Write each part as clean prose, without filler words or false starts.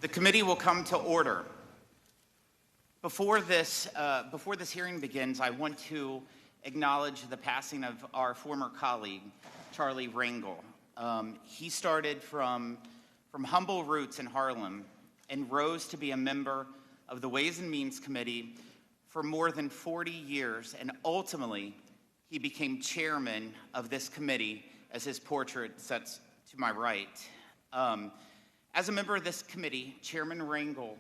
The committee will come to order. Before this hearing begins, I want to acknowledge the passing of our former colleague, Charlie Rangel. He started from humble roots in Harlem and rose to be a member of the Ways and Means Committee for more than 40 years, and ultimately, he became chairman of this committee, as his portrait sits to my right. As a member of this committee, Chairman Rangel,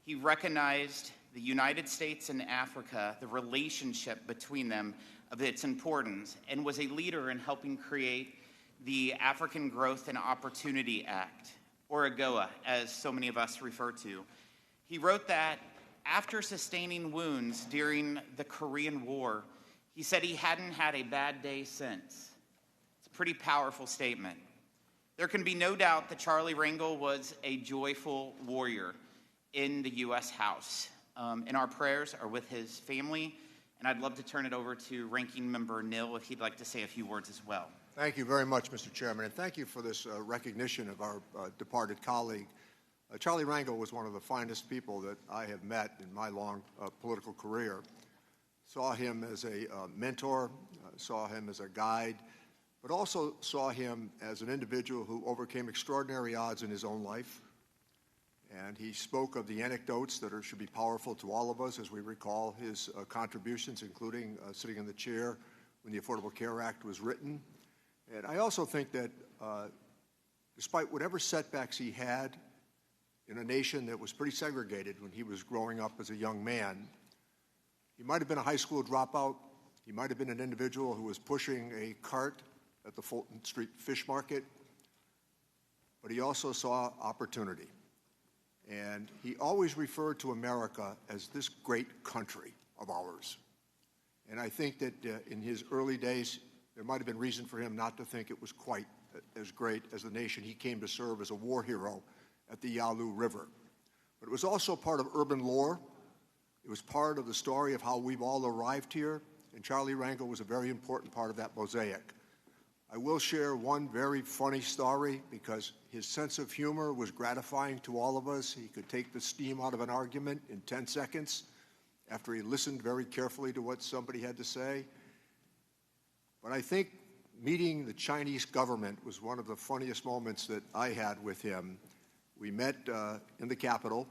he recognized the United States and Africa, the relationship between them, of its importance, and was a leader in helping create the African Growth and Opportunity Act, or AGOA, as so many of us refer to. He wrote that after sustaining wounds during the Korean War, he said he hadn't had a bad day since. It's a pretty powerful statement. There can be no doubt that Charlie Rangel was a joyful warrior in the U.S. House. And our prayers are with his family, and I'd love to turn it over to Ranking Member Nill if he'd like to say a few words as well. Thank you very much, Mr. Chairman, and thank you for this recognition of our departed colleague. Charlie Rangel was one of the finest people that I have met in my long political career. Saw him as a mentor, saw him as a guide, but also saw him as an individual who overcame extraordinary odds in his own life. And he spoke of the anecdotes that should be powerful to all of us as we recall his contributions, including sitting in the chair when the Affordable Care Act was written. And I also think that despite whatever setbacks he had in a nation that was pretty segregated when he was growing up as a young man, he might have been a high school dropout. He might have been an individual who was pushing a cart at the Fulton Street Fish Market, but he also saw opportunity. And he always referred to America as this great country of ours. And I think that in his early days, there might have been reason for him not to think it was quite as great as the nation he came to serve as a war hero at the Yalu River. But it was also part of urban lore. It was part of the story of how we've all arrived here, and Charlie Rangel was a very important part of that mosaic. I will share one very funny story because his sense of humor was gratifying to all of us. He could take the steam out of an argument in 10 seconds after he listened very carefully to what somebody had to say. But I think meeting the Chinese government was one of the funniest moments that I had with him. We met in the Capitol,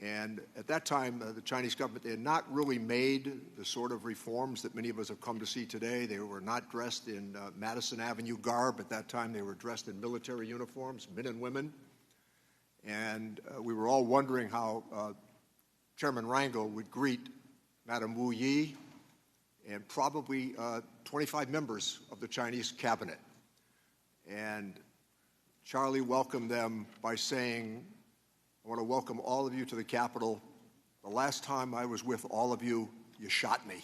and at that time, the Chinese government, they had not really made the sort of reforms that many of us have come to see today. They were not dressed in Madison Avenue garb. At that time, they were dressed in military uniforms, men and women. And we were all wondering how Chairman Rangel would greet Madame Wu Yi and probably 25 members of the Chinese cabinet. And Charlie welcomed them by saying, I want to welcome all of you to the Capitol. The last time I was with all of you, you shot me.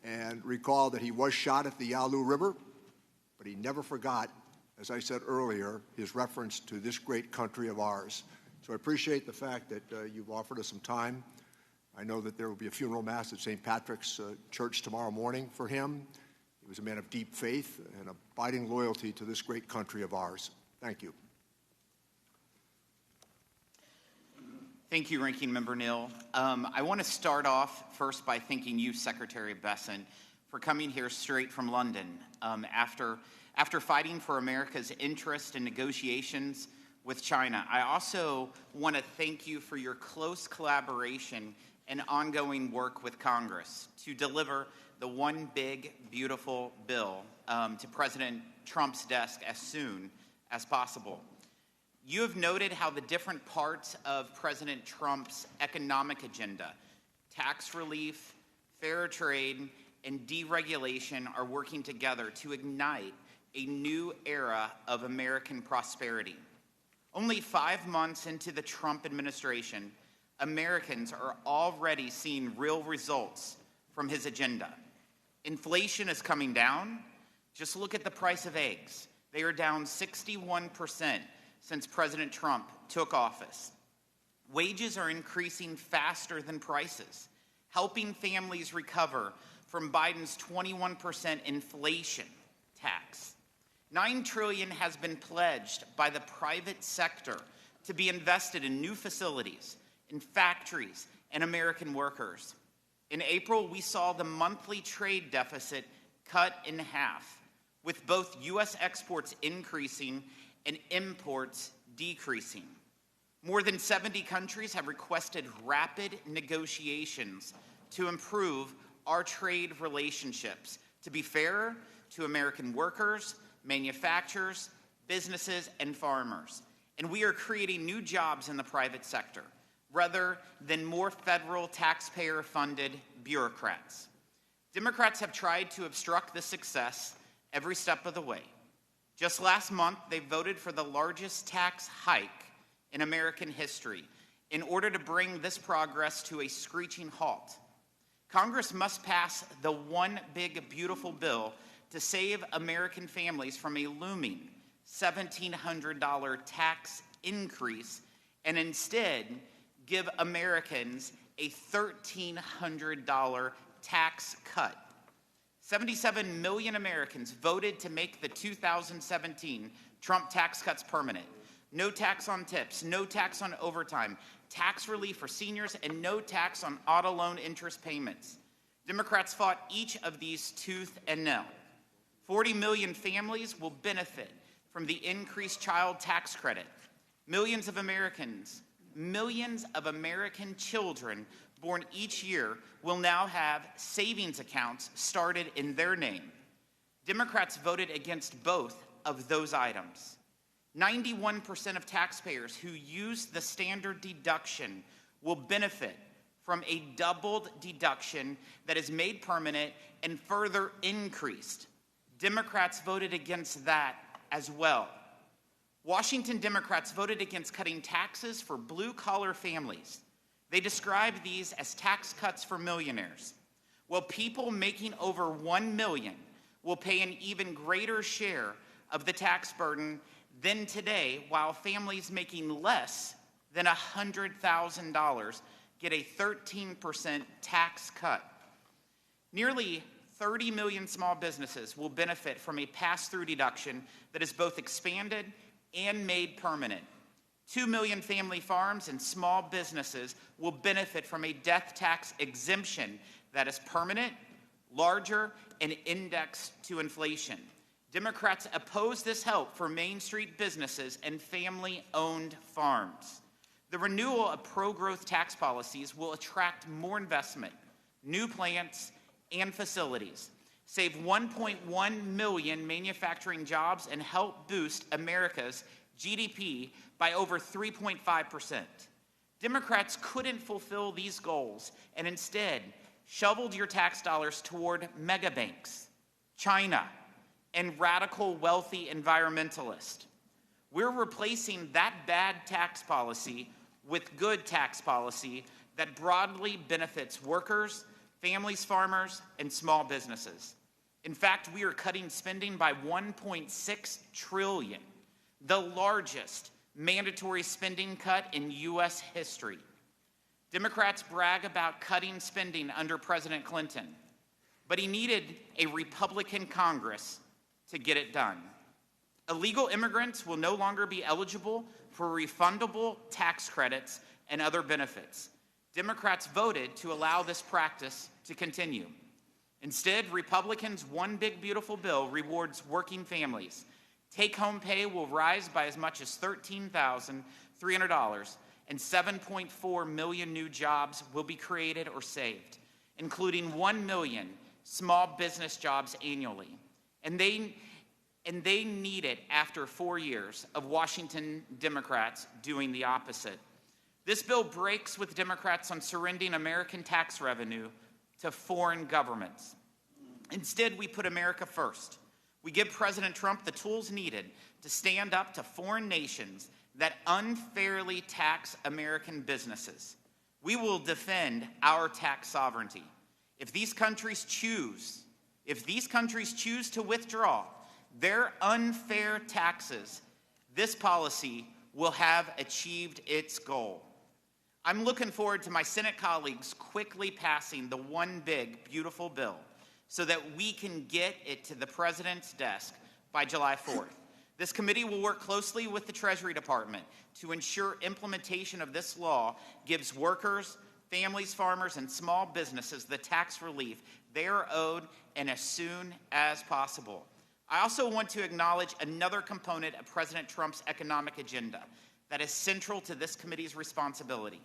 And recall that he was shot at the Yalu River, but he never forgot, as I said earlier, his reference to this great country of ours. So I appreciate the fact that you've offered us some time. I know that there will be a funeral mass at St. Patrick's Church tomorrow morning for him. He was a man of deep faith and abiding loyalty to this great country of ours. Thank you. Thank you, Ranking Member Nill. I want to start off first by thanking you, Secretary Bessent, for coming here straight from London. After fighting for America's interest in negotiations with China, I also want to thank you for your close collaboration and ongoing work with Congress to deliver the One Big Beautiful Bill to President Trump's desk as soon as possible. You have noted how the different parts of President Trump's economic agenda, tax relief, fair trade, and deregulation are working together to ignite a new era of American prosperity. Only 5 months into the Trump administration, Americans are already seeing real results from his agenda. Inflation is coming down. Just look at the price of eggs. They are down 61% since President Trump took office. Wages are increasing faster than prices, helping families recover from Biden's 21% inflation tax. $9 trillion has been pledged by the private sector to be invested in new facilities, in factories, and American workers. In April, we saw the monthly trade deficit cut in half, with both U.S. exports increasing and imports decreasing. More than 70 countries have requested rapid negotiations to improve our trade relationships, to be fairer to American workers, manufacturers, businesses, and farmers. And we are creating new jobs in the private sector, rather than more federal taxpayer-funded bureaucrats. Democrats have tried to obstruct this success every step of the way. Just last month, they voted for the largest tax hike in American history in order to bring this progress to a screeching halt. Congress must pass the one big beautiful bill to save American families from a looming $1,700 tax increase and instead give Americans a $1,300 tax cut. 77 million Americans voted to make the 2017 Trump tax cuts permanent. No tax on tips, no tax on overtime, tax relief for seniors, and no tax on auto loan interest payments. Democrats fought each of these tooth and nail. 40 million families will benefit from the increased child tax credit. Millions of American children born each year will now have savings accounts started in their name. Democrats voted against both of those items. 91% of taxpayers who use the standard deduction will benefit from a doubled deduction that is made permanent and further increased. Democrats voted against that as well. Washington Democrats voted against cutting taxes for blue-collar families. They described these as tax cuts for millionaires. While people making over $1 million will pay an even greater share of the tax burden than today, while families making less than $100,000 get a 13% tax cut. Nearly 30 million small businesses will benefit from a pass-through deduction that is both expanded and made permanent. 2 million family farms and small businesses will benefit from a death tax exemption that is permanent, larger, and indexed to inflation. Democrats oppose this help for Main Street businesses and family-owned farms. The renewal of pro-growth tax policies will attract more investment, new plants, and facilities, save 1.1 million manufacturing jobs, and help boost America's GDP by over 3.5%. Democrats couldn't fulfill these goals and instead shoveled your tax dollars toward megabanks, China, and radical wealthy environmentalists. We're replacing that bad tax policy with good tax policy that broadly benefits workers, families, farmers, and small businesses. In fact, we are cutting spending by $1.6 trillion, the largest mandatory spending cut in U.S. history. Democrats brag about cutting spending under President Clinton, but he needed a Republican Congress to get it done. Illegal immigrants will no longer be eligible for refundable tax credits and other benefits. Democrats voted to allow this practice to continue. Instead, Republicans' one big beautiful bill rewards working families. Take-home pay will rise by as much as $13,300, and 7.4 million new jobs will be created or saved, including 1 million small business jobs annually. And they need it after 4 years of Washington Democrats doing the opposite. This bill breaks with Democrats on surrendering American tax revenue to foreign governments. Instead, we put America first. We give President Trump the tools needed to stand up to foreign nations that unfairly tax American businesses. We will defend our tax sovereignty. If these countries choose to withdraw their unfair taxes, this policy will have achieved its goal. I'm looking forward to my Senate colleagues quickly passing the one big, beautiful bill so that we can get it to the president's desk by July 4th. This committee will work closely with the Treasury Department to ensure implementation of this law gives workers, families, farmers, and small businesses the tax relief they are owed and as soon as possible. I also want to acknowledge another component of President Trump's economic agenda that is central to this committee's responsibility: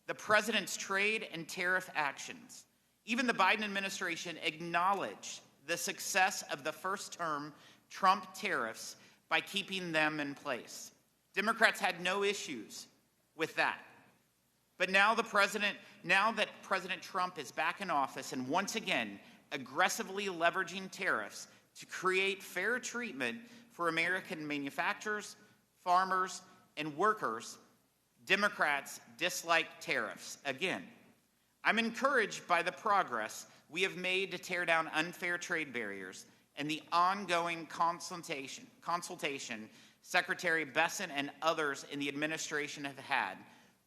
the president's trade and tariff actions. Even the Biden administration acknowledged the success of the first-term Trump tariffs by keeping them in place. Democrats had no issues with that. But now that President Trump is back in office and once again aggressively leveraging tariffs to create fair treatment for American manufacturers, farmers, and workers, Democrats dislike tariffs again. I'm encouraged by the progress we have made to tear down unfair trade barriers and the ongoing consultation Secretary Bessent and others in the administration have had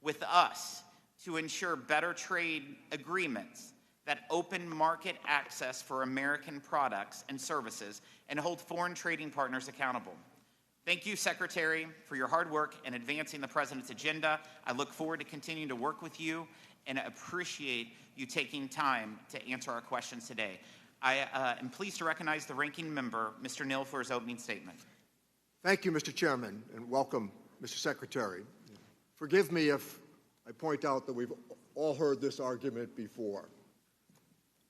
with us to ensure better trade agreements that open market access for American products and services and hold foreign trading partners accountable. Thank you, Secretary, for your hard work in advancing the President's agenda. I look forward to continuing to work with you and appreciate you taking time to answer our questions today. I am pleased to recognize the ranking member, Mr. Neal, for his opening statement. Thank you, Mr. Chairman, and welcome, Mr. Secretary. Forgive me if I point out that we've all heard this argument before.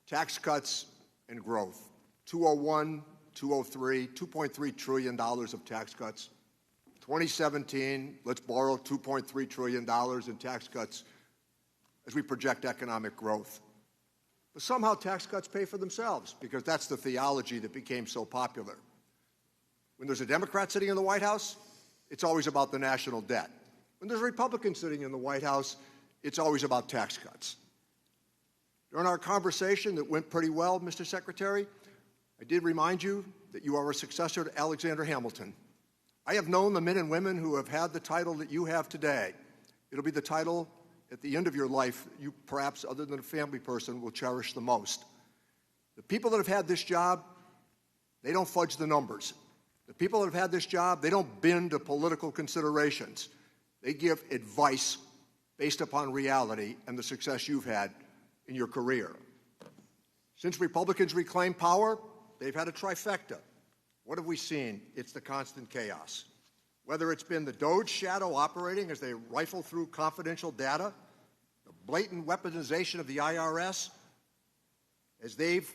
Tax cuts and growth. 201, 203, $2.3 trillion of tax cuts. 2017, let's borrow $2.3 trillion in tax cuts as we project economic growth. But somehow tax cuts pay for themselves, because that's the theology that became so popular. When there's a Democrat sitting in the White House, it's always about the national debt. When there's a Republican sitting in the White House, it's always about tax cuts. During our conversation that went pretty well, Mr. Secretary, I did remind you that you are a successor to Alexander Hamilton. I have known the men and women who have had the title that you have today. It'll be the title at the end of your life you, perhaps other than a family person, will cherish the most. The people that have had this job, they don't fudge the numbers. The people that have had this job, they don't bend to political considerations. They give advice based upon reality and the success you've had in your career. Since Republicans reclaimed power, they've had a trifecta. What have we seen? It's the constant chaos. Whether it's been the DOGE shadow operating as they rifle through confidential data, the blatant weaponization of the IRS, as they've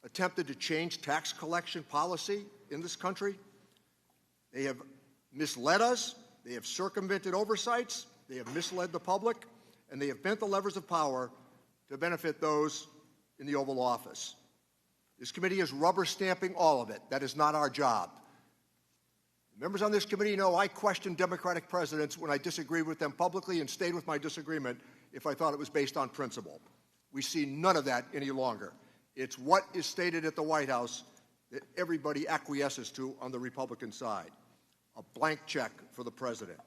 attempted to change tax collection policy in this country. They have misled us, they have circumvented oversights, they have misled the public, and they have bent the levers of power to benefit those in the Oval Office. This committee is rubber stamping all of it. That is not our job. Members on this committee know I questioned Democratic presidents when I disagreed with them publicly and stayed with my disagreement if I thought it was based on principle. We see none of that any longer. It's what is stated at the White House that everybody acquiesces to on the Republican side. A blank check for the president.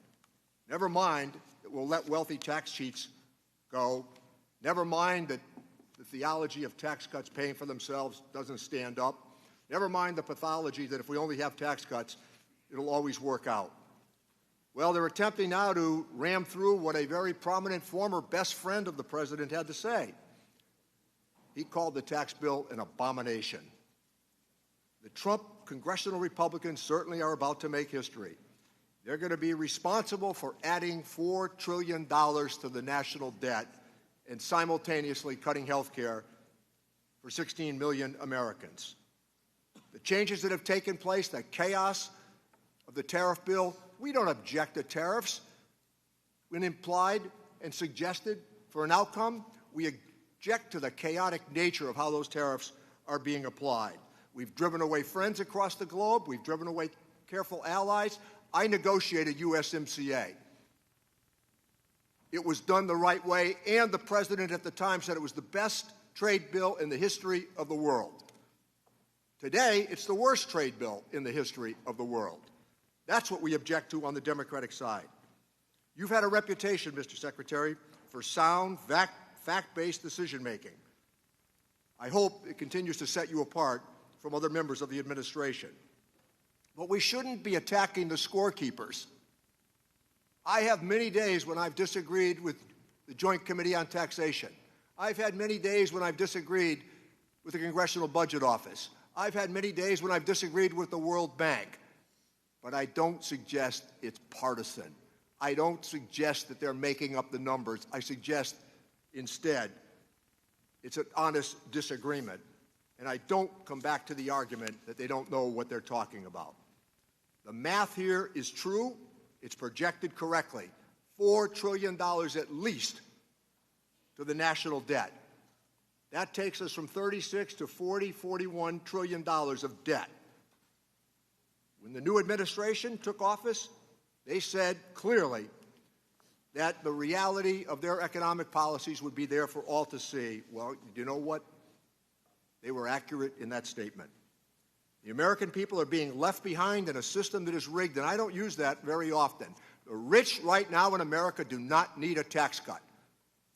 Never mind that we'll let wealthy tax cheats go. Never mind that the theology of tax cuts paying for themselves doesn't stand up. Never mind the pathology that if we only have tax cuts, it'll always work out. Well, they're attempting now to ram through what a very prominent former best friend of the president had to say. He called the tax bill an abomination. The Trump congressional Republicans certainly are about to make history. They're going to be responsible for adding $4 trillion to the national debt and simultaneously cutting health care for 16 million Americans. The changes that have taken place, the chaos of the tariff bill, we don't object to tariffs. When implied and suggested for an outcome, we object to the chaotic nature of how those tariffs are being applied. We've driven away friends across the globe. We've driven away careful allies. I negotiated USMCA. It was done the right way, and the president at the time said it was the best trade bill in the history of the world. Today, it's the worst trade bill in the history of the world. That's what we object to on the Democratic side. You've had a reputation, Mr. Secretary, for sound, fact-based decision-making. I hope it continues to set you apart from other members of the administration. But we shouldn't be attacking the scorekeepers. I have many days when I've disagreed with the Joint Committee on Taxation. I've had many days when I've disagreed with the Congressional Budget Office. I've had many days when I've disagreed with the World Bank. But I don't suggest it's partisan. I don't suggest that they're making up the numbers. I suggest instead it's an honest disagreement. And I don't come back to the argument that they don't know what they're talking about. The math here is true. It's projected correctly. $4 trillion at least to the national debt. That takes us from 36 to 40, 41 trillion dollars of debt. When the new administration took office, they said clearly that the reality of their economic policies would be there for all to see. Well, you know what? They were accurate in that statement. The American people are being left behind in a system that is rigged, and I don't use that very often. The rich right now in America do not need a tax cut.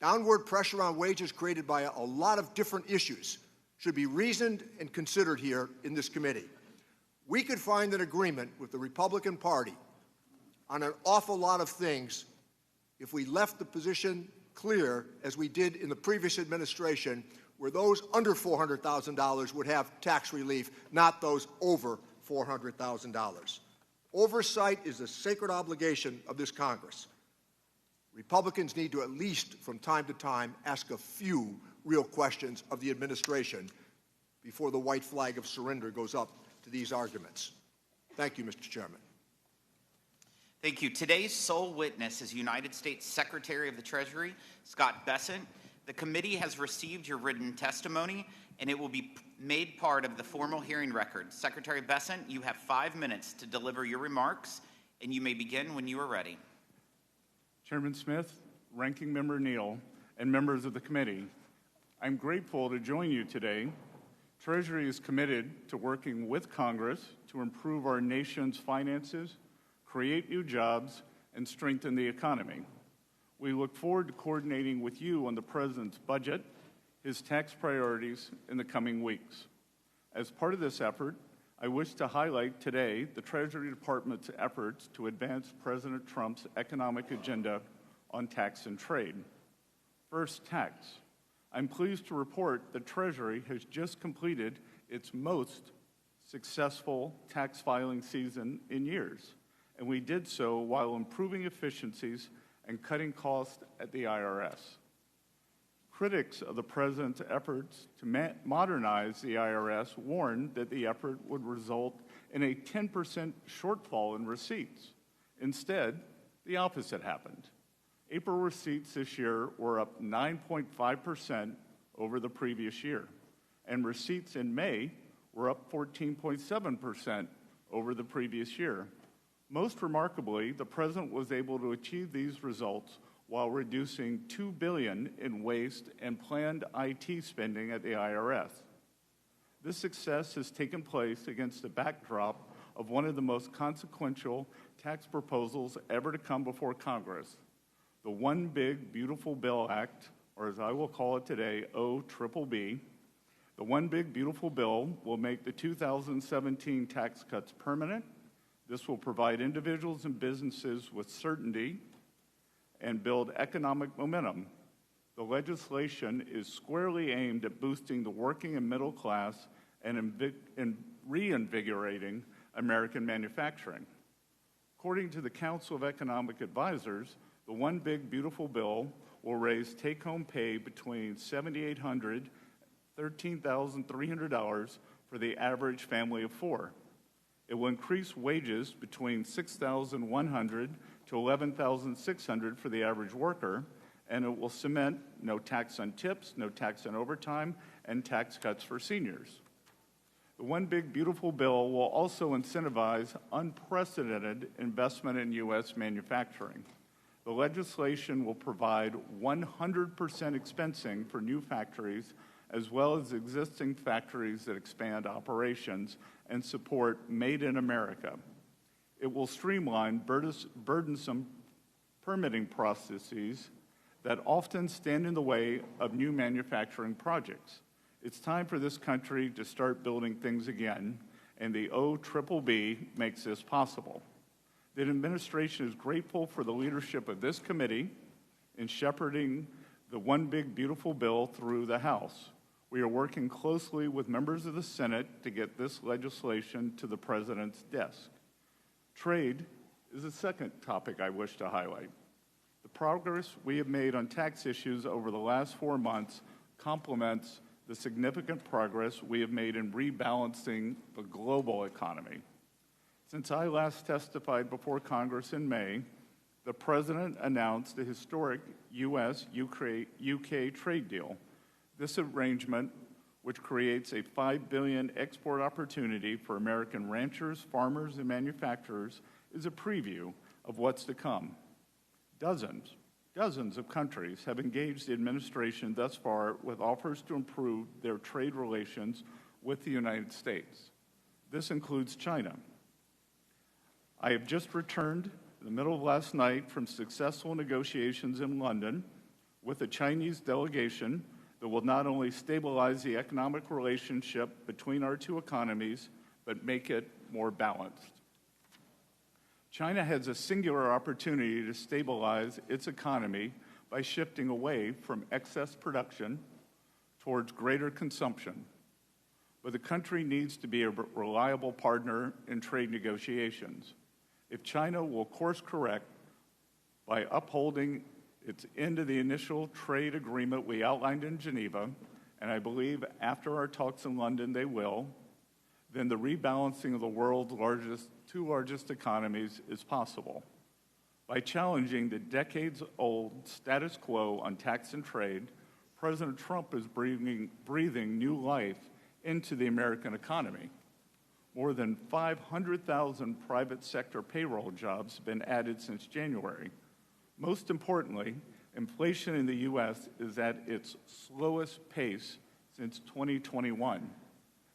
Downward pressure on wages created by a lot of different issues should be reasoned and considered here in this committee. We could find an agreement with the Republican Party on an awful lot of things if we left the position clear, as we did in the previous administration, where those under $400,000 would have tax relief, not those over $400,000. Oversight is a sacred obligation of this Congress. Republicans need to at least, from time to time, ask a few real questions of the administration before the white flag of surrender goes up to these arguments. Thank you, Mr. Chairman. Thank you. Today's sole witness is United States Secretary of the Treasury, Scott Bessent. The committee has received your written testimony, and it will be made part of the formal hearing record. Secretary Bessent, you have 5 minutes to deliver your remarks, and you may begin when you are ready. Chairman Smith, Ranking Member Neal, and members of the committee, I'm grateful to join you today. Treasury is committed to working with Congress to improve our nation's finances, create new jobs, and strengthen the economy. We look forward to coordinating with you on the President's budget, his tax priorities in the coming weeks. As part of this effort, I wish to highlight today the Treasury Department's efforts to advance President Trump's economic agenda on tax and trade. First, tax. I'm pleased to report that Treasury has just completed its most successful tax filing season in years, and we did so while improving efficiencies and cutting costs at the IRS. Critics of the President's efforts to modernize the IRS warned that the effort would result in a 10% shortfall in receipts. Instead, the opposite happened. April receipts this year were up 9.5% over the previous year, and receipts in May were up 14.7% over the previous year. Most remarkably, the President was able to achieve these results while reducing $2 billion in waste and planned IT spending at the IRS. This success has taken place against the backdrop of one of the most consequential tax proposals ever to come before Congress, the One Big Beautiful Bill Act, or as I will call it today, OBBB. The One Big Beautiful Bill will make the 2017 tax cuts permanent. This will provide individuals and businesses with certainty and build economic momentum. The legislation is squarely aimed at boosting the working and middle class and reinvigorating American manufacturing. According to the Council of Economic Advisors, the One Big Beautiful Bill will raise take-home pay between $7,800 and $13,300 for the average family of four. It will increase wages between $6,100 to $11,600 for the average worker, and it will cement no tax on tips, no tax on overtime, and tax cuts for seniors. The One Big Beautiful Bill will also incentivize unprecedented investment in U.S. manufacturing. The legislation will provide 100% expensing for new factories, as well as existing factories that expand operations and support Made in America. It will streamline burdensome permitting processes that often stand in the way of new manufacturing projects. It's time for this country to start building things again, and the OBBB makes this possible. The administration is grateful for the leadership of this committee in shepherding the One Big Beautiful Bill through the House. We are working closely with members of the Senate to get this legislation to the President's desk. Trade is the second topic I wish to highlight. The progress we have made on tax issues over the last 4 months complements the significant progress we have made in rebalancing the global economy. Since I last testified before Congress in May, the President announced a historic U.S.-UK trade deal. This arrangement, which creates a $5 billion export opportunity for American ranchers, farmers, and manufacturers, is a preview of what's to come. Dozens of countries have engaged the administration thus far with offers to improve their trade relations with the United States. This includes China. I have just returned in the middle of last night from successful negotiations in London with a Chinese delegation that will not only stabilize the economic relationship between our two economies, but make it more balanced. China has a singular opportunity to stabilize its economy by shifting away from excess production towards greater consumption. But the country needs to be a reliable partner in trade negotiations. If China will course correct by upholding its end of the initial trade agreement we outlined in Geneva, and I believe after our talks in London they will, then the rebalancing of the world's two largest economies is possible. By challenging the decades-old status quo on tax and trade, President Trump is breathing new life into the American economy. More than 500,000 private sector payroll jobs have been added since January. Most importantly, inflation in the U.S. is at its slowest pace since 2021,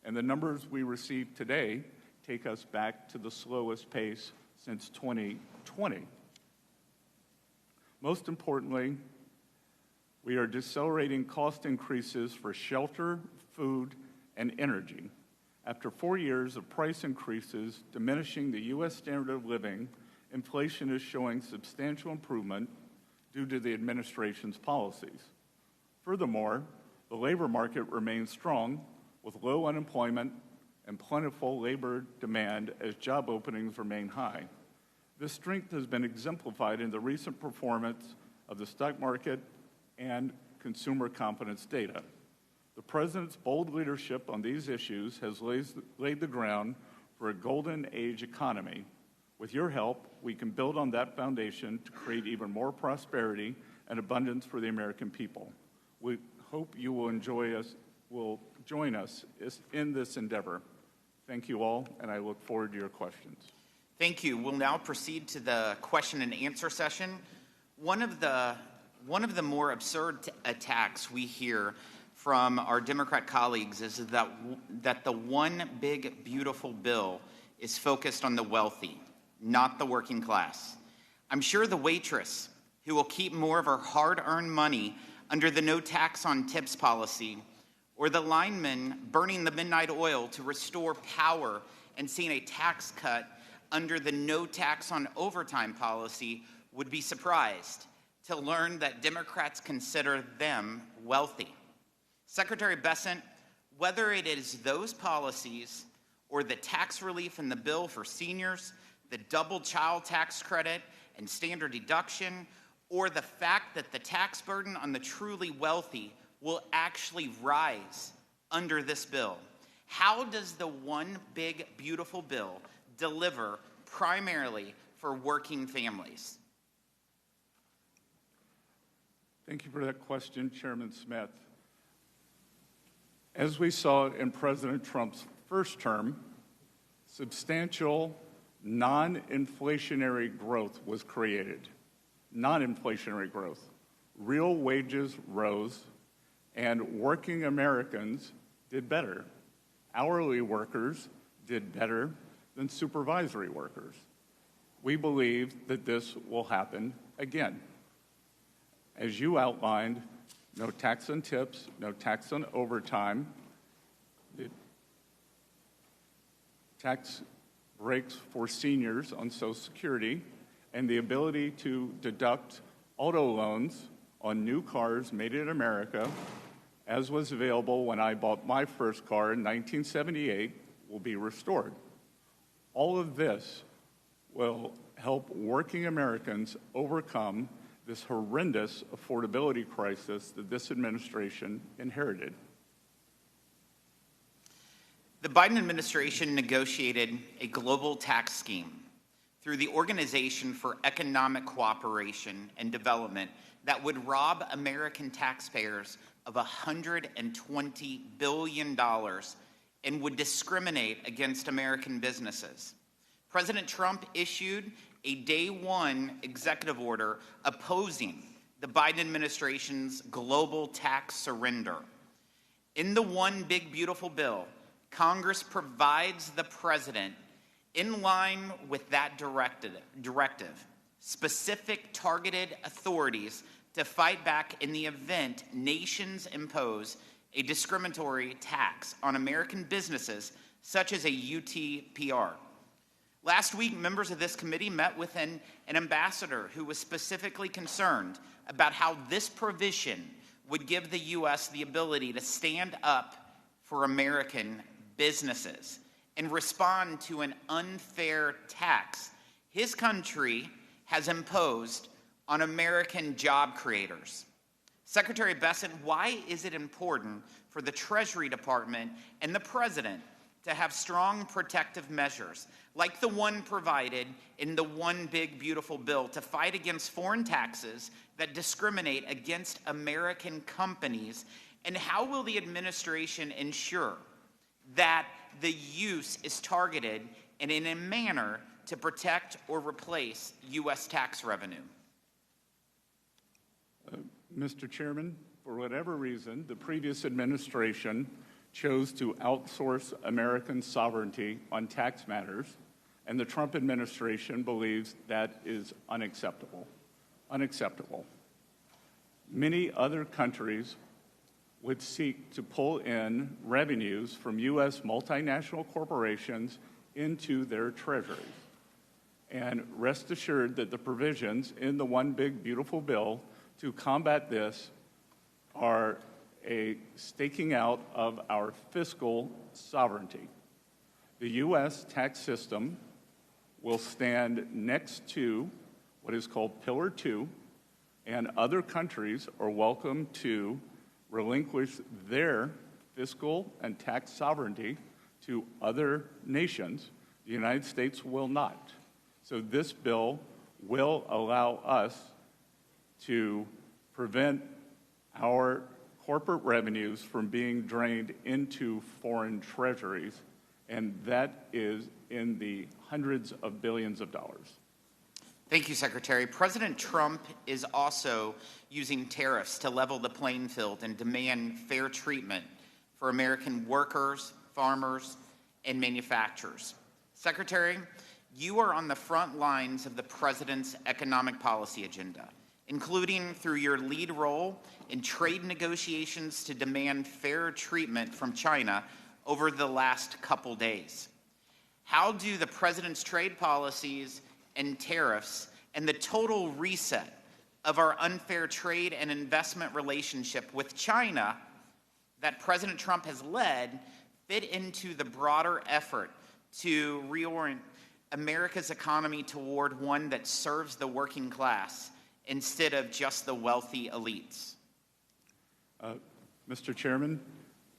and the numbers we received today take us back to the slowest pace since 2020. Most importantly, we are decelerating cost increases for shelter, food, and energy. After 4 years of price increases diminishing the U.S. standard of living, inflation is showing substantial improvement due to the administration's policies. Furthermore, the labor market remains strong with low unemployment and plentiful labor demand as job openings remain high. This strength has been exemplified in the recent performance of the stock market and consumer confidence data. The President's bold leadership on these issues has laid the ground for a golden age economy. With your help, we can build on that foundation to create even more prosperity and abundance for the American people. We hope you will join us in this endeavor. Thank you all, and I look forward to your questions. Thank you. We'll now proceed to the question and answer session. One of the more absurd attacks we hear from our Democrat colleagues is that the one big beautiful bill is focused on the wealthy, not the working class. I'm sure the waitress who will keep more of her hard-earned money under the no tax on tips policy, or the lineman burning the midnight oil to restore power and seeing a tax cut under the no tax on overtime policy would be surprised to learn that Democrats consider them wealthy. Secretary Bessent, whether it is those policies or the tax relief in the bill for seniors, the double child tax credit and standard deduction, or the fact that the tax burden on the truly wealthy will actually rise under this bill, how does the one big beautiful bill deliver primarily for working families? Thank you for that question, Chairman Smith. As we saw in President Trump's first term, substantial non-inflationary growth was created. Non-inflationary growth. Real wages rose, and working Americans did better. Hourly workers did better than supervisory workers. We believe that this will happen again. As you outlined, no tax on tips, no tax on overtime. tax breaks for seniors on Social Security, and the ability to deduct auto loans on new cars made in America, as was available when I bought my first car in 1978, will be restored. All of this will help working Americans overcome this horrendous affordability crisis that this administration inherited. The Biden administration negotiated a global tax scheme through the Organization for Economic Cooperation and Development that would rob American taxpayers of $120 billion and would discriminate against American businesses. President Trump issued a day one executive order opposing the Biden administration's global tax surrender. In the One Big Beautiful Bill, Congress provides the president, in line with that directive, specific targeted authorities to fight back in the event nations impose a discriminatory tax on American businesses, such as a UTPR. Last week, members of this committee met with an ambassador who was specifically concerned about how this provision would give the U.S. the ability to stand up for American businesses and respond to an unfair tax his country has imposed on American job creators. Secretary Bessent, why is it important for the Treasury Department and the President to have strong protective measures, like the one provided in the One Big Beautiful Bill, to fight against foreign taxes that discriminate against American companies? And how will the administration ensure that the use is targeted and in a manner to protect or replace U.S. tax revenue? Mr. Chairman, for whatever reason, the previous administration chose to outsource American sovereignty on tax matters, and the Trump administration believes that is unacceptable. Unacceptable. Many other countries would seek to pull in revenues from U.S. multinational corporations into their treasuries. And rest assured that the provisions in the One Big Beautiful Bill to combat this are a staking out of our fiscal sovereignty. The U.S. tax system will stand next to what is called Pillar 2, and other countries are welcome to relinquish their fiscal and tax sovereignty to other nations. The United States will not. So this bill will allow us to prevent our corporate revenues from being drained into foreign treasuries, and that is in the hundreds of billions of dollars. Thank you, Secretary. President Trump is also using tariffs to level the playing field and demand fair treatment for American workers, farmers, and manufacturers. Secretary, you are on the front lines of the president's economic policy agenda, including through your lead role in trade negotiations to demand fair treatment from China over the last couple days. How do the president's trade policies and tariffs and the total reset of our unfair trade and investment relationship with China that President Trump has led fit into the broader effort to reorient America's economy toward one that serves the working class instead of just the wealthy elites? Mr. Chairman,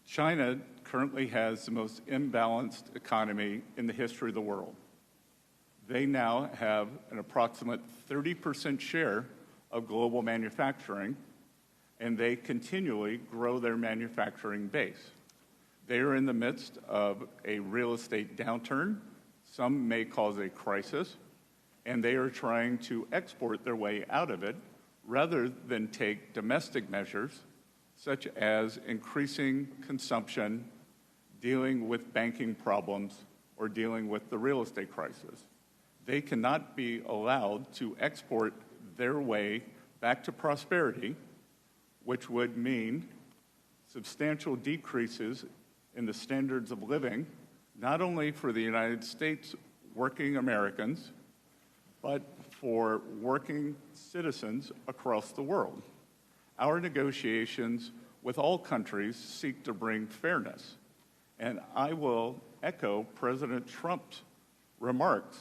China currently has the most imbalanced economy in the history of the world. They now have an approximate 30% share of global manufacturing, and they continually grow their manufacturing base. They are in the midst of a real estate downturn, some may cause a crisis, and they are trying to export their way out of it rather than take domestic measures such as increasing consumption, dealing with banking problems, or dealing with the real estate crisis. They cannot be allowed to export their way back to prosperity, which would mean substantial decreases in the standards of living, not only for the United States working Americans, but for working citizens across the world. Our negotiations with all countries seek to bring fairness. And I will echo President Trump's remarks.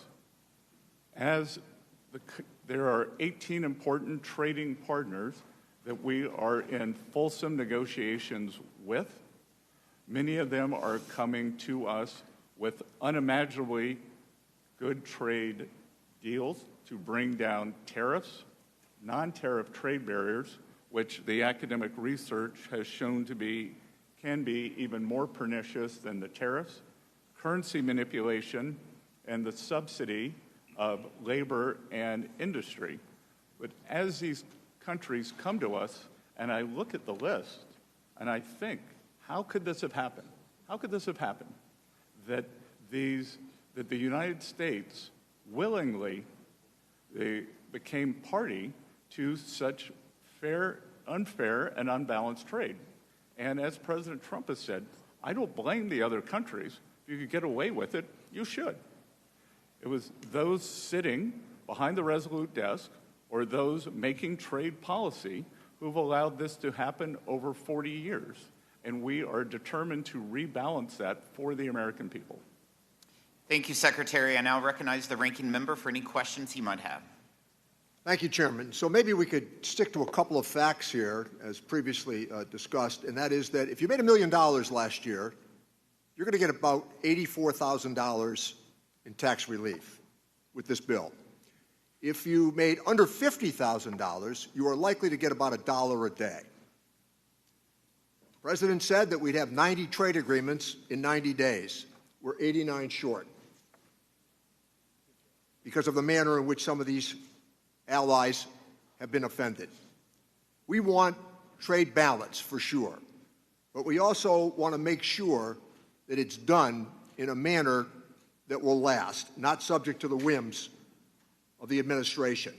There are 18 important trading partners that we are in fulsome negotiations with. Many of them are coming to us with unimaginably good trade deals to bring down tariffs, non-tariff trade barriers, which the academic research has shown can be even more pernicious than the tariffs, currency manipulation, and the subsidy of labor and industry. But as these countries come to us, and I look at the list, and I think, how could this have happened? How could this have happened? That the United States willingly became party to such unfair, and unbalanced trade. And as President Trump has said, I don't blame the other countries. If you could get away with it, you should. It was those sitting behind the Resolute desk or those making trade policy who've allowed this to happen over 40 years. And we are determined to rebalance that for the American people. Thank you, Secretary. I now recognize the ranking member for any questions he might have. Thank you, Chairman. So maybe we could stick to a couple of facts here, as previously discussed, and that is that if you made $1 million last year, you're going to get about $84,000 in tax relief with this bill. If you made under $50,000, you are likely to get about $1 a day. The President said that we'd have 90 trade agreements in 90 days. We're 89 short because of the manner in which some of these allies have been offended. We want trade balance for sure, but we also want to make sure that it's done in a manner that will last, not subject to the whims of the administration.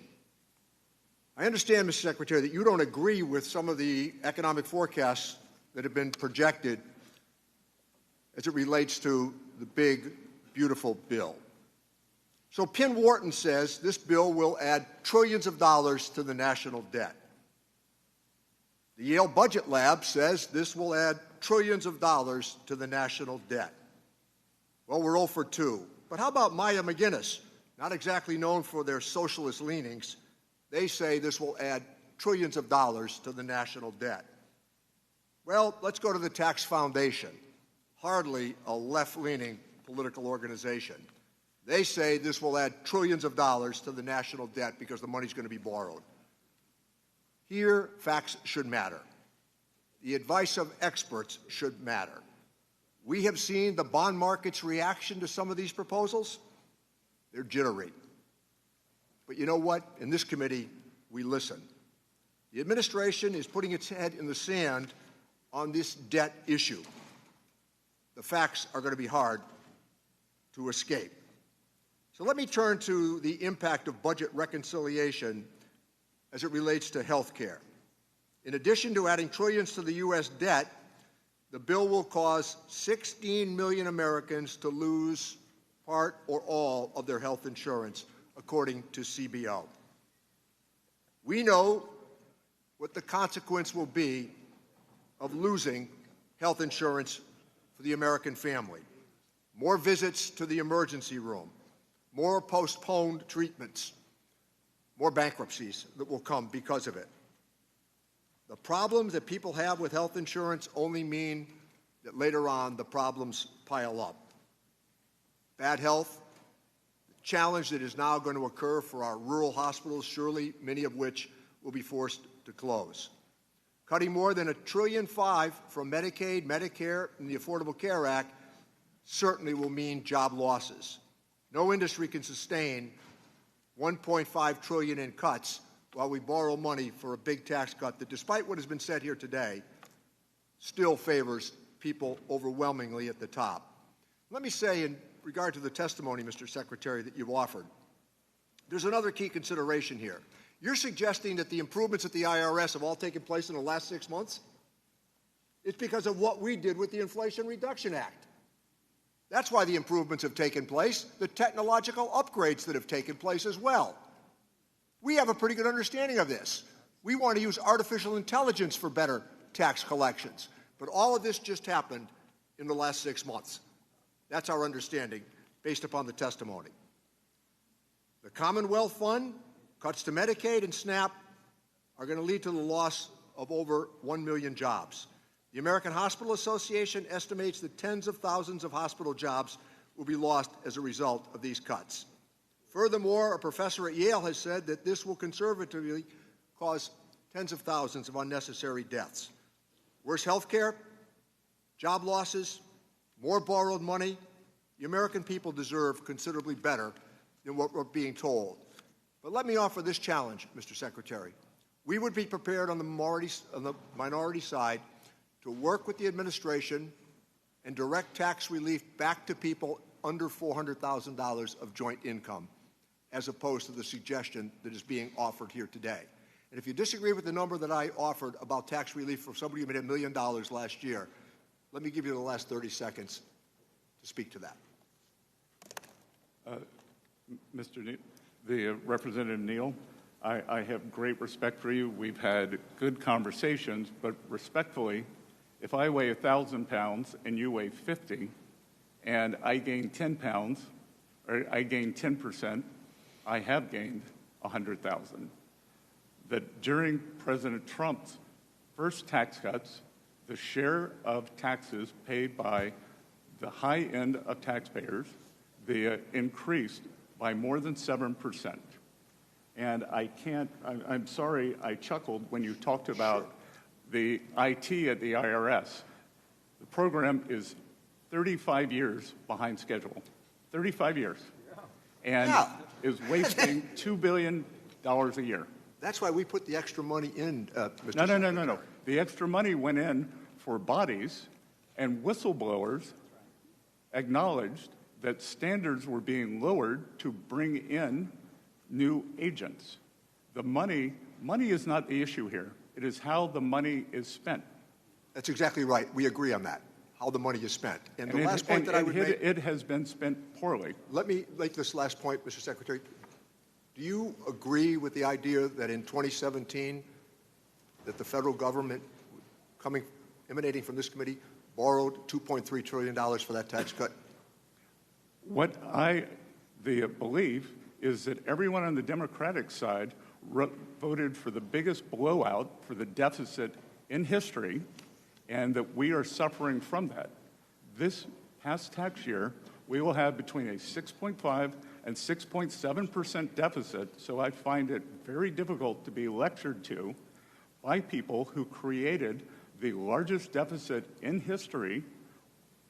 I understand, Mr. Secretary, that you don't agree with some of the economic forecasts that have been projected as it relates to the big, beautiful bill. So Penn Wharton says this bill will add trillions of dollars to the national debt. The Yale Budget Lab says this will add trillions of dollars to the national debt. Well, we're 0 for 2. But how about Maya McGinnis? Not exactly known for their socialist leanings. They say this will add trillions of dollars to the national debt. Well, let's go to the Tax Foundation, hardly a left-leaning political organization. They say this will add trillions of dollars to the national debt because the money's going to be borrowed. Here, facts should matter. The advice of experts should matter. We have seen the bond market's reaction to some of these proposals. They're jittery. But you know what? In this committee, we listen. The administration is putting its head in the sand on this debt issue. The facts are going to be hard to escape. So let me turn to the impact of budget reconciliation as it relates to health care. In addition to adding trillions to the U.S. debt, the bill will cause 16 million Americans to lose part or all of their health insurance, according to CBO. We know what the consequence will be of losing health insurance for the American family. More visits to the emergency room, more postponed treatments, more bankruptcies that will come because of it. The problems that people have with health insurance only mean that later on the problems pile up. Bad health, the challenge that is now going to occur for our rural hospitals, surely many of which will be forced to close. Cutting more than $1.5 trillion from Medicaid, Medicare, and the Affordable Care Act certainly will mean job losses. No industry can sustain $1.5 trillion in cuts while we borrow money for a big tax cut that, despite what has been said here today, still favors people overwhelmingly at the top. Let me say, in regard to the testimony, Mr. Secretary, that you've offered, there's another key consideration here. You're suggesting that the improvements at the IRS have all taken place in the last 6 months? It's because of what we did with the Inflation Reduction Act. That's why the improvements have taken place, the technological upgrades that have taken place as well. We have a pretty good understanding of this. We want to use artificial intelligence for better tax collections. But all of this just happened in the last 6 months. That's our understanding based upon the testimony. The Commonwealth Fund, cuts to Medicaid and SNAP are going to lead to the loss of over 1 million jobs. The American Hospital Association estimates that tens of thousands of hospital jobs will be lost as a result of these cuts. Furthermore, a professor at Yale has said that this will conservatively cause tens of thousands of unnecessary deaths. Worse health care, job losses, more borrowed money. The American people deserve considerably better than what we're being told. But let me offer this challenge, Mr. Secretary. We would be prepared on the minority side to work with the administration and direct tax relief back to people under $400,000 of joint income, as opposed to the suggestion that is being offered here today. And if you disagree with the number that I offered about tax relief for somebody who made $1 million last year, let me give you the last 30 seconds to speak to that. The Representative Neal, I have great respect for you. We've had good conversations, but respectfully, if I weigh 1,000 pounds and you weigh 50, and I gain 10 pounds, or I gain 10%, I have gained 100,000. That during President Trump's first tax cuts, the share of taxes paid by the high end of taxpayers increased by more than 7%. And I'm sorry I chuckled when you talked about the IT at the IRS. The program is 35 years behind schedule. 35 years. And is wasting $2 billion a year. That's why we put the extra money in, Mr. Secretary. No. The extra money went in for bodies, and whistleblowers acknowledged that standards were being lowered to bring in new agents. The money is not the issue here. It is how the money is spent. That's exactly right. We agree on that, how the money is spent. And the last point that I would make... It has been spent poorly. Let me make this last point, Mr. Secretary. Do you agree with the idea that in 2017 that the federal government, emanating from this committee, borrowed $2.3 trillion for that tax cut? What I believe is that everyone on the Democratic side voted for the biggest blowout for the deficit in history, and that we are suffering from that. This past tax year, we will have between a 6.5 and 6.7% deficit, so I find it very difficult to be lectured to by people who created the largest deficit in history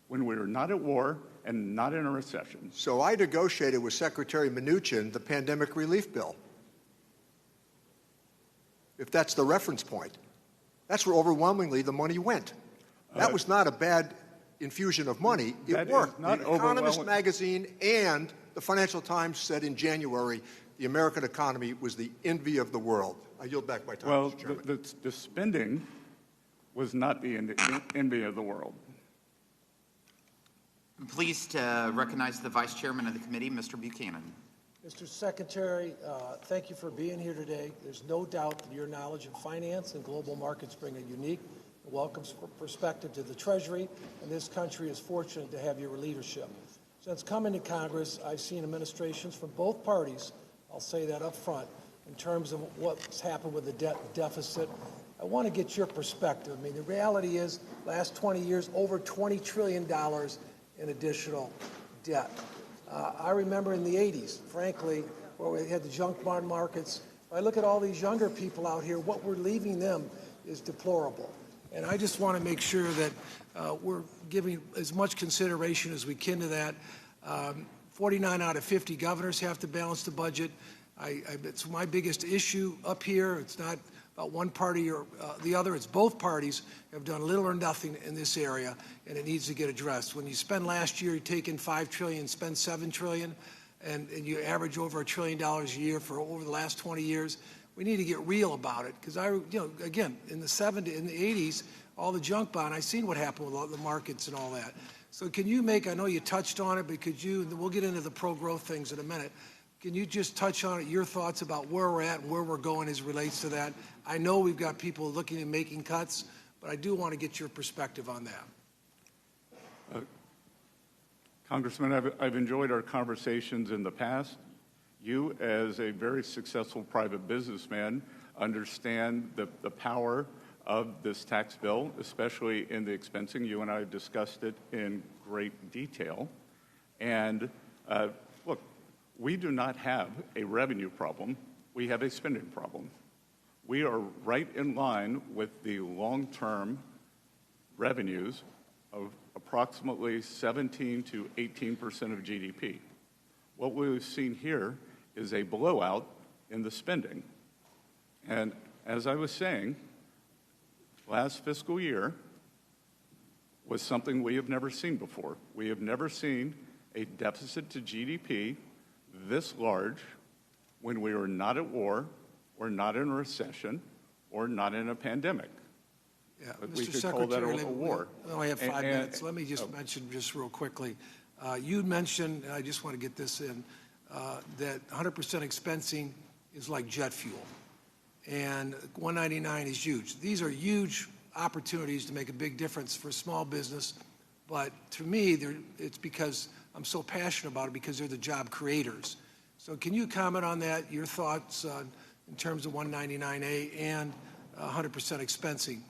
when we were not at war and not in a recession. So I negotiated with Secretary Mnuchin the pandemic relief bill. If that's the reference point. That's where overwhelmingly the money went. That was not a bad infusion of money. It worked. The Economist magazine and the Financial Times said in January the American economy was the envy of the world. I yield back my time, Mr. Chairman. Well, the spending was not the envy of the world. I'm pleased to recognize the Vice Chairman of the committee, Mr. Buchanan. Mr. Secretary, thank you for being here today. There's no doubt that your knowledge of finance and global markets bring a unique and welcome perspective to the Treasury, and this country is fortunate to have your leadership. Since coming to Congress, I've seen administrations from both parties, I'll say that up front, in terms of what's happened with the debt deficit. I want to get your perspective. I mean, the reality is, last 20 years, over $20 trillion in additional debt. I remember in the 80s, frankly, where we had the junk bond markets. If I look at all these younger people out here, what we're leaving them is deplorable. And I just want to make sure that we're giving as much consideration as we can to that. 49 out of 50 governors have to balance the budget. It's my biggest issue up here. It's not about one party or the other. It's both parties have done little or nothing in this area, and it needs to get addressed. When you spend last year, you take in $5 trillion, spend $7 trillion, and you average over $1 trillion a year for over the last 20 years. We need to get real about it, because again, in the 70s, in the 80s, all the junk bond, I've seen what happened with all the markets and all that. So can you make, I know you touched on it, but could you, we'll get into the pro-growth things in a minute. Can you just touch on it, your thoughts about where we're at and where we're going as it relates to that? I know we've got people looking at making cuts, but I do want to get your perspective on that. Congressman, I've enjoyed our conversations in the past. You, as a very successful private businessman, understand the power of this tax bill, especially in the expensing. You and I have discussed it in great detail. And look, we do not have a revenue problem. We have a spending problem. We are right in line with the long-term revenues of approximately 17 to 18% of GDP. What we've seen here is a blowout in the spending. And as I was saying, last fiscal year was something we have never seen before. We have never seen a deficit to GDP this large when we were not at war, or not in a recession, or not in a pandemic. Yeah, But Mr. we could Secretary, call that a war. we only have 5 And- minutes. Let me just mention just real quickly. You mentioned, and I just want to get this in, that 100% expensing is like jet fuel, and 199 is huge. These are huge opportunities to make a big difference for small business, but to me, it's because I'm so passionate about it, because they're the job creators. So can you comment on that, your thoughts in terms of 199A and 100% expensing?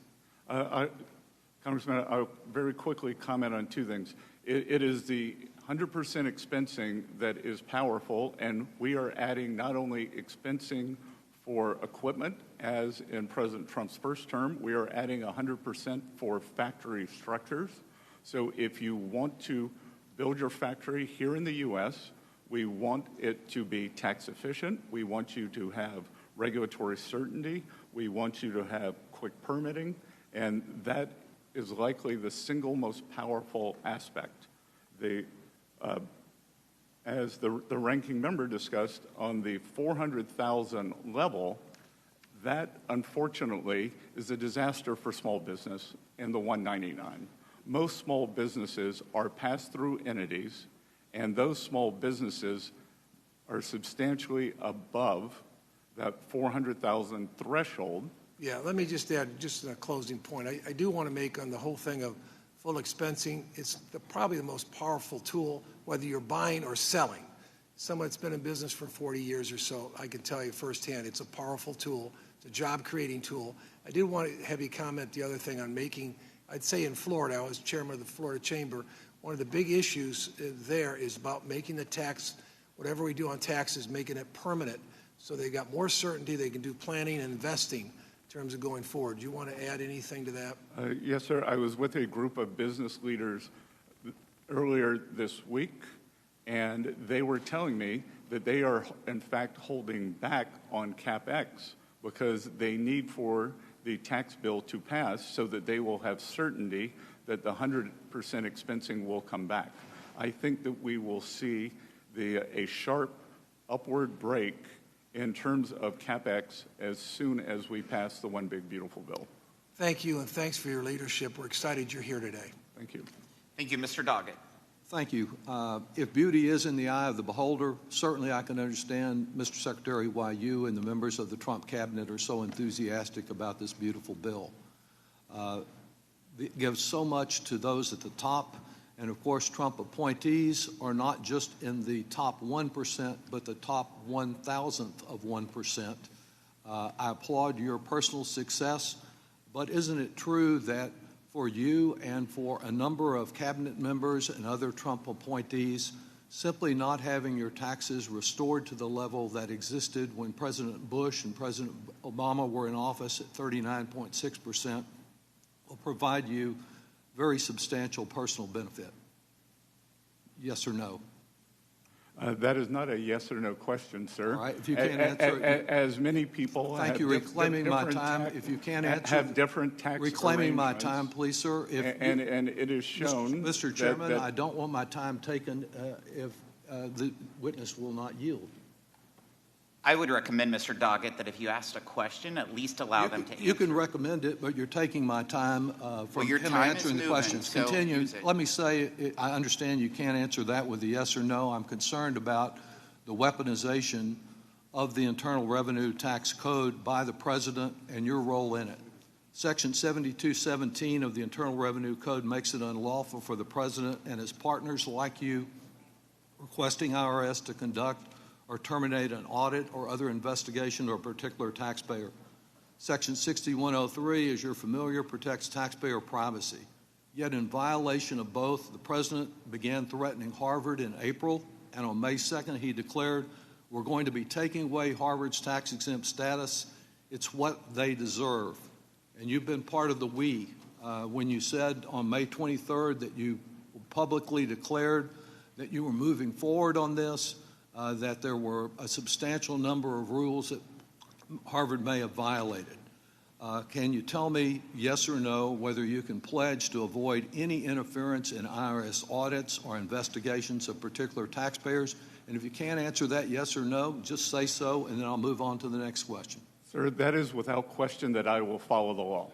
Congressman, I'll very quickly comment on two things. It is the 100% expensing that is powerful, and we are adding not only expensing for equipment, as in President Trump's first term, we are adding 100% for factory structures. So if you want to build your factory here in the U.S., we want it to be tax efficient. We want you to have regulatory certainty. We want you to have quick permitting, and that is likely the single most powerful aspect. As the ranking member discussed, on the 400,000 level, that unfortunately is a disaster for small business in the 199. Most small businesses are pass-through entities, and those small businesses are substantially above that 400,000 threshold. Yeah, let me just add just a closing point. I do want to make on the whole thing of full expensing, it's probably the most powerful tool, whether you're buying or selling. Someone that's been in business for 40 years or so, I can tell you firsthand, it's a powerful tool. It's a job-creating tool. I did want to have you comment the other thing on making, I'd say in Florida, I was chairman of the Florida Chamber, one of the big issues there is about making the tax, whatever we do on taxes, making it permanent, so they got more certainty, they can do planning and investing in terms of going forward. Do you want to add anything to that? Yes, sir. I was with a group of business leaders earlier this week, and they were telling me that they are, in fact, holding back on CapEx because they need for the tax bill to pass so that they will have certainty that the 100% expensing will come back. I think that we will see a sharp upward break in terms of CapEx as soon as we pass the One Big Beautiful Bill. Thank you, and thanks for your leadership. We're excited you're here today. Thank you. Thank you, Mr. Doggett. Thank you. If beauty is in the eye of the beholder, certainly I can understand, Mr. Secretary, why you and the members of the Trump cabinet are so enthusiastic about this beautiful bill. It gives so much to those at the top, and of course Trump appointees are not just in the top 1%, but the top 1,000th of 1%. I applaud your personal success, but isn't it true that for you and for a number of cabinet members and other Trump appointees, simply not having your taxes restored to the level that existed when President Bush and President Obama were in office at 39.6% will provide you very substantial personal benefit? Yes or no? That is not a yes or no question, sir. All right, if you can't answer it. As many people Thank you. Reclaiming my time. If you can't answer. Have different tax reclaiming my arrangements. time, please, sir. And it is shown. Mr. Chairman, I don't want my time taken if the witness will not yield. I would recommend, Mr. Doggett, that if you asked a question, at least allow them to answer. You can recommend it, but you're taking my time from your him time answering is the moving, questions. so Continue. use it. Let me say, I understand you can't answer that with a yes or no. I'm concerned about the weaponization of the Internal Revenue Tax Code by the President and your role in it. Section 7217 of the Internal Revenue Code makes it unlawful for the President and his partners like you requesting IRS to conduct or terminate an audit or other investigation of a particular taxpayer. Section 6103, as you're familiar, protects taxpayer privacy. Yet in violation of both, the President began threatening Harvard in April, and on May 2nd he declared, "We're going to be taking away Harvard's tax-exempt status. It's what they deserve." And you've been part of the we when you said on May 23rd that you publicly declared that you were moving forward on this, that there were a substantial number of rules that Harvard may have violated. Can you tell me, yes or no, whether you can pledge to avoid any interference in IRS audits or investigations of particular taxpayers? And if you can't answer that yes or no, just say so, and then I'll move on to the next question. Sir, that is without question that I will follow the law.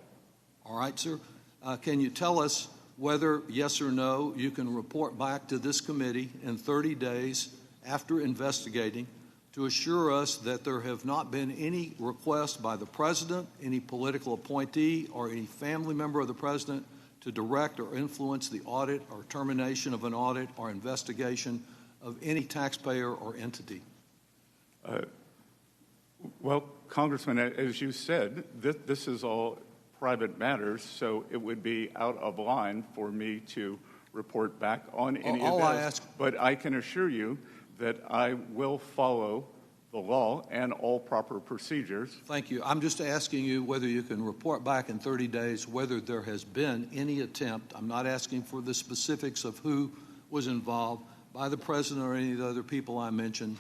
All right, sir. Can you tell us whether, yes or no, you can report back to this committee in 30 days after investigating to assure us that there have not been any requests by the President, any political appointee, or any family member of the President to direct or influence the audit or termination of an audit or investigation of any taxpayer or entity? Well, Congressman, as you said, this is all private matters, so it would be out of line for me to report back on any of this. But I can assure you that I will follow the law and all proper procedures. Thank you. I'm just asking you whether you can report back in 30 days whether there has been any attempt, I'm not asking for the specifics of who was involved, by the President or any of the other people I mentioned,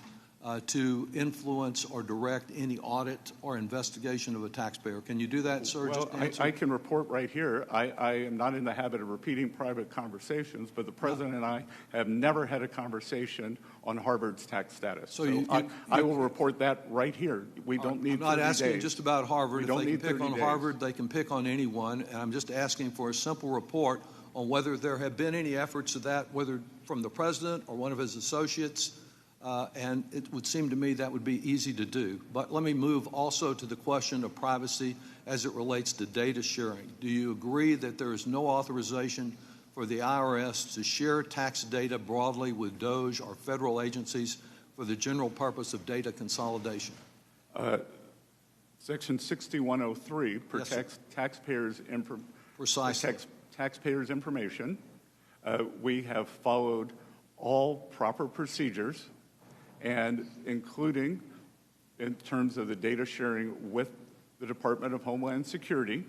to influence or direct any audit or investigation of a taxpayer. Can you do that, sir? Well, I can report right here. I am not in the habit of repeating private conversations, but the President and I have never had a conversation on Harvard's tax status. So I will report that right here. We don't need 30 days. I'm not asking just about Harvard. If they can pick on Harvard, they can pick on anyone. And I'm just asking for a simple report on whether there have been any efforts of that, whether from the President or one of his associates. And it would seem to me that would be easy to do. But let me move also to the question of privacy as it relates to data sharing. Do you agree that there is no authorization for the IRS to share tax data broadly with DOJ or federal agencies for the general purpose of data consolidation? Section 6103 protects taxpayers' information. We have followed all proper procedures, and including in terms of the data sharing with the Department of Homeland Security.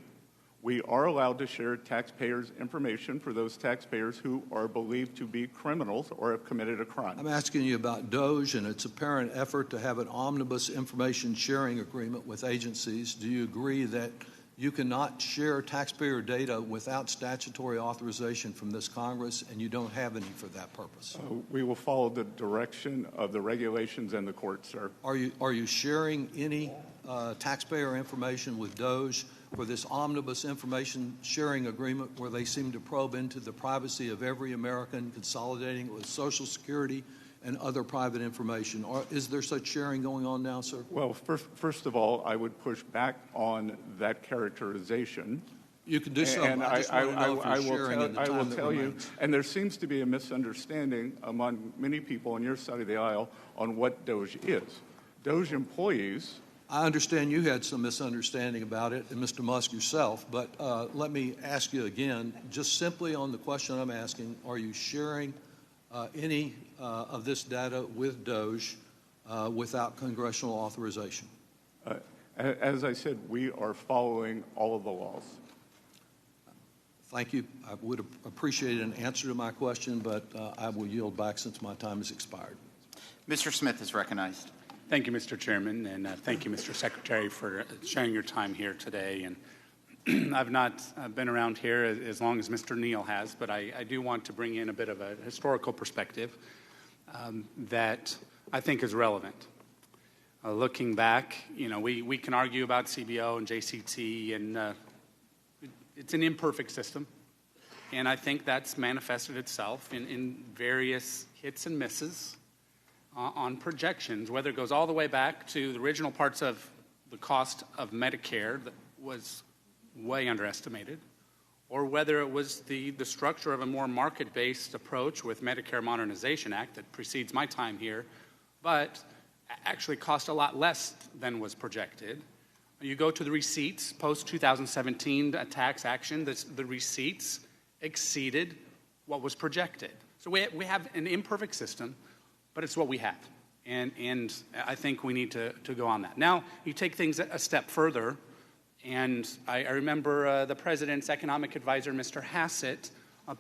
We are allowed to share taxpayers' information for those taxpayers who are believed to be criminals or have committed a crime. I'm asking you about DOJ and its apparent effort to have an omnibus information sharing agreement with agencies. Do you agree that you cannot share taxpayer data without statutory authorization from this Congress, and you don't have any for that purpose? We will follow the direction of the regulations and the court, sir. Are you sharing any taxpayer information with DOJ for this omnibus information sharing agreement where they seem to probe into the privacy of every American, consolidating it with Social Security and other private information? Or is there such sharing going on now, sir? Well, first of all, I would push back on that characterization. You can do so. And I just want to know if you're sharing in the time I will that tell you, remains. and there seems to be a misunderstanding among many people on your side of the aisle on what DOJ is. DOJ employees... I understand you had some misunderstanding about it, and Mr. Musk yourself, but let me ask you again, just simply on the question I'm asking, are you sharing any of this data with DOJ without congressional authorization? As I said, we are following all of the laws. Thank you. I would appreciate an answer to my question, but I will yield back since my time has expired. Mr. Smith is recognized. Thank you, Mr. Chairman, and thank you, Mr. Secretary, for sharing your time here today. And I've not been around here as long as Mr. Neal has, but I do want to bring in a bit of a historical perspective that I think is relevant. looking back, we can argue about CBO and JCT, and it's an imperfect system. And I think that's manifested itself in various hits and misses on projections, whether it goes all the way back to the original parts of the cost of Medicare that was way underestimated, or whether it was the structure of a more market-based approach with Medicare Modernization Act that precedes my time here, but actually cost a lot less than was projected. You go to the receipts, post-2017 tax action, the receipts exceeded what was projected. So we have an imperfect system, but it's what we have. And I think we need to go on that. Now, you take things a step further, and I remember the President's economic advisor, Mr. Hassett,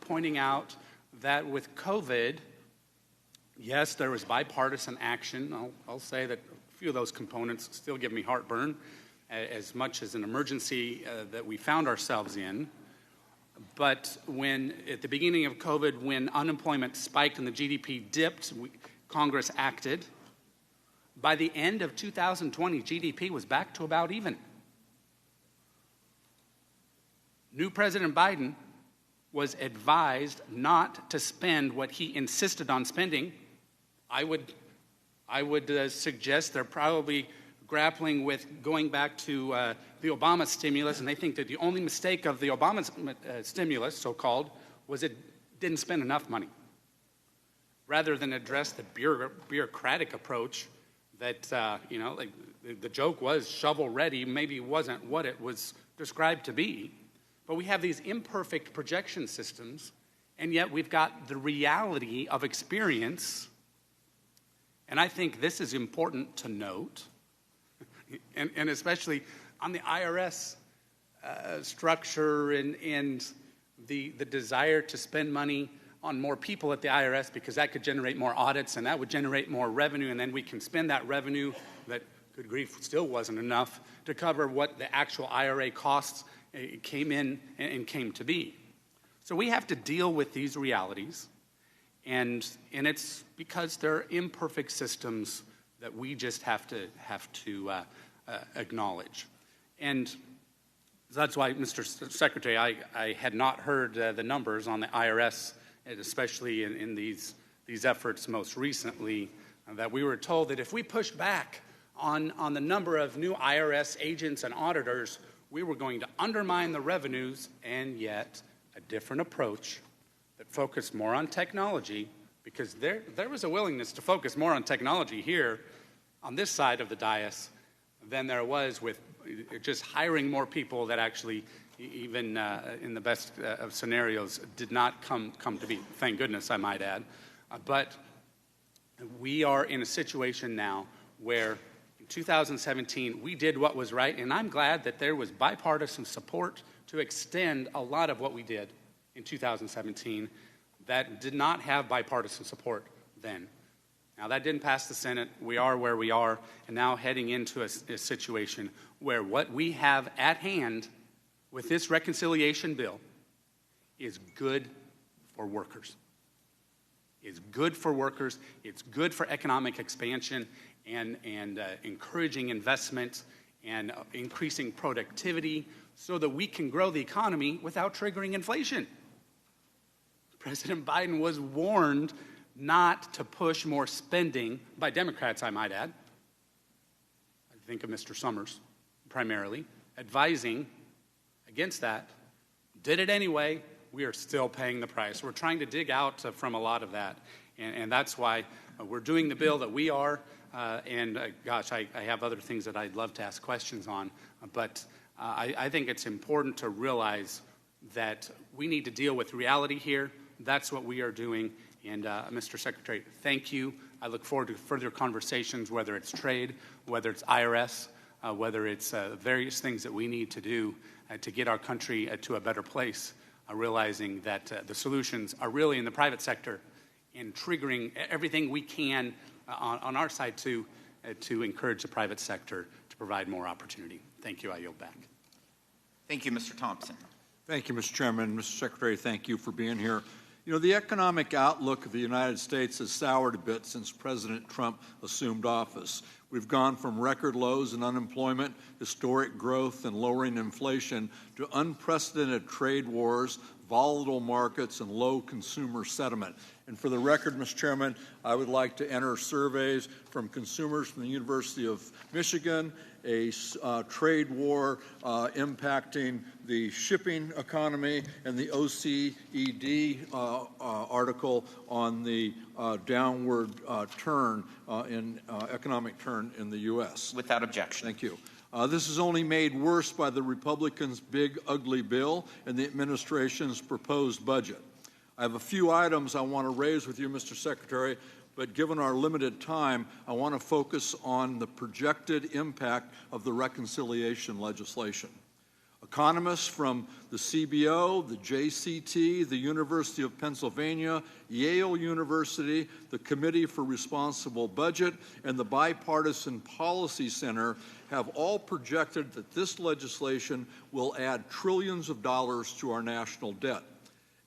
pointing out that with COVID, yes, there was bipartisan action. I'll say that a few of those components still give me heartburn, as much as an emergency that we found ourselves in. But when, at the beginning of COVID, when unemployment spiked and the GDP dipped, Congress acted. By the end of 2020, GDP was back to about even. New President Biden was advised not to spend what he insisted on spending. I would suggest they're probably grappling with going back to the Obama stimulus, and they think that the only mistake of the Obama stimulus, so-called, was it didn't spend enough money, rather than address the bureaucratic approach that, like the joke was shovel-ready, maybe wasn't what it was described to be. But we have these imperfect projection systems, and yet we've got the reality of experience. And I think this is important to note, and especially on the IRS structure and the desire to spend money on more people at the IRS, because that could generate more audits and that would generate more revenue, and then we can spend that revenue that, good grief, still wasn't enough to cover what the actual IRA costs came in and came to be. So we have to deal with these realities, and it's because they're imperfect systems that we just have to acknowledge. And that's why, Mr. Secretary, I had not heard the numbers on the IRS, and especially in these efforts most recently, that we were told that if we pushed back on the number of new IRS agents and auditors, we were going to undermine the revenues, and yet a different approach that focused more on technology, because there was a willingness to focus more on technology here on this side of the dais than there was with just hiring more people that actually, even in the best of scenarios, did not come to be. Thank goodness, I might add. But we are in a situation now where in 2017 we did what was right, and I'm glad that there was bipartisan support to extend a lot of what we did in 2017 that did not have bipartisan support then. Now, that didn't pass the Senate. We are where we are, and now heading into a situation where what we have at hand with this reconciliation bill is good for workers. It's good for workers. It's good for economic expansion and encouraging investment and increasing productivity so that we can grow the economy without triggering inflation. President Biden was warned not to push more spending by Democrats, I might add. I think of Mr. Summers, primarily, advising against that. Did it anyway. We are still paying the price. We're trying to dig out from a lot of that, and that's why we're doing the bill that we are. Gosh, I have other things that I'd love to ask questions on, but I think it's important to realize that we need to deal with reality here. That's what we are doing. And Mr. Secretary, thank you. I look forward to further conversations, whether it's trade, whether it's IRS, whether it's various things that we need to do to get our country to a better place, realizing that the solutions are really in the private sector and triggering everything we can on our side to encourage the private sector to provide more opportunity. Thank you. I yield back. Thank you, Mr. Thompson. Thank you, Mr. Chairman. Mr. Secretary, thank you for being here. You know, the economic outlook of the United States has soured a bit since President Trump assumed office. We've gone from record lows in unemployment, historic growth, and lowering inflation to unprecedented trade wars, volatile markets, and low consumer sentiment. And for the record, Mr. Chairman, I would like to enter surveys from consumers from the University of Michigan, a trade war impacting the shipping economy, and the OECD article on the downward turn in economic turn in the U.S. Without objection. Thank you. This is only made worse by the Republicans' big, ugly bill and the administration's proposed budget. I have a few items I want to raise with you, Mr. Secretary, but given our limited time, I want to focus on the projected impact of the reconciliation legislation. Economists from the CBO, the JCT, the University of Pennsylvania, Yale University, the Committee for Responsible Budget, and the Bipartisan Policy Center have all projected that this legislation will add trillions of dollars to our national debt.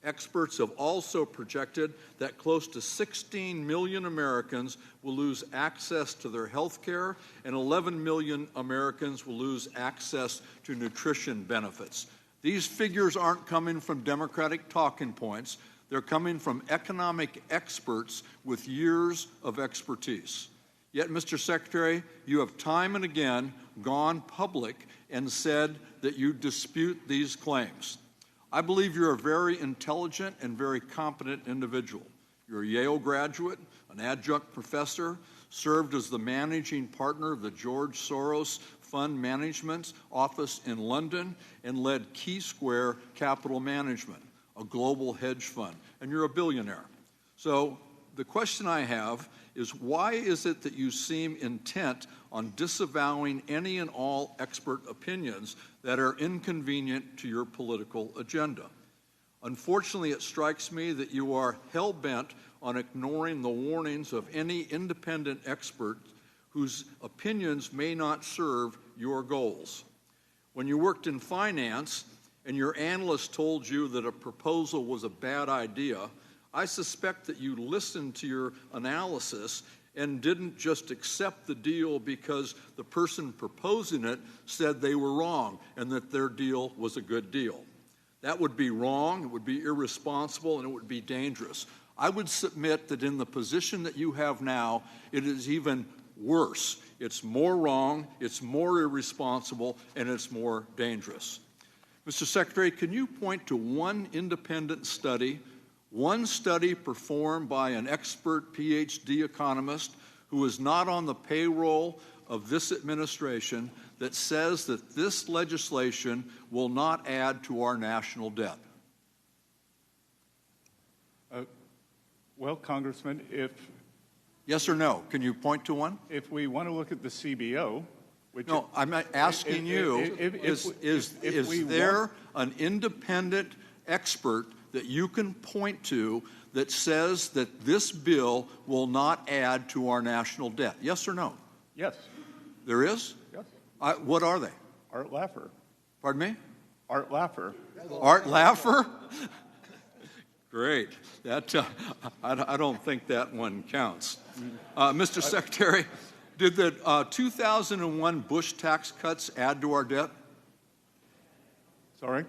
Experts have also projected that close to 16 million Americans will lose access to their health care, and 11 million Americans will lose access to nutrition benefits. These figures aren't coming from Democratic talking points. They're coming from economic experts with years of expertise. Yet, Mr. Secretary, you have time and again gone public and said that you dispute these claims. I believe you're a very intelligent and very competent individual. You're a Yale graduate, an adjunct professor, served as the managing partner of the George Soros Fund Management Office in London, and led Key Square Capital Management, a global hedge fund, and you're a billionaire. So the question I have is, why is it that you seem intent on disavowing any and all expert opinions that are inconvenient to your political agenda? Unfortunately, it strikes me that you are hell-bent on ignoring the warnings of any independent expert whose opinions may not serve your goals. When you worked in finance and your analyst told you that a proposal was a bad idea, I suspect that you listened to your analysis and didn't just accept the deal because the person proposing it said they were wrong and that their deal was a good deal. That would be wrong, it would be irresponsible, and it would be dangerous. I would submit that in the position that you have now, it is even worse. It's more wrong, it's more irresponsible, and it's more dangerous. Mr. Secretary, can you point to one independent study, one study performed by an expert PhD economist who is not on the payroll of this administration, that says that this legislation will not add to our national debt? Well, Congressman, if Yes or no? Can you point to one? if we want to look at the CBO, which No, I'm not asking you, is there an independent expert that you can point to that says that this bill will not add to our national debt? Yes or no? yes, There is? yes, What are they? Art Laffer, Pardon me? Art Laffer. Art Laffer? Great. That I don't think that one counts. Mr. Secretary, did the 2001 Bush tax cuts add to our debt? Sorry?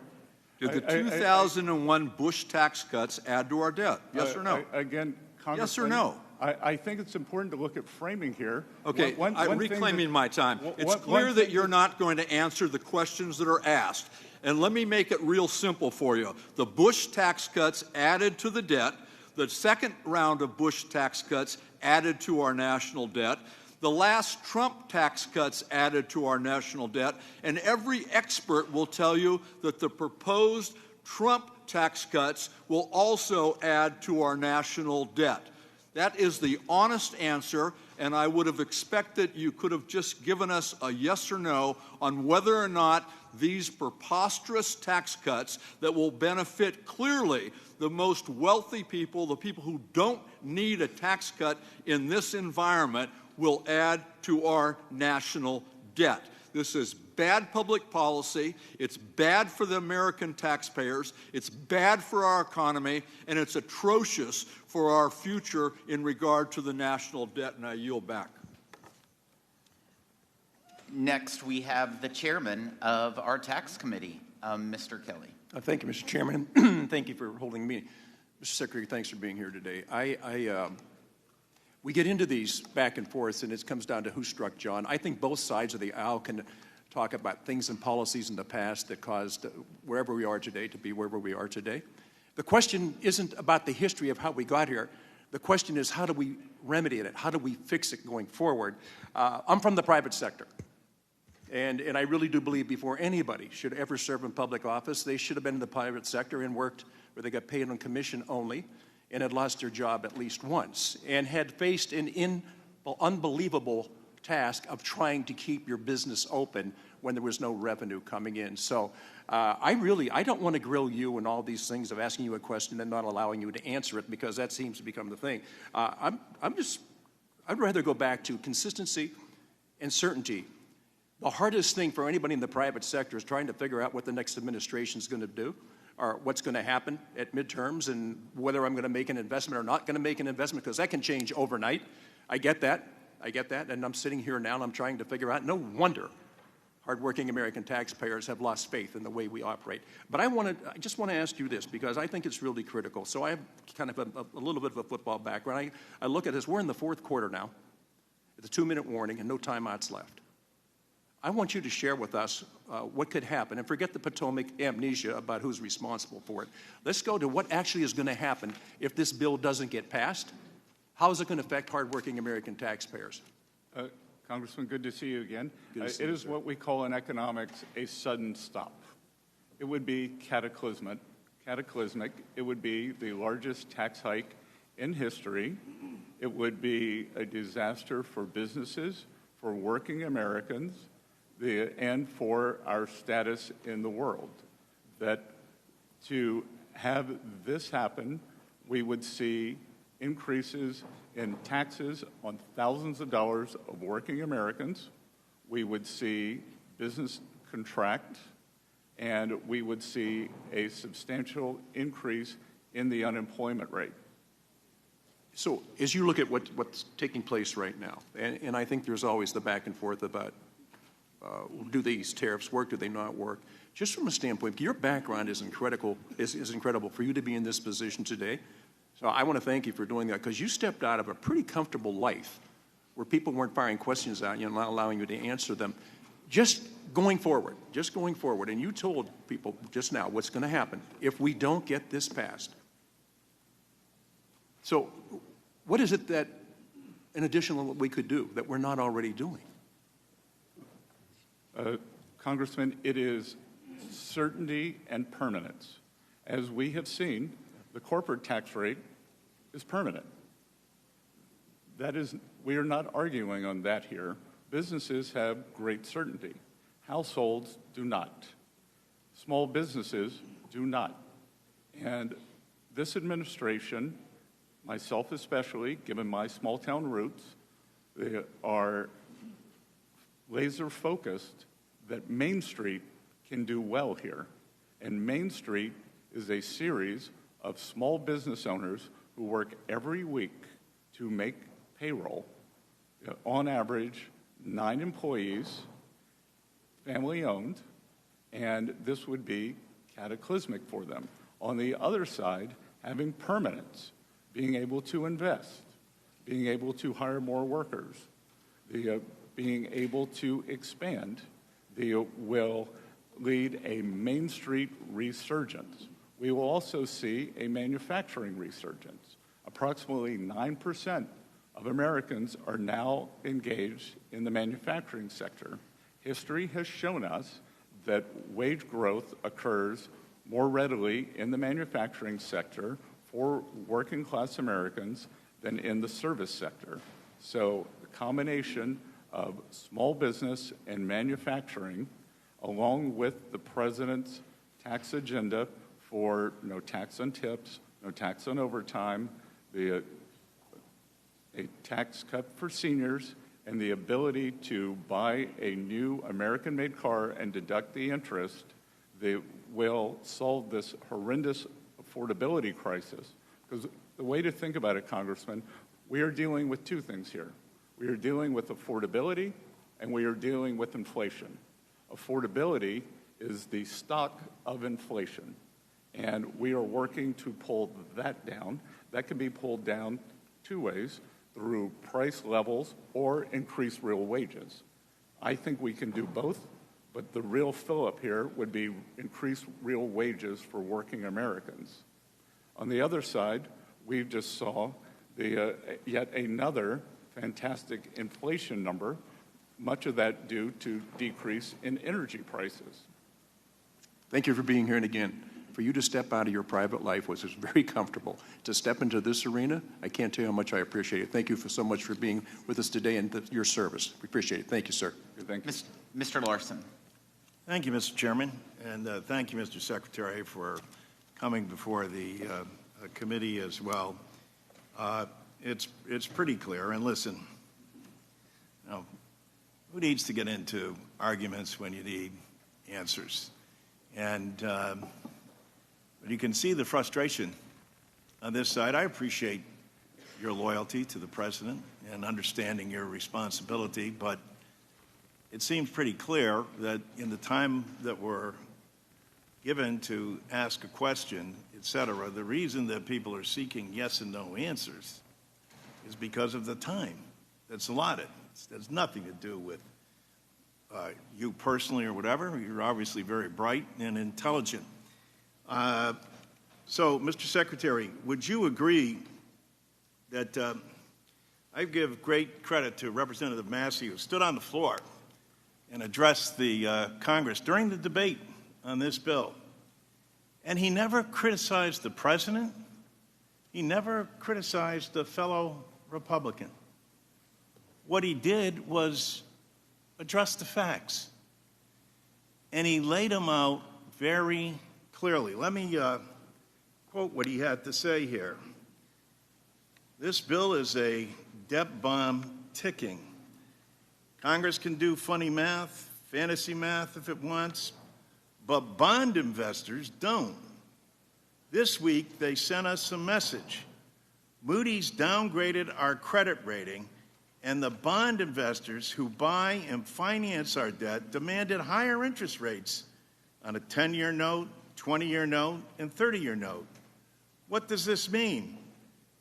Did the 2001 Bush tax cuts add to our debt? Yes or no? Again, Congressman. Yes or no? I think it's important to look at framing here. Okay, I'm reclaiming my time. It's clear that you're not going to answer the questions that are asked. And let me make it real simple for you. The Bush tax cuts added to the debt. The second round of Bush tax cuts added to our national debt. The last Trump tax cuts added to our national debt. And every expert will tell you that the proposed Trump tax cuts will also add to our national debt. That is the honest answer, and I would have expected you could have just given us a yes or no on whether or not these preposterous tax cuts that will benefit clearly the most wealthy people, the people who don't need a tax cut in this environment, will add to our national debt. This is bad public policy. It's bad for the American taxpayers. It's bad for our economy, and it's atrocious for our future in regard to the national debt. And I yield back. Next, we have the chairman of our tax committee, Mr. Kelly. Thank you, Mr. Chairman. Thank you for holding the meeting. Mr. Secretary, thanks for being here today. We get into these back and forth, and it comes down to who struck John. I think both sides of the aisle can talk about things and policies in the past that caused wherever we are today to be wherever we are today. The question isn't about the history of how we got here. The question is, how do we remedy it? How do we fix it going forward? I'm from the private sector. And I really do believe before anybody should ever serve in public office, they should have been in the private sector and worked where they got paid on commission only and had lost their job at least once and had faced an unbelievable task of trying to keep your business open when there was no revenue coming in. So I don't want to grill you and all these things of asking you a question and not allowing you to answer it, because that seems to become the thing. I'd rather go back to consistency and certainty. The hardest thing for anybody in the private sector is trying to figure out what the next administration is going to do, or what's going to happen at midterms, and whether I'm going to make an investment or not going to make an investment, because that can change overnight. I get that, and I'm sitting here now and I'm trying to figure out, no wonder hardworking American taxpayers have lost faith in the way we operate. But I just want to ask you this, because I think it's really critical. So I have kind of a little bit of a football background. I look at this, we're in the fourth quarter now. It's a 2-minute warning and no timeouts left. I want you to share with us what could happen, and forget the Potomac amnesia about who's responsible for it. Let's go to what actually is going to happen if this bill doesn't get passed. How is it going to affect hardworking American taxpayers? Congressman, good to see you again. It is what we call in economics a sudden stop. It would be cataclysmic. It would be the largest tax hike in history. It would be a disaster for businesses, for working Americans, and for our status in the world. That to have this happen, we would see increases in taxes on thousands of dollars of working Americans. We would see business contract, and we would see a substantial increase in the unemployment rate. So as you look at what's taking place right now, and I think there's always the back and forth about do these tariffs work, do they not work? Just from a standpoint, your background is incredible for you to be in this position today. So I want to thank you for doing that, because you stepped out of a pretty comfortable life where people weren't firing questions at you and not allowing you to answer them. Just going forward, and you told people just now what's going to happen if we don't get this passed. So what is it that, in addition to what we could do, that we're not already doing? Congressman, it is certainty and permanence. As we have seen, the corporate tax rate is permanent. We are not arguing on that here. Businesses have great certainty. Households do not. Small businesses do not. And this administration, myself especially, given my small town roots, they are laser focused that Main Street can do well here. And Main Street is a series of small business owners who work every week to make payroll. On average, 9 employees, family owned, and this would be cataclysmic for them. On the other side, having permanence, being able to invest, being able to hire more workers, being able to expand, will lead a Main Street resurgence. We will also see a manufacturing resurgence. Approximately 9% of Americans are now engaged in the manufacturing sector. History has shown us that wage growth occurs more readily in the manufacturing sector for working class Americans than in the service sector. So the combination of small business and manufacturing, along with the president's tax agenda for no tax on tips, no tax on overtime, a tax cut for seniors, and the ability to buy a new American-made car and deduct the interest, they will solve this horrendous affordability crisis. Because the way to think about it, Congressman, we are dealing with two things here. We are dealing with affordability, and we are dealing with inflation. Affordability is the stock of inflation, and we are working to pull that down. That can be pulled down two ways, through price levels or increase real wages. I think we can do both, but the real fill-up here would be increased real wages for working Americans. On the other side, we just saw the, yet another fantastic inflation number, much of that due to decrease in energy prices. Thank you for being here, and again, for you to step out of your private life, which is very comfortable, to step into this arena, I can't tell you how much I appreciate it. Thank you so much for being with us today and your service. We appreciate it. Thank you, sir. Thank you. Mr. Larson. Thank you, Mr. Chairman, and thank you, Mr. Secretary, for coming before the committee as well. It's pretty clear, and listen, now, who needs to get into arguments when you need answers? And you can see the frustration on this side. I appreciate your loyalty to the president and understanding your responsibility, but it seems pretty clear that in the time that we're given to ask a question, et cetera, the reason that people are seeking yes and no answers is because of the time that's allotted. It has nothing to do with you personally or whatever. You're obviously very bright and intelligent. So, Mr. Secretary, would you agree that I give great credit to Representative Massey, who stood on the floor and addressed the Congress during the debate on this bill, and he never criticized the president. He never criticized a fellow Republican. What he did was address the facts, and he laid them out very clearly. Let me quote what he had to say here. This bill is a debt bomb ticking. Congress can do funny math, fantasy math if it wants, but bond investors don't. This week, they sent us a message. Moody's downgraded our credit rating, and the bond investors who buy and finance our debt demanded higher interest rates on a 10-year note, 20-year note, and 30-year note. What does this mean?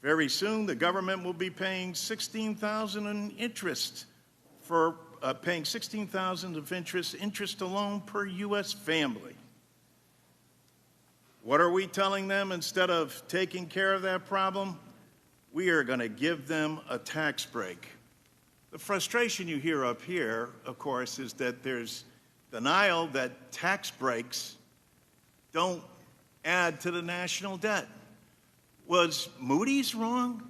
Very soon, the government will be paying $16,000 in interest for paying $16,000 of interest alone per U.S. family. What are we telling them? Instead of taking care of that problem, we are going to give them a tax break. The frustration you hear up here, of course, is that there's denial that tax breaks don't add to the national debt. Was Moody's wrong?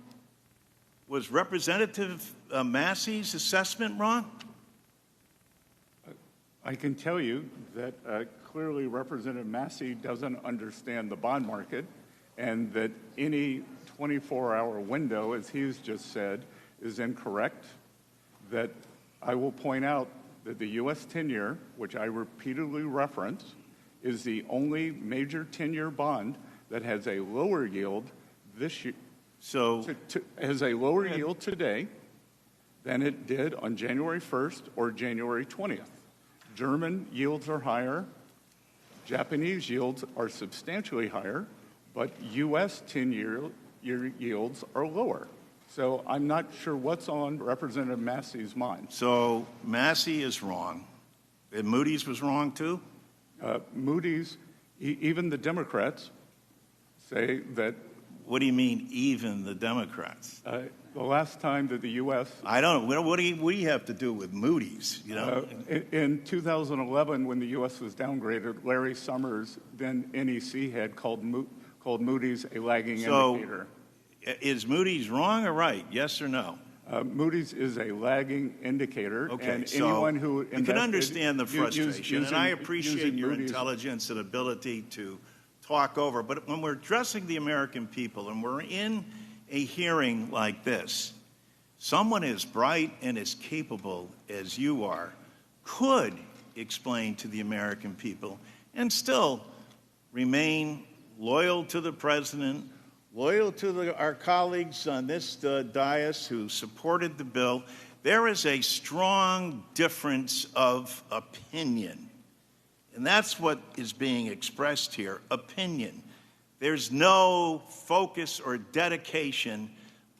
Was Representative Massey's assessment wrong? I can tell you that clearly Representative Massey doesn't understand the bond market, and that any 24-hour window, as he's just said, is incorrect. That I will point out that the U.S. 10-year, which I repeatedly reference, is the only major 10-year bond that has a lower yield this year. So has a lower yield today than it did on January 1st or January 20th. German yields are higher. Japanese yields are substantially higher, but U.S. 10-year yields are lower. So I'm not sure what's on Representative Massey's mind. So Massey is wrong. And Moody's was wrong, too? Moody's, even the Democrats say that... What do you mean, even the Democrats? The last time that the U.S. I don't know. What do we have to do with Moody's? You know, in 2011, when the U.S. was downgraded, Larry Summers, then NEC head, called Moody's a lagging indicator. Is Moody's wrong or right? Yes or no? Moody's is a lagging indicator. Okay, and so anyone who you can understand the frustration, and I appreciate your Moody's intelligence and ability to talk over. But when we're addressing the American people and we're in a hearing like this, someone as bright and as capable as you are could explain to the American people and still remain loyal to the president, loyal to our colleagues on this dais who supported the bill. There is a strong difference of opinion. And that's what is being expressed here, opinion. There's no focus or dedication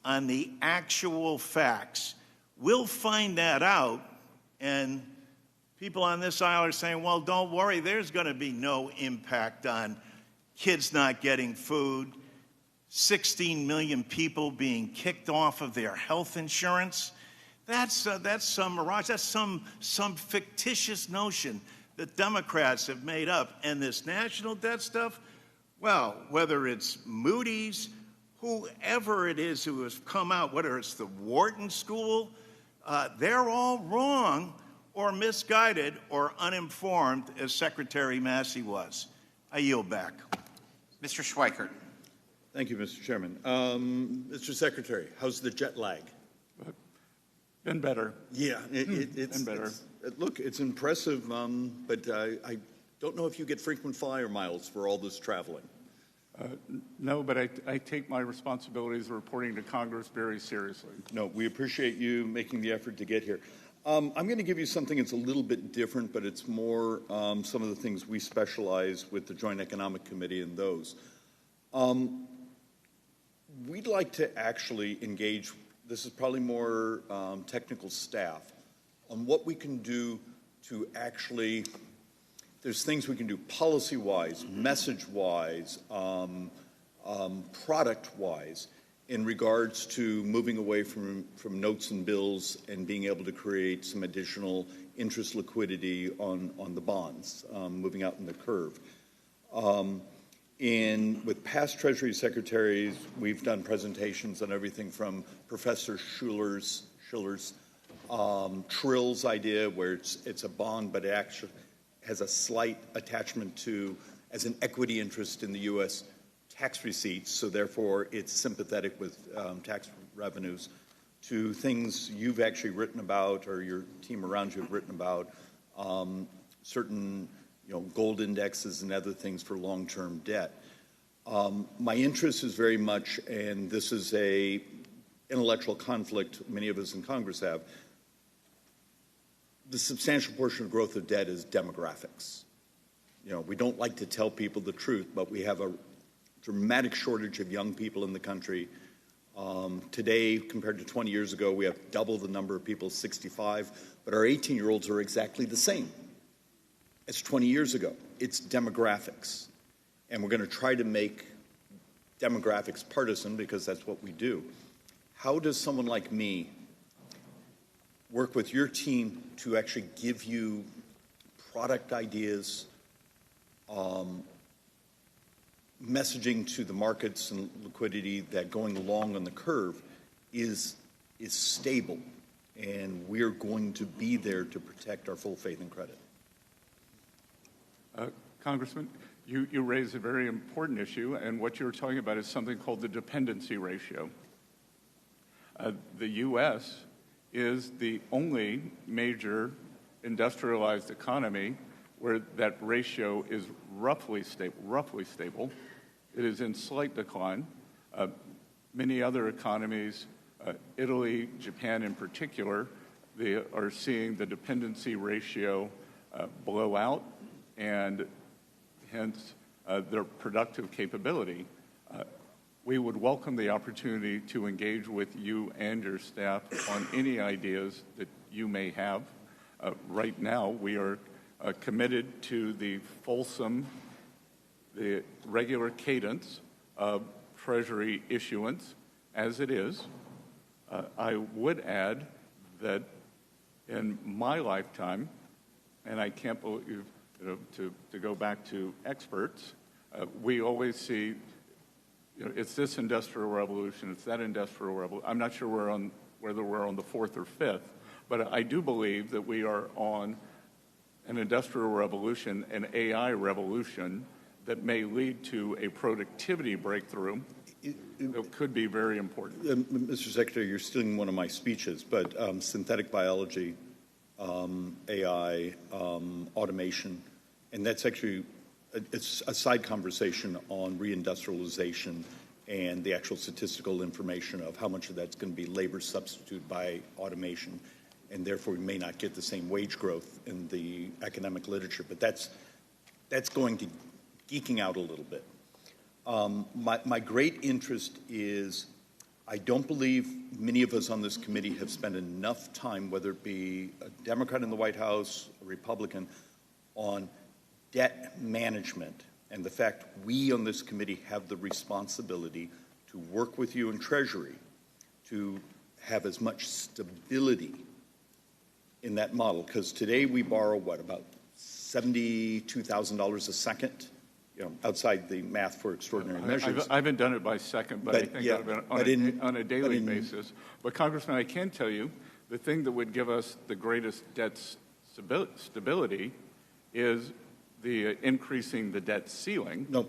on the actual facts. We'll find that out, and people on this aisle are saying, well, don't worry, there's going to be no impact on kids not getting food, 16 million people being kicked off of their health insurance. That's some mirage. That's some fictitious notion that Democrats have made up. And this national debt stuff, well, whether it's Moody's, whoever it is who has come out, whether it's the Wharton School, they're all wrong or misguided or uninformed, as Secretary Massey was. I yield back. Mr. Schweikert. Thank you, Mr. Chairman. Mr. Secretary, how's the jet lag? Been better. Yeah, it's been better. Look, it's impressive, but I don't know if you get frequent flyer miles for all this traveling. No, but I take my responsibilities of reporting to Congress very seriously. No, we appreciate you making the effort to get here. I'm going to give you something that's a little bit different, but it's more some of the things we specialize with the Joint Economic Committee and those. We'd like to actually engage, this is probably more technical staff, on what we can do to actually, there's things we can do policy-wise, message-wise, product-wise, in regards to moving away from notes and bills and being able to create some additional interest liquidity on the bonds, moving out in the curve. With past Treasury Secretaries, we've done presentations on everything from Professor Schiller's Trill's idea, where it's a bond, but it actually has a slight attachment to as an equity interest in the U.S. tax receipts, so therefore it's sympathetic with tax revenues, to things you've actually written about or your team around you have written about, certain gold indexes and other things for long-term debt. My interest is very much, and this is a intellectual conflict many of us in Congress have, the substantial portion of growth of debt is demographics. We don't like to tell people the truth, but we have a dramatic shortage of young people in the country. Today, compared to 20 years ago, we have double the number of people 65, but our 18-year-olds are exactly the same as 20 years ago. It's demographics. And we're going to try to make demographics partisan because that's what we do. How does someone like me work with your team to actually give you product ideas, messaging to the markets and liquidity that going along on the curve is stable, and we're going to be there to protect our full faith and credit? Congressman, you raise a very important issue, and what you're talking about is something called the dependency ratio. The U.S. is the only major industrialized economy where that ratio is roughly stable. It is in slight decline. Many other economies, Italy, Japan in particular, they are seeing the dependency ratio blow out, and hence their productive capability. We would welcome the opportunity to engage with you and your staff on any ideas that you may have. Right now, we are committed to the regular cadence of Treasury issuance as it is. I would add that in my lifetime, and I can't believe, to go back to experts, we always see, it's this industrial revolution, it's that industrial revolution. I'm not sure whether we're on the fourth or fifth, but I do believe that we are on an industrial revolution, an AI revolution that may lead to a productivity breakthrough that could be very important. Mr. Secretary, you're stealing one of my speeches, but synthetic biology, AI, automation, and that's actually it's a side conversation on reindustrialization and the actual statistical information of how much of that's going to be labor substitute by automation, and therefore we may not get the same wage growth in the economic literature. But that's going to geeking out a little bit. My great interest is I don't believe many of us on this committee have spent enough time, whether it be a Democrat in the White House, a Republican, on debt management and the fact we on this committee have the responsibility to work with you in Treasury to have as much stability in that model. Because today we borrow, what, about $72,000 a second? Outside the math for extraordinary measures. I haven't done it by second, but I think on a daily basis. But, Congressman, I can tell you the thing that would give us the greatest debt stability is the increasing the debt ceiling. No,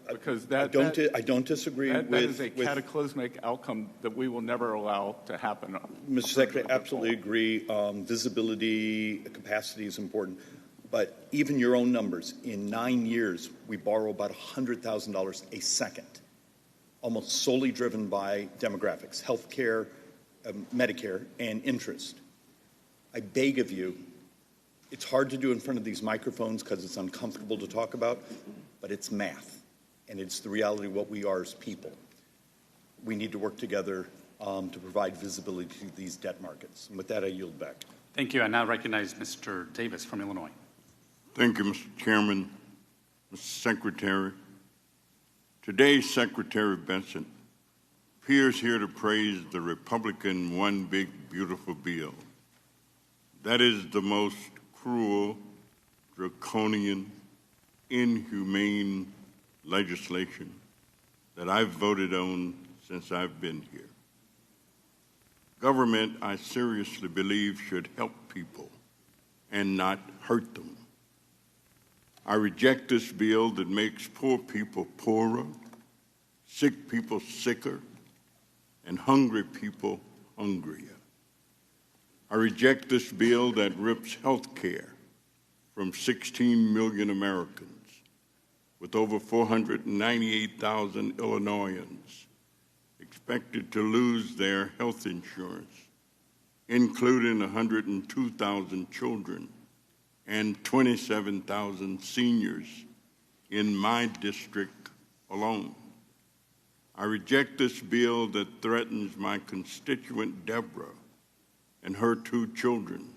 because I don't disagree that with... is a cataclysmic outcome that we will never allow to happen. Mr. Secretary, absolutely agree. Visibility, capacity is important. But even your own numbers, in 9 years, we borrow about $100,000 a second, almost solely driven by demographics, health care, Medicare, and interest. I beg of you, it's hard to do in front of these microphones because it's uncomfortable to talk about, but it's math, and it's the reality of what we are as people. We need to work together to provide visibility to these debt markets. And with that, I yield back. Thank you. I now recognize Mr. Davis from Illinois. Thank you, Mr. Chairman, Mr. Secretary. Today, Secretary Bessent appears here to praise the Republican One Big Beautiful Bill. That is the most cruel, draconian, inhumane legislation that I've voted on since I've been here. Government, I seriously believe, should help people and not hurt them. I reject this bill that makes poor people poorer, sick people sicker, and hungry people hungrier. I reject this bill that rips health care from 16 million Americans, with over 498,000 Illinoisans expected to lose their health insurance, including 102,000 children and 27,000 seniors in my district alone. I reject this bill that threatens my constituent Deborah and her 2 children,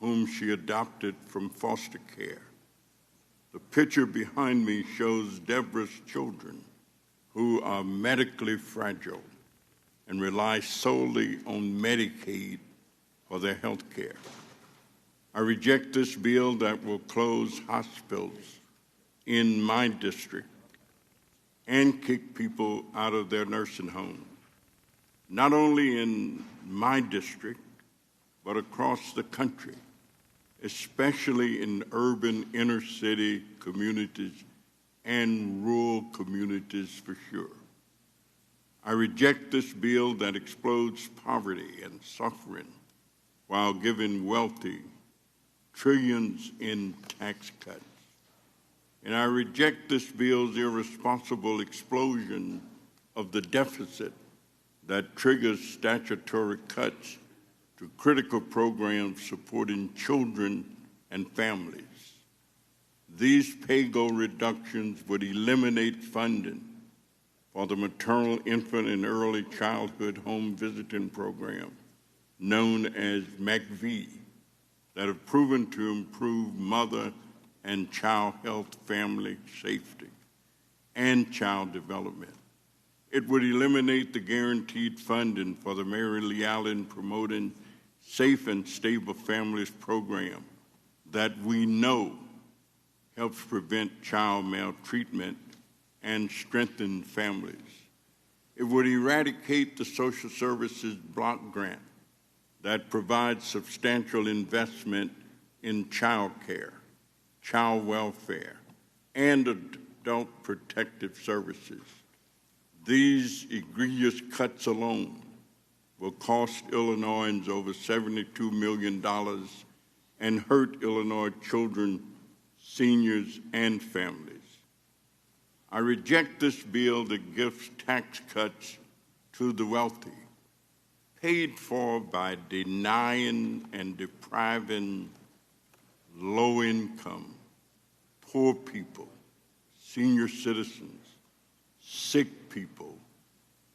whom she adopted from foster care. The picture behind me shows Deborah's children, who are medically fragile and rely solely on Medicaid for their health care. I reject this bill that will close hospitals in my district and kick people out of their nursing homes, not only in my district, but across the country, especially in urban inner city communities and rural communities for sure. I reject this bill that explodes poverty and suffering while giving wealthy trillions in tax cuts. And I reject this bill's irresponsible explosion of the deficit that triggers statutory cuts to critical programs supporting children and families. These pay-go reductions would eliminate funding for the maternal, infant, and early childhood home visiting program, known as MACV, that have proven to improve mother and child health, family safety, and child development. It would eliminate the guaranteed funding for the Mary Lee Allen Promoting Safe and Stable Families program that we know helps prevent child maltreatment and strengthen families. It would eradicate the social services block grant that provides substantial investment in child care, child welfare, and adult protective services. These egregious cuts alone will cost Illinoisans over $72 million and hurt Illinois children, seniors, and families. I reject this bill that gives tax cuts to the wealthy, paid for by denying and depriving low-income, poor people, senior citizens, sick people,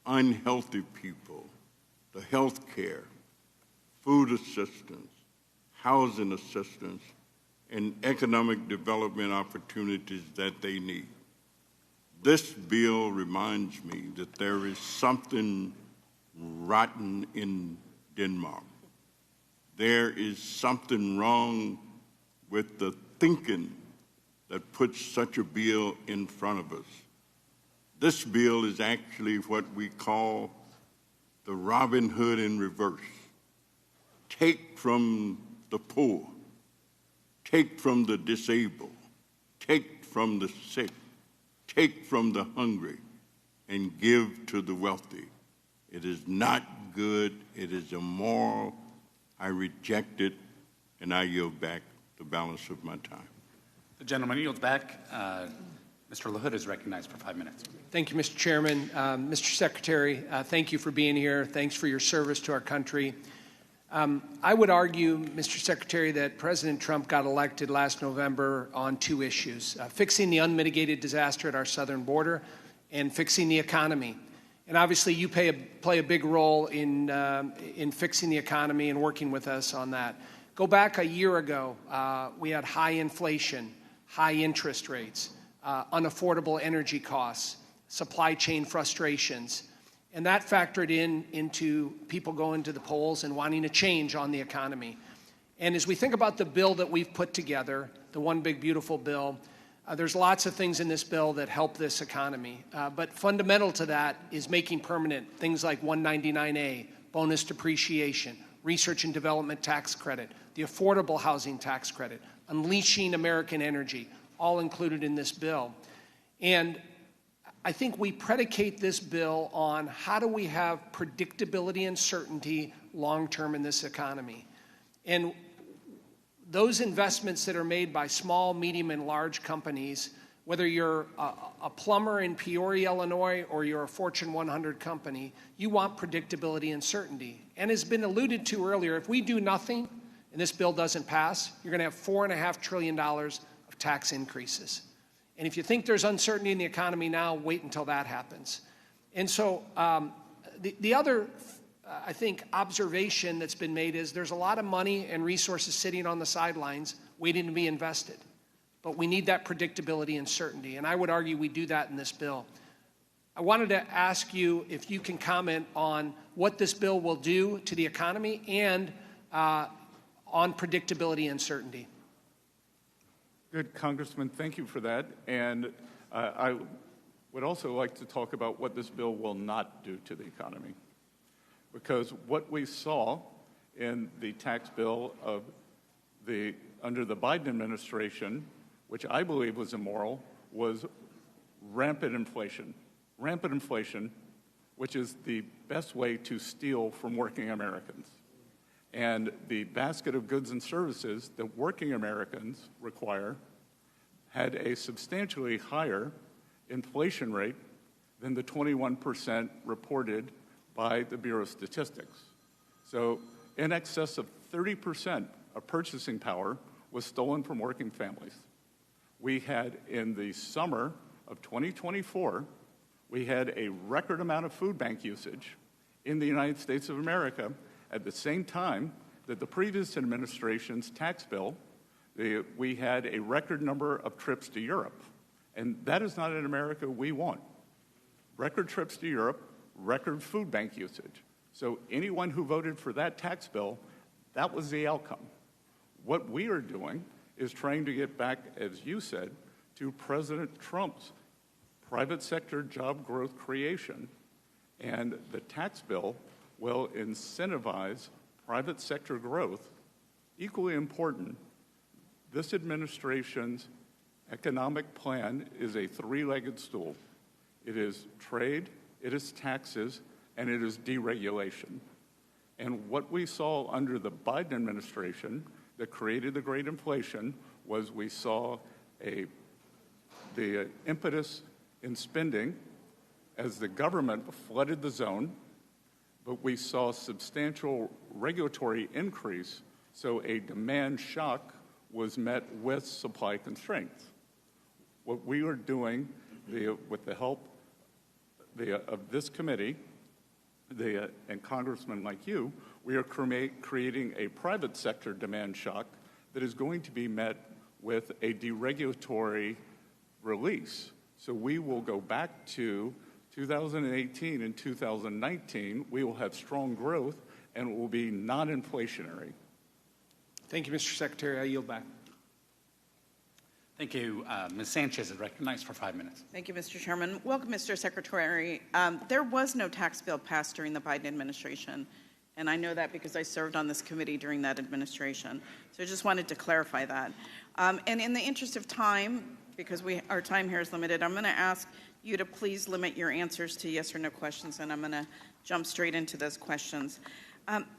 unhealthy people, the health care, food assistance, housing assistance, and economic development opportunities that they need. This bill reminds me that there is something rotten in Denmark. There is something wrong with the thinking that puts such a bill in front of us. This bill is actually what we call the Robin Hood in reverse. Take from the poor, take from the disabled, take from the sick, take from the hungry, and give to the wealthy. It is not good. It is immoral. I reject it, and I yield back the balance of my time. The gentleman yields back. Mr. LaHood is recognized for 5 minutes. Thank you, Mr. Chairman. Mr. Secretary, thank you for being here. Thanks for your service to our country. I would argue, Mr. Secretary, that President Trump got elected last November on two issues, fixing the unmitigated disaster at our southern border and fixing the economy. And obviously you play a big role in fixing the economy and working with us on that. Go back a year ago, we had high inflation, high interest rates, unaffordable energy costs, supply chain frustrations. And that factored into people going to the polls and wanting a change on the economy. And as we think about the bill that we've put together, the One Big Beautiful Bill, there's lots of things in this bill that help this economy. But fundamental to that is making permanent things like 199A, bonus depreciation, research and development tax credit, the affordable housing tax credit, unleashing American energy, all included in this bill. And I think we predicate this bill on how do we have predictability and certainty long-term in this economy. And those investments that are made by small, medium, and large companies, whether you're a plumber in Peoria, Illinois, or you're a Fortune 100 company, you want predictability and certainty. And as been alluded to earlier, if we do nothing and this bill doesn't pass, you're going to have $4.5 trillion of tax increases. And if you think there's uncertainty in the economy now, wait until that happens. And so the other, I think, observation that's been made is there's a lot of money and resources sitting on the sidelines waiting to be invested. But we need that predictability and certainty. And I would argue we do that in this bill. I wanted to ask you if you can comment on what this bill will do to the economy and on predictability and certainty. Good, Congressman, thank you for that. And I would also like to talk about what this bill will not do to the economy. Because what we saw in the tax bill under the Biden administration, which I believe was immoral, was rampant inflation. Rampant inflation, which is the best way to steal from working Americans. And the basket of goods and services that working Americans require had a substantially higher inflation rate than the 21% reported by the Bureau of Statistics. So in excess of 30% of purchasing power was stolen from working families. We had, in the summer of 2024, we had a record amount of food bank usage in the United States of America at the same time that the previous administration's tax bill, we had a record number of trips to Europe. And that is not an America we want. Record trips to Europe, record food bank usage. So anyone who voted for that tax bill, that was the outcome. What we are doing is trying to get back, as you said, to President Trump's private sector job growth creation. And the tax bill will incentivize private sector growth. Equally important, this administration's economic plan is a three-legged stool. It is trade, it is taxes, and it is deregulation. And what we saw under the Biden administration that created the great inflation was we saw the impetus in spending as the government flooded the zone, but we saw substantial regulatory increase, so a demand shock was met with supply constraints. What we are doing, with the help of this committee and congressmen like you, we are creating a private sector demand shock that is going to be met with a deregulatory release. So we will go back to 2018 and 2019. We will have strong growth, and it will be non-inflationary. Thank you, Mr. Secretary. I yield back. Thank you. Ms. Sanchez is recognized for 5 minutes. Thank you, Mr. Chairman. Welcome, Mr. Secretary. There was no tax bill passed during the Biden administration, and I know that because I served on this committee during that administration. So I just wanted to clarify that. And in the interest of time, because our time here is limited, I'm going to ask you to please limit your answers to yes or no questions, and I'm going to jump straight into those questions.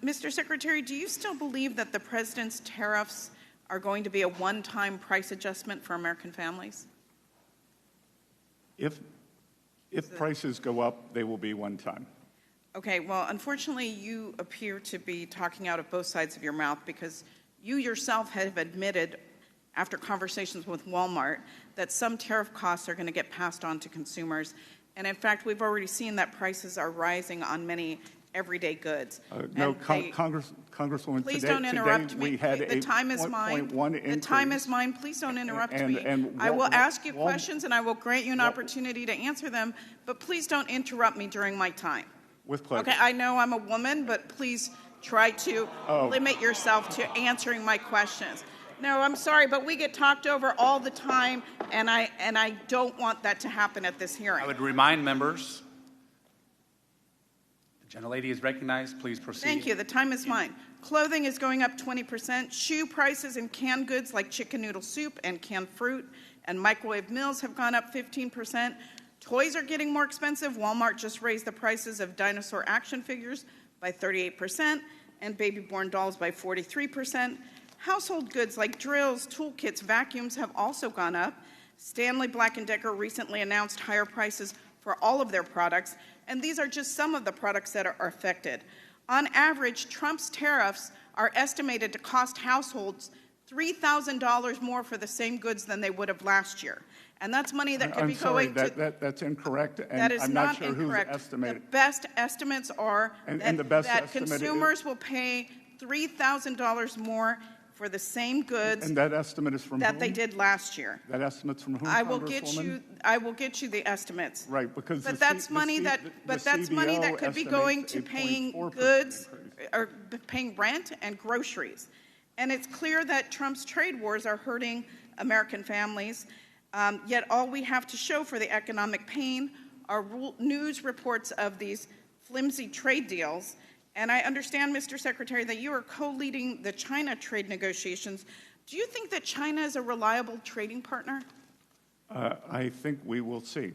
Mr. Secretary, do you still believe that the president's tariffs are going to be a one-time price adjustment for American families? If prices go up, they will be one time. Okay, well, unfortunately, you appear to be talking out of both sides of your mouth because you yourself have admitted, after conversations with Walmart, that some tariff costs are going to get passed on to consumers. And in fact, we've already seen that prices are rising on many everyday goods. Congresswoman, please don't interrupt me. We had the time is mine. The time is mine. Please don't interrupt me. I will ask you questions, and I will grant you an opportunity to answer them, but please don't interrupt me during my time. With pleasure. Okay, I know I'm a woman, but please try to limit yourself to answering my questions. No, I'm sorry, but we get talked over all the time, and I don't want that to happen at this hearing. I would remind members. The gentlelady is recognized. Please proceed. Thank you. The time is mine. Clothing is going up 20%. Shoe prices and canned goods like chicken noodle soup and canned fruit and microwave meals have gone up 15%. Toys are getting more expensive. Walmart just raised the prices of dinosaur action figures by 38% and baby-born dolls by 43%. Household goods like drills, toolkits, vacuums have also gone up. Stanley Black & Decker recently announced higher prices for all of their products, and these are just some of the products that are affected. On average, Trump's tariffs are estimated to cost households $3,000 more for the same goods than they would have last year. And that's money that could be going to... That's incorrect, and that is I'm not sure incorrect. who's estimated. The best estimates are that consumers will pay $3,000 more for the same goods and that estimate is from that whom? they did last year. That estimate's from whom, I will get you the estimates. Right, because but that's money that could be going to paying goods or paying rent and groceries. And it's clear that Trump's trade wars are hurting American families. Yet all we have to show for the economic pain are news reports of these flimsy trade deals. And I understand, Mr. Secretary, that you are co-leading the China trade negotiations. Do you think that China is a reliable trading partner? I think we will see.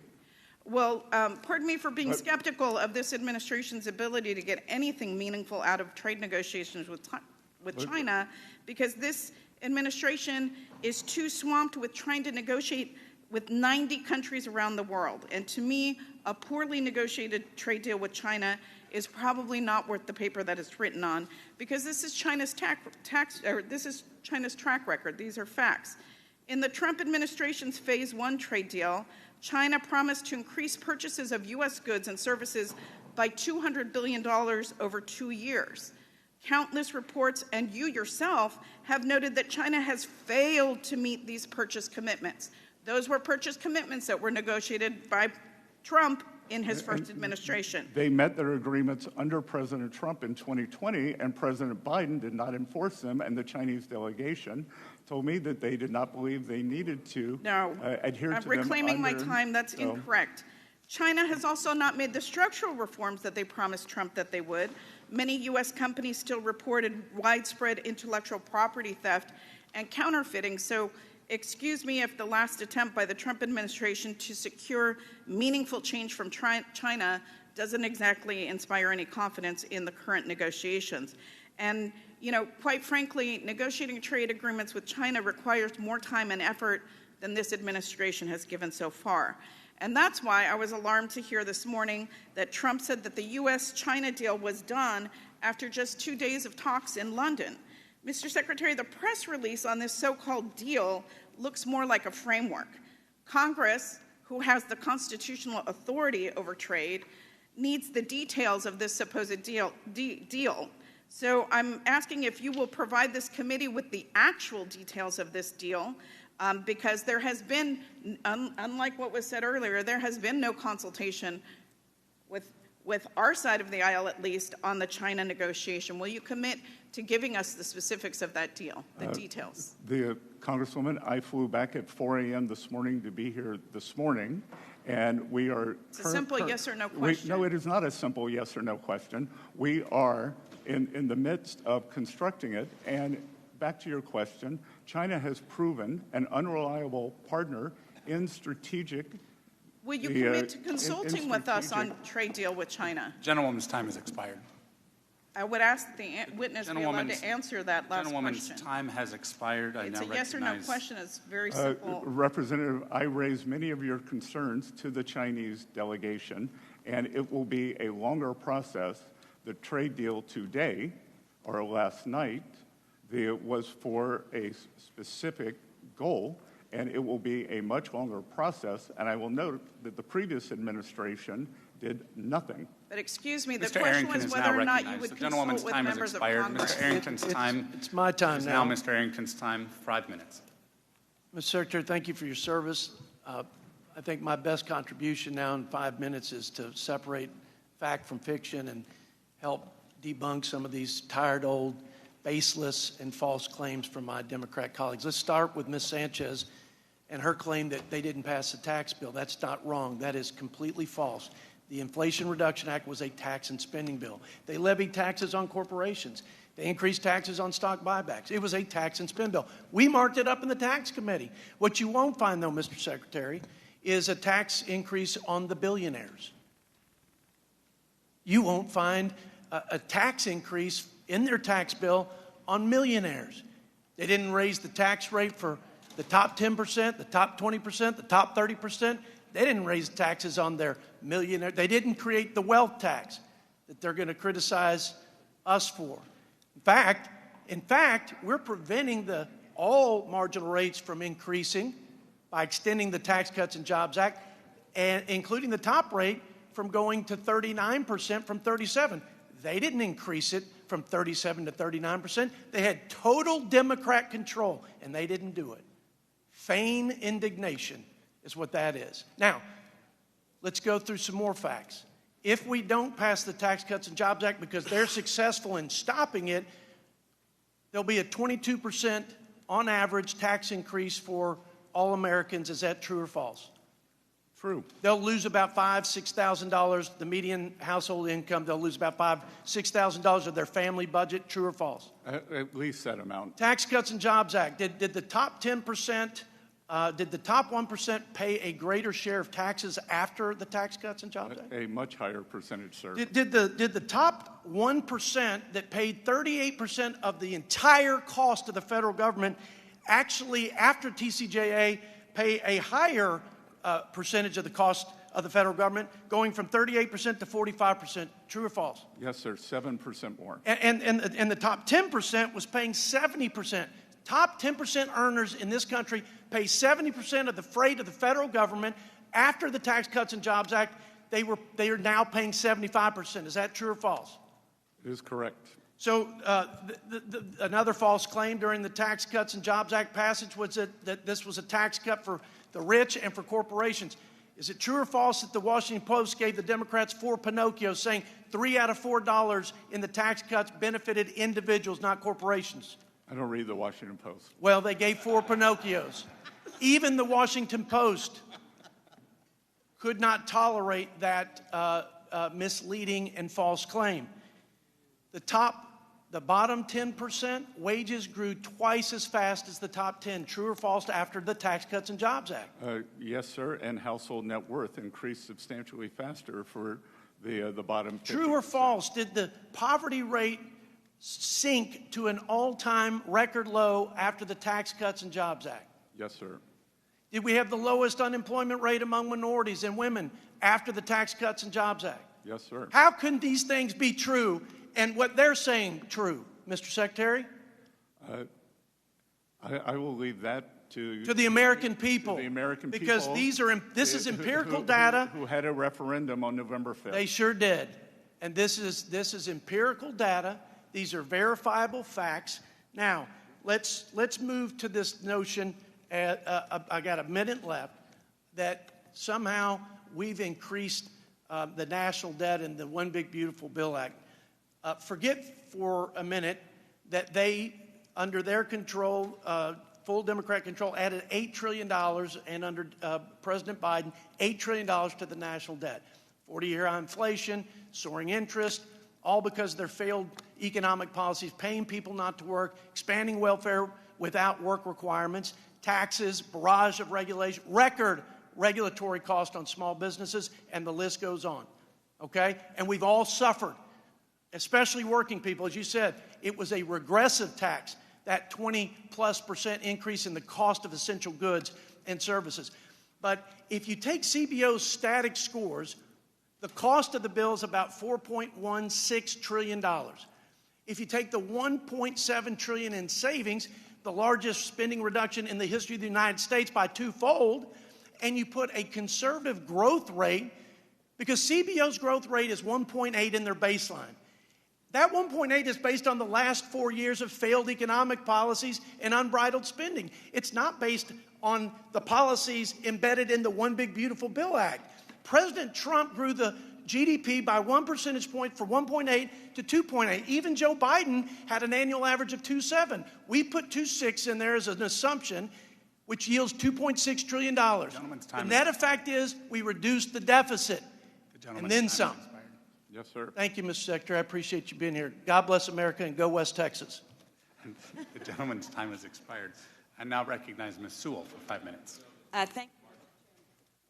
Well, pardon me for being skeptical of this administration's ability to get anything meaningful out of trade negotiations with China, because this administration is too swamped with trying to negotiate with 90 countries around the world. And to me, a poorly negotiated trade deal with China is probably not worth the paper that it's written on, because this is China's China's track record. These are facts. In the Trump administration's Phase 1 trade deal, China promised to increase purchases of U.S. goods and services by $200 billion over 2 years. Countless reports, and you yourself, have noted that China has failed to meet these purchase commitments. Those were purchase commitments that were negotiated by Trump in his first administration. They met their agreements under President Trump in 2020, and President Biden did not enforce them, and the Chinese delegation told me that they did not believe they needed to adhere to them. I'm reclaiming my time. That's incorrect. China has also not made the structural reforms that they promised Trump that they would. Many U.S. companies still reported widespread intellectual property theft and counterfeiting. So excuse me if the last attempt by the Trump administration to secure meaningful change from China doesn't exactly inspire any confidence in the current negotiations. And, you know, quite frankly, negotiating trade agreements with China requires more time and effort than this administration has given so far. And that's why I was alarmed to hear this morning that Trump said that the U.S.-China deal was done after just 2 days of talks in London. Mr. Secretary, the press release on this so-called deal looks more like a framework. Congress, who has the constitutional authority over trade, needs the details of this supposed deal. So I'm asking if you will provide this committee with the actual details of this deal, because there has been, unlike what was said earlier, there has been no consultation with our side of the aisle, at least, on the China negotiation. Will you commit to giving us the specifics of that deal, the details? Congresswoman, I flew back at 4 a.m. this morning to be here this morning, and we are... It's a simple yes or no question. No, it is not a simple yes or no question. We are in the midst of constructing it, and back to your question, China has proven an unreliable partner in strategic... Will you commit to consulting with us on trade deal with China? Gentlewoman's time has expired. I would ask that the witness be allowed to answer that last Gentlewoman's question. time has expired. It's a yes or no question. It's very simple. Representative, I raised many of your concerns to the Chinese delegation, and it will be a longer process. The trade deal today, or last night, was for a specific goal, and it will be a much longer process. And I will note that the previous administration did nothing. But excuse me, the Mr. question Arrington was is whether now or not you recognized. would The consult gentlewoman's with time has members of expired. Congress. Mr. Arrington's time It's my time is now. now Mr. Arrington's time, 5 minutes. Mr. Secretary, thank you for your service. I think my best contribution now in 5 minutes is to separate fact from fiction and help debunk some of these tired, old, baseless, and false claims from my Democrat colleagues. Let's start with Ms. Sanchez and her claim that they didn't pass the tax bill. That's not wrong. That is completely false. The Inflation Reduction Act was a tax and spending bill. They levied taxes on corporations. They increased taxes on stock buybacks. It was a tax and spend bill. We marked it up in the tax committee. What you won't find, though, Mr. Secretary, is a tax increase on the billionaires. You won't find a tax increase in their tax bill on millionaires. They didn't raise the tax rate for the top 10%, the top 20%, the top 30%. They didn't raise taxes on their millionaires. They didn't create the wealth tax that they're going to criticize us for. In fact, we're preventing all marginal rates from increasing by extending the Tax Cuts and Jobs Act, and including the top rate from going to 39% from 37%. They didn't increase it from 37% to 39%. They had total Democrat control, and they didn't do it. Feign indignation is what that is. Now, let's go through some more facts. If we don't pass the Tax Cuts and Jobs Act because they're successful in stopping it, there'll be a 22% on average tax increase for all Americans. Is that true or false? True. They'll lose about $5,000, $6,000. The median household income, they'll lose about $5,000, $6,000 of their family budget. True or false? At least that amount. Tax Cuts and Jobs Act. Did the top 10%, did the top 1% pay a greater share of taxes after the Tax Cuts and Jobs Act? A much higher percentage, sir. Did the top 1% that paid 38% of the entire cost of the federal government actually, after TCJA, pay a higher percentage of the cost of the federal government, going from 38% to 45%? True or false? Yes, sir, 7% more. And the top 10% was paying 70%. Top 10% earners in this country pay 70% of the freight of the federal government. After the Tax Cuts and Jobs Act, they are now paying 75%. Is that true or false? It is correct. So another false claim during the Tax Cuts and Jobs Act passage was that this was a tax cut for the rich and for corporations. Is it true or false that the Washington Post gave the Democrats 4 Pinocchios, saying 3 out of $4 in the tax cuts benefited individuals, not corporations? I don't read the Washington Post. Well, they gave 4 Pinocchios. Even the Washington Post could not tolerate that misleading and false claim. The top the bottom 10%, wages grew twice as fast as the top 10. True or false after the Tax Cuts and Jobs Act? Yes, sir, and household net worth increased substantially faster for the bottom 50%. True or false, did the poverty rate sink to an all-time record low after the Tax Cuts and Jobs Act? Yes, sir. Did we have the lowest unemployment rate among minorities and women after the Tax Cuts and Jobs Act? Yes, sir. How can these things be true and what they're saying true, Mr. Secretary? I will leave that to the American people. To the American people. Because this is empirical data. Who had a referendum on November 5th. They sure did. And this is empirical data. These are verifiable facts. Now, let's move to this notion, I got a minute left, that somehow we've increased the national debt in the One Big Beautiful Bill Act. Forget for a minute that they, under their control, full Democrat control, added $8 trillion, and under President Biden, $8 trillion to the national debt. 40-year inflation, soaring interest, all because of their failed economic policies, paying people not to work, expanding welfare without work requirements, taxes, barrage of regulation, record regulatory cost on small businesses, and the list goes on, okay? And we've all suffered, especially working people. As you said, it was a regressive tax, that 20+% increase in the cost of essential goods and services. But if you take CBO's static scores, the cost of the bill is about $4.16 trillion. If you take the $1.7 trillion in savings, the largest spending reduction in the history of the United States by twofold, and you put a conservative growth rate, because CBO's growth rate is 1.8 in their baseline. That 1.8 is based on the last 4 years of failed economic policies and unbridled spending. It's not based on the policies embedded in the One Big Beautiful Bill Act. President Trump grew the GDP by 1 percentage point from 1.8 to 2.8. Even Joe Biden had an annual average of 2.7. We put 2.6 in there as an assumption, which yields $2.6 trillion. The net effect is we reduced the deficit, and then some. Yes, sir. Thank you, Mr. Secretary. I appreciate you being here. God bless America and go West Texas. The gentleman's time has expired. I now recognize Ms. Sewell for 5 minutes.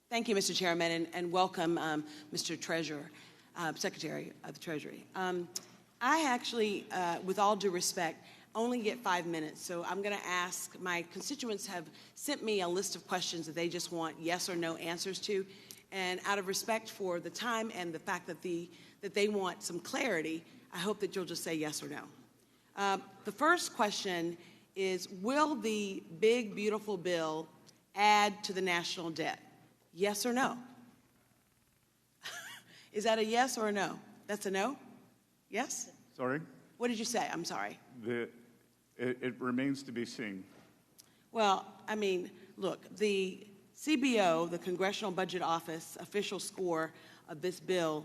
Thank you, Mr. Chairman, and welcome, Mr. Treasurer, Secretary of the Treasury. I actually, with all due respect, only get 5 minutes, so I'm going to ask, my constituents have sent me a list of questions that they just want yes or no answers to, and out of respect for the time and the fact that they want some clarity, I hope that you'll just say yes or no. The first question is, will the big, beautiful bill add to the national debt? Yes or no? Is that a yes or a no? That's a no? Yes? Sorry? What did you say? I'm sorry. It remains to be seen. Well, I mean, look, the CBO, the Congressional Budget Office, official score of this bill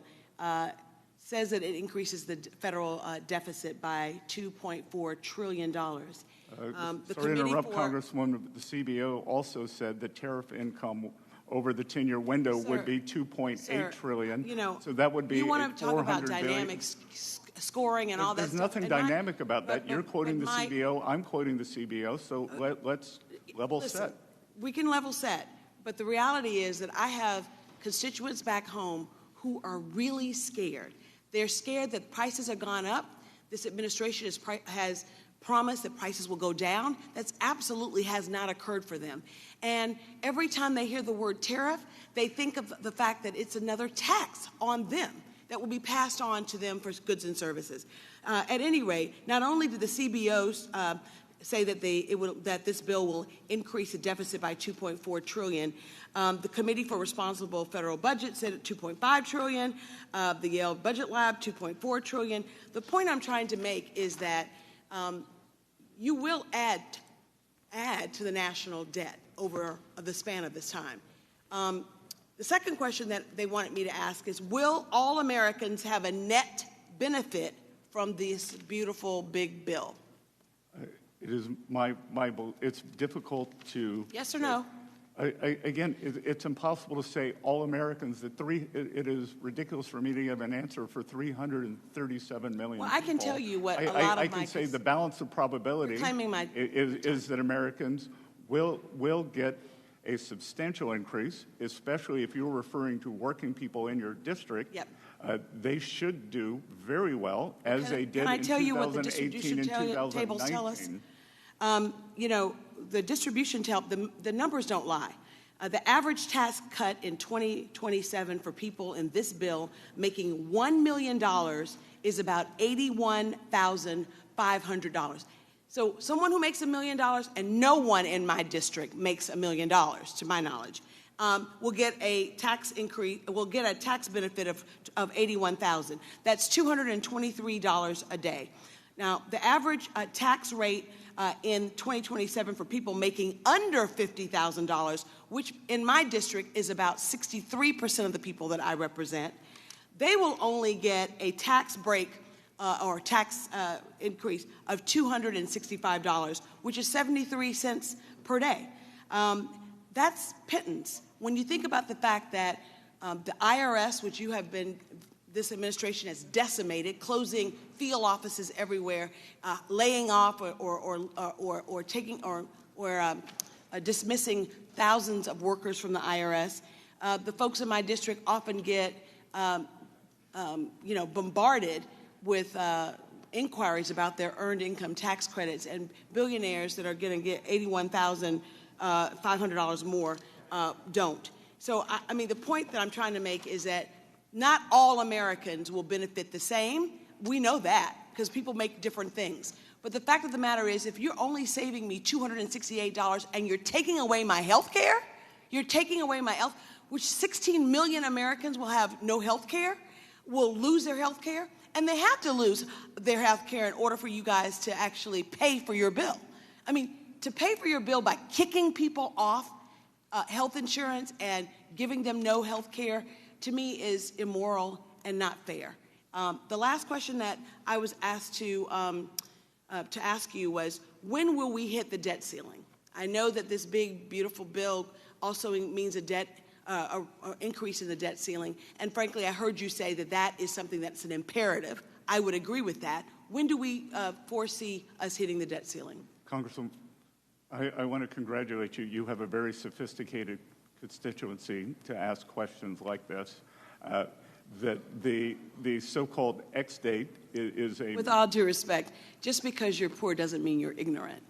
says that it increases the federal deficit by $2.4 trillion. Sorry to interrupt, Congresswoman. The CBO also said that tariff income over the 10-year window would be $2.8 trillion. You know, so that would be you want to talk about dynamic scoring and all that stuff. There's nothing dynamic about that. You're quoting the CBO. I'm quoting the CBO. So let's level set. We can level set. But the reality is that I have constituents back home who are really scared. They're scared that prices have gone up. This administration has promised that prices will go down. That absolutely has not occurred for them. And every time they hear the word tariff, they think of the fact that it's another tax on them that will be passed on to them for goods and services. At any rate, not only did the CBOs say that that this bill will increase the deficit by $2.4 trillion. The Committee for Responsible Federal Budget said $2.5 trillion. The Yale Budget Lab, $2.4 trillion. The point I'm trying to make is that you will add to the national debt over the span of this time. The second question that they wanted me to ask is, will all Americans have a net benefit from this beautiful big bill? It is it's difficult to... Yes or no? Again, it's impossible to say all Americans. It is ridiculous for me to give an answer for 337 million. Well, I can people. tell you what a lot of I can say the balance of probability is that Americans will get a substantial increase, especially if you're referring to working people in your district. Yep. They should do very well, as they did in 2018 in 2018 tell you what the and distribution 2019. tables tell us? You know, the distribution the numbers don't lie. The average tax cut in 2027 for people in this bill making $1 million is about $81,500. So someone who makes $1 million, and no one in my district makes $1 million, to my knowledge, will get a tax increase, will get a tax benefit of $81,000. That's $223 a day. Now, the average tax rate in 2027 for people making under $50,000, which in my district is about 63% of the people that I represent, they will only get a tax break or tax increase of $265, which is 73 cents per day. That's pittance. When you think about the fact that the IRS, which this administration has decimated, closing field offices everywhere, laying off or dismissing thousands of workers from the IRS. The folks in my district often get, bombarded with inquiries about their earned income tax credits, and billionaires that are going to get $81,500 more don't. So, I mean, the point that I'm trying to make is that not all Americans will benefit the same. We know that because people make different things. But the fact of the matter is, if you're only saving me $268 and you're taking away my health care, which 16 million Americans will have no health care, will lose their health care, and they have to lose their health care in order for you guys to actually pay for your bill. I mean, to pay for your bill by kicking people off health insurance and giving them no health care, to me, is immoral and not fair. The last question that I was asked to ask you was, when will we hit the debt ceiling? I know that this big, beautiful bill also means a increase in the debt ceiling, and frankly, I heard you say that is something that's an imperative. I would agree with that. When do we foresee us hitting the debt ceiling? Congresswoman, I want to congratulate you. You have a very sophisticated constituency to ask questions like this. That the so-called X date is a... With all due respect, just because you're poor doesn't mean you're ignorant.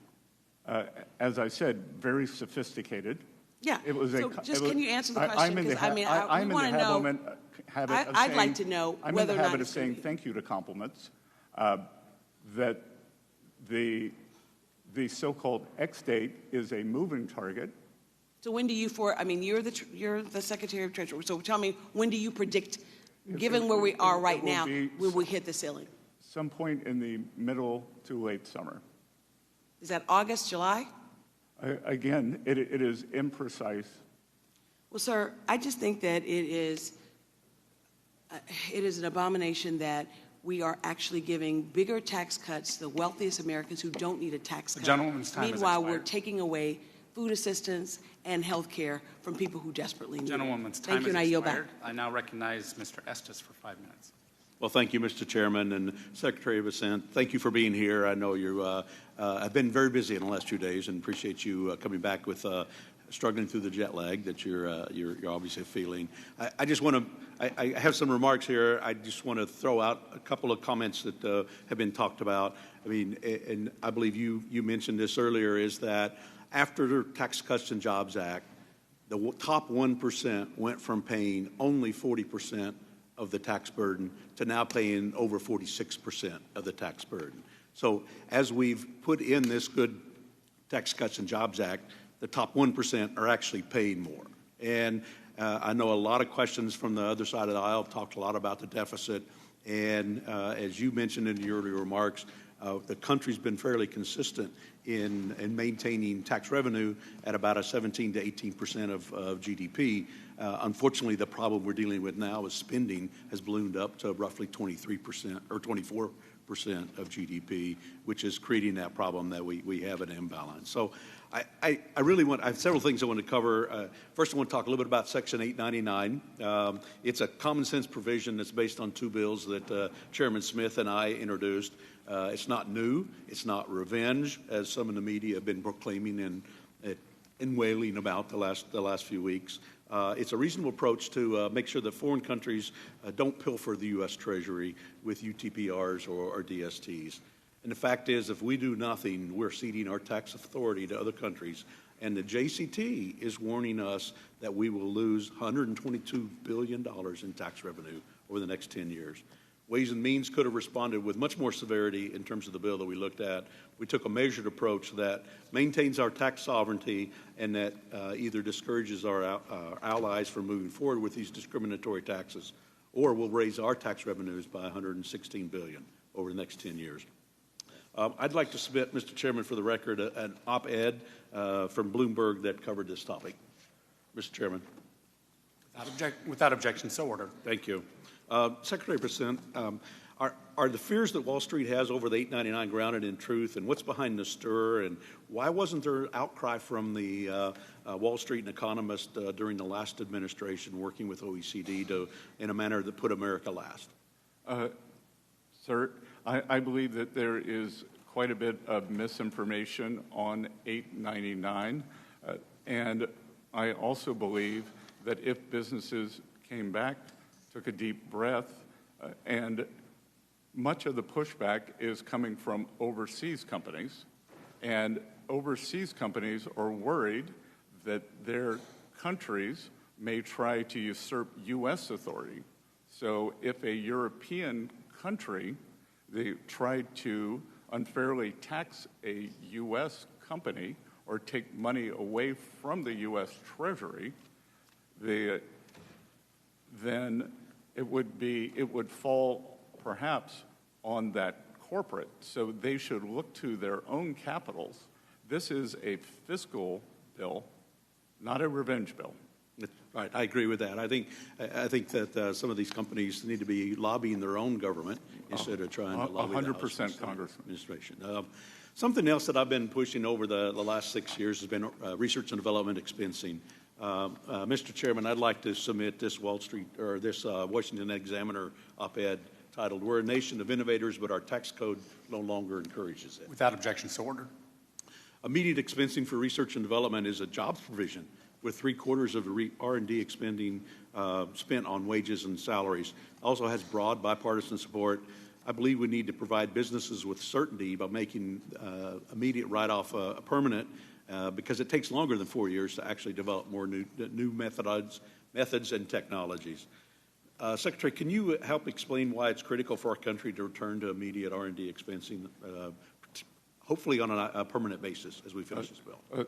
As I said, very sophisticated. Yeah. Can you answer the question? I'm in the habit of I'd like to know whether or not... I'm in the habit of saying thank you to compliments. That the so-called X date is a moving target. So when do you you're the Secretary of Treasury, so tell me, when do you predict, given where we are right now, will we hit the ceiling? Some point in the middle to late summer. Is that August, July? Again, it is imprecise. Well, sir, I just think that it is an abomination that we are actually giving bigger tax cuts to the wealthiest Americans who don't need a tax cut. Gentleman's time has Meanwhile, expired. we're taking away food assistance and health care from people who desperately need it. Gentlewoman's time has expired. I now recognize Mr. Estes for 5 minutes. Well, thank you, Mr. Chairman, and Secretary Bessent. Thank you for being here. I know you have been very busy in the last 2 days, and appreciate you coming back with struggling through the jet lag that you're obviously feeling. I just want to. I have some remarks here. I just want to throw out a couple of comments that have been talked about. I mean, and I believe you mentioned this earlier, is that after the Tax Cuts and Jobs Act, the top 1% went from paying only 40% of the tax burden to now paying over 46% of the tax burden. So as we've put in this good Tax Cuts and Jobs Act, the top 1% are actually paying more. And I know a lot of questions from the other side of the aisle talked a lot about the deficit. And as you mentioned in your earlier remarks, the country's been fairly consistent in maintaining tax revenue at about a 17 to 18% of GDP. Unfortunately, the problem we're dealing with now is spending has ballooned up to roughly 23% or 24% of GDP, which is creating that problem that we have an imbalance. So I have several things I want to cover. First, I want to talk a little bit about Section 899. It's a common sense provision that's based on two bills that Chairman Smith and I introduced. It's not new. It's not revenge, as some in the media have been proclaiming and wailing about the last few weeks. It's a reasonable approach to make sure that foreign countries don't pilfer the U.S. Treasury with UTPRs or DSTs. And the fact is, if we do nothing, we're ceding our tax authority to other countries. And the JCT is warning us that we will lose $122 billion in tax revenue over the next 10 years. Ways and Means could have responded with much more severity in terms of the bill that we looked at. We took a measured approach that maintains our tax sovereignty and that either discourages our allies from moving forward with these discriminatory taxes, or will raise our tax revenues by $116 billion over the next 10 years. I'd like to submit, Mr. Chairman, for the record, an op-ed from Bloomberg that covered this topic. Mr. Chairman. Without objection, so ordered. Thank you. Secretary Bessent, are the fears that Wall Street has over the 899 grounded in truth, and what's behind the stir, and why wasn't there outcry from the Wall Street and economists during the last administration working with OECD in a manner that put America last? Sir, I believe that there is quite a bit of misinformation on 899, and I also believe that if businesses came back, took a deep breath, and much of the pushback is coming from overseas companies, and overseas companies are worried that their countries may try to usurp U.S. authority. So if a European country, they tried to unfairly tax a U.S. company or take money away from the U.S. Treasury, then it would fall perhaps on that corporate. So they should look to their own capitals. This is a fiscal bill, not a revenge bill. Right, I agree with that. I think that some of these companies need to be lobbying their own government instead of trying to lobby 100%, Congressman. Administration. Something else that I've been pushing over the last 6 years has been research and development expensing. Mr. Chairman, I'd like to submit this Washington Examiner op-ed titled, "We're a Nation of Innovators, but our tax code no longer encourages it." Without objection, so ordered. Immediate expensing for research and development is a jobs provision, with 3/4 of the R&D expending spent on wages and salaries. Also has broad bipartisan support. I believe we need to provide businesses with certainty by making immediate write-off permanent, because it takes longer than 4 years to actually develop more new methods and technologies. Secretary, can you help explain why it's critical for our country to return to immediate R&D expensing, hopefully on a permanent basis as we finish this bill?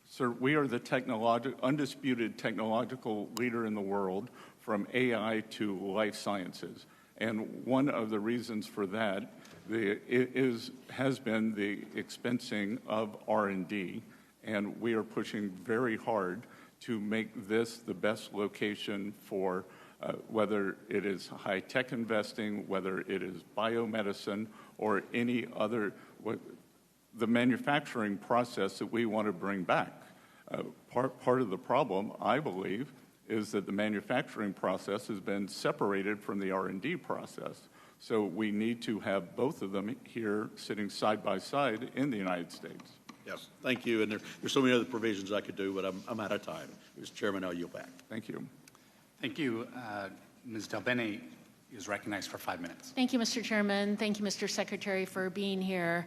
Sir, we are the undisputed technological leader in the world, from AI to life sciences. And one of the reasons for that has been the expensing of R&D, and we are pushing very hard to make this the best location for whether it is high-tech investing, whether it is biomedicine, or any other, the manufacturing process that we want to bring back. Part of the problem, I believe, is that the manufacturing process has been separated from the R&D process. So we need to have both of them here sitting side by side in the United States. Yes, thank you. And there's so many other provisions I could do, but I'm out of time. Mr. Chairman, I'll yield back. Thank you. Thank you. Ms. Del Bene is recognized for 5 minutes. Thank you, Mr. Chairman. Thank you, Mr. Secretary, for being here.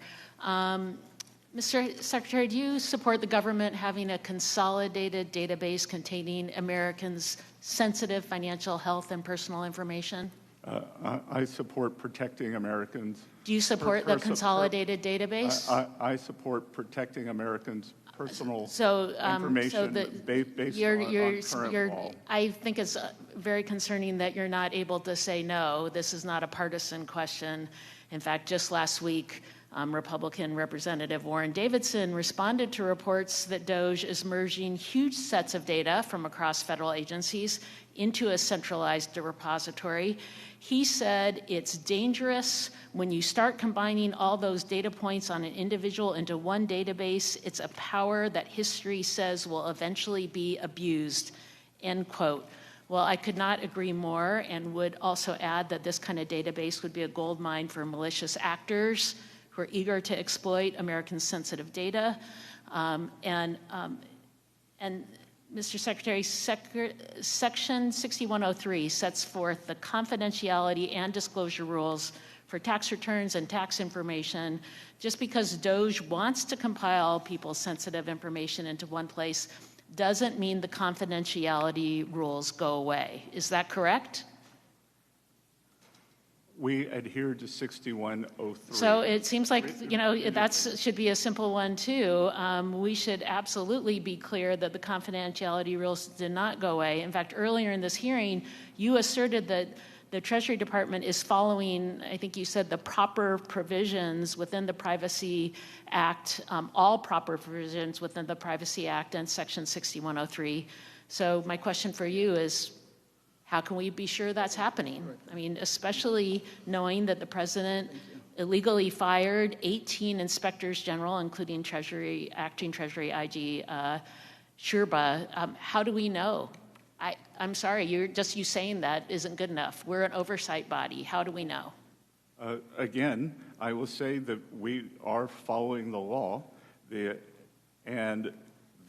Mr. Secretary, do you support the government having a consolidated database containing Americans' sensitive financial, health, and personal information? I support protecting Americans. Do you support the consolidated database? I support protecting Americans' personal information so based on current law. I think it's very concerning that you're not able to say no. This is not a partisan question. In fact, just last week, Republican Representative Warren Davidson responded to reports that DOGE is merging huge sets of data from across federal agencies into a centralized repository. He said it's dangerous when you start combining all those data points on an individual into one database. It's a power that history says will eventually be abused, end quote. Well, I could not agree more, and would also add that this kind of database would be a goldmine for malicious actors who are eager to exploit Americans' sensitive data. And Mr. Secretary, Section 6103 sets forth the confidentiality and disclosure rules for tax returns and tax information. Just because DOGE wants to compile people's sensitive information into one place doesn't mean the confidentiality rules go away. Is that correct? We adhere to 6103. So it seems like, that should be a simple one, too. We should absolutely be clear that the confidentiality rules did not go away. In fact, earlier in this hearing, you asserted that the Treasury Department is following, I think you said, the proper provisions within the Privacy Act, all proper provisions within the Privacy Act and Section 6103. So my question for you is, how can we be sure that's happening? I mean, especially knowing that the president illegally fired 18 inspectors general, including acting Treasury IG Sherba. How do we know? I'm sorry, you saying that isn't good enough. We're an oversight body. How do we know? Again, I will say that we are following the law,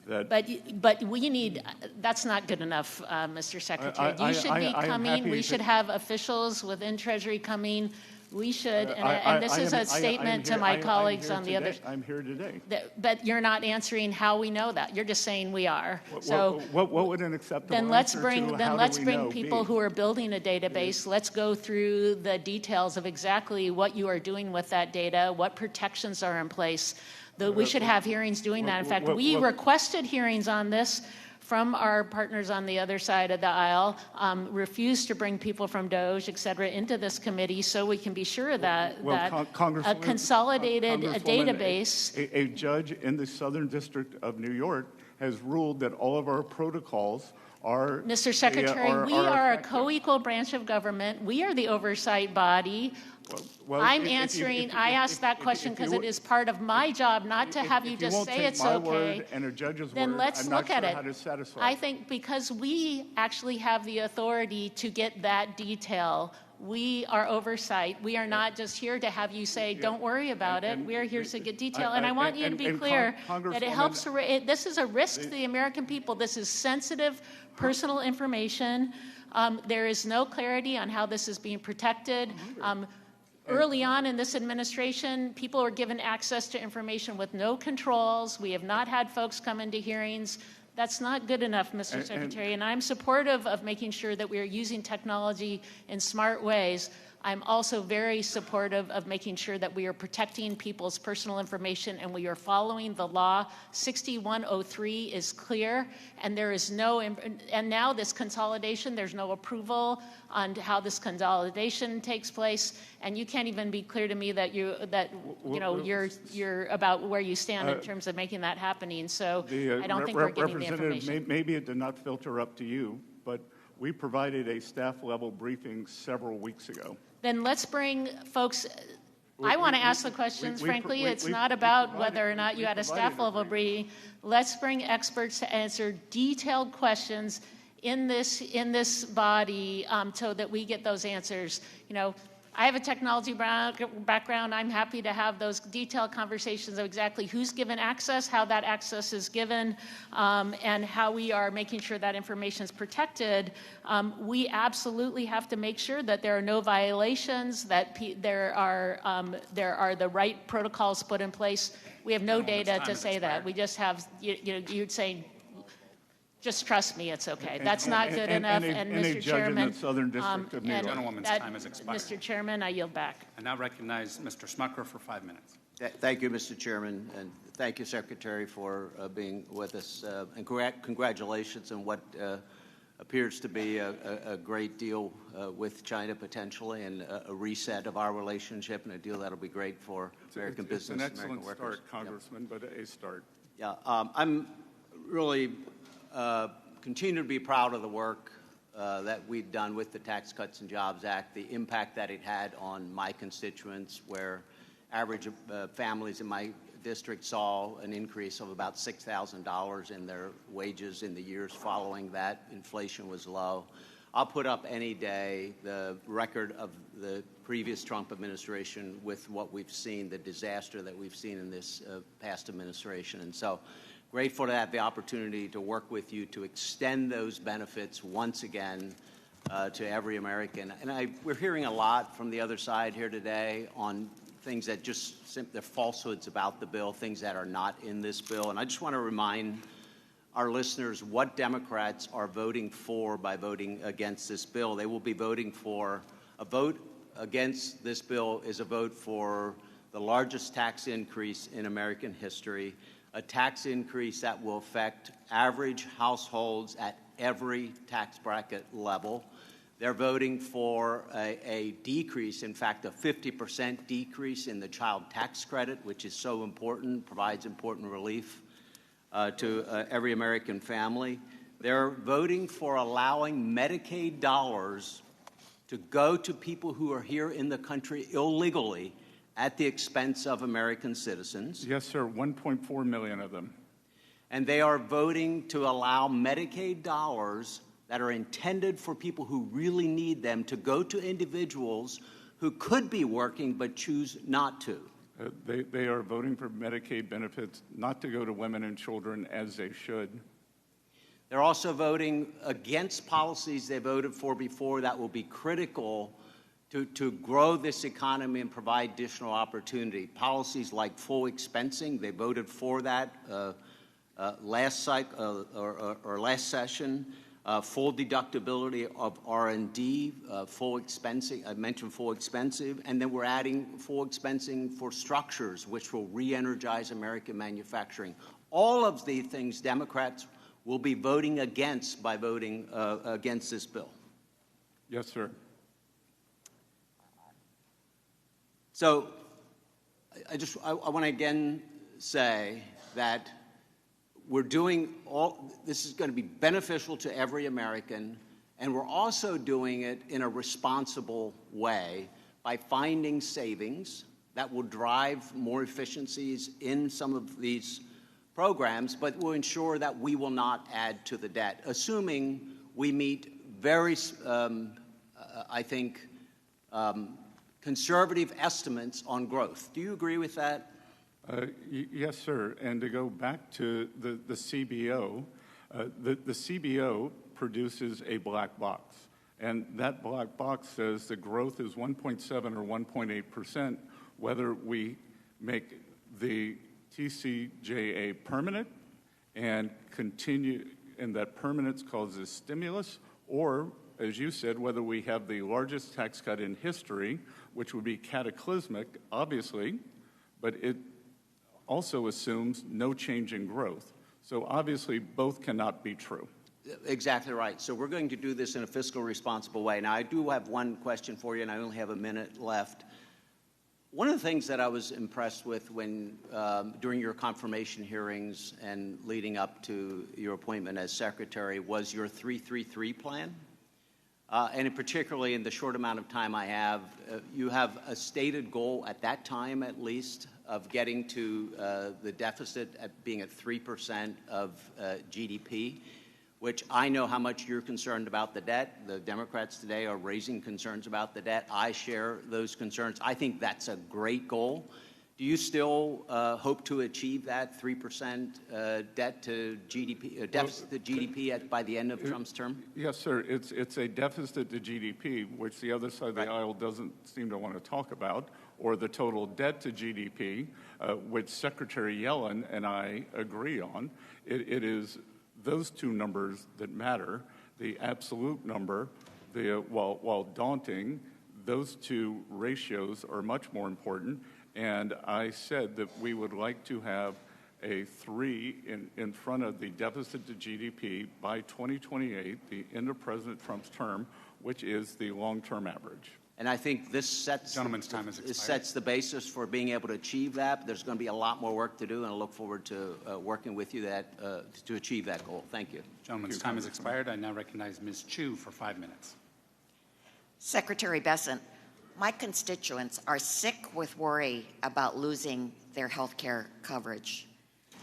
But we need, that's not good enough, Mr. Secretary. You should be coming. We should have officials within Treasury coming. We should, and this is a statement to my colleagues on the other. I'm here today. But you're not answering how we know that. You're just saying we are. So what would an acceptable then let's answer bring to then how let's do we bring know people be? who are building a database. Let's go through the details of exactly what you are doing with that data, what protections are in place. We should have hearings doing that. In fact, we requested hearings on this from our partners on the other side of the aisle, refused to bring people from DOGE, et cetera, into this committee so we can be sure that a consolidated database. A judge in the Southern District of New York has ruled that all of our protocols are. Mr. Secretary, we are a co-equal branch of government. We are the oversight body. I asked that question because it is part of my job not to have you just say it's okay. Then let's look at it. I think because we actually have the authority to get that detail. We are oversight. We are not just here to have you say, don't worry about it. We are here to get detail. And I want you to be clear that it helps. This is a risk to the American people. This is sensitive personal information. There is no clarity on how this is being protected. Early on in this administration, people were given access to information with no controls. We have not had folks come into hearings. That's not good enough, Mr. Secretary, and I'm supportive of making sure that we are using technology in smart ways. I'm also very supportive of making sure that we are protecting people's personal information and we are following the law. 6103 is clear, and there is no, and now this consolidation, there's no approval on how this consolidation takes place, and you can't even be clear to me that you're about where you stand in terms of making that happening. So I don't think we're getting the information. Maybe it did not filter up to you, but we provided a staff-level briefing several weeks ago. Then let's bring folks. I want to ask the questions. Frankly, it's not about whether or not you had a staff-level briefing. Let's bring experts to answer detailed questions in this body so that we get those answers. I have a technology background. I'm happy to have those detailed conversations of exactly who's given access, how that access is given, and how we are making sure that information is protected. We absolutely have to make sure that there are no violations, that there are the right protocols put in place. We have no data to say that. We just have, you'd say, just trust me, it's okay. That's not good enough. And Mr. Chairman, gentlewoman's time has expired. Mr. Chairman, I yield back. I now recognize Mr. Smucker for 5 minutes. Thank you, Mr. Chairman, and thank you, Secretary, for being with us. And congratulations on what appears to be a great deal with China potentially, and a reset of our relationship, and a deal that'll be great for American business, it's an American excellent workers. start, Congressman, but a start. Yeah, I'm really continue to be proud of the work that we've done with the Tax Cuts and Jobs Act, the impact that it had on my constituents, where average families in my district saw an increase of about $6,000 in their wages in the years following that. Inflation was low. I'll put up any day the record of the previous Trump administration with what we've seen, the disaster that we've seen in this past administration. And so grateful to have the opportunity to work with you to extend those benefits once again to every American. And we're hearing a lot from the other side here today on things that just they're falsehoods about the bill, things that are not in this bill. And I just want to remind our listeners what Democrats are voting for by voting against this bill. They will be voting for a vote against this bill is a vote for the largest tax increase in American history, a tax increase that will affect average households at every tax bracket level. They're voting for a decrease, in fact, a 50% decrease in the child tax credit, which is so important, provides important relief to every American family. They're voting for allowing Medicaid dollars to go to people who are here in the country illegally at the expense of American citizens. Yes, sir, 1.4 million of them. And they are voting to allow Medicaid dollars that are intended for people who really need them to go to individuals who could be working but choose not to. They are voting for Medicaid benefits not to go to women and children as they should. They're also voting against policies they voted for before that will be critical to grow this economy and provide additional opportunity. Policies like full expensing, they voted for that last cycle or last session. Full deductibility of R&D, full expensing, I mentioned full expensing, and then we're adding full expensing for structures, which will re-energize American manufacturing. All of the things Democrats will be voting against by voting against this bill. Yes, sir. So I want to again say that we're doing this is going to be beneficial to every American, and we're also doing it in a responsible way by finding savings that will drive more efficiencies in some of these programs, but will ensure that we will not add to the debt, assuming we meet very, I think, conservative estimates on growth. Do you agree with that? Yes, sir. And to go back to the CBO, the CBO produces a black box. And that black box says the growth is 1.7 or 1.8%, whether we make the TCJA permanent and continue, and that permanence causes stimulus, or, as you said, whether we have the largest tax cut in history, which would be cataclysmic, obviously, but it also assumes no change in growth. So obviously, both cannot be true. Exactly right. So we're going to do this in a fiscal responsible way. Now, I do have one question for you, and I only have a minute left. One of the things that I was impressed with when during your confirmation hearings and leading up to your appointment as secretary was your 333 plan. And particularly in the short amount of time I have, you have a stated goal at that time, at least, of getting to the deficit at being at 3% of GDP, which I know how much you're concerned about the debt. The Democrats today are raising concerns about the debt. I share those concerns. I think that's a great goal. Do you still hope to achieve that 3% debt to GDP, deficit to GDP by the end of Trump's term? Yes, sir. It's a deficit to GDP, which the other side of the aisle doesn't seem to want to talk about, or the total debt to GDP, which Secretary Yellen and I agree on. It is those two numbers that matter. The absolute number, while daunting, those two ratios are much more important. And I said that we would like to have a 3 in front of the deficit to GDP by 2028, the end of President Trump's term, which is the long-term average. And I think this sets, Gentleman's time has expired. This sets the basis for being able to achieve that. There's going to be a lot more work to do, and I look forward to working with you to achieve that goal. Thank you. Gentleman's time has expired. I now recognize Ms. Chu for 5 minutes. Secretary Bessent, my constituents are sick with worry about losing their health care coverage.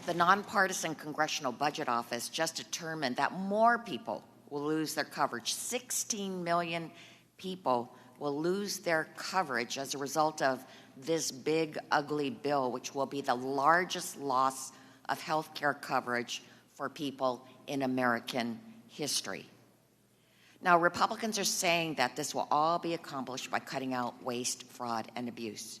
The nonpartisan Congressional Budget Office just determined that more people will lose their coverage. 16 million people will lose their coverage as a result of this big, ugly bill, which will be the largest loss of health care coverage for people in American history. Now, Republicans are saying that this will all be accomplished by cutting out waste, fraud, and abuse.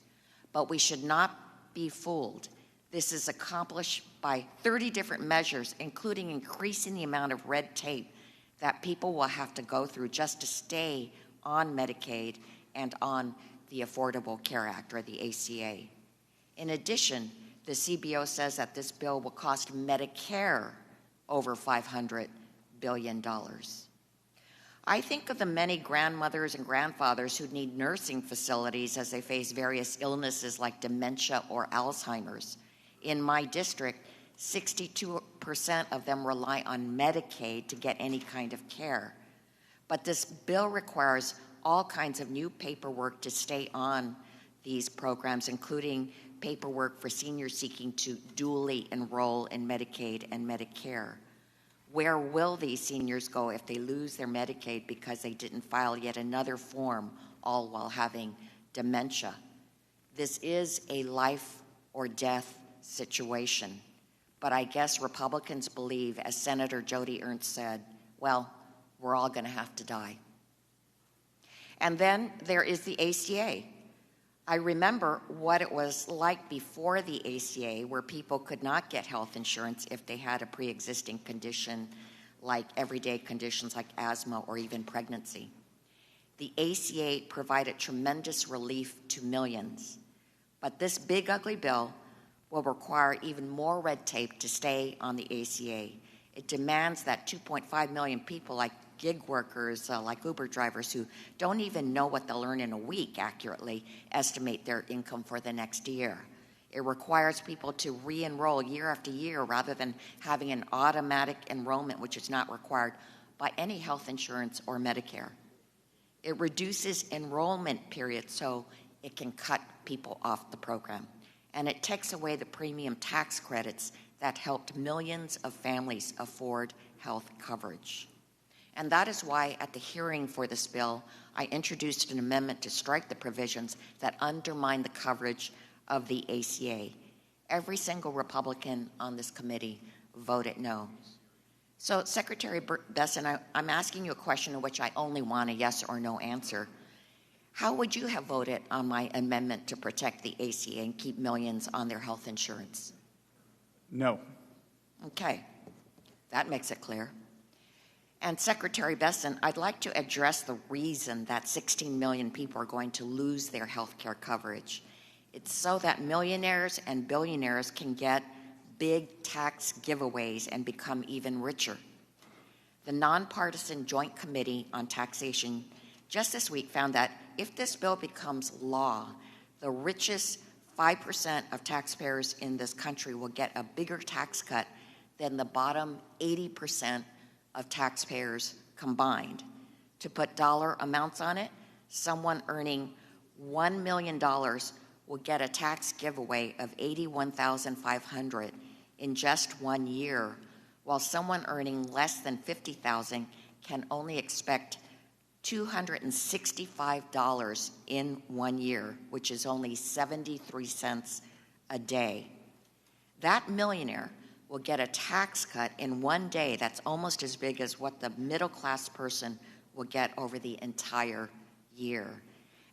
But we should not be fooled. This is accomplished by 30 different measures, including increasing the amount of red tape that people will have to go through just to stay on Medicaid and on the Affordable Care Act, or the ACA. In addition, the CBO says that this bill will cost Medicare over $500 billion. I think of the many grandmothers and grandfathers who need nursing facilities as they face various illnesses like dementia or Alzheimer's. In my district, 62% of them rely on Medicaid to get any kind of care. But this bill requires all kinds of new paperwork to stay on these programs, including paperwork for seniors seeking to dually enroll in Medicaid and Medicare. Where will these seniors go if they lose their Medicaid because they didn't file yet another form, all while having dementia? This is a life or death situation. But I guess Republicans believe, as Senator Joni Ernst said, well, we're all going to have to die. And then there is the ACA. I remember what it was like before the ACA, where people could not get health insurance if they had a pre-existing condition, like everyday conditions like asthma or even pregnancy. The ACA provided tremendous relief to millions. But this big, ugly bill will require even more red tape to stay on the ACA. It demands that 2.5 million people, like gig workers, like Uber drivers, who don't even know what they'll earn in a week accurately, estimate their income for the next year. It requires people to re-enroll year after year rather than having an automatic enrollment, which is not required by any health insurance or Medicare. It reduces enrollment periods so it can cut people off the program. And it takes away the premium tax credits that helped millions of families afford health coverage. And that is why at the hearing for this bill, I introduced an amendment to strike the provisions that undermine the coverage of the ACA. Every single Republican on this committee voted no. So, Secretary Bessent, I'm asking you a question in which I only want a yes or no answer. How would you have voted on my amendment to protect the ACA and keep millions on their health insurance? No. Okay, that makes it clear. And Secretary Bessent, I'd like to address the reason that 16 million people are going to lose their health care coverage. It's so that millionaires and billionaires can get big tax giveaways and become even richer. The nonpartisan Joint Committee on Taxation just this week found that if this bill becomes law, the richest 5% of taxpayers in this country will get a bigger tax cut than the bottom 80% of taxpayers combined. To put dollar amounts on it, someone earning $1 million will get a tax giveaway of $81,500 in just 1 year, while someone earning less than $50,000 can only expect $265 in 1 year, which is only 73 cents a day. That millionaire will get a tax cut in 1 day that's almost as big as what the middle-class person will get over the entire year.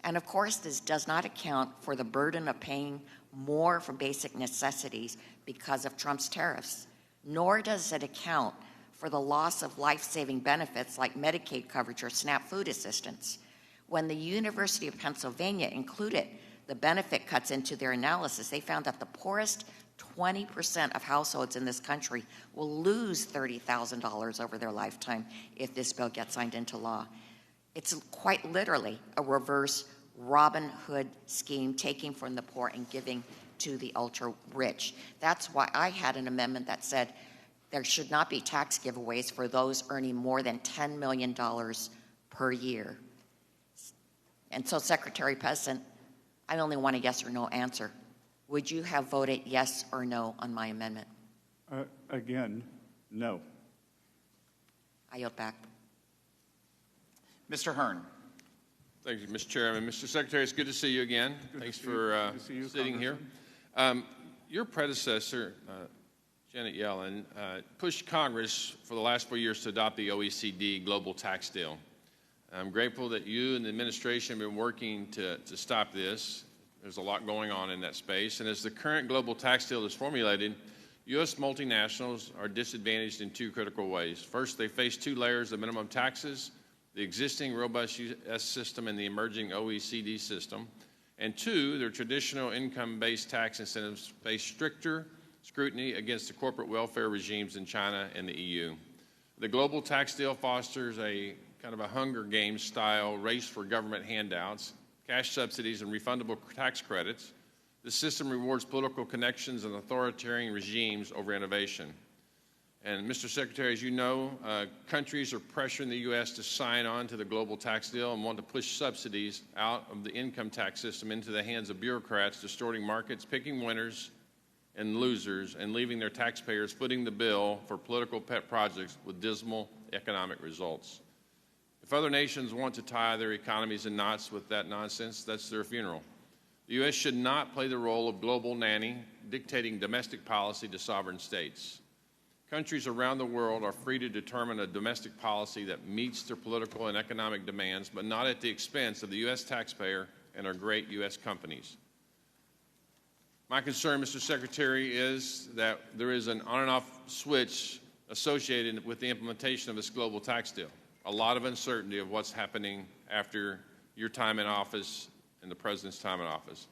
And of course, this does not account for the burden of paying more for basic necessities because of Trump's tariffs, nor does it account for the loss of life-saving benefits like Medicaid coverage or SNAP food assistance. When the University of Pennsylvania included the benefit cuts into their analysis, they found that the poorest 20% of households in this country will lose $30,000 over their lifetime if this bill gets signed into law. It's quite literally a reverse Robin Hood scheme, taking from the poor and giving to the ultra-rich. That's why I had an amendment that said there should not be tax giveaways for those earning more than $10 million per year. And so, Secretary Bessent, I only want a yes or no answer. Would you have voted yes or no on my amendment? Again, no. I yield back. Mr. Hearn. Thank you, Mr. Chairman. Mr. Secretary, it's good to see you again. Thanks for sitting here. Your predecessor, Janet Yellen, pushed Congress for the last 4 years to adopt the OECD global tax deal. I'm grateful that you and the administration have been working to stop this. There's a lot going on in that space. And as the current global tax deal is formulated, U.S. multinationals are disadvantaged in two critical ways. First, they face two layers of minimum taxes, the existing robust U.S. system and the emerging OECD system. And two, their traditional income-based tax incentives face stricter scrutiny against the corporate welfare regimes in China and the EU. The global tax deal fosters a kind of a Hunger Games style race for government handouts, cash subsidies, and refundable tax credits. The system rewards political connections and authoritarian regimes over innovation. And Mr. Secretary, as you know, countries are pressuring the U.S. to sign on to the global tax deal and want to push subsidies out of the income tax system into the hands of bureaucrats, distorting markets, picking winners and losers, and leaving their taxpayers footing the bill for political pet projects with dismal economic results. If other nations want to tie their economies in knots with that nonsense, that's their funeral. The U.S. should not play the role of global nanny, dictating domestic policy to sovereign states. Countries around the world are free to determine a domestic policy that meets their political and economic demands, but not at the expense of the U.S. taxpayer and our great U.S. companies. My concern, Mr. Secretary, is that there is an on and off switch associated with the implementation of this global tax deal. A lot of uncertainty of what's happening after your time in office and the President's time in office.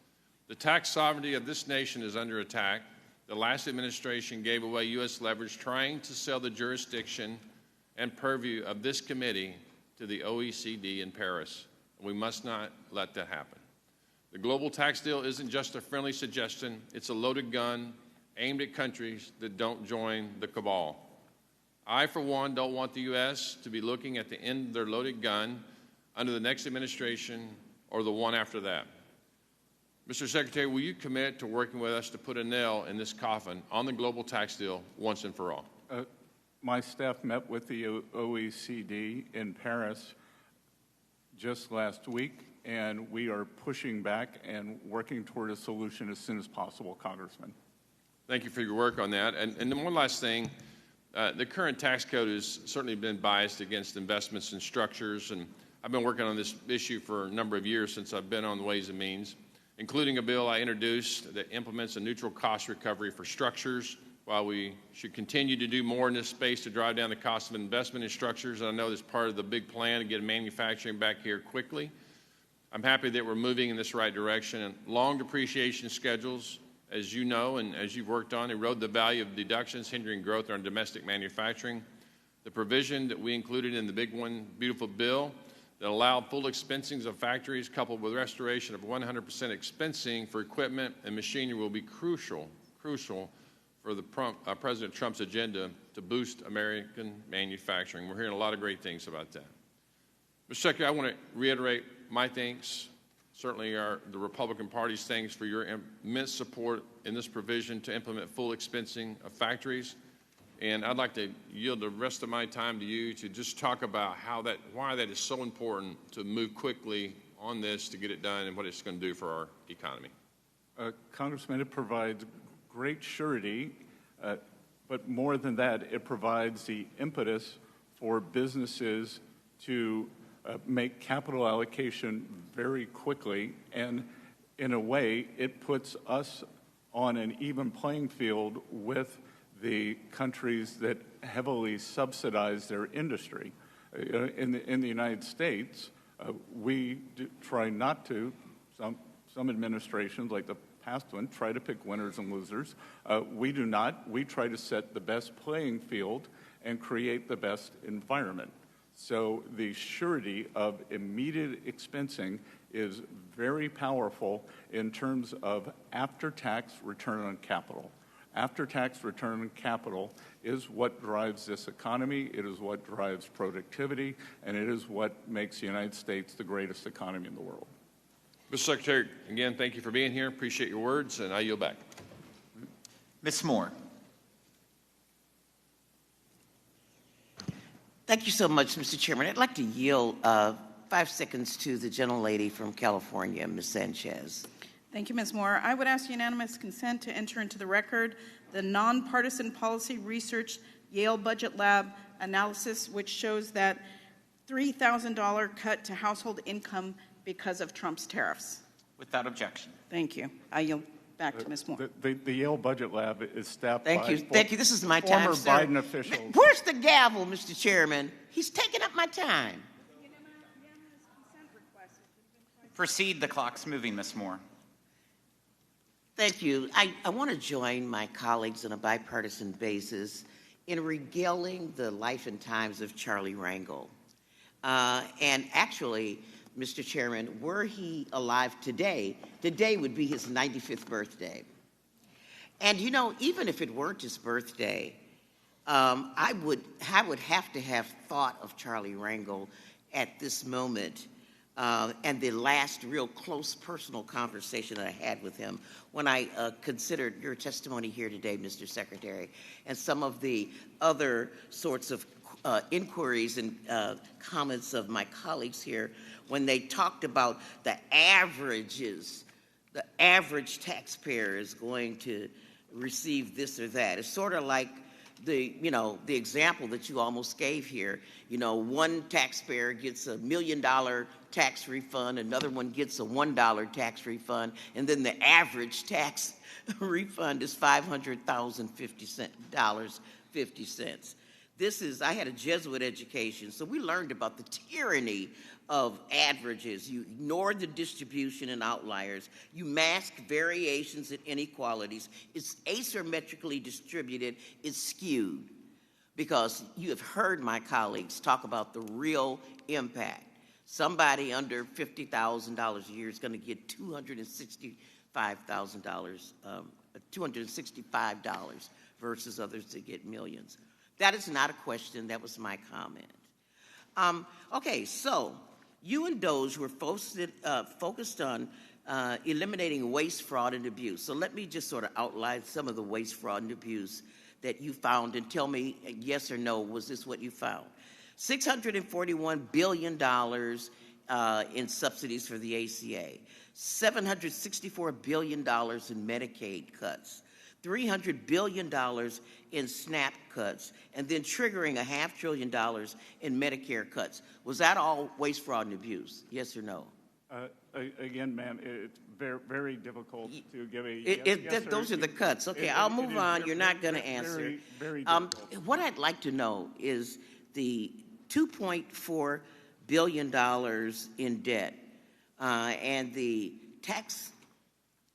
The tax sovereignty of this nation is under attack. The last administration gave away U.S. leverage trying to sell the jurisdiction and purview of this committee to the OECD in Paris. We must not let that happen. The global tax deal isn't just a friendly suggestion. It's a loaded gun aimed at countries that don't join the cabal. I, for one, don't want the U.S. to be looking at the end of their loaded gun under the next administration or the one after that. Mr. Secretary, will you commit to working with us to put a nail in this coffin on the global tax deal once and for all? My staff met with the OECD in Paris just last week, and we are pushing back and working toward a solution as soon as possible, Congressman. Thank you for your work on that. And then one last thing. The current tax code has certainly been biased against investments and structures, and I've been working on this issue for a number of years since I've been on the Ways and Means, including a bill I introduced that implements a neutral cost recovery for structures. While we should continue to do more in this space to drive down the cost of investment in structures, and I know that's part of the big plan to get manufacturing back here quickly, I'm happy that we're moving in this right direction. And long depreciation schedules, as you know and as you've worked on, erode the value of deductions, hindering growth in our domestic manufacturing. The provision that we included in the big one, beautiful bill that allowed full expensing of factories coupled with restoration of 100% expensing for equipment and machinery will be crucial for the President Trump's agenda to boost American manufacturing. We're hearing a lot of great things about that. Mr. Secretary, I want to reiterate my thanks, certainly the Republican Party's thanks for your immense support in this provision to implement full expensing of factories. And I'd like to yield the rest of my time to you to just talk about why that is so important to move quickly on this to get it done and what it's going to do for our economy. Congressman, it provides great surety, but more than that, it provides the impetus for businesses to make capital allocation very quickly, and in a way, it puts us on an even playing field with the countries that heavily subsidize their industry. In the United States, we try not to. Some administrations, like the past one, try to pick winners and losers. We do not. We try to set the best playing field and create the best environment. So the surety of immediate expensing is very powerful in terms of after-tax return on capital. After-tax return on capital is what drives this economy, it is what drives productivity, and it is what makes the United States the greatest economy in the world. Mr. Secretary, again, thank you for being here. Appreciate your words, and I yield back. Ms. Moore. Thank you so much, Mr. Chairman. I'd like to yield 5 seconds to the gentlelady from California, Ms. Sanchez. Thank you, Ms. Moore. I would ask unanimous consent to enter into the record the nonpartisan policy research Yale Budget Lab analysis, which shows that $3,000 cut to household income because of Trump's tariffs. Without objection. Thank you. I yield back to Ms. Moore. The Yale Budget Lab is staffed by Thank you. This is my time, former sir. Biden officials. Where's the gavel, Mr. Chairman? He's taking up my time. Proceed. The clock's moving, Ms. Moore. Thank you. I want to join my colleagues on a bipartisan basis in regaling the life and times of Charlie Rangel. And actually, Mr. Chairman, were he alive today, today would be his 95th birthday. And you know, even if it weren't his birthday, I would have to have thought of Charlie Rangel at this moment and the last real close personal conversation that I had with him when I considered your testimony here today, Mr. Secretary, and some of the other sorts of inquiries and comments of my colleagues here when they talked about the averages. The average taxpayer is going to receive this or that. It's sort of like the example that you almost gave here. You know, one taxpayer gets $1 million tax refund, another one gets a $1 tax refund, and then the average tax refund is $500,050. I had a Jesuit education, so we learned about the tyranny of averages. You ignore the distribution and outliers. You mask variations and inequalities. It's asymmetrically distributed. It's skewed. Because you have heard my colleagues talk about the real impact. Somebody under $50,000 a year is going to get $265 versus others that get millions. That is not a question. That was my comment. Okay, so you and Doge were focused on eliminating waste, fraud, and abuse. So let me just sort of outline some of the waste, fraud, and abuse that you found and tell me yes or no, was this what you found? $641 billion in subsidies for the ACA, $764 billion in Medicaid cuts, $300 billion in SNAP cuts, and then triggering $500 billion in Medicare cuts. Was that all waste, fraud, and abuse? Yes or no? Again, ma'am, it's very, very difficult to give a yes those are the cuts. Okay, I'll move on. You're not going to answer. Very difficult. What I'd like to know is the $2.4 billion in debt and the tax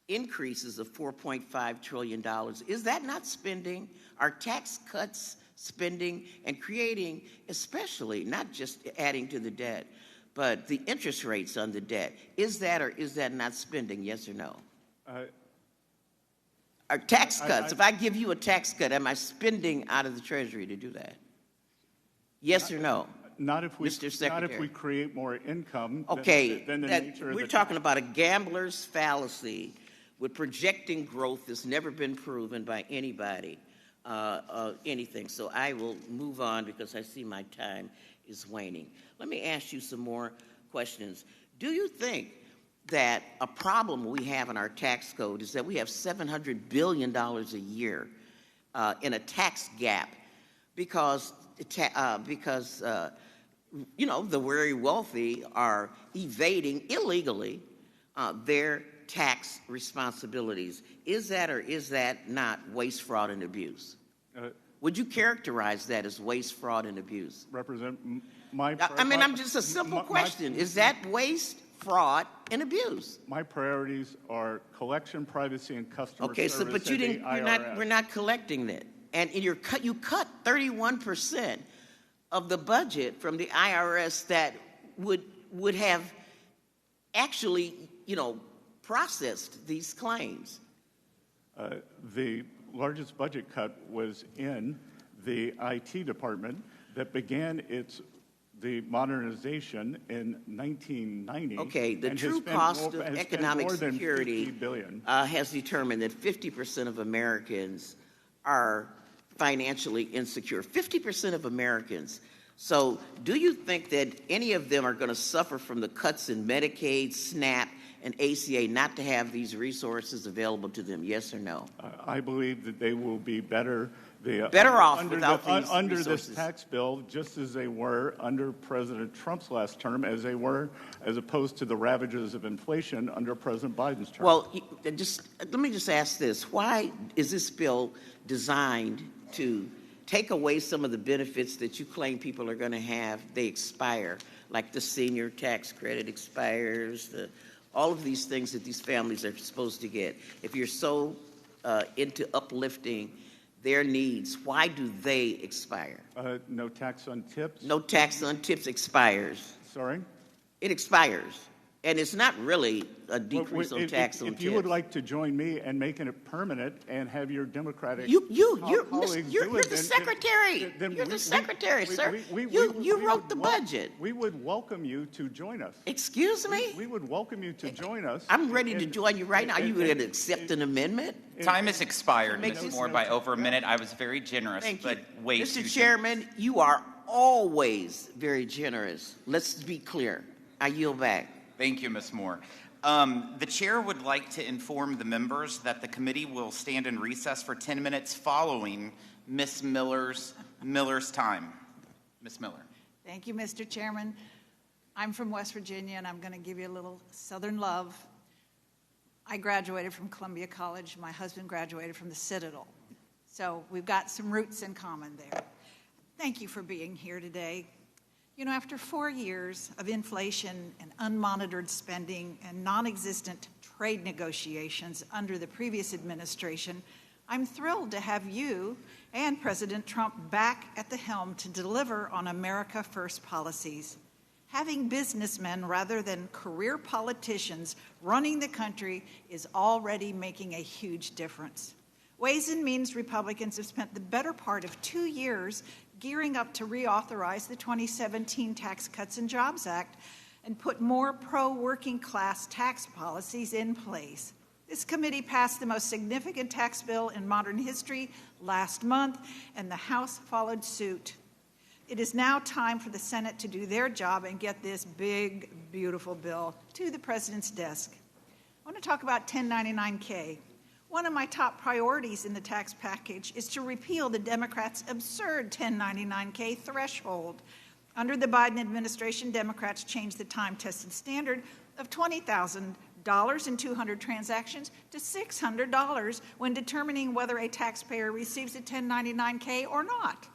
increases of $4.5 trillion. Is that not spending? Are tax cuts spending and creating, especially, not just adding to the debt, but the interest rates on the debt? Is that or is that not spending, yes or no? Are tax cuts, if I give you a tax cut, am I spending out of the Treasury to do that? Yes or no? Not if we, Mr. Secretary. Not if we create more income Okay, than the nature of we're the talking about a gambler's fallacy with projecting growth that's never been proven by anybody, anything. So I will move on because I see my time is waning. Let me ask you some more questions. Do you think that a problem we have in our tax code is that we have $700 billion a year in a tax gap because the very wealthy are evading illegally their tax responsibilities? Is that or is that not waste, fraud, and abuse? Would you characterize that as waste, fraud, and abuse? Represent my... I'm just a simple question. Is that waste, fraud, and abuse. My priorities are collection, privacy, and customer Okay, service. so but you at the didn't. IRS. We're not collecting that, and you cut 31% of the budget from the IRS that would have actually, processed these claims. The largest budget cut was in the IT department that began the modernization in 1990. Okay, the and true has spent cost more- of has spent economic more than security $50 billion. Has determined that 50% of Americans are financially insecure. 50% of Americans. So do you think that any of them are going to suffer from the cuts in Medicaid, SNAP, and ACA not to have these resources available to them? Yes or no? I believe that they will be better off under without these under resources. this tax bill, just as they were under President Trump's last term, as opposed to the ravages of inflation under President Biden's term. Well, let me just ask this. Why is this bill designed to take away some of the benefits that you claim people are going to have? They expire, like the senior tax credit expires, all of these things that these families are supposed to get. If you're so into uplifting their needs, why do they expire? No tax on tips. No tax on tips expires. Sorry? It expires. And it's not really a decrease on tax on tips. If you would like to join me and making it permanent and have your Democratic you're colleagues the secretary. You're the secretary, sir. You wrote the budget. We would welcome you to join us. Excuse me? We would welcome you to join us. I'm ready to join you right now. Are you going to accept an amendment? Time has expired, Ms. Moore, by over a minute. I was very generous, but way too Mr. Chairman, you are always very generous. Let's be clear. I yield back. Thank you, Ms. Moore. The chair would like to inform the members that the committee will stand in recess for 10 minutes following Ms. Miller's time. Ms. Miller. Thank you, Mr. Chairman. I'm from West Virginia, and I'm going to give you a little Southern love. I graduated from Columbia College. My husband graduated from the Citadel. So we've got some roots in common there. Thank you for being here today. You know, after 4 years of inflation and unmonitored spending and non-existent trade negotiations under the previous administration, I'm thrilled to have you and President Trump back at the helm to deliver on America First policies. Having businessmen rather than career politicians running the country is already making a huge difference. Ways and Means Republicans have spent the better part of 2 years gearing up to reauthorize the 2017 Tax Cuts and Jobs Act and put more pro-working class tax policies in place. This committee passed the most significant tax bill in modern history last month, and the House followed suit. It is now time for the Senate to do their job and get this big, beautiful bill to the President's desk. I want to talk about 1099-K. One of my top priorities in the tax package is to repeal the Democrats' absurd 1099-K threshold. Under the Biden administration, Democrats changed the time-tested standard of $20,000 in 200 transactions to $600 when determining whether a taxpayer receives a 1099-K or not.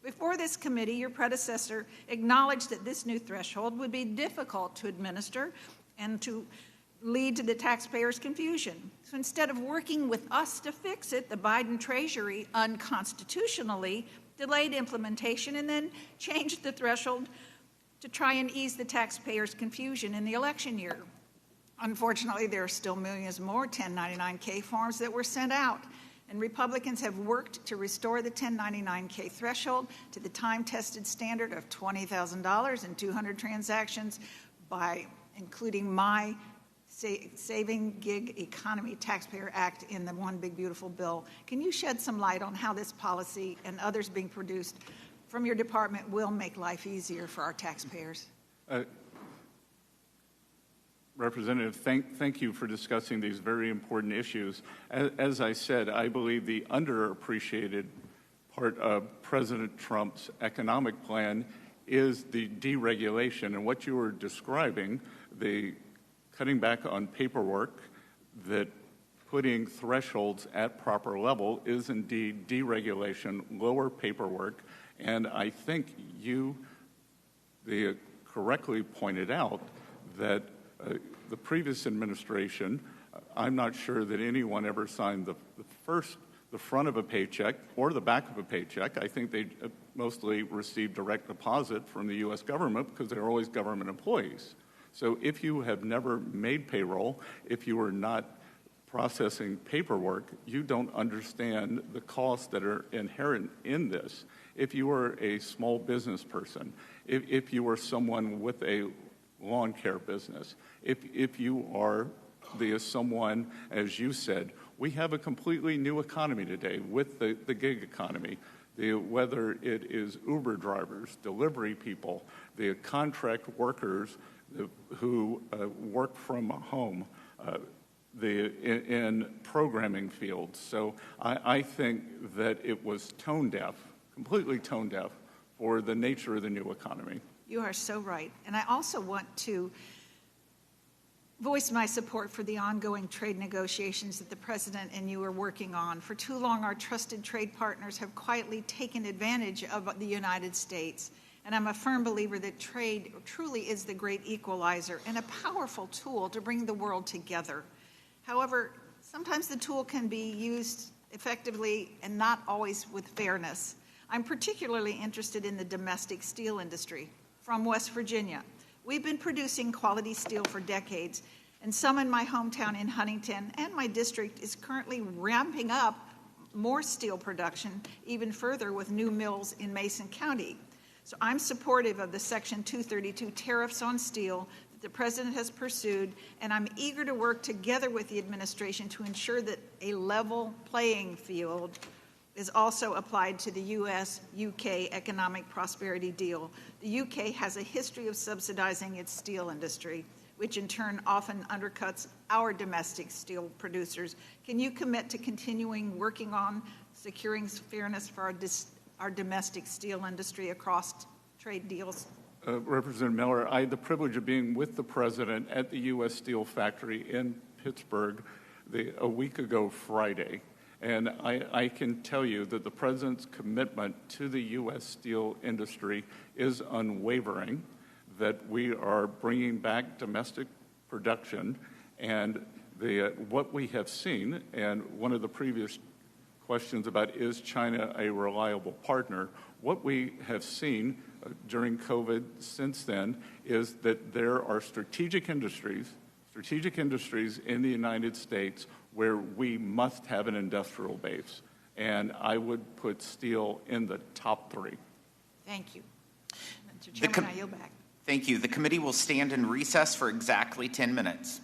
Before this committee, your predecessor acknowledged that this new threshold would be difficult to administer and to lead to the taxpayers' confusion. So instead of working with us to fix it, the Biden Treasury unconstitutionally delayed implementation and then changed the threshold to try and ease the taxpayers' confusion in the election year. Unfortunately, there are still millions more 1099-K forms that were sent out, and Republicans have worked to restore the 1099-K threshold to the time-tested standard of $20,000 in 200 transactions by including my Saving Gig Economy Taxpayer Act in the One Big Beautiful Bill. Can you shed some light on how this policy and others being produced from your department will make life easier for our taxpayers? Representative, thank you for discussing these very important issues. As I said, I believe the underappreciated part of President Trump's economic plan is the deregulation. And what you were describing, the cutting back on paperwork, that putting thresholds at proper level is indeed deregulation, lower paperwork. And I think you correctly pointed out that the previous administration, I'm not sure that anyone ever signed the front of a paycheck or the back of a paycheck. I think they mostly received direct deposit from the U.S. government because they're always government employees. So if you have never made payroll, if you are not processing paperwork, you don't understand the costs that are inherent in this. If you are a small business person, if you are someone with a lawn care business, if you are someone, as you said, we have a completely new economy today with the gig economy. Whether it is Uber drivers, delivery people, the contract workers who work from home, in programming fields. So I think that it was tone deaf, completely tone deaf, for the nature of the new economy. You are so right. And I also want to voice my support for the ongoing trade negotiations that the President and you are working on. For too long, our trusted trade partners have quietly taken advantage of the United States. And I'm a firm believer that trade truly is the great equalizer and a powerful tool to bring the world together. However, sometimes the tool can be used effectively and not always with fairness. I'm particularly interested in the domestic steel industry. From West Virginia, we've been producing quality steel for decades, and some in my hometown in Huntington and my district is currently ramping up more steel production even further with new mills in Mason County. So I'm supportive of the Section 232 tariffs on steel that the President has pursued, and I'm eager to work together with the administration to ensure that a level playing field is also applied to the U.S.-UK economic prosperity deal. The UK has a history of subsidizing its steel industry, which in turn often undercuts our domestic steel producers. Can you commit to continuing working on securing fairness for our domestic steel industry across trade deals? Representative Miller, I had the privilege of being with the President at the U.S. Steel factory in Pittsburgh a week ago Friday. And I can tell you that the President's commitment to the U.S. steel industry is unwavering, that we are bringing back domestic production, and what we have seen, and one of the previous questions about is China a reliable partner, what we have seen during COVID since then is that there are strategic industries in the United States where we must have an industrial base. And I would put steel in the top 3. Thank you. Mr. Chairman, I yield back. Thank you. The committee will stand in recess for exactly 10 minutes.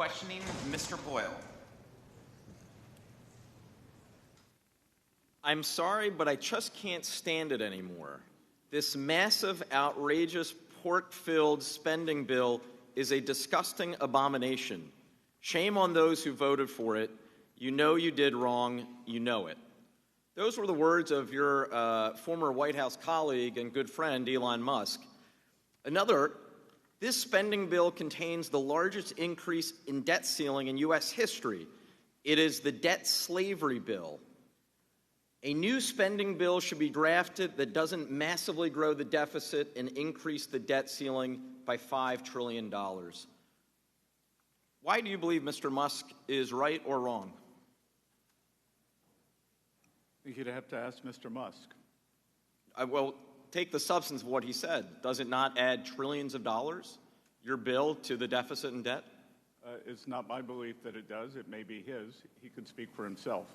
questioning, Mr. Boyle. I'm sorry, but I just can't stand it anymore. This massive, outrageous, pork-filled spending bill is a disgusting abomination. Shame on those who voted for it. You know you did wrong. You know it. Those were the words of your former White House colleague and good friend, Elon Musk. Another, this spending bill contains the largest increase in debt ceiling in U.S. history. It is the debt slavery bill. A new spending bill should be drafted that doesn't massively grow the deficit and increase the debt ceiling by $5 trillion. Why do you believe Mr. Musk is right or wrong? I think you'd have to ask Mr. Musk. Well, take the substance of what he said. Does it not add trillions of dollars, your bill, to the deficit and debt? It's not my belief that it does. It may be his. He could speak for himself.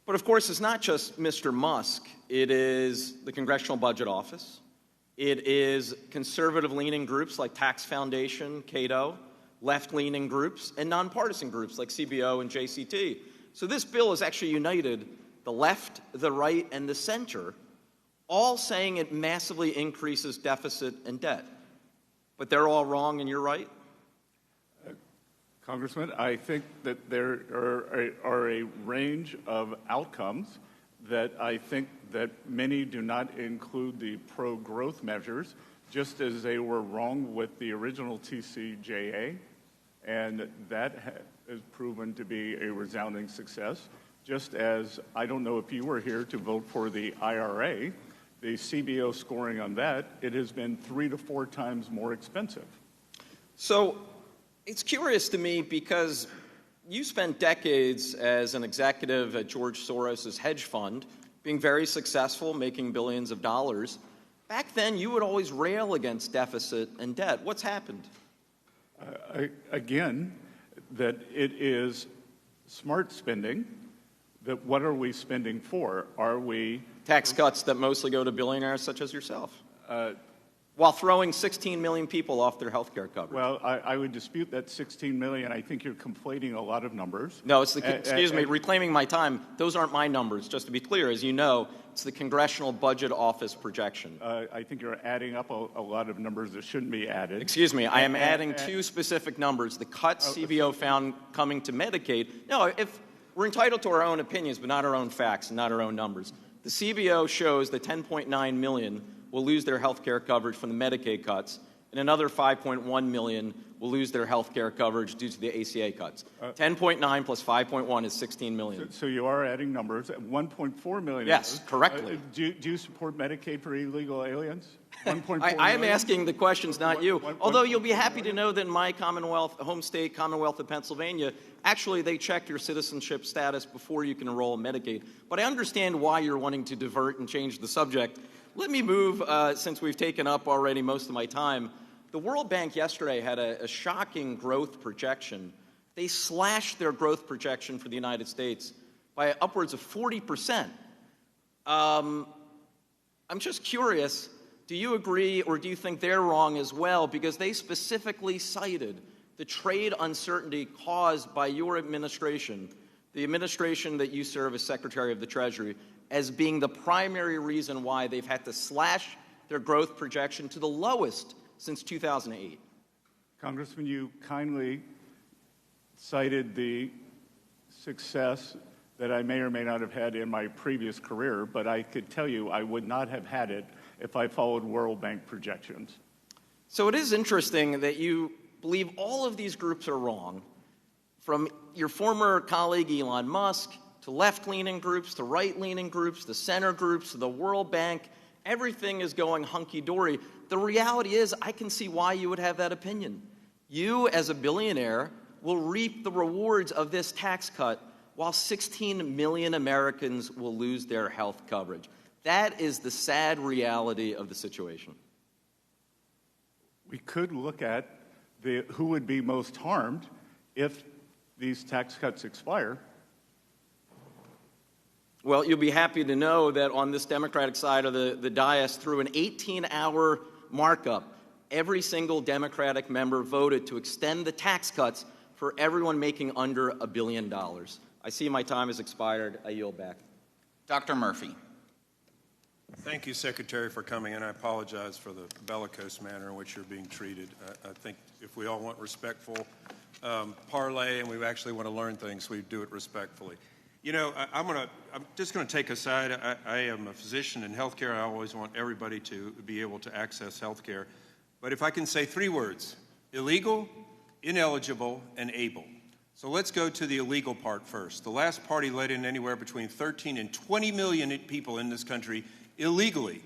But of course, it's not just Mr. Musk. It is the Congressional Budget Office. It is conservative-leaning groups like Tax Foundation, Cato, left-leaning groups, and nonpartisan groups like CBO and JCT. So this bill has actually united the left, the right, and the center, all saying it massively increases deficit and debt. But they're all wrong and you're right? Congressman, I think that there are a range of outcomes that I think that many do not include the pro-growth measures, just as they were wrong with the original TCJA, and that has proven to be a resounding success. Just as I don't know if you were here to vote for the IRA, the CBO scoring on that, it has been 3 to 4 times more expensive. So it's curious to me because you spent decades as an executive at George Soros' hedge fund, being very successful, making billions of dollars. Back then, you would always rail against deficit and debt. What's happened? Again, that it is smart spending. That what are we spending for? Are we tax cuts that mostly go to billionaires such as yourself? While throwing 16 million people off their health care coverage. Well, I would dispute that 16 million. I think you're conflating a lot of numbers. No, it's the, excuse me, reclaiming my time. Those aren't my numbers, just to be clear. As you know, it's the Congressional Budget Office projection. I think you're adding up a lot of numbers that shouldn't be added. Excuse me, I am adding 2 specific numbers. The cuts CBO found coming to Medicaid. No, if we're entitled to our own opinions, but not our own facts and not our own numbers. The CBO shows that 10.9 million will lose their health care coverage from the Medicaid cuts, and another 5.1 million will lose their health care coverage due to the ACA cuts. 10.9 plus 5.1 is 16 million. So you are adding numbers. 1.4 million. Yes, correctly. Do you support Medicaid for illegal aliens? 1.4 I am asking the questions, not you. Although you'll be happy to know that in my Commonwealth, home state, Commonwealth of Pennsylvania, actually they check your citizenship status before you can enroll in Medicaid. But I understand why you're wanting to divert and change the subject. Let me move, since we've taken up already most of my time. The World Bank yesterday had a shocking growth projection. They slashed their growth projection for the United States by upwards of 40%. I'm just curious, do you agree or do you think they're wrong as well? Because they specifically cited the trade uncertainty caused by your administration, the administration that you serve as Secretary of the Treasury, as being the primary reason why they've had to slash their growth projection to the lowest since 2008. Congressman, you kindly cited the success that I may or may not have had in my previous career, but I could tell you I would not have had it if I followed World Bank projections. So it is interesting that you believe all of these groups are wrong, from your former colleague Elon Musk, to left-leaning groups, to right-leaning groups, to center groups, to the World Bank. Everything is going hunky-dory. The reality is, I can see why you would have that opinion. You, as a billionaire, will reap the rewards of this tax cut, while 16 million Americans will lose their health coverage. That is the sad reality of the situation. We could look at who would be most harmed if these tax cuts expire. Well, you'll be happy to know that on this Democratic side of the dais, through an 18-hour markup, every single Democratic member voted to extend the tax cuts for everyone making under $1 billion. I see my time has expired. I yield back. Dr. Murphy. Thank you, Secretary, for coming in. I apologize for the bellicose manner in which you're being treated. I think if we all want respectful parlay and we actually want to learn things, we do it respectfully. You know, I'm just going to take a side. I am a physician in healthcare. I always want everybody to be able to access healthcare. But if I can say 3 words: illegal, ineligible, and able. So let's go to the illegal part first. The last party let in anywhere between 13 and 20 million people in this country illegally,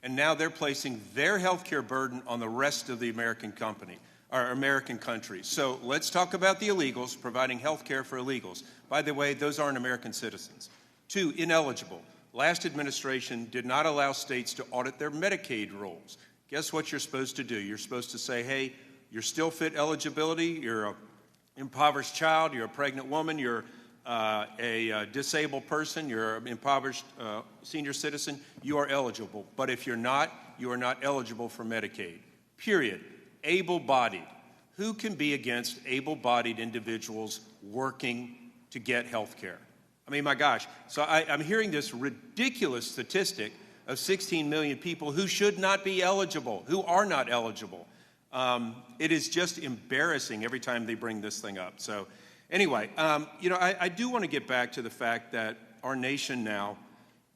and now they're placing their health care burden on the rest of the American country. So let's talk about the illegals, providing health care for illegals. By the way, those aren't American citizens. 2, ineligible. Last administration did not allow states to audit their Medicaid rolls. Guess what you're supposed to do? You're supposed to say, hey, you're still fit eligibility, you're an impoverished child, you're a pregnant woman, you're a disabled person, you're an impoverished senior citizen, you are eligible. But if you're not, you are not eligible for Medicaid. Period. Able-bodied. Who can be against able-bodied individuals working to get health care? I mean, my gosh. So I'm hearing this ridiculous statistic of 16 million people who should not be eligible, who are not eligible. It is just embarrassing every time they bring this thing up. So anyway, you know, I do want to get back to the fact that our nation now,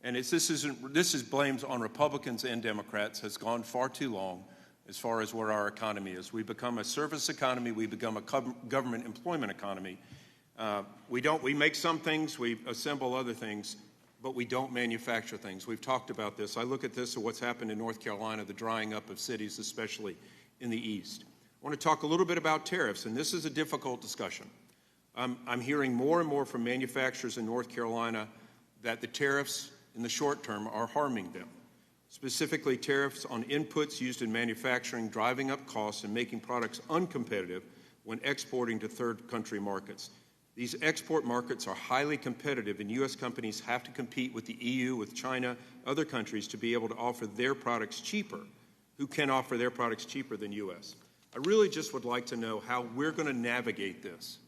and this is blames on Republicans and Democrats, has gone far too long as far as where our economy is. We become a service economy. We become a government employment economy. We make some things, we assemble other things, but we don't manufacture things. We've talked about this. I look at this of what's happened in North Carolina, the drying up of cities, especially in the East. I want to talk a little bit about tariffs, and this is a difficult discussion. I'm hearing more and more from manufacturers in North Carolina that the tariffs in the short term are harming them. Specifically, tariffs on inputs used in manufacturing, driving up costs and making products uncompetitive when exporting to third country markets. These export markets are highly competitive, and U.S. companies have to compete with the EU, with China, other countries to be able to offer their products cheaper. Who can offer their products cheaper than U.S.? I really just would like to know how we're going to navigate this.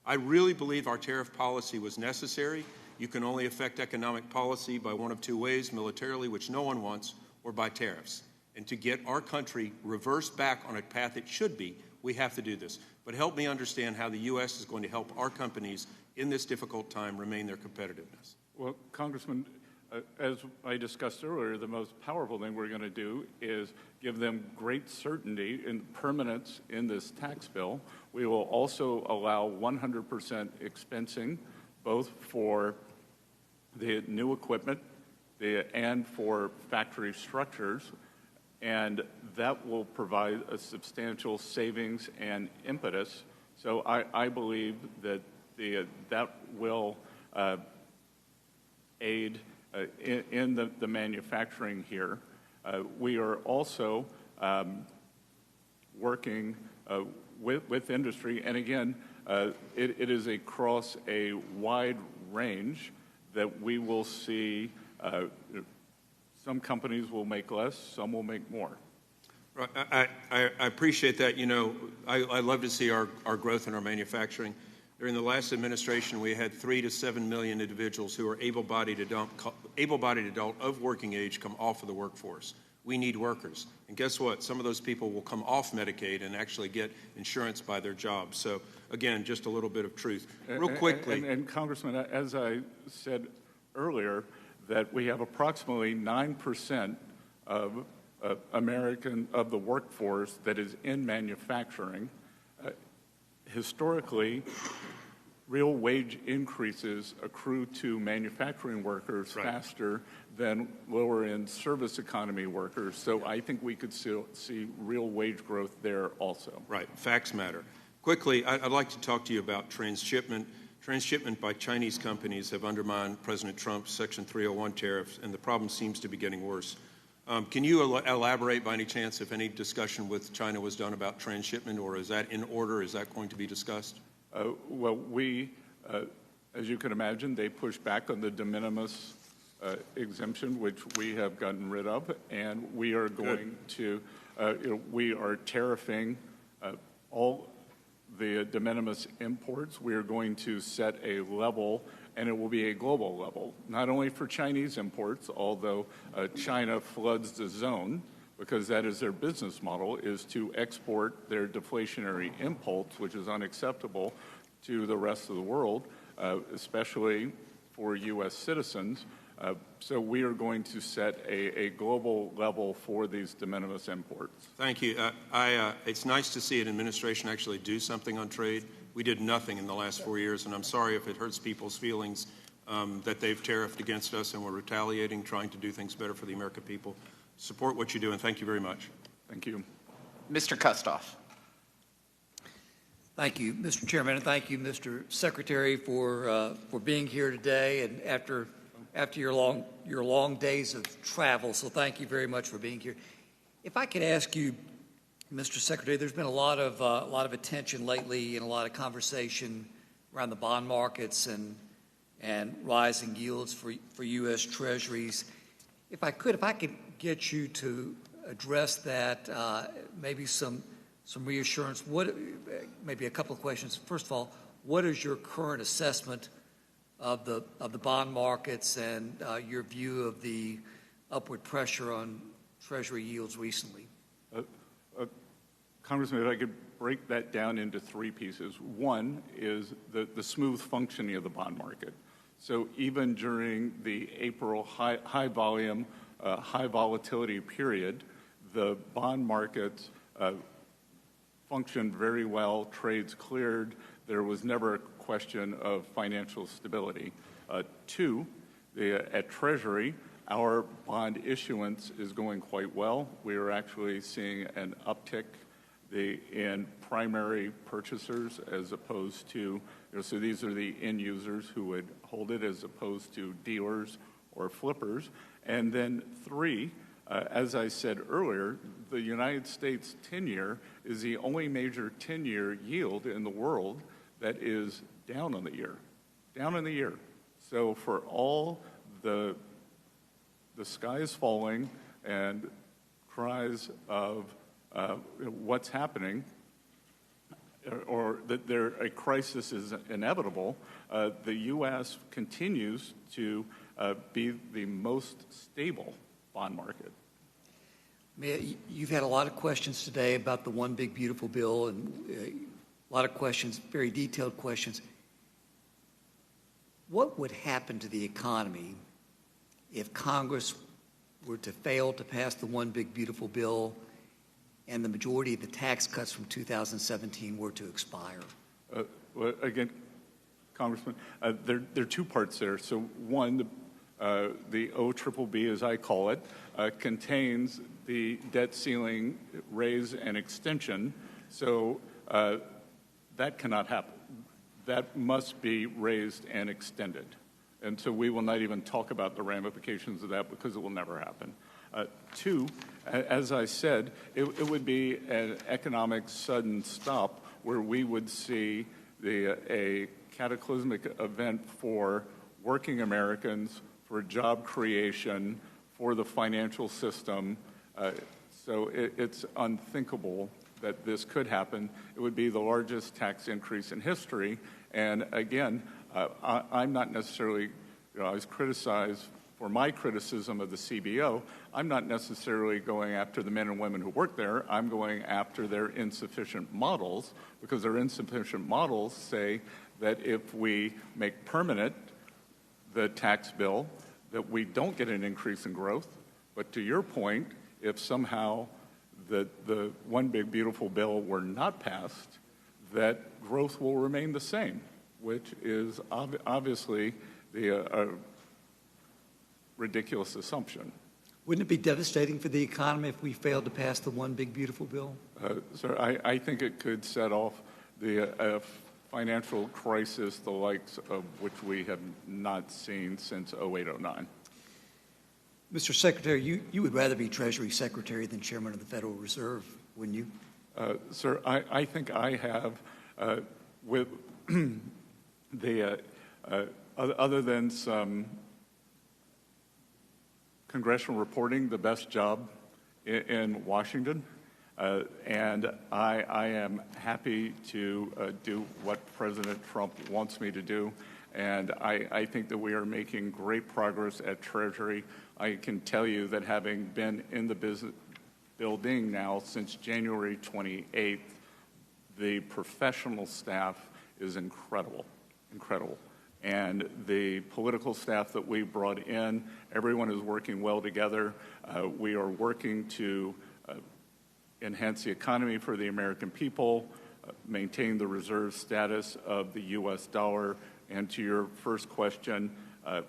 I really believe our tariff policy was necessary. You can only affect economic policy by one of 2 ways: militarily, which no one wants, or by tariffs. And to get our country reversed back on a path it should be, we have to do this. But help me understand how the U.S. is going to help our companies in this difficult time remain their competitiveness. Well, Congressman, as I discussed earlier, the most powerful thing we're going to do is give them great certainty and permanence in this tax bill. We will also allow 100% expensing, both for the new equipment and for factory structures, and that will provide a substantial savings and impetus. So I believe that that will aid in the manufacturing here. We are also working with industry, and again, it is across a wide range that we will see. Some companies will make less, some will make more. Right. I appreciate that. You know, I love to see our growth in our manufacturing. During the last administration, we had 3 to 7 million individuals who are able-bodied adult of working age come off of the workforce. We need workers. And guess what? Some of those people will come off Medicaid and actually get insurance by their jobs. So, again, just a little bit of truth. Real quickly. And Congressman, as I said earlier, that we have approximately 9% of the workforce that is in manufacturing. Historically, real wage increases accrue to manufacturing workers faster than lower-end service economy workers. So I think we could still see real wage growth there also. Right. Facts matter. Quickly, I'd like to talk to you about transshipment. Transshipment by Chinese companies have undermined President Trump's Section 301 tariffs, and the problem seems to be getting worse. Can you elaborate by any chance if any discussion with China was done about transshipment, or is that in order? Is that going to be discussed? Well, as you can imagine, they pushed back on the de minimis exemption, which we have gotten rid of, and we are going to, we are tariffing all the de minimis imports, we are going to set a level, and it will be a global level, not only for Chinese imports, although China floods the zone, because that is their business model, is to export their deflationary impulse, which is unacceptable to the rest of the world, especially for U.S. citizens. So we are going to set a global level for these de minimis imports. Thank you. It's nice to see an administration actually do something on trade. We did nothing in the last 4 years, and I'm sorry if it hurts people's feelings that they've tariffed against us and we're retaliating, trying to do things better for the American people. Support what you do, and thank you very much. Thank you. Mr. Kustoff. Thank you, Mr. Chairman, and thank you, Mr. Secretary, for being here today and after your long days of travel. So thank you very much for being here. If I could ask you, Mr. Secretary, there's been a lot of attention lately and a lot of conversation around the bond markets and rising yields for U.S. Treasuries. If I could get you to address that, maybe some reassurance. Maybe a couple of questions. First of all, what is your current assessment of the bond markets and your view of the upward pressure on Treasury yields recently? Congressman, if I could break that down into three pieces. One is the smooth functioning of the bond market. So even during the April high volume, high volatility period, the bond markets functioned very well, trades cleared. There was never a question of financial stability. Two, at Treasury, our bond issuance is going quite well. We are actually seeing an uptick in primary purchasers as opposed to, so these are the end users who would hold it as opposed to dealers or flippers. And then three, as I said earlier, the United States 10-year is the only major 10-year yield in the world that is down on the year. So for all the sky is falling and cries of what's happening, or that a crisis is inevitable, the U.S. continues to be the most stable bond market. You've had a lot of questions today about the One Big Beautiful Bill, and a lot of questions, very detailed questions. What would happen to the economy if Congress were to fail to pass the One Big Beautiful Bill and the majority of the tax cuts from 2017 were to expire? Well, again, Congressman, there are two parts there. So one, the OBBB, as I call it, contains the debt ceiling raise and extension. So that cannot happen. That must be raised and extended. And so we will not even talk about the ramifications of that because it will never happen. Two, as I said, it would be an economic sudden stop where we would see a cataclysmic event for working Americans, for job creation, for the financial system. So it's unthinkable that this could happen. It would be the largest tax increase in history. And again, I'm not necessarily, I was criticized for my criticism of the CBO. I'm not necessarily going after the men and women who work there. I'm going after their insufficient models, because their insufficient models say that if we make permanent the tax bill, that we don't get an increase in growth. But to your point, if somehow the One Big Beautiful Bill were not passed, that growth will remain the same, which is obviously the ridiculous assumption. Wouldn't it be devastating for the economy if we failed to pass the One Big Beautiful Bill? Sir, I think it could set off the financial crisis, the likes of which we have not seen since 08-09. Mr. Secretary, you would rather be Treasury Secretary than Chairman of the Federal Reserve, wouldn't you? Sir, I think I have, with the other than some congressional reporting, the best job in Washington. And I am happy to do what President Trump wants me to do. And I think that we are making great progress at Treasury. I can tell you that having been in the business building now since January 28th, the professional staff is incredible. And the political staff that we brought in, everyone is working well together. We are working to enhance the economy for the American people, maintain the reserve status of the U.S. dollar, and to your first question,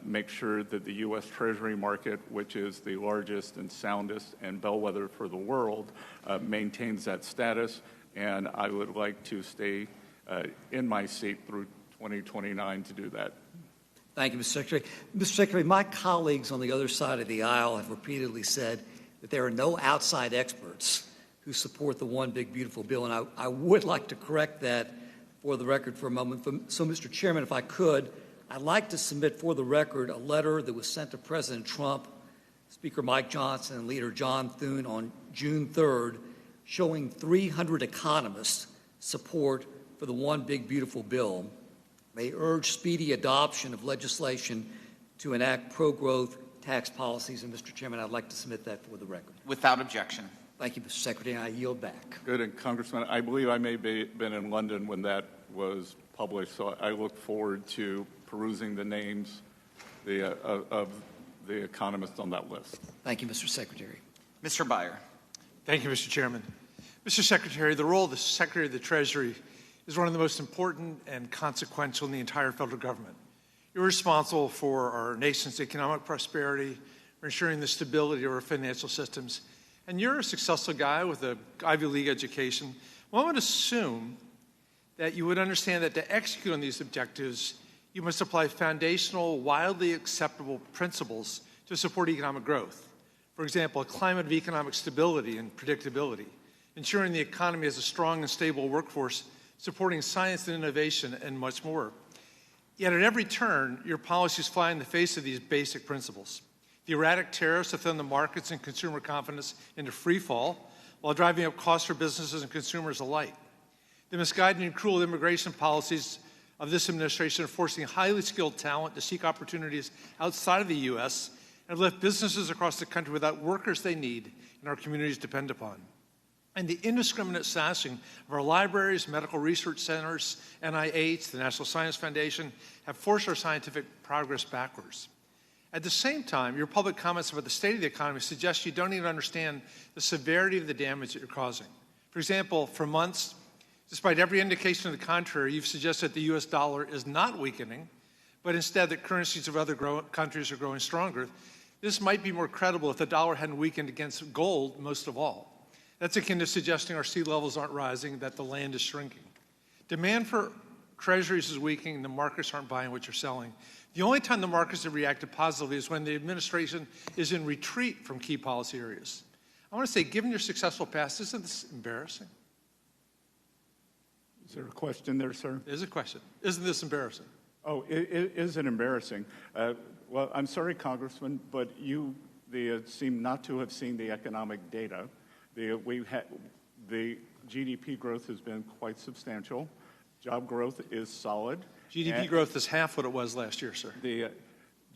make sure that the U.S. Treasury market, which is the largest and soundest and bellwether for the world, maintains that status. And I would like to stay in my seat through 2029 to do that. Thank you, Mr. Secretary. Mr. Secretary, my colleagues on the other side of the aisle have repeatedly said that there are no outside experts who support the One Big Beautiful Bill, and I would like to correct that for the record for a moment. So, Mr. Chairman, if I could, I'd like to submit for the record a letter that was sent to President Trump, Speaker Mike Johnson, and Leader John Thune on June 3rd, showing 300 economists' support for the One Big Beautiful Bill. They urge speedy adoption of legislation to enact pro-growth tax policies. And, Mr. Chairman, I'd like to submit that for the record. Without objection. Thank you, Mr. Secretary, and I yield back. Good, and Congressman, I believe I may have been in London when that was published, so I look forward to perusing the names of the economists on that list. Thank you, Mr. Secretary. Mr. Byer. Thank you, Mr. Chairman. Mr. Secretary, the role of the Secretary of the Treasury is one of the most important and consequential in the entire federal government. You're responsible for our nation's economic prosperity, for ensuring the stability of our financial systems, and you're a successful guy with an Ivy League education. One would assume that you would understand that to execute on these objectives, you must apply foundational, widely acceptable principles to support economic growth. For example, a climate of economic stability and predictability, ensuring the economy has a strong and stable workforce, supporting science and innovation, and much more. Yet at every turn, your policies fly in the face of these basic principles. The erratic tariffs have thrown the markets and consumer confidence into free fall while driving up costs for businesses and consumers alike. The misguided and cruel immigration policies of this administration are forcing highly skilled talent to seek opportunities outside of the U.S. and have left businesses across the country without workers they need and our communities depend upon. And the indiscriminate slashing of our libraries, medical research centers, NIH, the National Science Foundation, have forced our scientific progress backwards. At the same time, your public comments about the state of the economy suggest you don't even understand the severity of the damage that you're causing. For example, for months, despite every indication to the contrary, you've suggested that the U.S. dollar is not weakening, but instead that currencies of other countries are growing stronger. This might be more credible if the dollar hadn't weakened against gold most of all. That's akin to suggesting our sea levels aren't rising, that the land is shrinking. Demand for treasuries is weakening and the markets aren't buying what you're selling. The only time the markets have reacted positively is when the administration is in retreat from key policy areas. I want to say, given your successful past, isn't this embarrassing? Is there a question there, sir? There's a question. Isn't this embarrassing? Oh, is it embarrassing? Well, I'm sorry, Congressman, but you seem not to have seen the economic data. The GDP growth has been quite substantial. Job growth is solid. GDP growth is half what it was last year, sir. The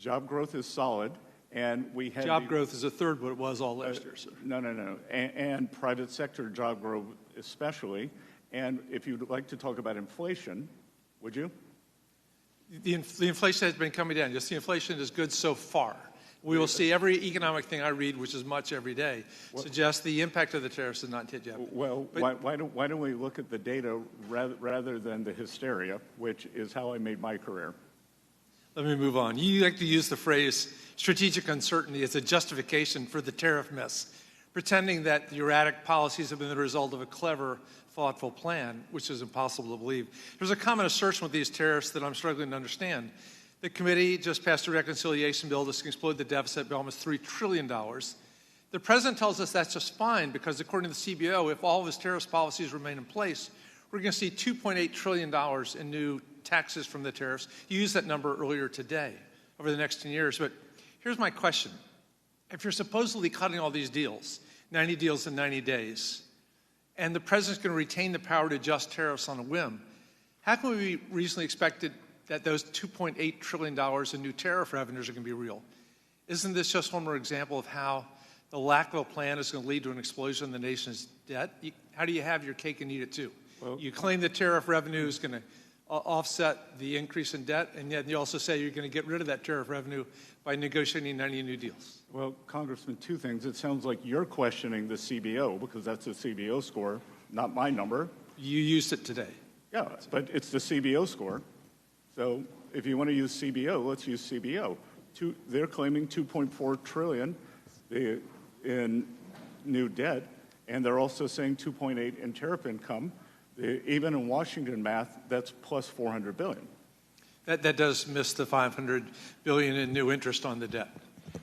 job growth is solid, and we had job growth is a third what it was all last year, sir. No. And private sector job growth especially. And if you'd like to talk about inflation, would you? The inflation has been coming down. Just the inflation is good so far. We will see every economic thing I read, which is much every day, suggests the impact of the tariffs is not hit yet. Well, why don't we look at the data rather than the hysteria, which is how I made my career. Let me move on. You like to use the phrase strategic uncertainty as a justification for the tariff mess, pretending that the erratic policies have been the result of a clever, thoughtful plan, which is impossible to believe. There's a common assertion with these tariffs that I'm struggling to understand. The committee just passed a reconciliation bill that's going to explode the deficit by almost $3 trillion. The president tells us that's just fine because, according to the CBO, if all of his tariffs policies remain in place, we're going to see $2.8 trillion in new taxes from the tariffs. You used that number earlier today over the next 10 years. But here's my question. If you're supposedly cutting all these deals, 90 deals in 90 days, and the president's going to retain the power to adjust tariffs on a whim, how can we reasonably expect that those $2.8 trillion in new tariff revenues are going to be real? Isn't this just one more example of how the lack of a plan is going to lead to an explosion in the nation's debt? How do you have your cake and eat it too? Well, you claim the tariff revenue is going to offset the increase in debt, and yet you also say you're going to get rid of that tariff revenue by negotiating 90 new deals. Well, Congressman, two things. It sounds like you're questioning the CBO because that's a CBO score, not my number. You used it today. Yeah, but it's the CBO score. So if you want to use CBO, let's use CBO. They're claiming $2.4 trillion in new debt, and they're also saying $2.8 in tariff income. Even in Washington math, that's plus $400 billion. That does miss the $500 billion in new interest on the debt,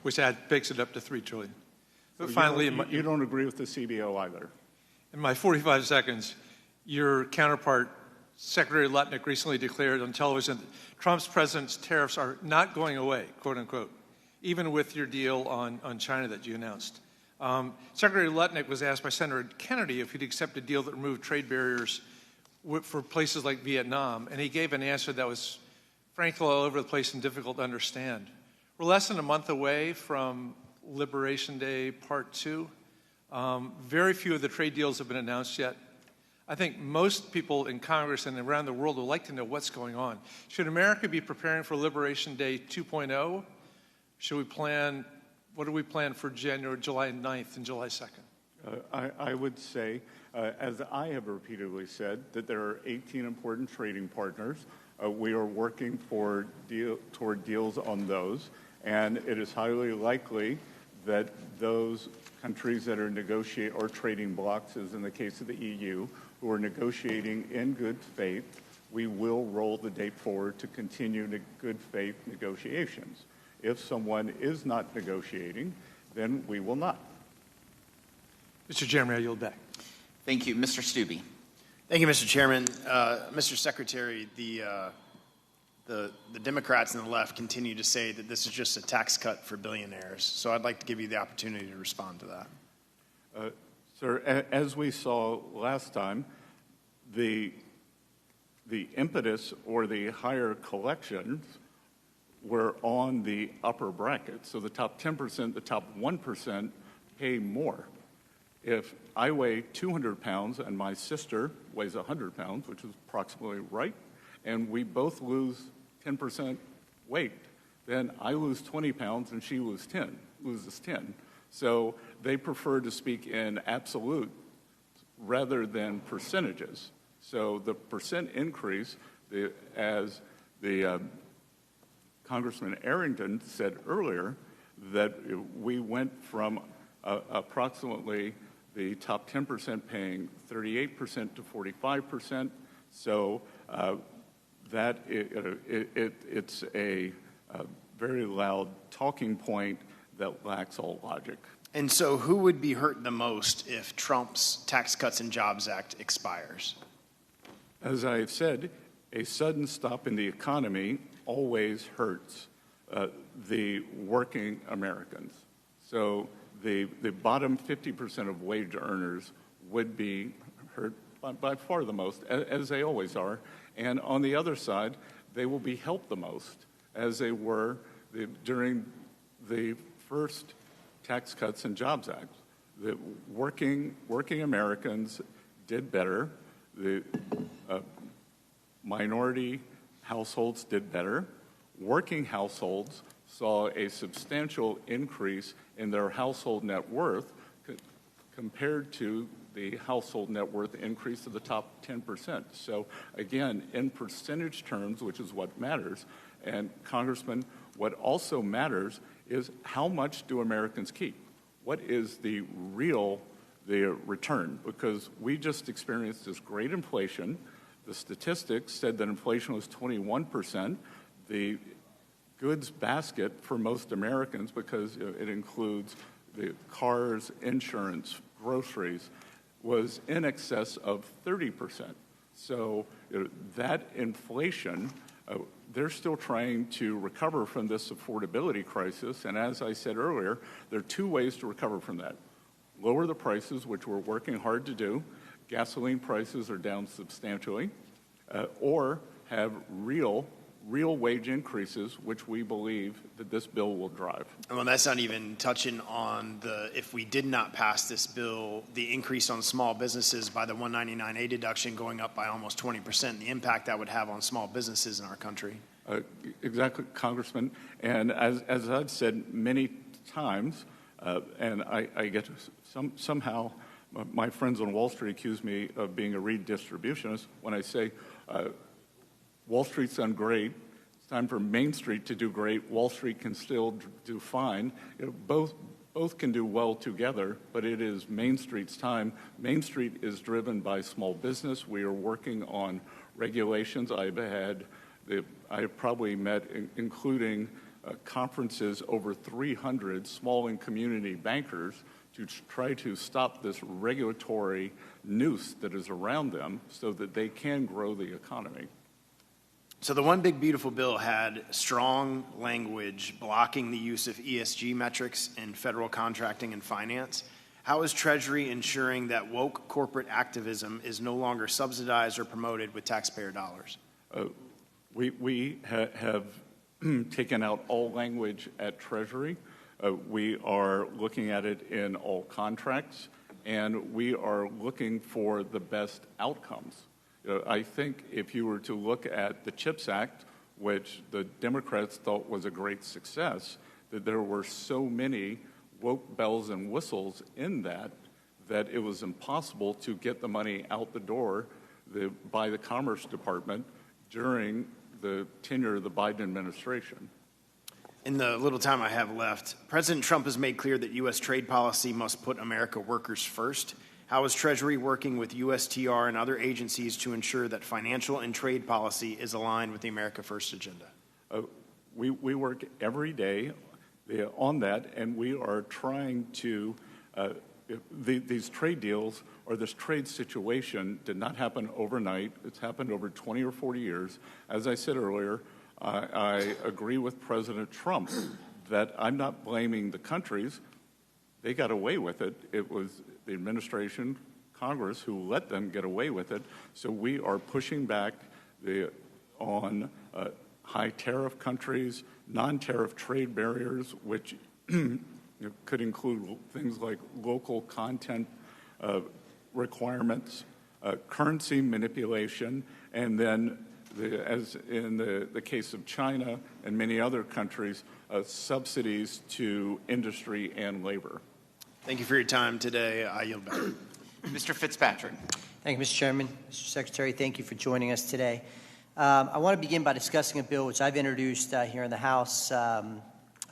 which takes it up to $3 trillion. But So finally, you don't agree with the CBO either. In my 45 seconds, your counterpart, Secretary Lutnick, recently declared on television that Trump's president's tariffs are not going away, quote unquote, even with your deal on China that you announced. Secretary Lutnick was asked by Senator Kennedy if he'd accept a deal that removed trade barriers for places like Vietnam, and he gave an answer that was frankly all over the place and difficult to understand. We're less than a month away from Liberation Day Part 2. Very few of the trade deals have been announced yet. I think most people in Congress and around the world would like to know what's going on. Should America be preparing for Liberation Day 2.0? Should we plan, what do we plan for July 9th and July 2nd? I would say, as I have repeatedly said, that there are 18 important trading partners. We are working toward deals on those, and it is highly likely that those countries that are negotiating, or trading blocs, as in the case of the EU, who are negotiating in good faith, we will roll the date forward to continue good faith negotiations. If someone is not negotiating, then we will not. Mr. Chairman, I yield back. Thank you. Mr. Stubbe. Thank you, Mr. Chairman. Mr. Secretary, the Democrats and the left continue to say that this is just a tax cut for billionaires. So I'd like to give you the opportunity to respond to that. Sir, as we saw last time, the impetus or the higher collections were on the upper bracket. So the top 10%, the top 1% pay more. If I weigh 200 pounds and my sister weighs 100 pounds, which is approximately right, and we both lose 10% weight, then I lose 20 pounds and she loses 10. So they prefer to speak in absolute rather than percentages. So the percent increase, as the Congressman Arrington said earlier, that we went from approximately the top 10% paying 38% to 45%. So that it's a very loud talking point that lacks all logic. And so who would be hurt the most if Trump's Tax Cuts and Jobs Act expires? As I have said, a sudden stop in the economy always hurts the working Americans. So the bottom 50% of wage earners would be hurt by far the most, as they always are. And on the other side, they will be helped the most, as they were during the first Tax Cuts and Jobs Act. The working Americans did better. The minority households did better. Working households saw a substantial increase in their household net worth compared to the household net worth increase of the top 10%. So again, in percentage terms, which is what matters, and Congressman, what also matters is how much do Americans keep? What is the return? Because we just experienced this great inflation. The statistics said that inflation was 21%. The goods basket for most Americans, because it includes the cars, insurance, groceries, was in excess of 30%. So that inflation, they're still trying to recover from this affordability crisis. And as I said earlier, there are two ways to recover from that. Lower the prices, which we're working hard to do, gasoline prices are down substantially, or have real wage increases, which we believe that this bill will drive. Well, that's not even touching on if we did not pass this bill, the increase on small businesses by the 199A deduction going up by almost 20%, the impact that would have on small businesses in our country. Exactly, Congressman. And as I've said many times, and I get somehow my friends on Wall Street accuse me of being a redistributionist when I say Wall Street's done great. It's time for Main Street to do great. Wall Street can still do fine. Both can do well together, but it is Main Street's time. Main Street is driven by small business. We are working on regulations. I have probably met, including conferences, over 300 small and community bankers to try to stop this regulatory noose that is around them so that they can grow the economy. So the One Big Beautiful Bill had strong language blocking the use of ESG metrics in federal contracting and finance. How is Treasury ensuring that woke corporate activism is no longer subsidized or promoted with taxpayer dollars? We have taken out all language at Treasury. We are looking at it in all contracts, and we are looking for the best outcomes. I think if you were to look at the CHIPS Act, which the Democrats thought was a great success, that there were so many woke bells and whistles in that it was impossible to get the money out the door by the Commerce Department during the tenure of the Biden administration. In the little time I have left, President Trump has made clear that U.S. trade policy must put America workers first. How is Treasury working with USTR and other agencies to ensure that financial and trade policy is aligned with the America First agenda? We work every day on that, and we are trying to, these trade deals or this trade situation did not happen overnight. It's happened over 20 or 40 years. As I said earlier, I agree with President Trump that I'm not blaming the countries. They got away with it. It was the administration, Congress, who let them get away with it. So we are pushing back on high tariff countries, non-tariff trade barriers, which could include things like local content requirements, currency manipulation, and then, as in the case of China and many other countries, subsidies to industry and labor. Thank you for your time today. I yield back. Mr. Fitzpatrick. Thank you, Mr. Chairman. Mr. Secretary, thank you for joining us today. I want to begin by discussing a bill which I've introduced here in the House,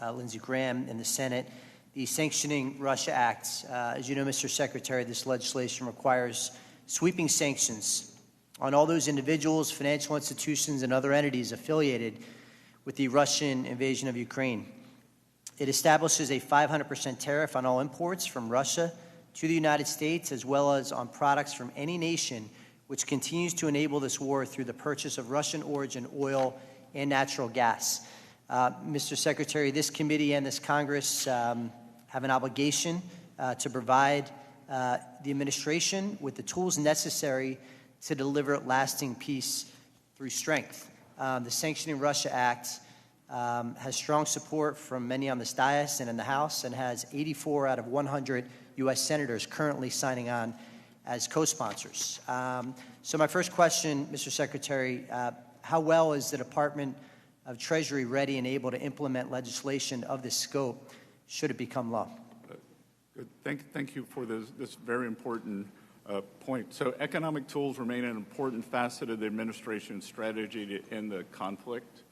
Lindsey Graham in the Senate, the Sanctioning Russia Act. As you know, Mr. Secretary, this legislation requires sweeping sanctions on all those individuals, financial institutions, and other entities affiliated with the Russian invasion of Ukraine. It establishes a 500% tariff on all imports from Russia to the United States, as well as on products from any nation which continues to enable this war through the purchase of Russian origin oil and natural gas. Mr. Secretary, this committee and this Congress have an obligation to provide the administration with the tools necessary to deliver lasting peace through strength. The Sanctioning Russia Act has strong support from many on this dais and in the House, and has 84 out of 100 U.S. senators currently signing on as co-sponsors. So my first question, Mr. Secretary, how well is the Department of Treasury ready and able to implement legislation of this scope should it become law? Good. Thank you for this very important point. So economic tools remain an important facet of the administration's strategy to end the conflict.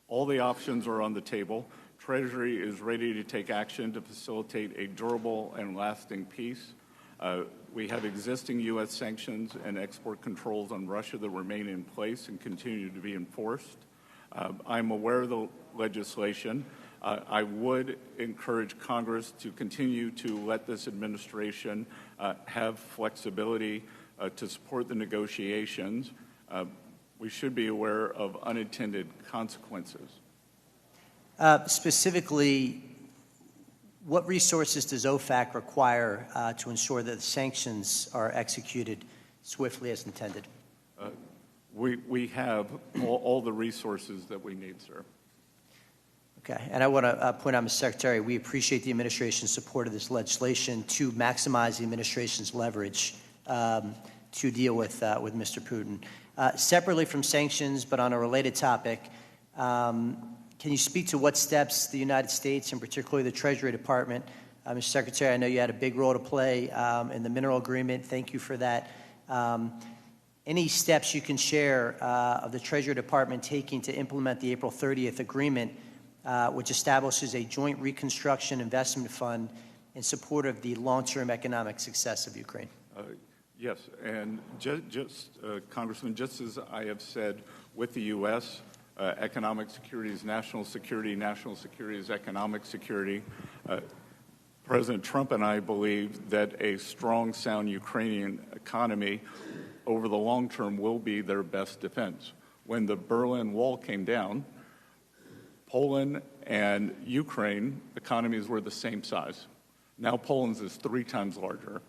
All the options are on the table. Treasury is ready to take action to facilitate a durable and lasting peace. We have existing U.S. sanctions and export controls on Russia that remain in place and continue to be enforced. I'm aware of the legislation. I would encourage Congress to continue to let this administration have flexibility to support the negotiations. We should be aware of unintended consequences. Specifically, what resources does OFAC require to ensure that the sanctions are executed swiftly as intended? We have all the resources that we need, sir. Okay, and I want to point out, Mr. Secretary, we appreciate the administration's support of this legislation to maximize the administration's leverage to deal with Mr. Putin. Separately from sanctions, but on a related topic, can you speak to what steps the United States, and particularly the Treasury Department, Mr. Secretary, I know you had a big role to play in the mineral agreement. Thank you for that. Any steps you can share of the Treasury Department taking to implement the April 30th agreement, which establishes a joint reconstruction investment fund in support of the long-term economic success of Ukraine? Yes, and Congressman, just as I have said with the U.S., economic security is national security is economic security. President Trump and I believe that a strong, sound Ukrainian economy over the long term will be their best defense. When the Berlin Wall came down, Poland and Ukraine economies were the same size. Now Poland's is 3 times larger.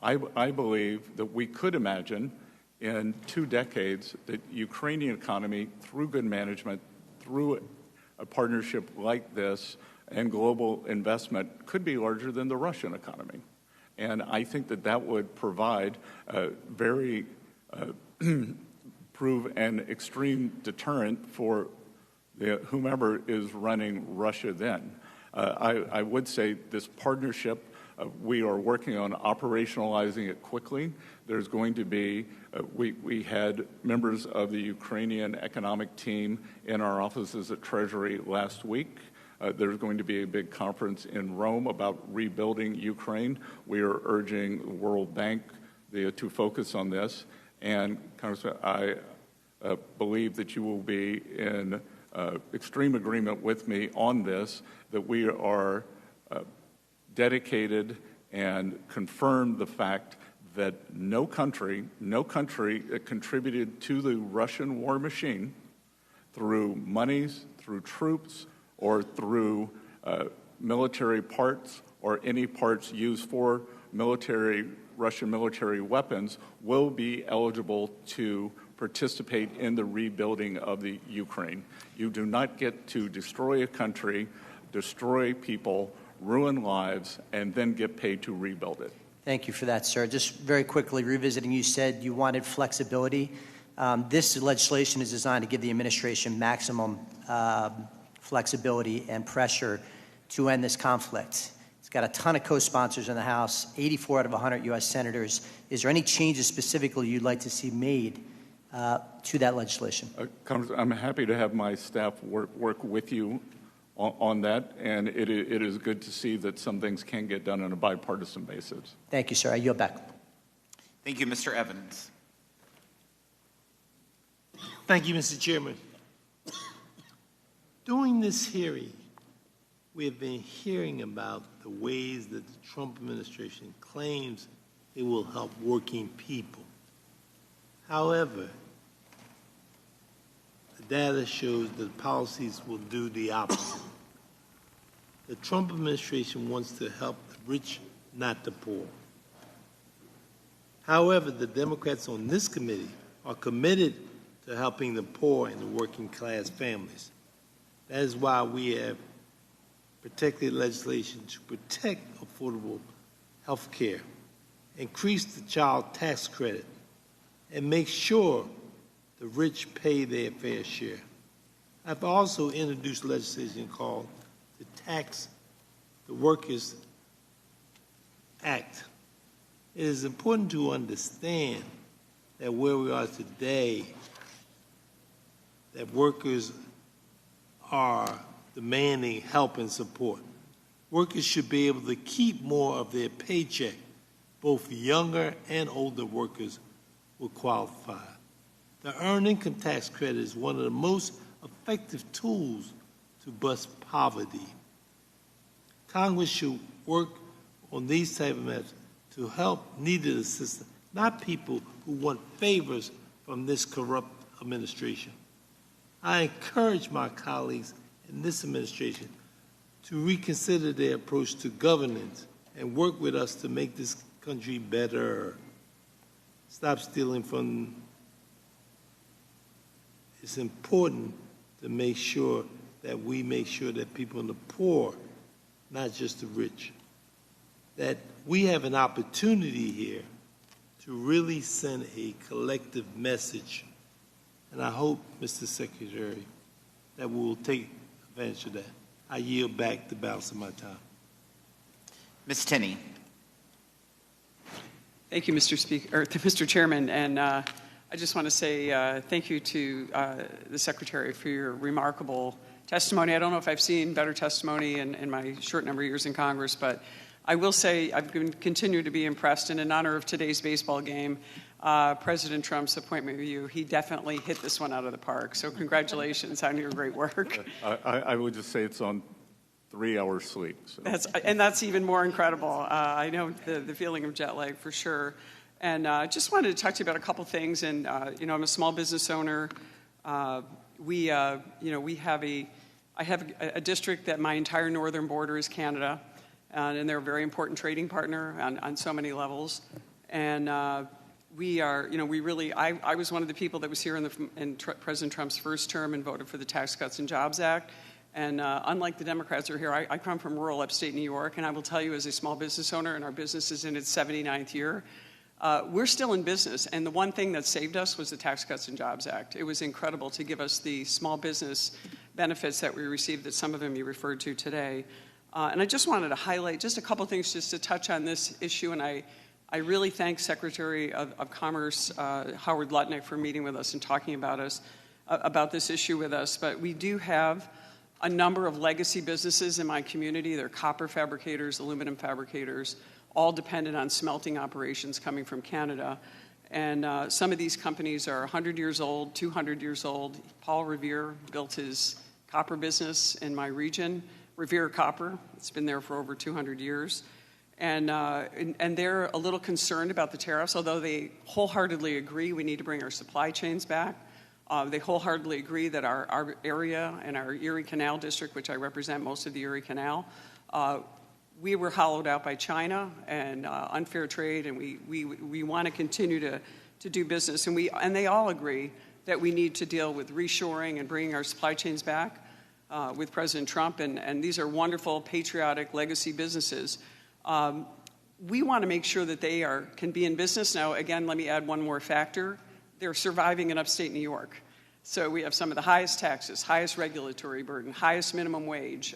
I believe that we could imagine in 2 decades that Ukrainian economy, through good management, through a partnership like this, and global investment could be larger than the Russian economy. And I think that that would provide a very prove an extreme deterrent for whomever is running Russia then. I would say this partnership, we are working on operationalizing it quickly. There's going to be, we had members of the Ukrainian economic team in our offices at Treasury last week. There's going to be a big conference in Rome about rebuilding Ukraine. We are urging the World Bank to focus on this. And Congressman, I believe that you will be in extreme agreement with me on this, that we are dedicated and confirm the fact that no country that contributed to the Russian war machine through monies, through troops, or through military parts or any parts used for Russian military weapons will be eligible to participate in the rebuilding of the Ukraine. You do not get to destroy a country, destroy people, ruin lives, and then get paid to rebuild it. Thank you for that, sir. Just very quickly revisiting, you said you wanted flexibility. This legislation is designed to give the administration maximum flexibility and pressure to end this conflict. It's got a ton of co-sponsors in the House, 84 out of 100 U.S. senators. Is there any changes specifically you'd like to see made to that legislation? I'm happy to have my staff work with you on that, and it is good to see that some things can get done on a bipartisan basis. Thank you, sir. I yield back. Thank you, Mr. Evans. Thank you, Mr. Chairman. During this hearing, we have been hearing about the ways that the Trump administration claims it will help working people. However, the data shows that policies will do the opposite. The Trump administration wants to help the rich, not the poor. However, the Democrats on this committee are committed to helping the poor and the working class families. That is why we have protected legislation to protect affordable health care, increase the child tax credit, and make sure the rich pay their fair share. I've also introduced legislation called the Tax the Workers Act. It is important to understand that where we are today, that workers are demanding help and support. Workers should be able to keep more of their paycheck. Both younger and older workers will qualify. The Earned Income Tax Credit is one of the most effective tools to bust poverty. Congress should work on these type of measures to help needed assistance, not people who want favors from this corrupt administration. I encourage my colleagues in this administration to reconsider their approach to governance and work with us to make this country better. stop stealing from. It's important to make sure that we make sure that people in the poor, not just the rich, that we have an opportunity here to really send a collective message. And I hope, Mr. Secretary, that we will take advantage of that. I yield back the balance of my time. Ms. Tinney. Thank you, Mr. Chairman. And I just want to say thank you to the Secretary for your remarkable testimony. I don't know if I've seen better testimony in my short number of years in Congress, but I will say I've continued to be impressed. And in honor of today's baseball game, President Trump's appointment with you, he definitely hit this one out of the park. So congratulations on your great work. I would just say it's on 3 hours sleep. So. That's even more incredible. I know the feeling of jet lag for sure. And just wanted to talk to you about a couple things. And I'm a small business owner. I have a district that my entire northern border is Canada, and they're a very important trading partner on so many levels. And we are, I was one of the people that was here in President Trump's first term and voted for the Tax Cuts and Jobs Act. And unlike the Democrats who are here, I come from rural upstate New York, and I will tell you as a small business owner, and our business is in its 79th year, we're still in business. And the one thing that saved us was the Tax Cuts and Jobs Act. It was incredible to give us the small business benefits that we received, that some of them you referred to today. And I just wanted to highlight just a couple things just to touch on this issue. And I really thank Secretary of Commerce Howard Lutnick for meeting with us and talking about this issue with us. But we do have a number of legacy businesses in my community. They're copper fabricators, aluminum fabricators, all dependent on smelting operations coming from Canada. And some of these companies are 100 years old, 200 years old. Paul Revere built his copper business in my region, Revere Copper. It's been there for over 200 years. And they're a little concerned about the tariffs, although they wholeheartedly agree we need to bring our supply chains back. They wholeheartedly agree that our area and our Erie Canal District, which I represent most of the Erie Canal, we were hollowed out by China and unfair trade, and we want to continue to do business. And they all agree that we need to deal with reshoring and bringing our supply chains back with President Trump. And these are wonderful, patriotic, legacy businesses. We want to make sure that they can be in business. Now, again, let me add one more factor. They're surviving in upstate New York. So we have some of the highest taxes, highest regulatory burden, highest minimum wage.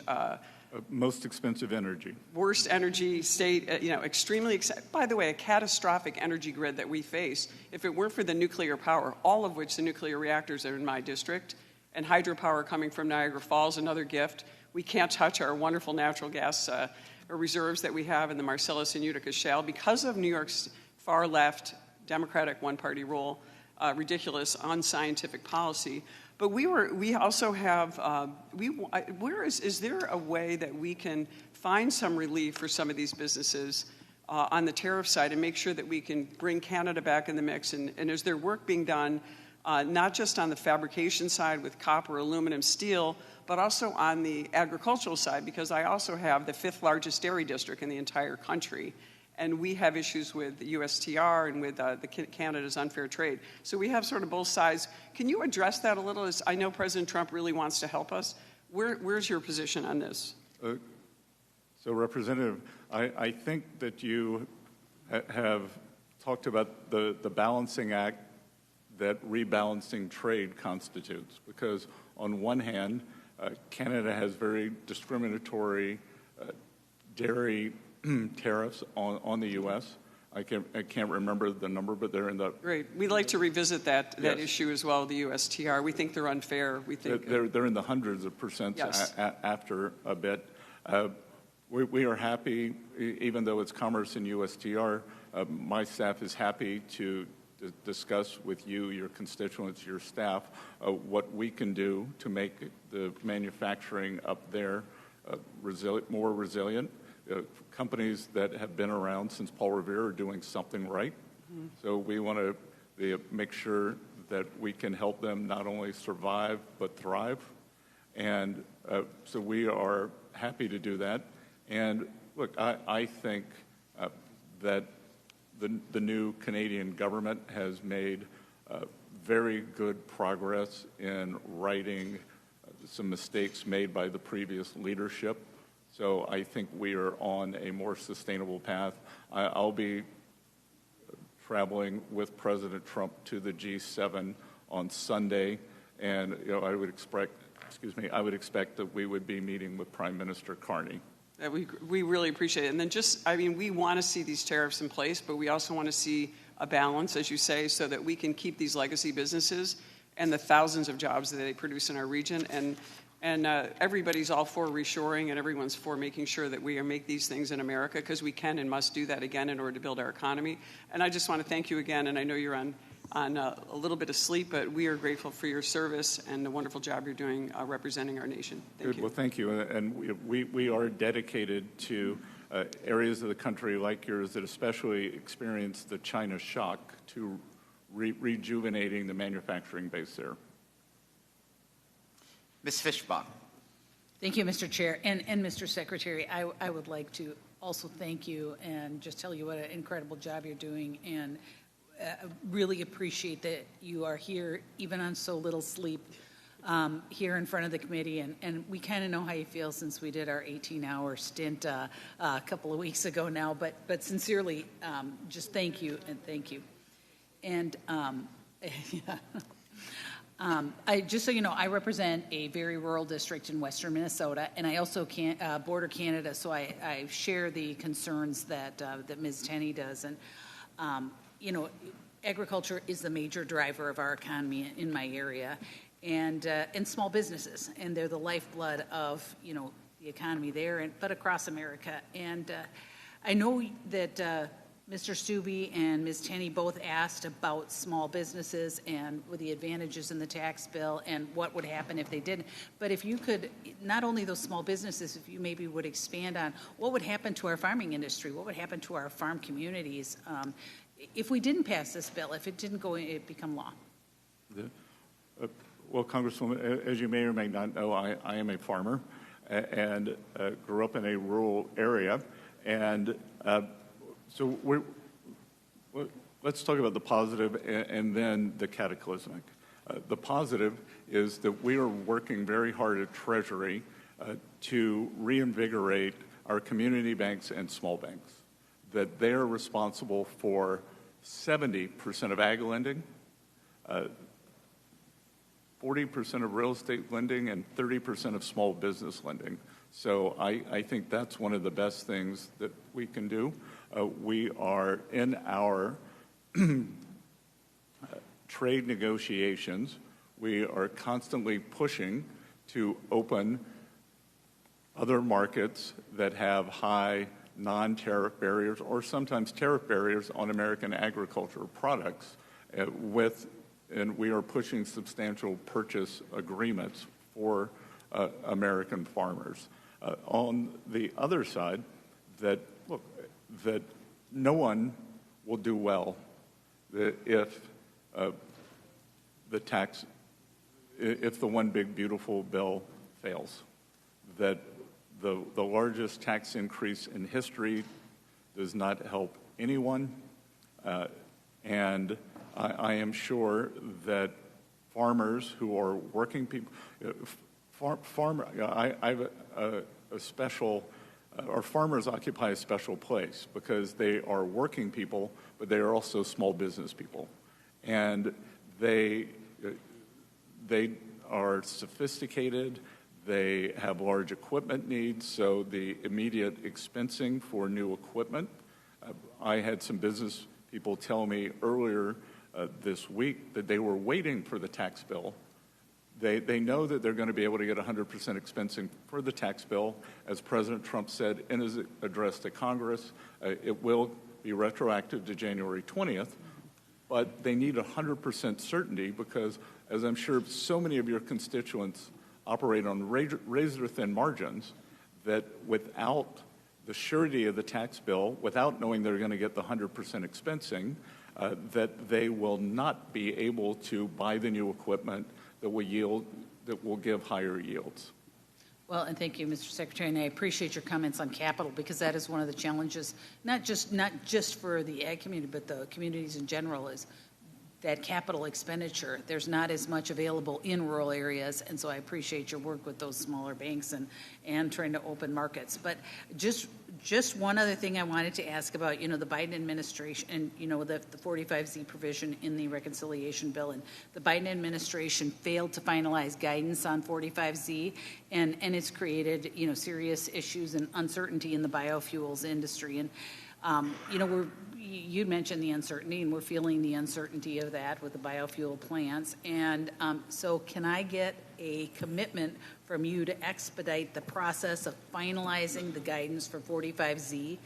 Most expensive energy. Worst energy state, extremely, by the way, a catastrophic energy grid that we face. If it weren't for the nuclear power, all of which the nuclear reactors are in my district, and hydropower coming from Niagara Falls, another gift. We can't touch our wonderful natural gas reserves that we have in the Marcellus and Utica Shale because of New York's far left Democratic one-party rule. Ridiculous, unscientific policy. But we also have, is there a way that we can find some relief for some of these businesses on the tariff side and make sure that we can bring Canada back in the mix? And is there work being done, not just on the fabrication side with copper, aluminum, steel, but also on the agricultural side? Because I also have the 5th largest dairy district in the entire country. And we have issues with the USTR and with Canada's unfair trade. So we have sort of both sides. Can you address that a little? I know President Trump really wants to help us. Where's your position on this? So, Representative, I think that you have talked about the balancing act that rebalancing trade constitutes. Because on one hand, Canada has very discriminatory dairy tariffs on the U.S. I can't remember the number, but they're in the... Great. We'd like to revisit that issue as well, the USTR. We think they're unfair. We think they're in the hundreds of percents. Yes. After a bit. We are happy, even though it's Commerce and USTR, my staff is happy to discuss with you, your constituents, your staff, what we can do to make the manufacturing up there more resilient. Companies that have been around since Paul Revere are doing something right. Mm-hmm. So we want to make sure that we can help them not only survive but thrive. And so we are happy to do that. And look, I think that the new Canadian government has made very good progress in righting some mistakes made by the previous leadership. So I think we are on a more sustainable path. I'll be traveling with President Trump to the G7 on Sunday, and I would expect that we would be meeting with Prime Minister Carney. We really appreciate it. And then we want to see these tariffs in place, but we also want to see a balance, as you say, so that we can keep these legacy businesses and the thousands of jobs that they produce in our region. And everybody's all for reshoring, and everyone's for making sure that we make these things in America, because we can and must do that again in order to build our economy. And I just want to thank you again, and I know you're on a little bit of sleep, but we are grateful for your service and the wonderful job you're doing representing our nation. Thank you. Well, thank you. And we are dedicated to areas of the country like yours that especially experienced the China shock to rejuvenating the manufacturing base there. Ms. Fishbach. Thank you, Mr. Chair. And Mr. Secretary, I would like to also thank you and just tell you what an incredible job you're doing, and really appreciate that you are here, even on so little sleep, here in front of the committee. And we kind of know how you feel since we did our 18-hour stint a couple of weeks ago now. But sincerely, just thank you and thank you. And just so you know, I represent a very rural district in western Minnesota, and I also border Canada, so I share the concerns that Ms. Tenney does. And agriculture is the major driver of our economy in my area, and small businesses, and they're the lifeblood of the economy there, but across America. And I know that Mr. Stube and Ms. Tenney both asked about small businesses and with the advantages in the tax bill and what would happen if they didn't. But if you could, not only those small businesses, if you maybe would expand on what would happen to our farming industry, what would happen to our farm communities if we didn't pass this bill, if it didn't become law. Well, Congresswoman, as you may or may not know, I am a farmer and grew up in a rural area. And so let's talk about the positive and then the cataclysmic. The positive is that we are working very hard at Treasury to reinvigorate our community banks and small banks, that they are responsible for 70% of ag lending, 40% of real estate lending, and 30% of small business lending. So I think that's one of the best things that we can do. We are in our trade negotiations. We are constantly pushing to open other markets that have high non-tariff barriers or sometimes tariff barriers on American agricultural products and we are pushing substantial purchase agreements for American farmers. On the other side, that no one will do well if the one big beautiful bill fails. That the largest tax increase in history does not help anyone, and I am sure that farmers who are working people, farmers occupy a special place because they are working people, but they are also small business people, and they are sophisticated. They have large equipment needs, so the immediate expensing for new equipment. I had some business people tell me earlier this week that they were waiting for the tax bill. They know that they're going to be able to get 100% expensing for the tax bill. As President Trump said in his address to Congress, it will be retroactive to January 20th, but they need 100% certainty because, as I'm sure so many of your constituents operate on razor-thin margins, that without the surety of the tax bill, without knowing they're going to get the 100% expensing, that they will not be able to buy the new equipment that will give higher yields. Well, and thank you, Mr. Secretary, and I appreciate your comments on capital, because that is one of the challenges, not just for the ag community, but the communities in general, is that capital expenditure. There's not as much available in rural areas, and so I appreciate your work with those smaller banks and trying to open markets. But just one other thing I wanted to ask about, the Biden administration and, the 45Z provision in the reconciliation bill. And the Biden administration failed to finalize guidance on 45Z, and it's created, serious issues and uncertainty in the biofuels industry. And, you mentioned the uncertainty, and we're feeling the uncertainty of that with the biofuel plants. And so can I get a commitment from you to expedite the process of finalizing the guidance for 45Z?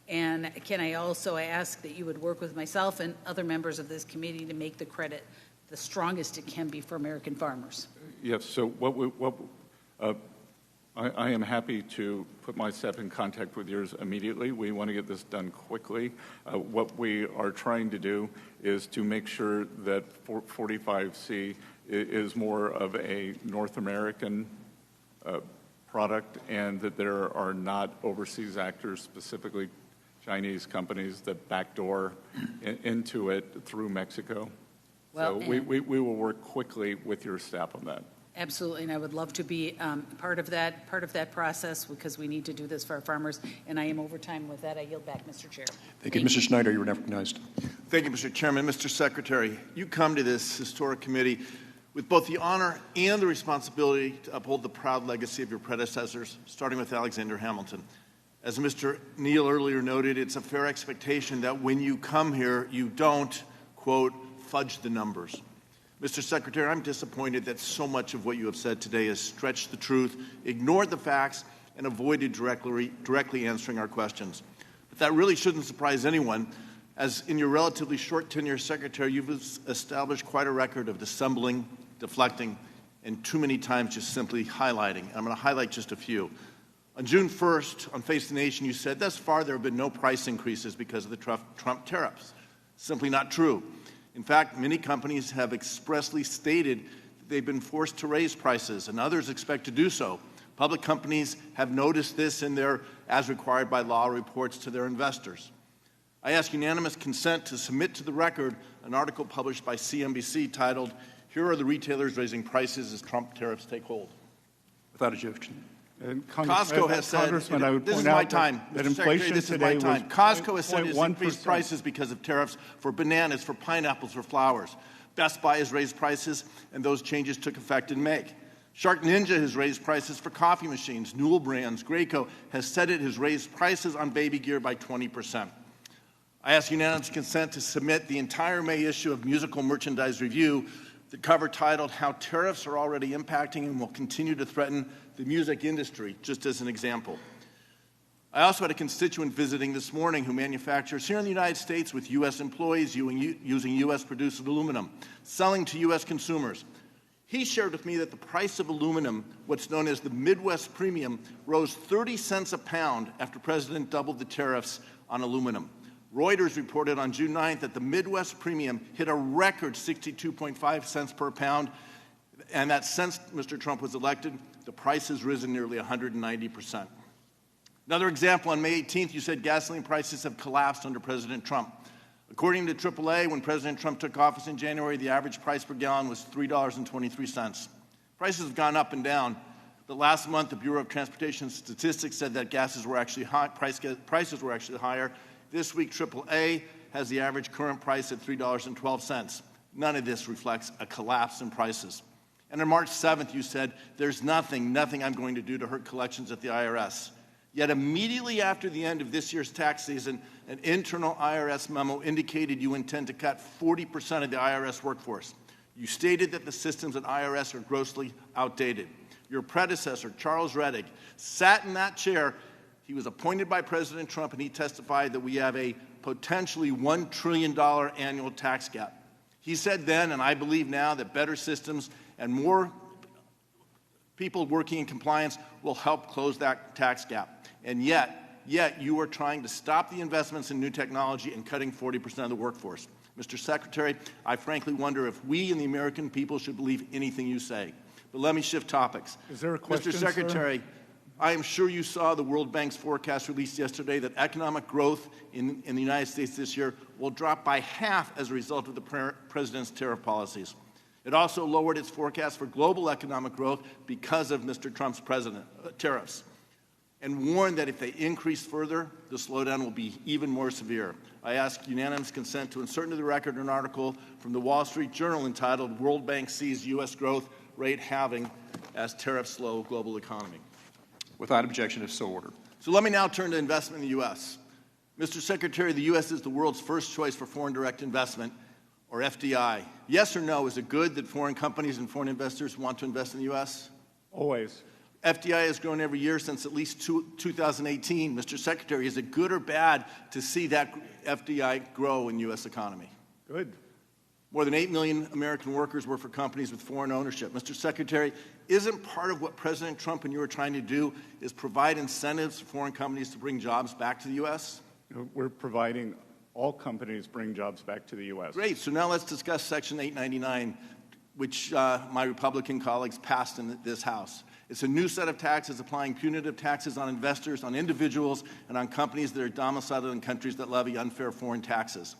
And can I also ask that you would work with myself and other members of this committee to make the credit the strongest it can be for American farmers? Yes, so I am happy to put myself in contact with yours immediately. We want to get this done quickly. What we are trying to do is to make sure that 45C is more of a North American product, and that there are not overseas actors, specifically Chinese companies, that backdoor into it through Mexico. Well, so we will work quickly with your staff on that. Absolutely, and I would love to be part of that process, because we need to do this for our farmers. And I am over time. With that, I yield back, Mr. Chair. Thank you. Mr. Schneider, you are recognized. Thank you, Mr. Chairman. Mr. Secretary, you come to this historic committee with both the honor and the responsibility to uphold the proud legacy of your predecessors, starting with Alexander Hamilton. As Mr. Neal earlier noted, it's a fair expectation that when you come here, you don't, quote, fudge the numbers. Mr. Secretary, I'm disappointed that so much of what you have said today has stretched the truth, ignored the facts, and avoided directly answering our questions. But that really shouldn't surprise anyone, as in your relatively short tenure as Secretary, you've established quite a record of dissembling, deflecting, and too many times just simply highlighting. I'm going to highlight just a few. On June 1st, on Face the Nation, you said, thus far there have been no price increases because of the Trump tariffs. Simply not true. In fact, many companies have expressly stated that they've been forced to raise prices, and others expect to do so. Public companies have noticed this in their, as required by law, reports to their investors. I ask unanimous consent to submit to the record an article published by CNBC titled, "Here are the retailers raising prices as Trump tariffs take hold." Without objection. Costco has said, this is my time, Mr. Secretary, this is my time. Costco has said it's increased prices because of tariffs for bananas, for pineapples, for flowers. Best Buy has raised prices, and those changes took effect in May. Shark Ninja has raised prices for coffee machines. Newell Brands, Graco has said it has raised prices on baby gear by 20%. I ask unanimous consent to submit the entire May issue of Musical Merchandise Review, the cover titled, "How Tariffs Are Already Impacting and Will Continue to Threaten the Music Industry," just as an example. I also had a constituent visiting this morning who manufactures here in the United States with U.S. employees using U.S.-produced aluminum, selling to U.S. consumers. He shared with me that the price of aluminum, what's known as the Midwest Premium, rose 30 cents a pound after President doubled the tariffs on aluminum. Reuters reported on June 9th that the Midwest Premium hit a record 62.5 cents per pound, and that since Mr. Trump was elected, the price has risen nearly 190%. Another example, on May 18th, you said gasoline prices have collapsed under President Trump. According to AAA, when President Trump took office in January, the average price per gallon was $3.23. Prices have gone up and down, but last month, the Bureau of Transportation Statistics said that prices were actually higher. This week, AAA has the average current price at $3.12. None of this reflects a collapse in prices. And on March 7th, you said, there's nothing I'm going to do to hurt collections at the IRS. Yet immediately after the end of this year's tax season, an internal IRS memo indicated you intend to cut 40% of the IRS workforce. You stated that the systems at IRS are grossly outdated. Your predecessor, Charles Rettig, sat in that chair. He was appointed by President Trump, and he testified that we have a potentially $1 trillion annual tax gap. He said then, and I believe now, that better systems and more people working in compliance will help close that tax gap. And yet you are trying to stop the investments in new technology and cutting 40% of the workforce. Mr. Secretary, I frankly wonder if we and the American people should believe anything you say. But let me shift topics. Is there a question, Mr. Secretary, I am sure you saw the World Bank's forecast released yesterday that economic growth in the United States this year will drop by half as a result of the president's tariff policies. It also lowered its forecast for global economic growth because of Mr. Trump's tariffs, and warned that if they increase further, the slowdown will be even more severe. I ask unanimous consent to insert into the record an article from the Wall Street Journal entitled "World Bank Sees U.S. Growth Rate Halving as Tariffs Slow Global Economy." Without objection, if so ordered. So let me now turn to investment in the U.S. Mr. Secretary, the U.S. is the world's first choice for foreign direct investment, or FDI. Yes or no, is it good that foreign companies and foreign investors want to invest in the U.S.? Always. FDI has grown every year since at least 2018. Mr. Secretary, is it good or bad to see that FDI grow in the U.S. economy? Good. More than 8 million American workers work for companies with foreign ownership. Mr. Secretary, isn't part of what President Trump and you are trying to do is provide incentives for foreign companies to bring jobs back to the U.S.? We're providing all companies bring jobs back to the U.S. Great. So now let's discuss Section 899, which my Republican colleagues passed in this House. It's a new set of taxes applying punitive taxes on investors, on individuals, and on companies that are domiciled in countries that levy unfair foreign taxes.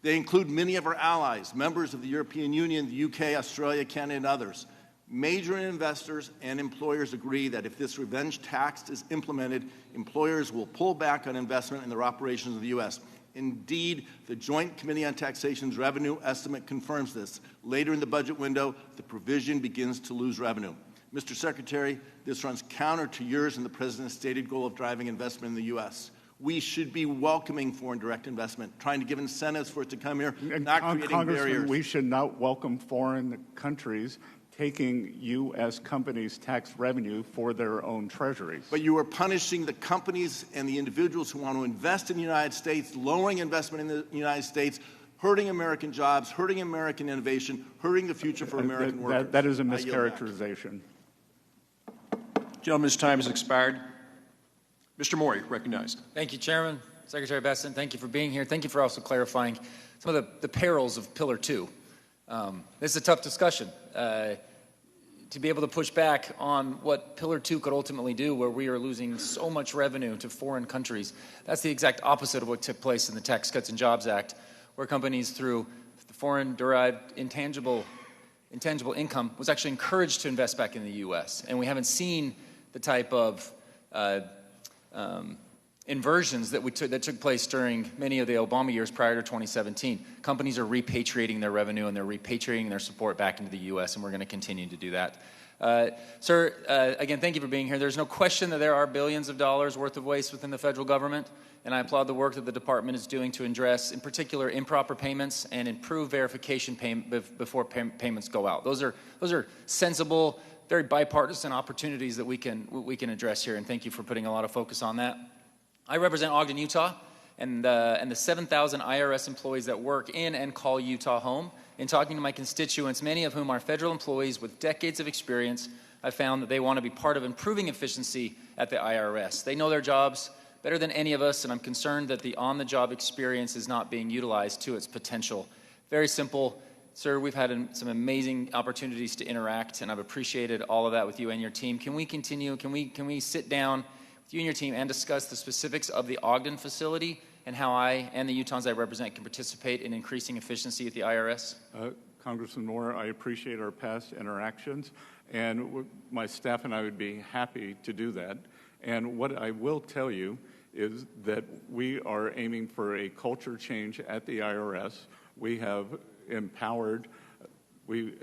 They include many of our allies, members of the European Union, the UK, Australia, Canada, and others. Major investors and employers agree that if this revenge tax is implemented, employers will pull back on investment in their operations in the U.S. Indeed, the Joint Committee on Taxation's revenue estimate confirms this. Later in the budget window, the provision begins to lose revenue. Mr. Secretary, this runs counter to yours and the President's stated goal of driving investment in the U.S. We should be welcoming foreign direct investment, trying to give incentives for it to come here, not creating barriers. We should not welcome foreign countries taking U.S. companies' tax revenue for their own treasuries. But you are punishing the companies and the individuals who want to invest in the United States, lowering investment in the United States, hurting American jobs, hurting American innovation, hurting the future for American workers. That is a mischaracterization. Gentleman's time has expired. Mr. Maury, recognized. Thank you, Chairman. Secretary Bessent, thank you for being here. Thank you for also clarifying some of the perils of Pillar 2. This is a tough discussion. To be able to push back on what Pillar 2 could ultimately do, where we are losing so much revenue to foreign countries, that's the exact opposite of what took place in the Tax Cuts and Jobs Act, where companies through the foreign-derived intangible income was actually encouraged to invest back in the U.S. And we haven't seen the type of inversions that took place during many of the Obama years prior to 2017. Companies are repatriating their revenue and they're repatriating their support back into the U.S., and we're going to continue to do that. Sir, again, thank you for being here. There's no question that there are billions of dollars worth of waste within the federal government, and I applaud the work that the department is doing to address, in particular, improper payments and improve verification before payments go out. Those are sensible, very bipartisan opportunities that we can address here, and thank you for putting a lot of focus on that. I represent Ogden, Utah, and the 7,000 IRS employees that work in and call Utah home. In talking to my constituents, many of whom are federal employees with decades of experience, I found that they want to be part of improving efficiency at the IRS. They know their jobs better than any of us, and I'm concerned that the on-the-job experience is not being utilized to its potential. Very simple. Sir, we've had some amazing opportunities to interact, and I've appreciated all of that with you and your team. Can we continue? Can we sit down with you and your team and discuss the specifics of the Ogden facility and how I and the Utahns I represent can participate in increasing efficiency at the IRS? Congressman Moore, I appreciate our past interactions, and my staff and I would be happy to do that. And what I will tell you is that we are aiming for a culture change at the IRS. We have empowered, we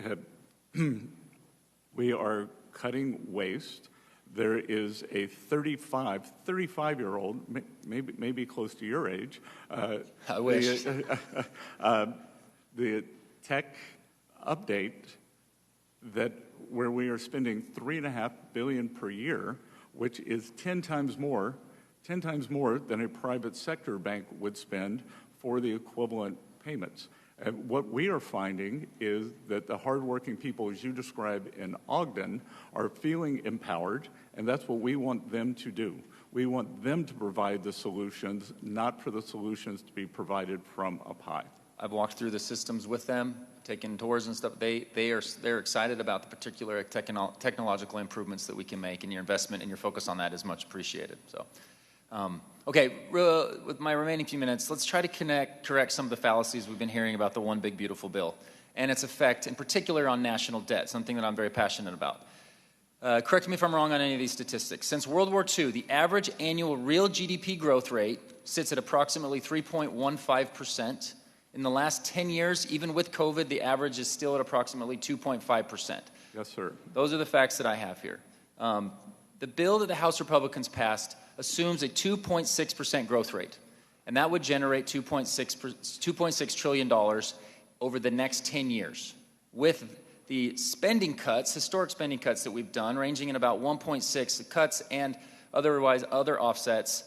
are cutting waste. There is a 35-year-old, maybe close to your age. I wish. The tech update where we are spending $3.5 billion per year, which is 10 times more than a private sector bank would spend for the equivalent payments. And what we are finding is that the hardworking people, as you described in Ogden, are feeling empowered, and that's what we want them to do. We want them to provide the solutions, not for the solutions to be provided from up high. I've walked through the systems with them, taken tours and stuff. They're excited about the particular technological improvements that we can make, and your investment and your focus on that is much appreciated. So, okay, with my remaining few minutes, let's try to correct some of the fallacies we've been hearing about the One Big Beautiful Bill and its effect, in particular, on national debt, something that I'm very passionate about. Correct me if I'm wrong on any of these statistics. Since World War II, the average annual real GDP growth rate sits at approximately 3.15%. In the last 10 years, even with COVID, the average is still at approximately 2.5%. Yes, sir. Those are the facts that I have here. The bill that the House Republicans passed assumes a 2.6% growth rate, and that would generate $2.6 trillion over the next 10 years. With the spending cuts, historic spending cuts that we've done, ranging in about 1.6 cuts and other offsets,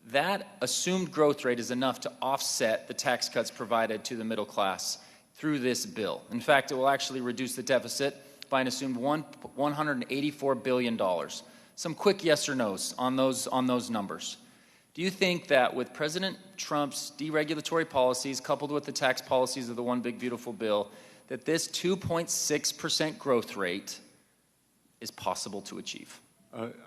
that assumed growth rate is enough to offset the tax cuts provided to the middle class through this bill. In fact, it will actually reduce the deficit by an assumed $184 billion. Some quick yes or no's on those numbers. Do you think that with President Trump's deregulatory policies coupled with the tax policies of the One Big Beautiful Bill, that this 2.6% growth rate is possible to achieve?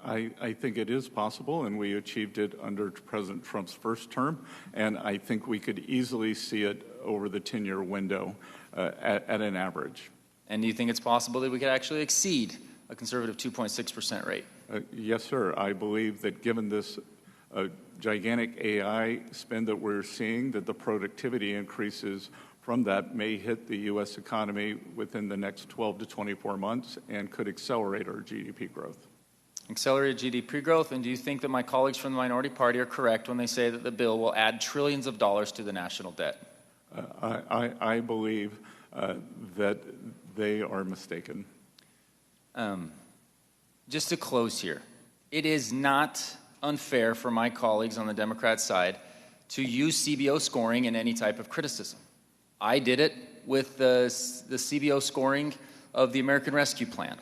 I think it is possible, and we achieved it under President Trump's first term, and I think we could easily see it over the 10-year window at an average. And do you think it's possible that we could actually exceed a conservative 2.6% rate? Yes, sir. I believe that given this gigantic AI spend that we're seeing, that the productivity increases from that may hit the U.S. economy within the next 12 to 24 months and could accelerate our GDP growth. Accelerated GDP growth, and do you think that my colleagues from the minority party are correct when they say that the bill will add trillions of dollars to the national debt? I believe that they are mistaken. Just to close here, it is not unfair for my colleagues on the Democrat side to use CBO scoring in any type of criticism. I did it with the CBO scoring of the American Rescue Plan.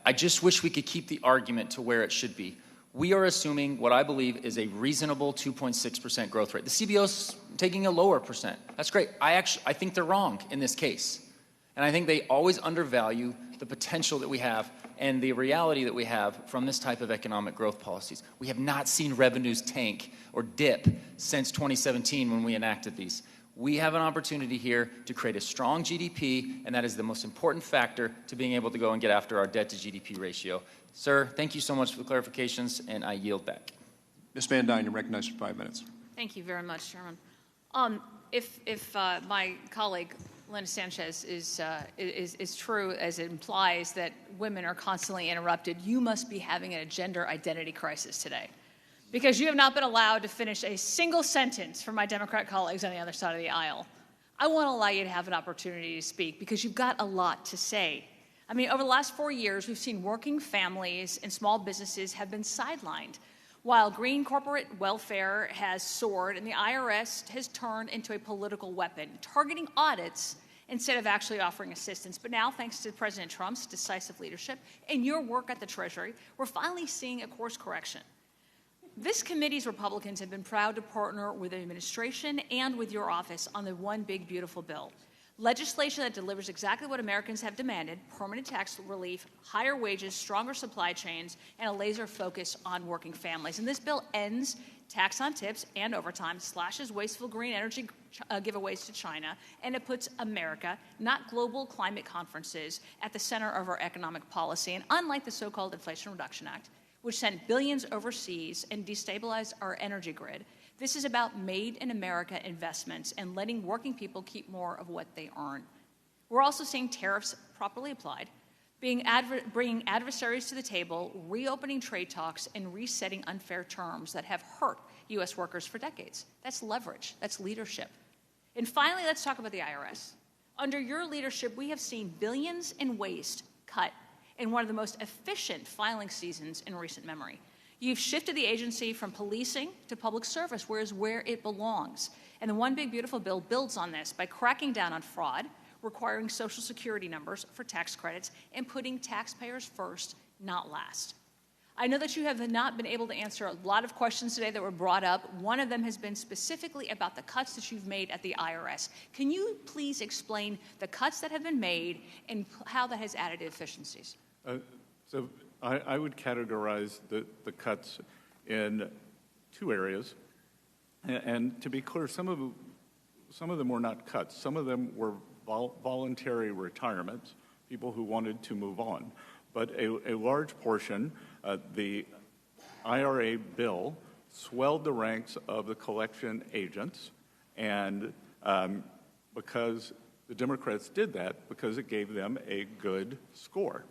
I just wish we could keep the argument to where it should be. We are assuming what I believe is a reasonable 2.6% growth rate. The CBO's taking a lower percent. That's great. I think they're wrong in this case. And I think they always undervalue the potential that we have and the reality that we have from this type of economic growth policies. We have not seen revenues tank or dip since 2017 when we enacted these. We have an opportunity here to create a strong GDP, and that is the most important factor to being able to go and get after our debt-to-GDP ratio. Sir, thank you so much for the clarifications, and I yield back. Ms. Van Dyne, you're recognized for 5 minutes. Thank you very much, Chairman. If my colleague Linda Sanchez is true as it implies that women are constantly interrupted, you must be having a gender identity crisis today, because you have not been allowed to finish a single sentence from my Democrat colleagues on the other side of the aisle. I want to allow you to have an opportunity to speak because you've got a lot to say. I mean, over the last 4 years, we've seen working families and small businesses have been sidelined, while green corporate welfare has soared and the IRS has turned into a political weapon, targeting audits instead of actually offering assistance. But now, thanks to President Trump's decisive leadership and your work at the Treasury, we're finally seeing a course correction. This committee's Republicans have been proud to partner with the administration and with your office on the One Big Beautiful Bill. Legislation that delivers exactly what Americans have demanded: permanent tax relief, higher wages, stronger supply chains, and a laser focus on working families. And this bill ends tax on tips and overtime, slashes wasteful green energy giveaways to China, and it puts America, not global climate conferences, at the center of our economic policy. And unlike the so-called Inflation Reduction Act, which sent billions overseas and destabilized our energy grid, this is about made-in-America investments and letting working people keep more of what they earn. We're also seeing tariffs properly applied, bringing adversaries to the table, reopening trade talks, and resetting unfair terms that have hurt U.S. workers for decades. That's leverage. That's leadership. And finally, let's talk about the IRS. Under your leadership, we have seen billions in waste cut in one of the most efficient filing seasons in recent memory. You've shifted the agency from policing to public service, where it belongs. And the One Big Beautiful Bill builds on this by cracking down on fraud, requiring Social Security numbers for tax credits, and putting taxpayers first, not last. I know that you have not been able to answer a lot of questions today that were brought up. One of them has been specifically about the cuts that you've made at the IRS. Can you please explain the cuts that have been made and how that has added efficiencies? So I would categorize the cuts in two areas. And to be clear, some of them were not cuts. Some of them were voluntary retirements, people who wanted to move on. But a large portion, the IRA bill swelled the ranks of the collection agents, and because the Democrats did that, because it gave them a good score.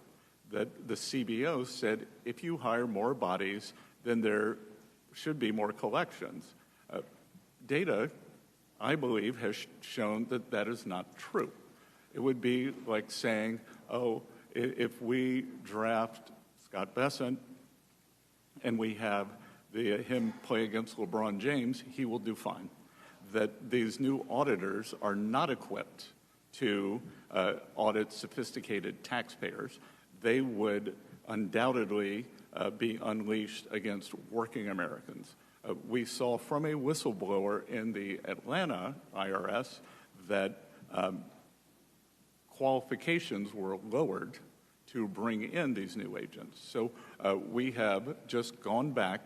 That the CBO said, if you hire more bodies, then there should be more collections. Data, I believe, has shown that that is not true. It would be like saying, oh, if we draft Scott Bessent and we have him play against LeBron James, he will do fine. That these new auditors are not equipped to audit sophisticated taxpayers. They would undoubtedly be unleashed against working Americans. We saw from a whistleblower in the Atlanta IRS that qualifications were lowered to bring in these new agents. So we have just gone back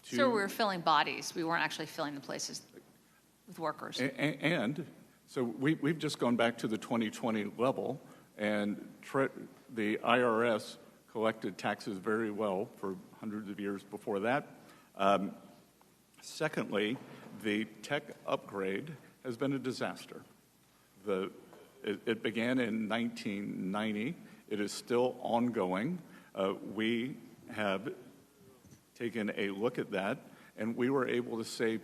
to... So we were filling bodies. We weren't actually filling the places with workers. And so we've just gone back to the 2020 level, and the IRS collected taxes very well for hundreds of years before that. Secondly, the tech upgrade has been a disaster. It began in 1990. It is still ongoing. We have taken a look at that, and we were able to save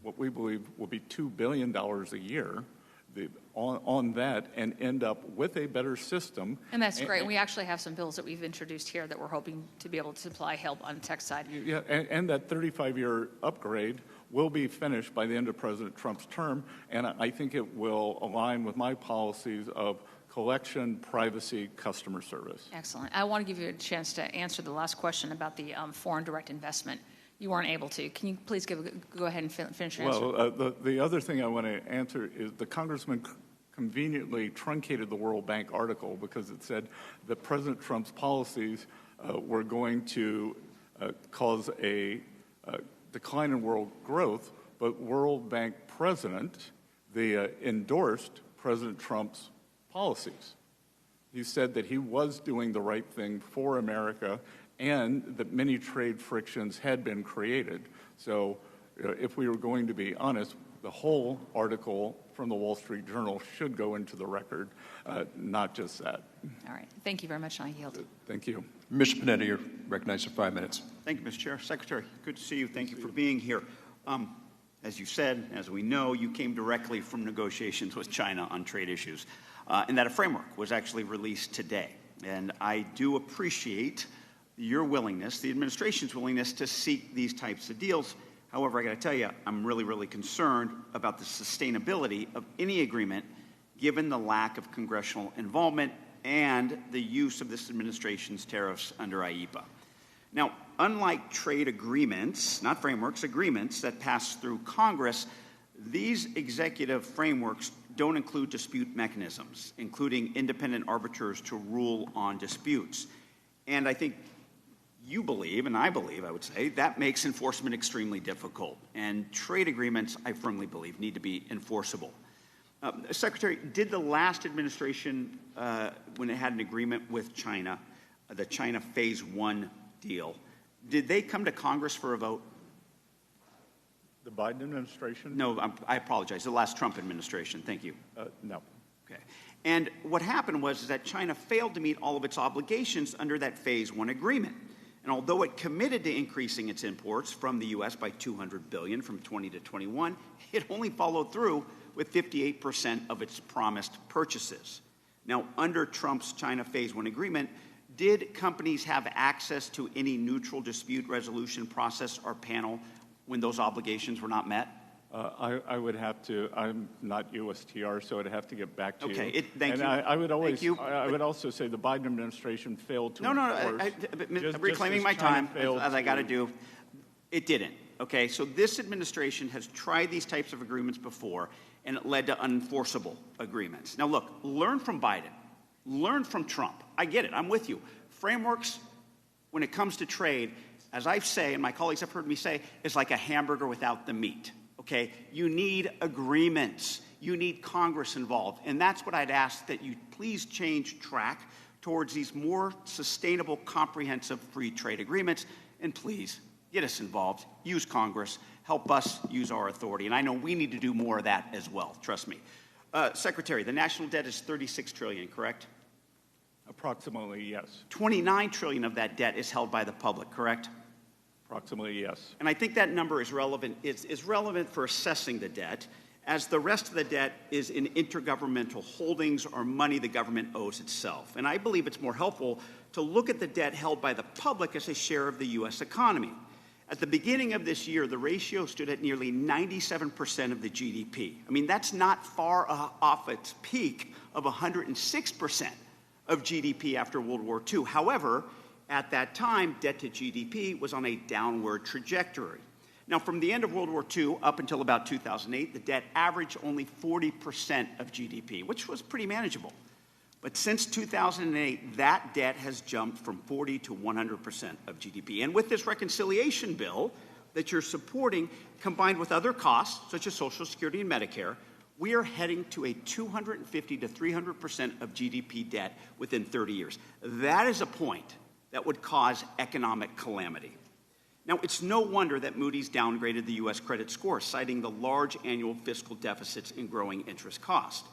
what we believe will be $2 billion a year on that and end up with a better system. And that's great. We actually have some bills that we've introduced here that we're hoping to be able to supply help on the tech side. Yeah, and that 35-year upgrade will be finished by the end of President Trump's term, and I think it will align with my policies of collection, privacy, customer service. Excellent. I want to give you a chance to answer the last question about the foreign direct investment. You weren't able to. Can you please go ahead and finish your answer? Well, the other thing I want to answer is the congressman conveniently truncated the World Bank article because it said that President Trump's policies were going to cause a decline in world growth, but World Bank president endorsed President Trump's policies. He said that he was doing the right thing for America and that many trade frictions had been created. So if we were going to be honest, the whole article from the Wall Street Journal should go into the record, not just that. All right. Thank you very much. I yield. Thank you. Mr. Panetta, you're recognized for 5 minutes. Thank you, Mr. Chair. Secretary, good to see you. Thank you for being here. As you said, as we know, you came directly from negotiations with China on trade issues, and that a framework was actually released today. And I do appreciate your willingness, the administration's willingness, to seek these types of deals. However, I got to tell you, I'm really, really concerned about the sustainability of any agreement given the lack of congressional involvement and the use of this administration's tariffs under IEEPA. Now, unlike trade agreements, not frameworks, agreements that pass through Congress, these executive frameworks don't include dispute mechanisms, including independent arbiters to rule on disputes. And I think you believe, and I believe, I would say, that makes enforcement extremely difficult. And trade agreements, I firmly believe, need to be enforceable. Secretary, did the last administration, when it had an agreement with China, the China Phase 1 deal, did they come to Congress for a vote? The Biden administration? No, I apologize. The last Trump administration. Thank you. No. Okay. And what happened was that China failed to meet all of its obligations under that Phase 1 agreement. And although it committed to increasing its imports from the U.S. by $200 billion from 20 to 21, it only followed through with 58% of its promised purchases. Now, under Trump's China Phase 1 agreement, did companies have access to any neutral dispute resolution process or panel when those obligations were not met? I would have to. I'm not USTR, so I'd have to get back to you. Okay, thank you. I would always. Thank you. I would also say the Biden administration failed to. No, enforce, I'm reclaiming my time as I got to do. It didn't. Okay, so this administration has tried these types of agreements before, and it led to unenforceable agreements. Now, look, learn from Biden, learn from Trump. I get it. I'm with you. Frameworks, when it comes to trade, as I say, and my colleagues have heard me say, is like a hamburger without the meat. Okay, you need agreements. You need Congress involved, and that's what I'd ask that you please change track towards these more sustainable, comprehensive free trade agreements, and please get us involved. Use Congress. Help us use our authority. And I know we need to do more of that as well. Trust me. Secretary, the national debt is $36 trillion, correct? Approximately, yes. $29 trillion of that debt is held by the public, correct? Approximately, yes. And I think that number is relevant. Is relevant for assessing the debt, as the rest of the debt is in intergovernmental holdings or money the government owes itself. And I believe it's more helpful to look at the debt held by the public as a share of the U.S. economy. At the beginning of this year, the ratio stood at nearly 97% of the GDP. I mean, that's not far off its peak of 106% of GDP after World War II. However, at that time, debt to GDP was on a downward trajectory. Now, from the end of World War II up until about 2008, the debt averaged only 40% of GDP, which was pretty manageable. But since 2008, that debt has jumped from 40 to 100% of GDP. And with this reconciliation bill that you're supporting, combined with other costs, such as Social Security and Medicare, we are heading to a 250 to 300% of GDP debt within 30 years. That is a point that would cause economic calamity. Now, it's no wonder that Moody's downgraded the U.S. credit score, citing the large annual fiscal deficits and growing interest cost.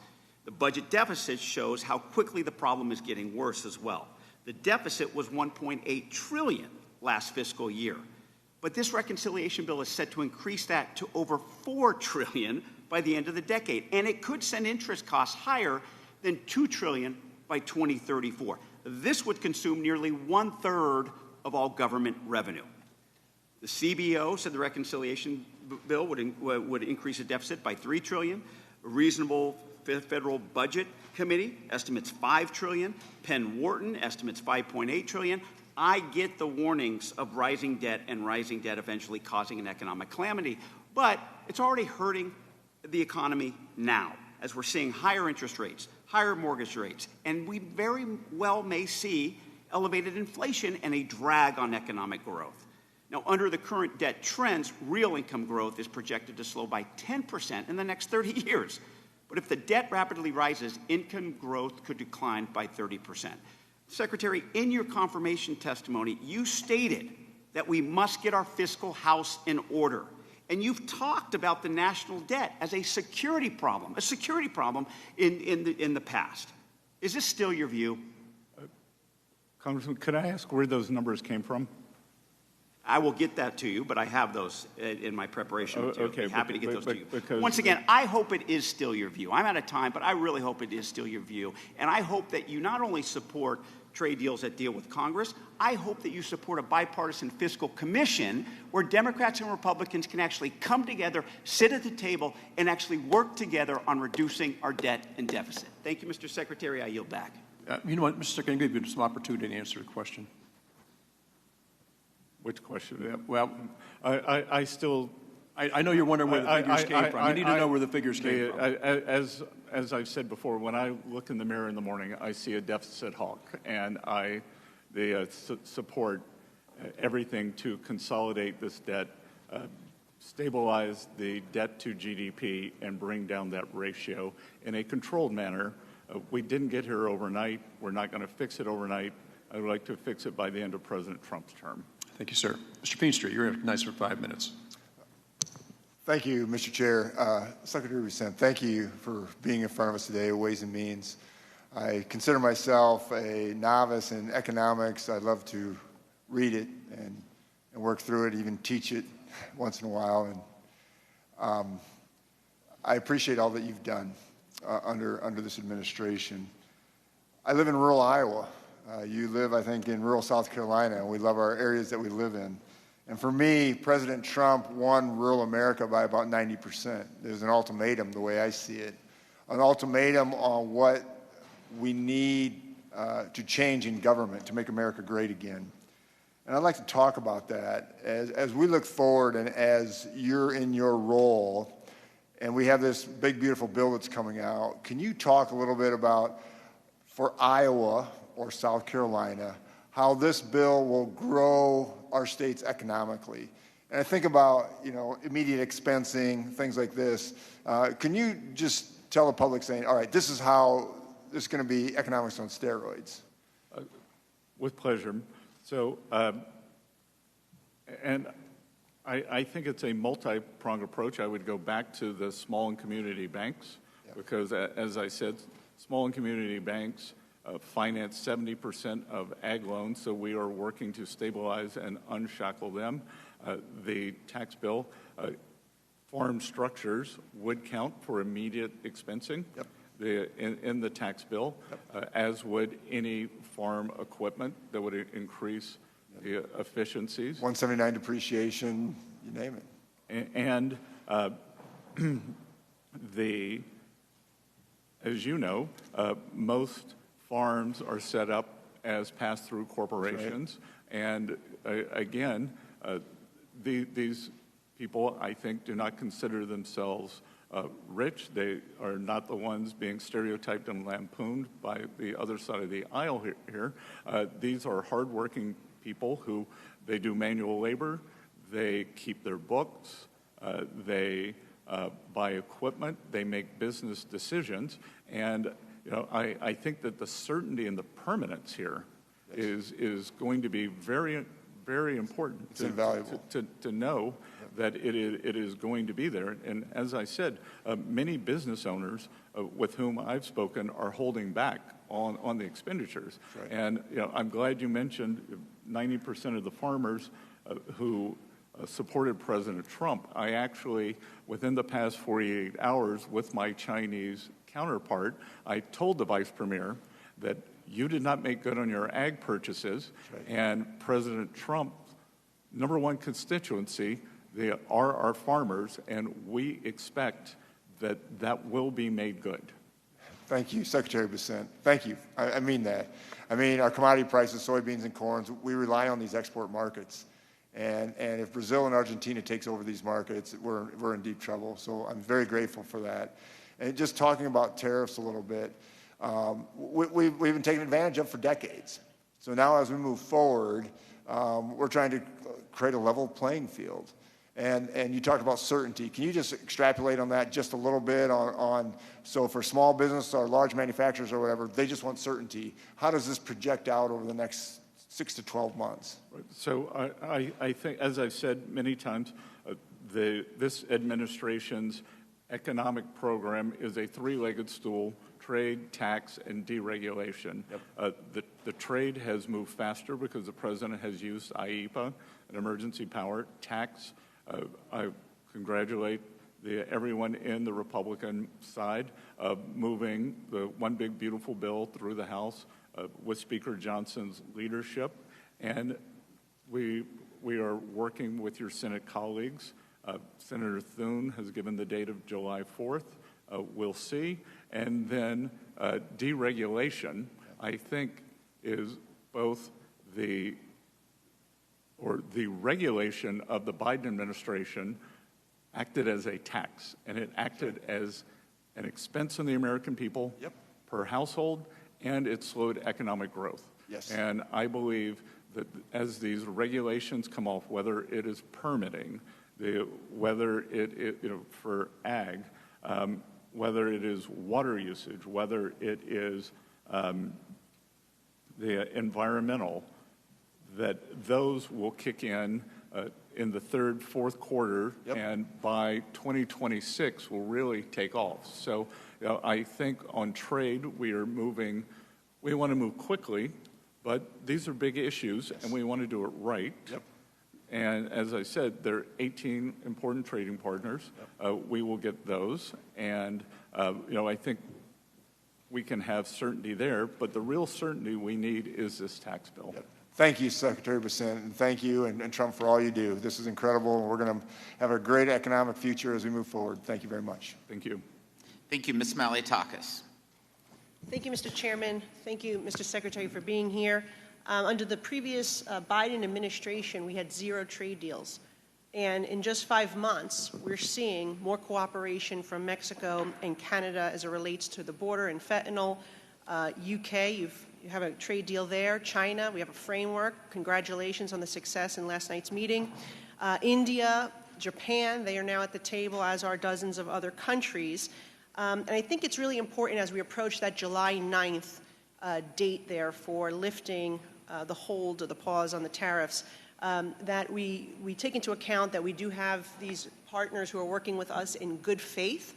The budget deficit shows how quickly the problem is getting worse as well. The deficit was $1.8 trillion last fiscal year. But this reconciliation bill is set to increase that to over $4 trillion by the end of the decade. And it could send interest costs higher than $2 trillion by 2034. This would consume nearly 1/3 of all government revenue. The CBO said the reconciliation bill would increase the deficit by $3 trillion. A reasonable Federal Budget Committee estimates $5 trillion. Penn Wharton estimates $5.8 trillion. I get the warnings of rising debt and rising debt eventually causing an economic calamity, but it's already hurting the economy now, as we're seeing higher interest rates, higher mortgage rates, and we very well may see elevated inflation and a drag on economic growth. Now, under the current debt trends, real income growth is projected to slow by 10% in the next 30 years. But if the debt rapidly rises, income growth could decline by 30%. Secretary, in your confirmation testimony, you stated that we must get our fiscal house in order. And you've talked about the national debt as a security problem in the past. Is this still your view? Congressman, could I ask where those numbers came from? I will get that to you, but I have those in my preparation. Okay, I'm happy to get those to you. Because once again, I hope it is still your view. I'm out of time, but I really hope it is still your view. And I hope that you not only support trade deals that deal with Congress, I hope that you support a bipartisan fiscal commission where Democrats and Republicans can actually come together, sit at the table, and actually work together on reducing our debt and deficit. Thank you, Mr. Secretary. I yield back. You know what, Mr. Secretary, I'm going to give you some opportunity to answer the question. Which question? Yeah, well, I still... I know you're wondering where the figures came from. You need to know where the figures came from. As I've said before, when I look in the mirror in the morning, I see a deficit hawk, and I support everything to consolidate this debt, stabilize the debt to GDP, and bring down that ratio in a controlled manner. We didn't get here overnight. We're not going to fix it overnight. I would like to fix it by the end of President Trump's term. Thank you, sir. Mr. Feenstra, you're recognized for 5 minutes. Thank you, Mr. Chair. Secretary Bessent, thank you for being in front of us today, Ways and Means. I consider myself a novice in economics. I love to read it and work through it, even teach it once in a while. And I appreciate all that you've done under this administration. I live in rural Iowa. You live, I think, in rural South Carolina, and we love our areas that we live in. And for me, President Trump won rural America by about 90%. There's an ultimatum, the way I see it, an ultimatum on what we need to change in government to make America great again. And I'd like to talk about that as we look forward and as you're in your role and we have this big, beautiful bill that's coming out. Can you talk a little bit about, for Iowa or South Carolina, how this bill will grow our states economically? And I think about, immediate expensing, things like this. Can you just tell the public saying, all right, this is how this is going to be economics on steroids? With pleasure. So, and I think it's a multi-pronged approach. I would go back to the small and community banks because, as I said, small and community banks finance 70% of ag loans, so we are working to stabilize and unshackle them. The tax bill, farm structures would count for immediate expensing in the tax bill, as would any farm equipment that would increase the efficiencies. 179 depreciation, you name it. And as you know, most farms are set up as pass-through corporations. Right. And again, these people, I think, do not consider themselves rich. They are not the ones being stereotyped and lampooned by the other side of the aisle here. These are hardworking people who they do manual labor, they keep their books, they buy equipment, they make business decisions, and I think that the certainty and the permanence here is going to be very, very important. It's invaluable to know that it is going to be there. And as I said, many business owners with whom I've spoken are holding back on the expenditures. Right. And I'm glad you mentioned 90% of the farmers who supported President Trump. I actually, within the past 48 hours with my Chinese counterpart, I told the vice premier that you did not make good on your ag purchases, and President Trump's number one constituency, they are our farmers, and we expect that will be made good. Thank you, Secretary Bessent. Thank you. I mean that. I mean, our commodity prices, soybeans and corn, we rely on these export markets. And if Brazil and Argentina takes over these markets, we're in deep trouble. So I'm very grateful for that. And just talking about tariffs a little bit, we've been taken advantage of for decades. So now as we move forward, we're trying to create a level playing field. And you talked about certainty. Can you just extrapolate on that just a little bit so for small business or large manufacturers or whatever, they just want certainty. How does this project out over the next 6 to 12 months? So I think, as I've said many times, this administration's economic program is a three-legged stool: trade, tax, and deregulation. Yep. The trade has moved faster because the president has used IEPA, an emergency power. Tax, I congratulate everyone in the Republican side of moving the one big beautiful bill through the House with Speaker Johnson's leadership. And we are working with your Senate colleagues. Senator Thune has given the date of July 4th. We'll see. And then deregulation, I think, is both the regulation of the Biden administration acted as a tax, and it acted as an expense on the American people per household, and it slowed economic growth. Yes. And I believe that as these regulations come off, whether it is permitting, whether it for ag, whether it is water usage, whether it is the environmental, that those will kick in the third, fourth quarter, and by 2026 will really take off. So I think on trade we want to move quickly, but these are big issues, and we want to do it right. Yep. And as I said, there are 18 important trading partners. We will get those, and I think we can have certainty there, but the real certainty we need is this tax bill. Yep. Thank you, Secretary Bessent, and thank you and Trump for all you do. This is incredible, and we're going to have a great economic future as we move forward. Thank you very much. Thank you. Thank you, Ms. Malliotakis. Thank you, Mr. Chairman. Thank you, Mr. Secretary, for being here. Under the previous Biden administration, we had 0 trade deals. And in just 5 months, we're seeing more cooperation from Mexico and Canada as it relates to the border and fentanyl. UK, you have a trade deal there. China, we have a framework. Congratulations on the success in last night's meeting. India, Japan, they are now at the table, as are dozens of other countries. And I think it's really important as we approach that July 9th date there for lifting the hold or the pause on the tariffs, that we take into account that we do have these partners who are working with us in good faith.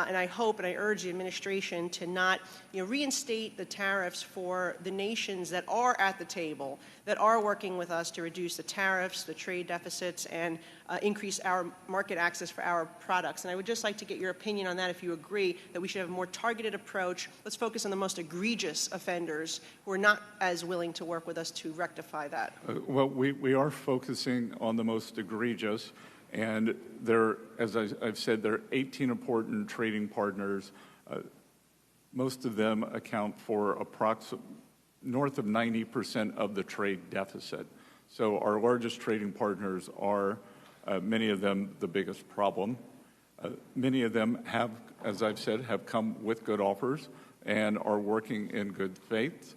And I hope and I urge the administration to not reinstate the tariffs for the nations that are at the table, that are working with us to reduce the tariffs, the trade deficits, and increase our market access for our products. And I would just like to get your opinion on that, if you agree that we should have a more targeted approach. Let's focus on the most egregious offenders who are not as willing to work with us to rectify that. Well, we are focusing on the most egregious. And there, as I've said, there are 18 important trading partners. Most of them account for north of 90% of the trade deficit. So our largest trading partners are, many of them, the biggest problem. Many of them have, as I've said, have come with good offers and are working in good faith.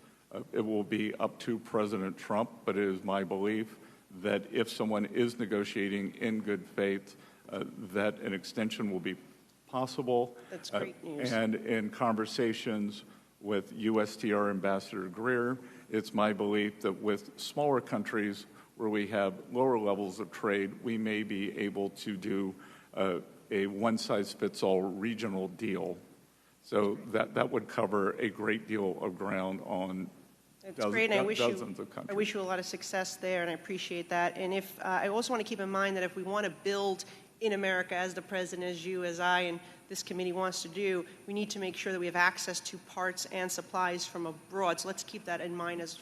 It will be up to President Trump, but it is my belief that if someone is negotiating in good faith, that an extension will be possible. That's great news. And in conversations with USTR Ambassador Greer, it's my belief that with smaller countries where we have lower levels of trade, we may be able to do a one-size-fits-all regional deal. So that would cover a great deal of ground on It's great, and dozens of countries. I wish you a lot of success there, and I appreciate that. And if I also want to keep in mind that if we want to build in America, as the President, as you, as I, and this committee wants to do, we need to make sure that we have access to parts and supplies from abroad. So let's keep that in mind as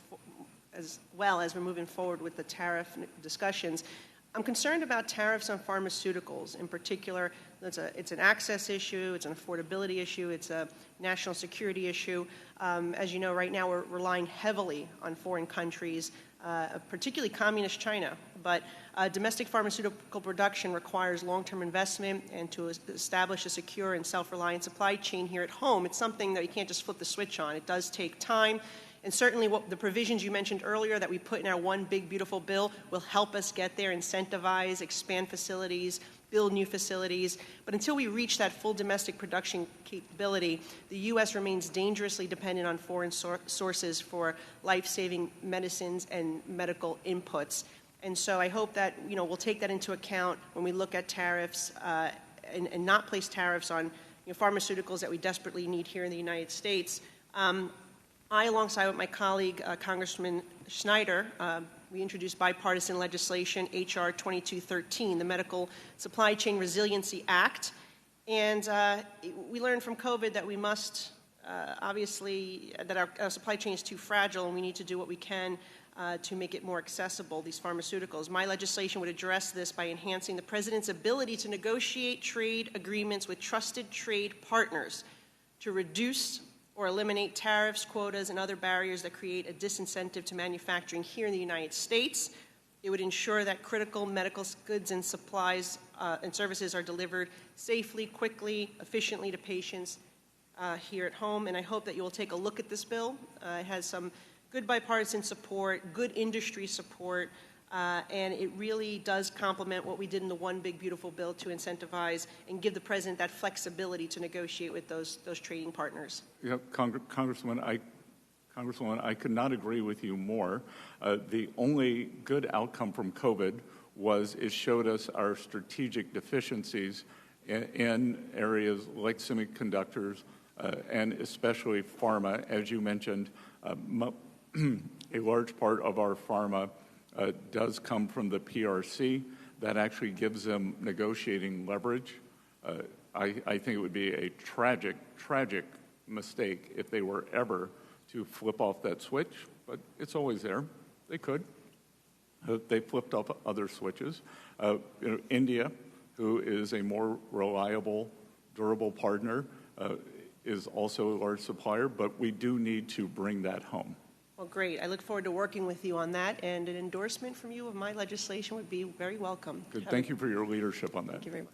well as we're moving forward with the tariff discussions. I'm concerned about tariffs on pharmaceuticals. In particular, it's an access issue, it's an affordability issue, it's a national security issue. As you know, right now we're relying heavily on foreign countries, particularly communist China. But domestic pharmaceutical production requires long-term investment, and to establish a secure and self-reliant supply chain here at home, it's something that you can't just flip the switch on. It does take time. And certainly the provisions you mentioned earlier that we put in our one big, beautiful bill will help us get there, incentivize, expand facilities, build new facilities. But until we reach that full domestic production capability, the U.S. remains dangerously dependent on foreign sources for life-saving medicines and medical inputs. And so I hope that we'll take that into account when we look at tariffs and not place tariffs on pharmaceuticals that we desperately need here in the United States. I, alongside with my colleague, Congressman Schneider, we introduced bipartisan legislation, H.R. 2213, the Medical Supply Chain Resiliency Act. And we learned from COVID that we must, obviously, that our supply chain is too fragile, and we need to do what we can to make it more accessible, these pharmaceuticals. My legislation would address this by enhancing the President's ability to negotiate trade agreements with trusted trade partners to reduce or eliminate tariffs, quotas, and other barriers that create a disincentive to manufacturing here in the United States. It would ensure that critical medical goods and supplies and services are delivered safely, quickly, efficiently to patients here at home. And I hope that you will take a look at this bill. It has some good bipartisan support, good industry support, and it really does complement what we did in the one big beautiful bill to incentivize and give the President that flexibility to negotiate with those trading partners. Yeah, Congresswoman, I could not agree with you more. The only good outcome from COVID was it showed us our strategic deficiencies in areas like semiconductors and especially pharma. As you mentioned, a large part of our pharma does come from the PRC. That actually gives them negotiating leverage. I think it would be a tragic mistake if they were ever to flip off that switch, but it's always there. They could. They flipped up other switches. India, who is a more reliable, durable partner, is also a large supplier, but we do need to bring that home. Well, great. I look forward to working with you on that, and an endorsement from you of my legislation would be very welcome. Good. Thank you for your leadership on that. Thank you very much.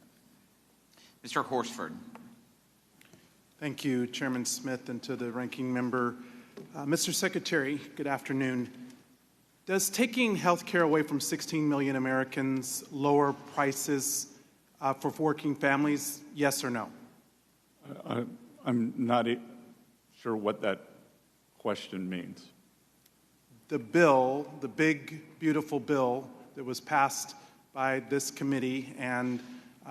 Mr. Horsford. Thank you, Chairman Smith, and to the ranking member. Mr. Secretary, good afternoon. Does taking health care away from 16 million Americans lower prices for working families, yes or no? I'm not sure what that question means. The bill, the big, beautiful bill that was passed by this committee and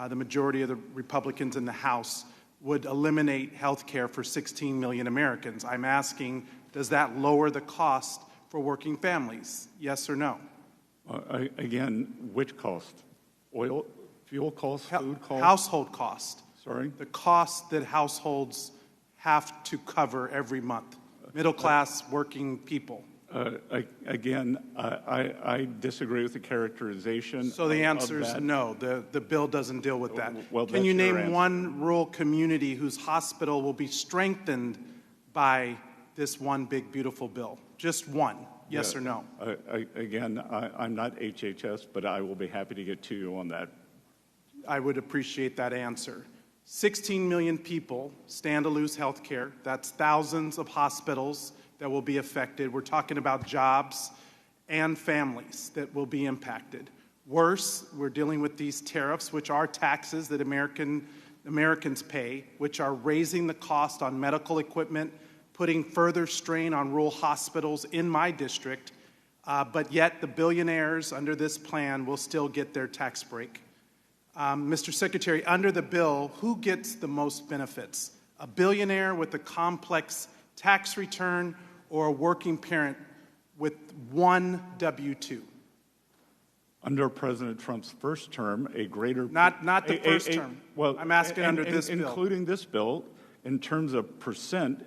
the majority of the Republicans in the House would eliminate health care for 16 million Americans. I'm asking, does that lower the cost for working families? Yes or no? Again, which cost? Oil, fuel cost, food cost? Household cost. Sorry? The cost that households have to cover every month. Middle class working people. Again, I disagree with the characterization. So the answer is no. The bill doesn't deal with that. Can you name one rural community whose hospital will be strengthened by this one big, beautiful bill? Just one. Yes or no? Again, I'm not HHS, but I will be happy to get to you on that. I would appreciate that answer. 16 million people stand to lose health care. That's thousands of hospitals that will be affected. We're talking about jobs and families that will be impacted. Worse, we're dealing with these tariffs, which are taxes that Americans pay, which are raising the cost on medical equipment, putting further strain on rural hospitals in my district, but yet the billionaires under this plan will still get their tax break. Mr. Secretary, under the bill, who gets the most benefits? A billionaire with a complex tax return or a working parent with one W-2? Under President Trump's first term, a greater... Not the first term. Well, I'm asking under this bill. Including this bill, in terms of percent,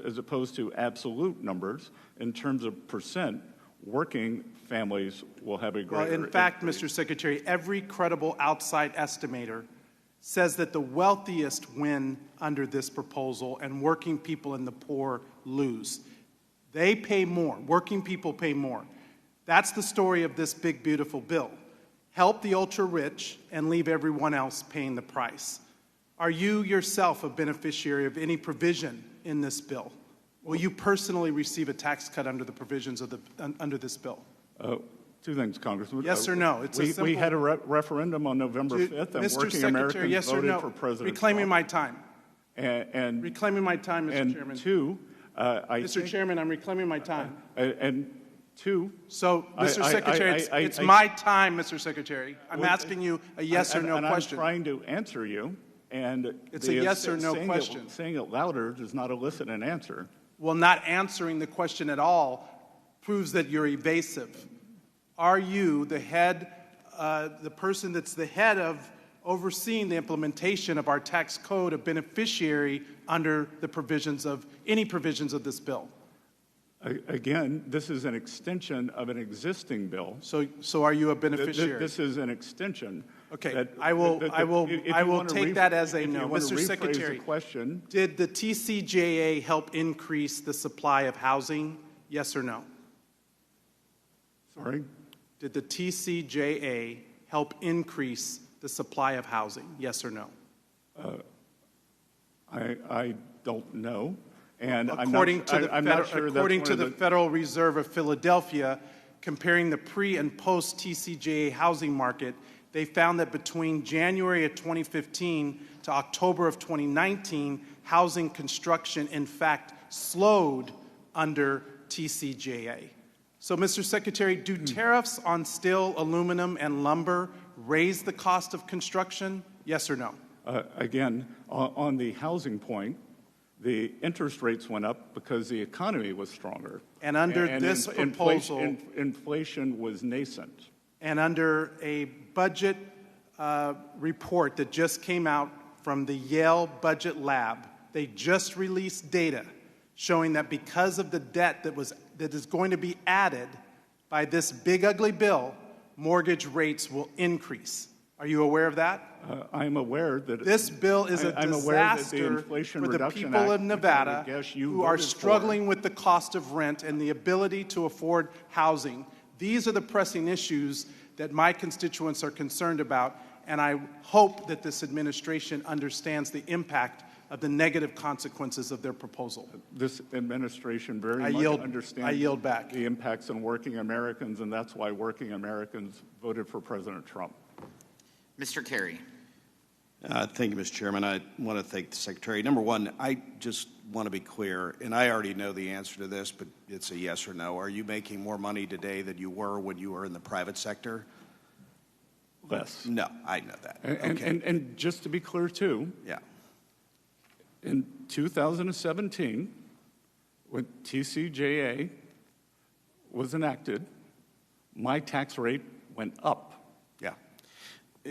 as opposed to absolute numbers, in terms of percent, working families will have a greater... Well, in fact, Mr. Secretary, every credible outside estimator says that the wealthiest win under this proposal and working people and the poor lose. They pay more. Working people pay more. That's the story of this big, beautiful bill. Help the ultra-rich and leave everyone else paying the price. Are you yourself a beneficiary of any provision in this bill? Will you personally receive a tax cut under the provisions of under this bill? Two things, Congressman. Yes or no? It's we had a referendum on November 5th, and Mr. working Secretary, Americans yes or voted no? for President Reclaiming Trump. my time. And reclaiming my time, Mr. Chairman. Two, Mr. Chairman, I'm reclaiming my time. And two. So, Mr. Secretary, it's my time, Mr. Secretary. I'm asking you a yes or no question. I'm trying to answer you, and it's a yes or no question. Saying it louder does not elicit an answer. Well, not answering the question at all proves that you're evasive. Are you the head, the person that's the head of overseeing the implementation of our tax code, a beneficiary under the provisions of any provisions of this bill? Again, this is an extension of an existing bill. So are you a beneficiary? This is an extension. Okay, I will take that as a no. Mr. Secretary, question. Did the TCJA help increase the supply of housing? Yes or no? Sorry? Did the TCJA help increase the supply of housing? Yes or no? I don't know. And according to the the Federal Reserve of Philadelphia, comparing the pre and post TCJA housing market, they found that between January of 2015 to October of 2019, housing construction, in fact, slowed under TCJA. So, Mr. Secretary, do tariffs on steel, aluminum, and lumber raise the cost of construction? Yes or no? Again, on the housing point, the interest rates went up because the economy was stronger. And under this proposal... Inflation was nascent. And under a budget report that just came out from the Yale Budget Lab, they just released data showing that because of the debt that is going to be added by this big, ugly bill, mortgage rates will increase. Are you aware of that? I'm aware that this bill is a disaster for the people of Nevada who are struggling with the cost of rent and the ability to afford housing. These are the pressing issues that my constituents are concerned about, and I hope that this administration understands the impact of the negative consequences of their proposal. This administration very much understands the impacts on working Americans, and that's why working Americans voted for President Trump. Mr. Kerry. Thank you, Mr. Chairman. I want to thank the Secretary. Number one, I just want to be clear, and I already know the answer to this, but it's a yes or no. Are you making more money today than you were when you were in the private sector? Less. No, I know that. And just to be clear, too, yeah. In 2017, when TCJA was enacted, my tax rate went up. Yeah.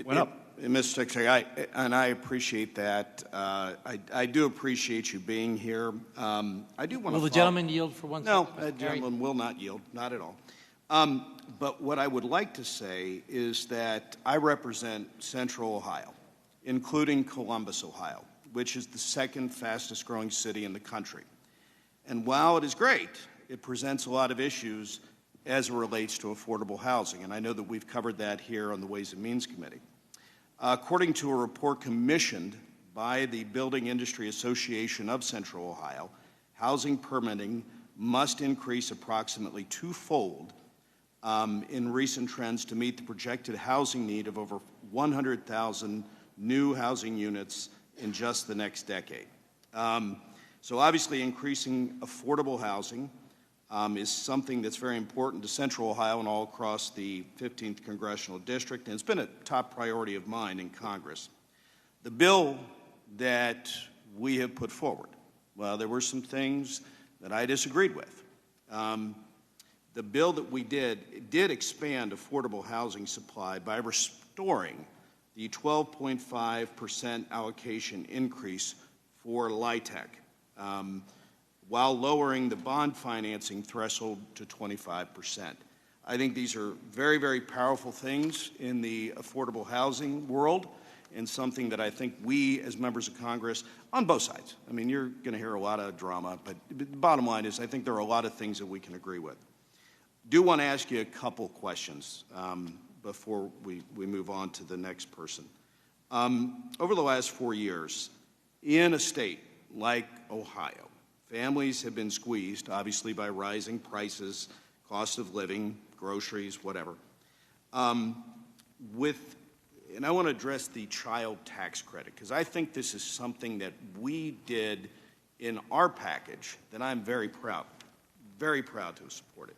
Went up. Mr. Secretary, I appreciate that. I do appreciate you being here. I do want to. Will the gentleman yield for one second? No, the gentleman will not yield, not at all. But what I would like to say is that I represent Central Ohio, including Columbus, Ohio, which is the second fastest growing city in the country. And while it is great, it presents a lot of issues as it relates to affordable housing. And I know that we've covered that here on the Ways and Means Committee. According to a report commissioned by the Building Industry Association of Central Ohio, housing permitting must increase approximately twofold in recent trends to meet the projected housing need of over 100,000 new housing units in just the next decade. So obviously increasing affordable housing is something that's very important to Central Ohio and all across the 15th Congressional District, and it's been a top priority of mine in Congress. The bill that we have put forward, well, there were some things that I disagreed with. The bill that we did expand affordable housing supply by restoring the 12.5% allocation increase for LIHTC, while lowering the bond financing threshold to 25%. I think these are very, very powerful things in the affordable housing world, and something that I think we as members of Congress, on both sides, I mean, you're going to hear a lot of drama, but the bottom line is I think there are a lot of things that we can agree with. Do want to ask you a couple questions before we move on to the next person. Over the last 4 years, in a state like Ohio, families have been squeezed, obviously, by rising prices, cost of living, groceries, whatever. And I want to address the child tax credit, because I think this is something that we did in our package that I'm very proud to have supported.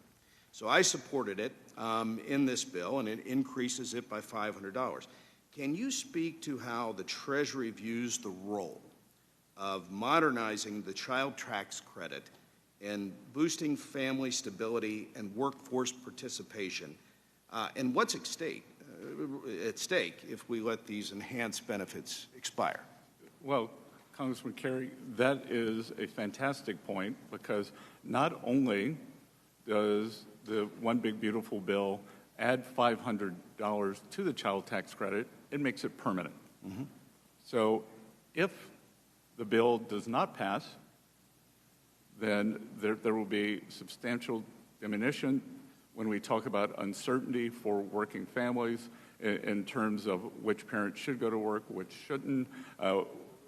So I supported it in this bill, and it increases it by $500. Can you speak to how the Treasury views the role of modernizing the child tax credit and boosting family stability and workforce participation, and what's at stake if we let these enhanced benefits expire? Well, Congressman Kerry, that is a fantastic point, because not only does the One Big Beautiful Bill add $500 to the child tax credit, it makes it permanent. Mm-hmm. So if the bill does not pass, then there will be substantial diminution when we talk about uncertainty for working families in terms of which parent should go to work, which shouldn't,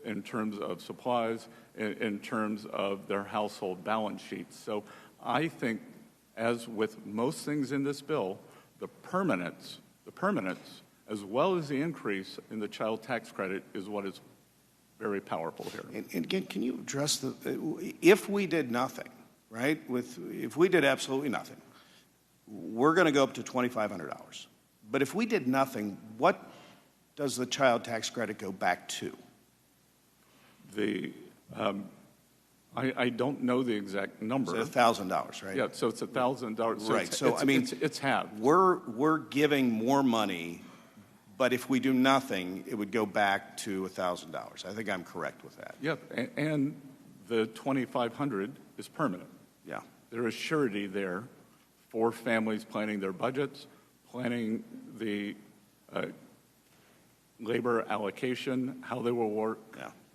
in terms of supplies, in terms of their household balance sheets. So I think, as with most things in this bill, the permanence, as well as the increase in the child tax credit, is what is very powerful here. And can you address if we did nothing, right? If we did absolutely nothing, we're going to go up to $2,500. But if we did nothing, what does the child tax credit go back to? I don't know the exact number. It's $1,000, right? Yeah, so it's $1,000. So right. So I mean, it's halved. We're giving more money, but if we do nothing, it would go back to $1,000. I think I'm correct with that. Yep, and the $2,500 is permanent. Yeah. There is surety there for families planning their budgets, planning the labor allocation, how they will work,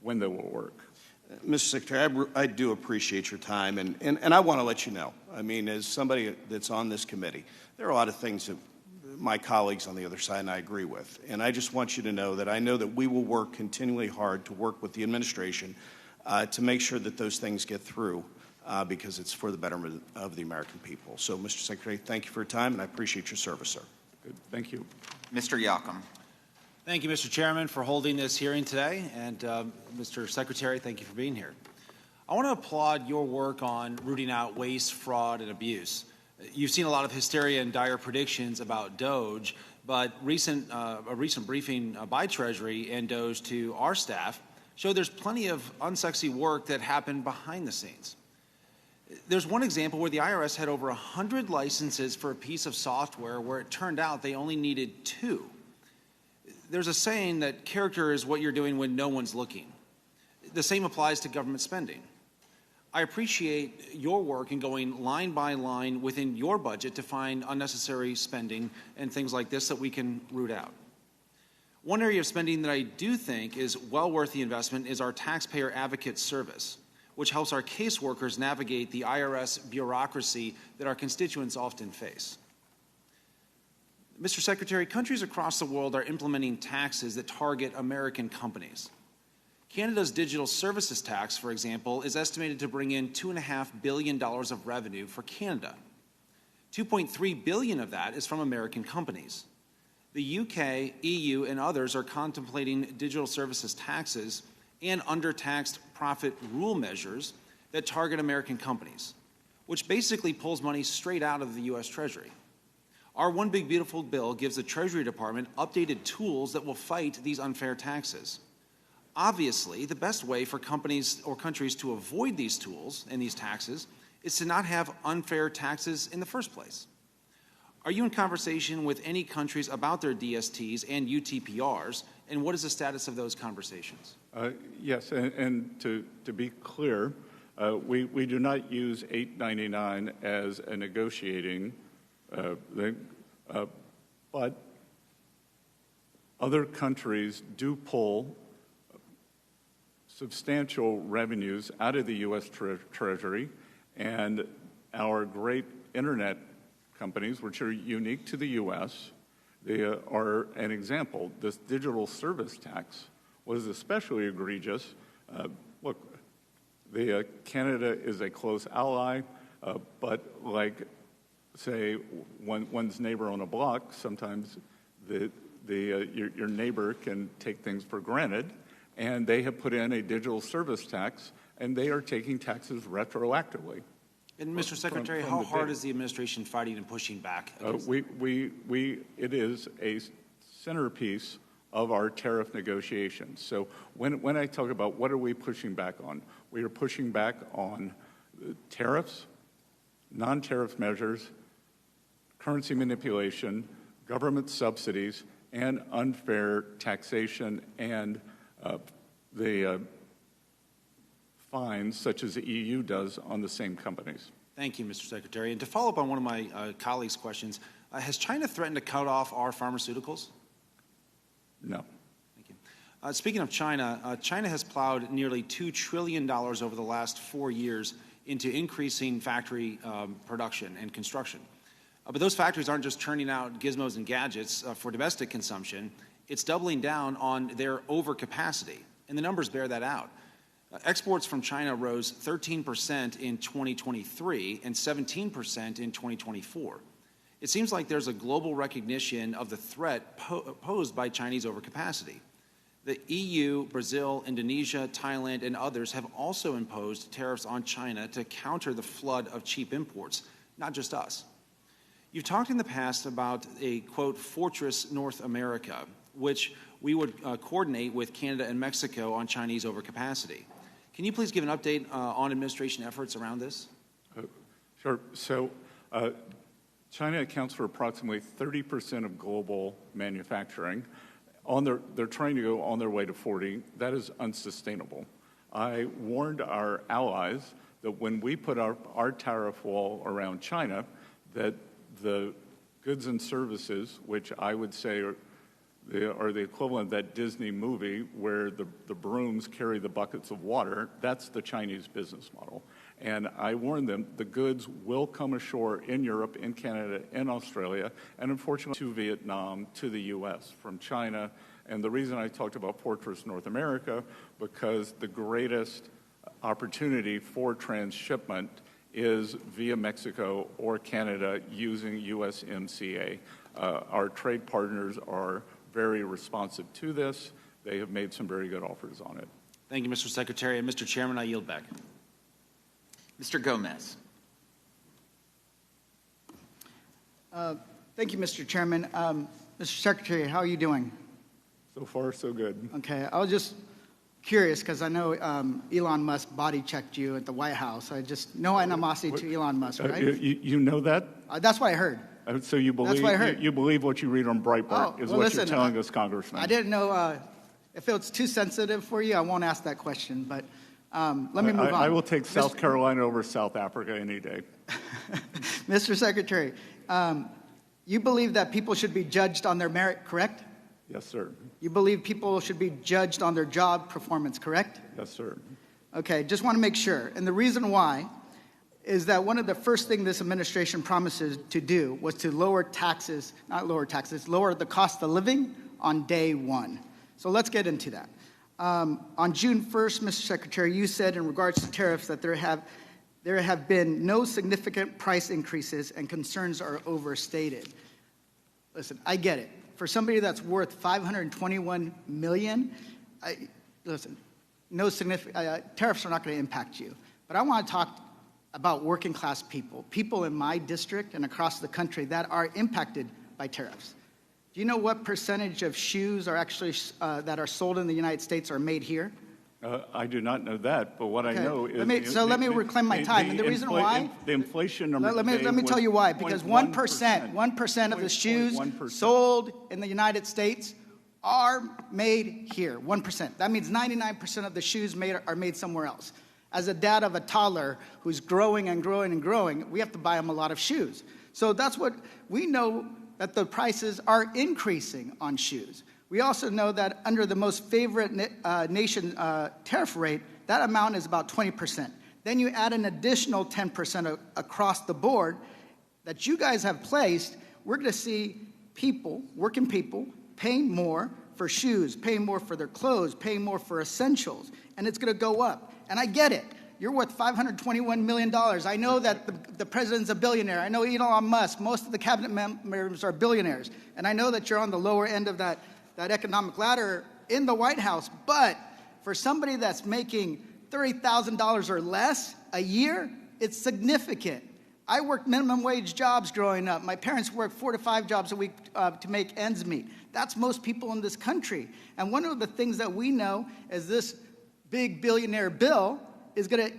when they will work. Mr. Secretary, I do appreciate your time, and I want to let you know, I mean, as somebody that's on this committee, there are a lot of things that my colleagues on the other side and I agree with. And I just want you to know that I know that we will work continually hard to work with the administration to make sure that those things get through because it's for the betterment of the American people. So, Mr. Secretary, thank you for your time, and I appreciate your service, sir. Good. Thank you. Mr. Yocum. Thank you, Mr. Chairman, for holding this hearing today. And Mr. Secretary, thank you for being here. I want to applaud your work on rooting out waste, fraud, and abuse. You've seen a lot of hysteria and dire predictions about DOGE, but a recent briefing by Treasury and DOGE to our staff showed there's plenty of unsexy work that happened behind the scenes. There's one example where the IRS had over 100 licenses for a piece of software where it turned out they only needed 2. There's a saying that character is what you're doing when no one's looking. The same applies to government spending. I appreciate your work in going line by line within your budget to find unnecessary spending and things like this that we can root out. One area of spending that I do think is well worth the investment is our taxpayer advocate service, which helps our caseworkers navigate the IRS bureaucracy that our constituents often face. Mr. Secretary, countries across the world are implementing taxes that target American companies. Canada's digital services tax, for example, is estimated to bring in $2.5 billion of revenue for Canada. $2.3 billion of that is from American companies. The UK, EU, and others are contemplating digital services taxes and undertaxed profit rule measures that target American companies, which basically pulls money straight out of the U.S. Treasury. Our One Big Beautiful Bill gives the Treasury Department updated tools that will fight these unfair taxes. Obviously, the best way for companies or countries to avoid these tools and these taxes is to not have unfair taxes in the first place. Are you in conversation with any countries about their DSTs and UTPRs, and what is the status of those conversations? Yes, and to be clear, we do not use 899 as a negotiating thing, but other countries do pull substantial revenues out of the U.S. Treasury, and our great internet companies, which are unique to the U.S., they are an example. This digital service tax was especially egregious. Look, Canada is a close ally, but like, say, one's neighbor on a block, sometimes your neighbor can take things for granted, and they have put in a digital service tax, and they are taking taxes retroactively. And Mr. Secretary, how hard is the administration fighting and pushing back? It is a centerpiece of our tariff negotiations. So when I talk about what are we pushing back on, we are pushing back on tariffs, non-tariff measures, currency manipulation, government subsidies, and unfair taxation and the fines, such as the EU does on the same companies. Thank you, Mr. Secretary. And to follow up on one of my colleagues' questions, has China threatened to cut off our pharmaceuticals? No. Thank you. Speaking of China, China has plowed nearly $2 trillion over the last 4 years into increasing factory production and construction. But those factories aren't just churning out gizmos and gadgets for domestic consumption. It's doubling down on their overcapacity, and the numbers bear that out. Exports from China rose 13% in 2023 and 17% in 2024. It seems like there's a global recognition of the threat posed by Chinese overcapacity. The EU, Brazil, Indonesia, Thailand, and others have also imposed tariffs on China to counter the flood of cheap imports, not just us. You've talked in the past about a, quote, fortress North America, which we would coordinate with Canada and Mexico on Chinese overcapacity. Can you please give an update on administration efforts around this? Sure. So China accounts for approximately 30% of global manufacturing. They're trying to go on their way to 40. That is unsustainable. I warned our allies that when we put our tariff wall around China, that the goods and services, which I would say are the equivalent of that Disney movie where the brooms carry the buckets of water, that's the Chinese business model. And I warned them, the goods will come ashore in Europe, in Canada, in Australia, and unfortunately to Vietnam, to the U.S., from China. And the reason I talked about Fortress North America, because the greatest opportunity for transshipment is via Mexico or Canada using USMCA. Our trade partners are very responsive to this. They have made some very good offers on it. Thank you, Mr. Secretary. And Mr. Chairman, I yield back. Mr. Gomez. Thank you, Mr. Chairman. Mr. Secretary, how are you doing? So far, so good. Okay, I was just curious because I know Elon Musk body checked you at the White House. I just no animosity to Elon Musk, right? You know that? That's what I heard. So you believe, That's what I heard. You believe what you read on Breitbart is well, what listen, you're telling us, Congressman. I didn't know if it's too sensitive for you. I won't ask that question, but let me move on. I will take South Carolina over South Africa any day. Mr. Secretary, you believe that people should be judged on their merit, correct? Yes, sir. You believe people should be judged on their job performance, correct? Yes, sir. Okay, just want to make sure. And the reason why is that one of the first things this administration promises to do was to lower the cost of living on day one. So let's get into that. On June 1st, Mr. Secretary, you said in regards to tariffs that there have been no significant price increases and concerns are overstated. Listen, I get it. For somebody that's worth $521 million, no significant tariffs are not going to impact you. But I want to talk about working class people in my district and across the country that are impacted by tariffs. Do you know what percentage of shoes are actually that are sold in the United States are made here? I do not know that, but what I know is... let me reclaim my time. And the reason why... The inflation number... Let me tell you why. Because 1% of the shoes sold in the United States are made here. 1%. That means 99% of the shoes are made somewhere else. As a dad of a toddler who's growing and growing and growing, we have to buy him a lot of shoes. So that's what we know, that the prices are increasing on shoes. We also know that under the most favorite nation tariff rate, that amount is about 20%. Then you add an additional 10% across the board that you guys have placed, we're going to see people, working people, paying more for shoes, paying more for their clothes, paying more for essentials, and it's going to go up. And I get it. You're worth $521 million. I know that the president's a billionaire. I know Elon Musk. Most of the cabinet members are billionaires. And I know that you're on the lower end of that economic ladder in the White House. But for somebody that's making $30,000 or less a year, it's significant. I worked minimum wage jobs growing up. My parents worked 4 to 5 jobs a week to make ends meet. That's most people in this country. And one of the things that we know is this big billionaire bill is going to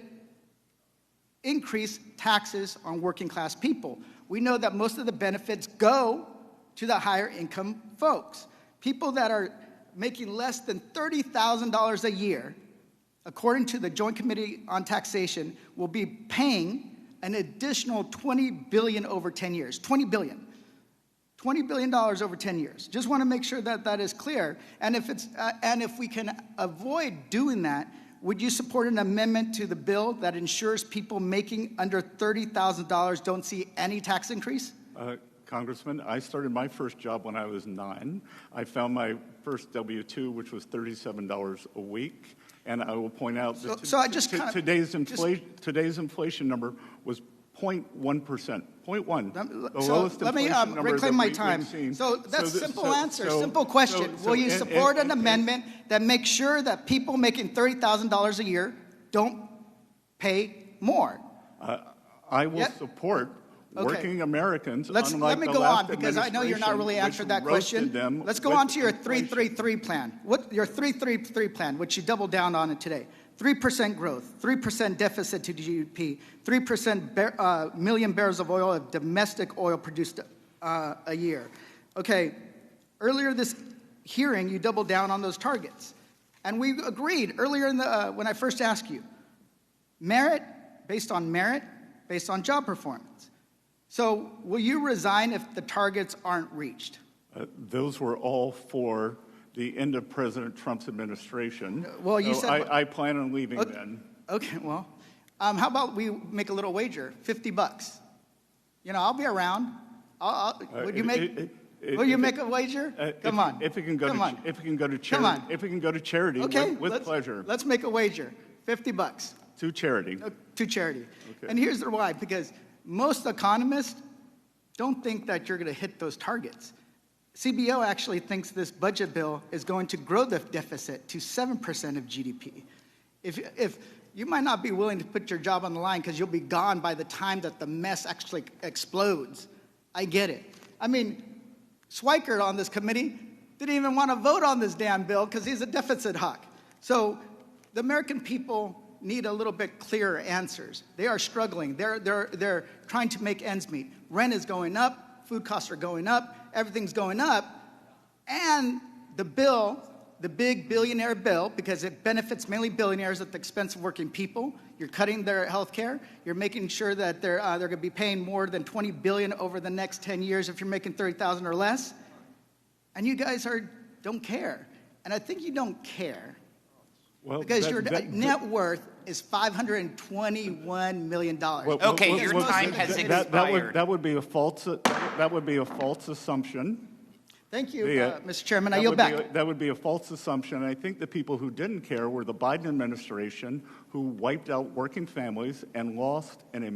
increase taxes on working class people. We know that most of the benefits go to the higher income folks. People that are making less than $30,000 a year, according to the Joint Committee on Taxation, will be paying an additional $20 billion over 10 years. $20 billion. $20 billion over 10 years. Just want to make sure that that is clear. And if we can avoid doing that, would you support an amendment to the bill that ensures people making under $30,000 don't see any tax increase? Congressman, I started my first job when I was 9. I found my first W-2, which was $37 a week. And I will point out that today's inflation number was 0.1%. 0.1. Let me reclaim my time. So that's a simple answer, simple question. Will you support an amendment that makes sure that people making $30,000 a year don't pay more? I will support working Americans. Let me go on, because I know you're not really answering that question. Let's go on to your 3-3-3 plan. Your 3-3-3 plan, which you doubled down on it today. 3% growth, 3% deficit to GDP, 3% million barrels of oil of domestic oil produced a year. Okay, earlier this hearing, you doubled down on those targets. And we agreed earlier when I first asked you, merit, based on job performance. So will you resign if the targets aren't reached? Those were all for the end of President Trump's administration. Well, you said... I plan on leaving then. Okay, well, how about we make a little wager, $50? You know, I'll be around. Would you make... Will you make a wager? Come on. If it can go to charity, if it can go to charity, okay, with pleasure. Let's make a wager. $50 to charity. To charity. Okay. And here's the why: because most economists don't think that you're going to hit those targets. CBO actually thinks this budget bill is going to grow the deficit to 7% of GDP. If you might not be willing to put your job on the line because you'll be gone by the time that the mess actually explodes. I get it. I mean, Schweikert on this committee didn't even want to vote on this damn bill because he's a deficit hawk. So the American people need a little bit clearer answers. They are struggling. They're trying to make ends meet. Rent is going up. Food costs are going up. Everything's going up. And the bill, the big billionaire bill, because it benefits mainly billionaires at the expense of working people. You're cutting their health care. You're making sure that they're going to be paying more than $20 billion over the next 10 years if you're making $30,000 or less. And you guys don't care. And I think you don't care because your net worth is $521 million. Okay, your time has expired. That would be a false assumption. Thank you, Mr. Chairman. I yield back. That would be a false assumption. I think the people who didn't care were the Biden administration, who wiped out working families and lost in a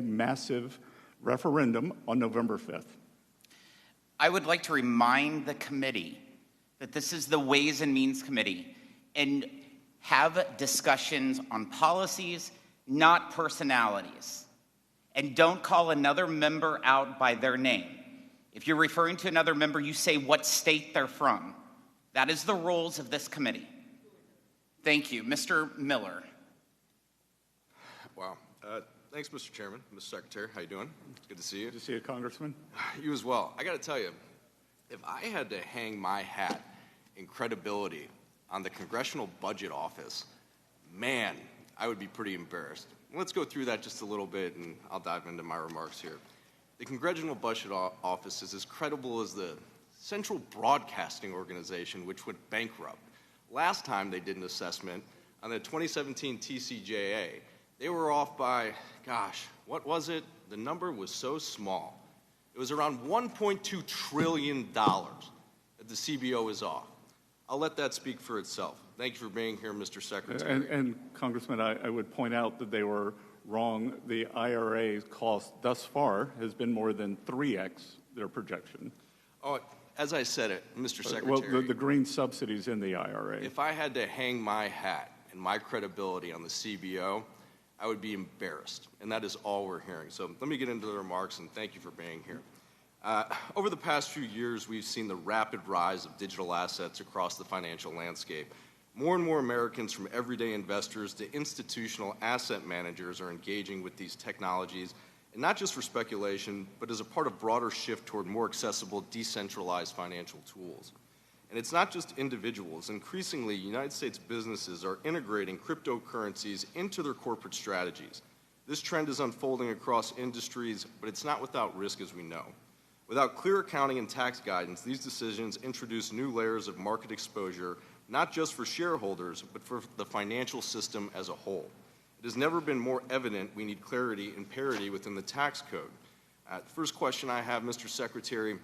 massive referendum on November 5th. I would like to remind the committee that this is the Ways and Means Committee, and have discussions on policies, not personalities. And don't call another member out by their name. If you're referring to another member, you say what state they're from. That is the rules of this committee. Thank you. Mr. Miller. Wow. Thanks, Mr. Chairman. Mr. Secretary, how you doing? Good to see you. Good to see you, Congressman. You as well. I got to tell you, if I had to hang my hat in credibility on the Congressional Budget Office, man, I would be pretty embarrassed. Let's go through that just a little bit, and I'll dive into my remarks here. The Congressional Budget Office is as credible as the Central Broadcasting Organization, which went bankrupt. Last time they did an assessment on the 2017 TCJA, they were off by, gosh, what was it? The number was so small. It was around $1.2 trillion that the CBO is off. I'll let that speak for itself. Thank you for being here, Mr. Secretary. And Congressman, I would point out that they were wrong. The IRA cost thus far has been more than 3x their projection. Oh, as I said it, Mr. Secretary. Well, the green subsidies in the IRA. If I had to hang my hat and my credibility on the CBO, I would be embarrassed, and that is all we're hearing. So let me get into the remarks, and thank you for being here. Over the past few years, we've seen the rapid rise of digital assets across the financial landscape. More and more Americans, from everyday investors to institutional asset managers, are engaging with these technologies, and not just for speculation, but as a part of broader shift toward more accessible, decentralized financial tools. And it's not just individuals. Increasingly, United States businesses are integrating cryptocurrencies into their corporate strategies. This trend is unfolding across industries, but it's not without risk, as we know. Without clear accounting and tax guidance, these decisions introduce new layers of market exposure, not just for shareholders, but for the financial system as a whole. It has never been more evident we need clarity and parity within the tax code. First question I have, Mr. Secretary.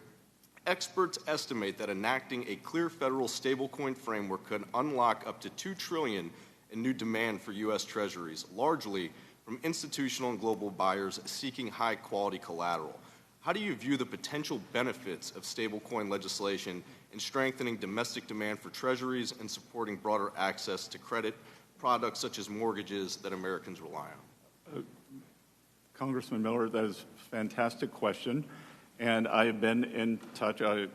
Experts estimate that enacting a clear federal stablecoin framework could unlock up to $2 trillion in new demand for U.S. Treasuries, largely from institutional and global buyers seeking high-quality collateral. How do you view the potential benefits of stablecoin legislation in strengthening domestic demand for treasuries and supporting broader access to credit products such as mortgages that Americans rely on? Congressman Miller, that is a fantastic question. And I have been in touch, a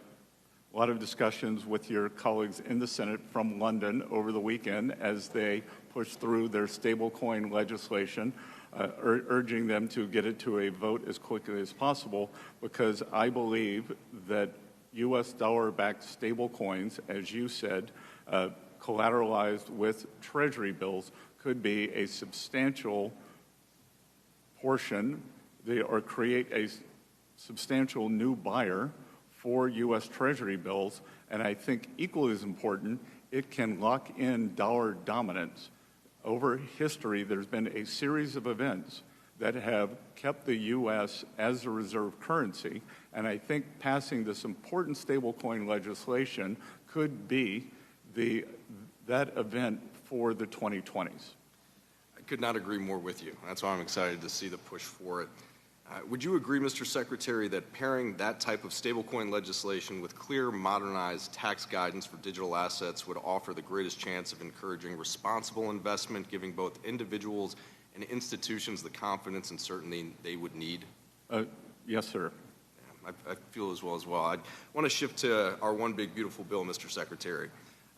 lot of discussions with your colleagues in the Senate from London over the weekend as they push through their stablecoin legislation, urging them to get it to a vote as quickly as possible, because I believe that U.S. dollar-backed stablecoins, as you said, collateralized with Treasury bills, could be a substantial portion or create a substantial new buyer for U.S. Treasury bills. And I think equally as important, it can lock in dollar dominance. Over history, there's been a series of events that have kept the U.S. as a reserve currency, and I think passing this important stablecoin legislation could be that event for the 2020s. I could not agree more with you. That's why I'm excited to see the push for it. Would you agree, Mr. Secretary, that pairing that type of stablecoin legislation with clear, modernized tax guidance for digital assets would offer the greatest chance of encouraging responsible investment, giving both individuals and institutions the confidence and certainty they would need? Yes, sir. Yeah, I feel as well. I want to shift to our one big beautiful bill, Mr. Secretary.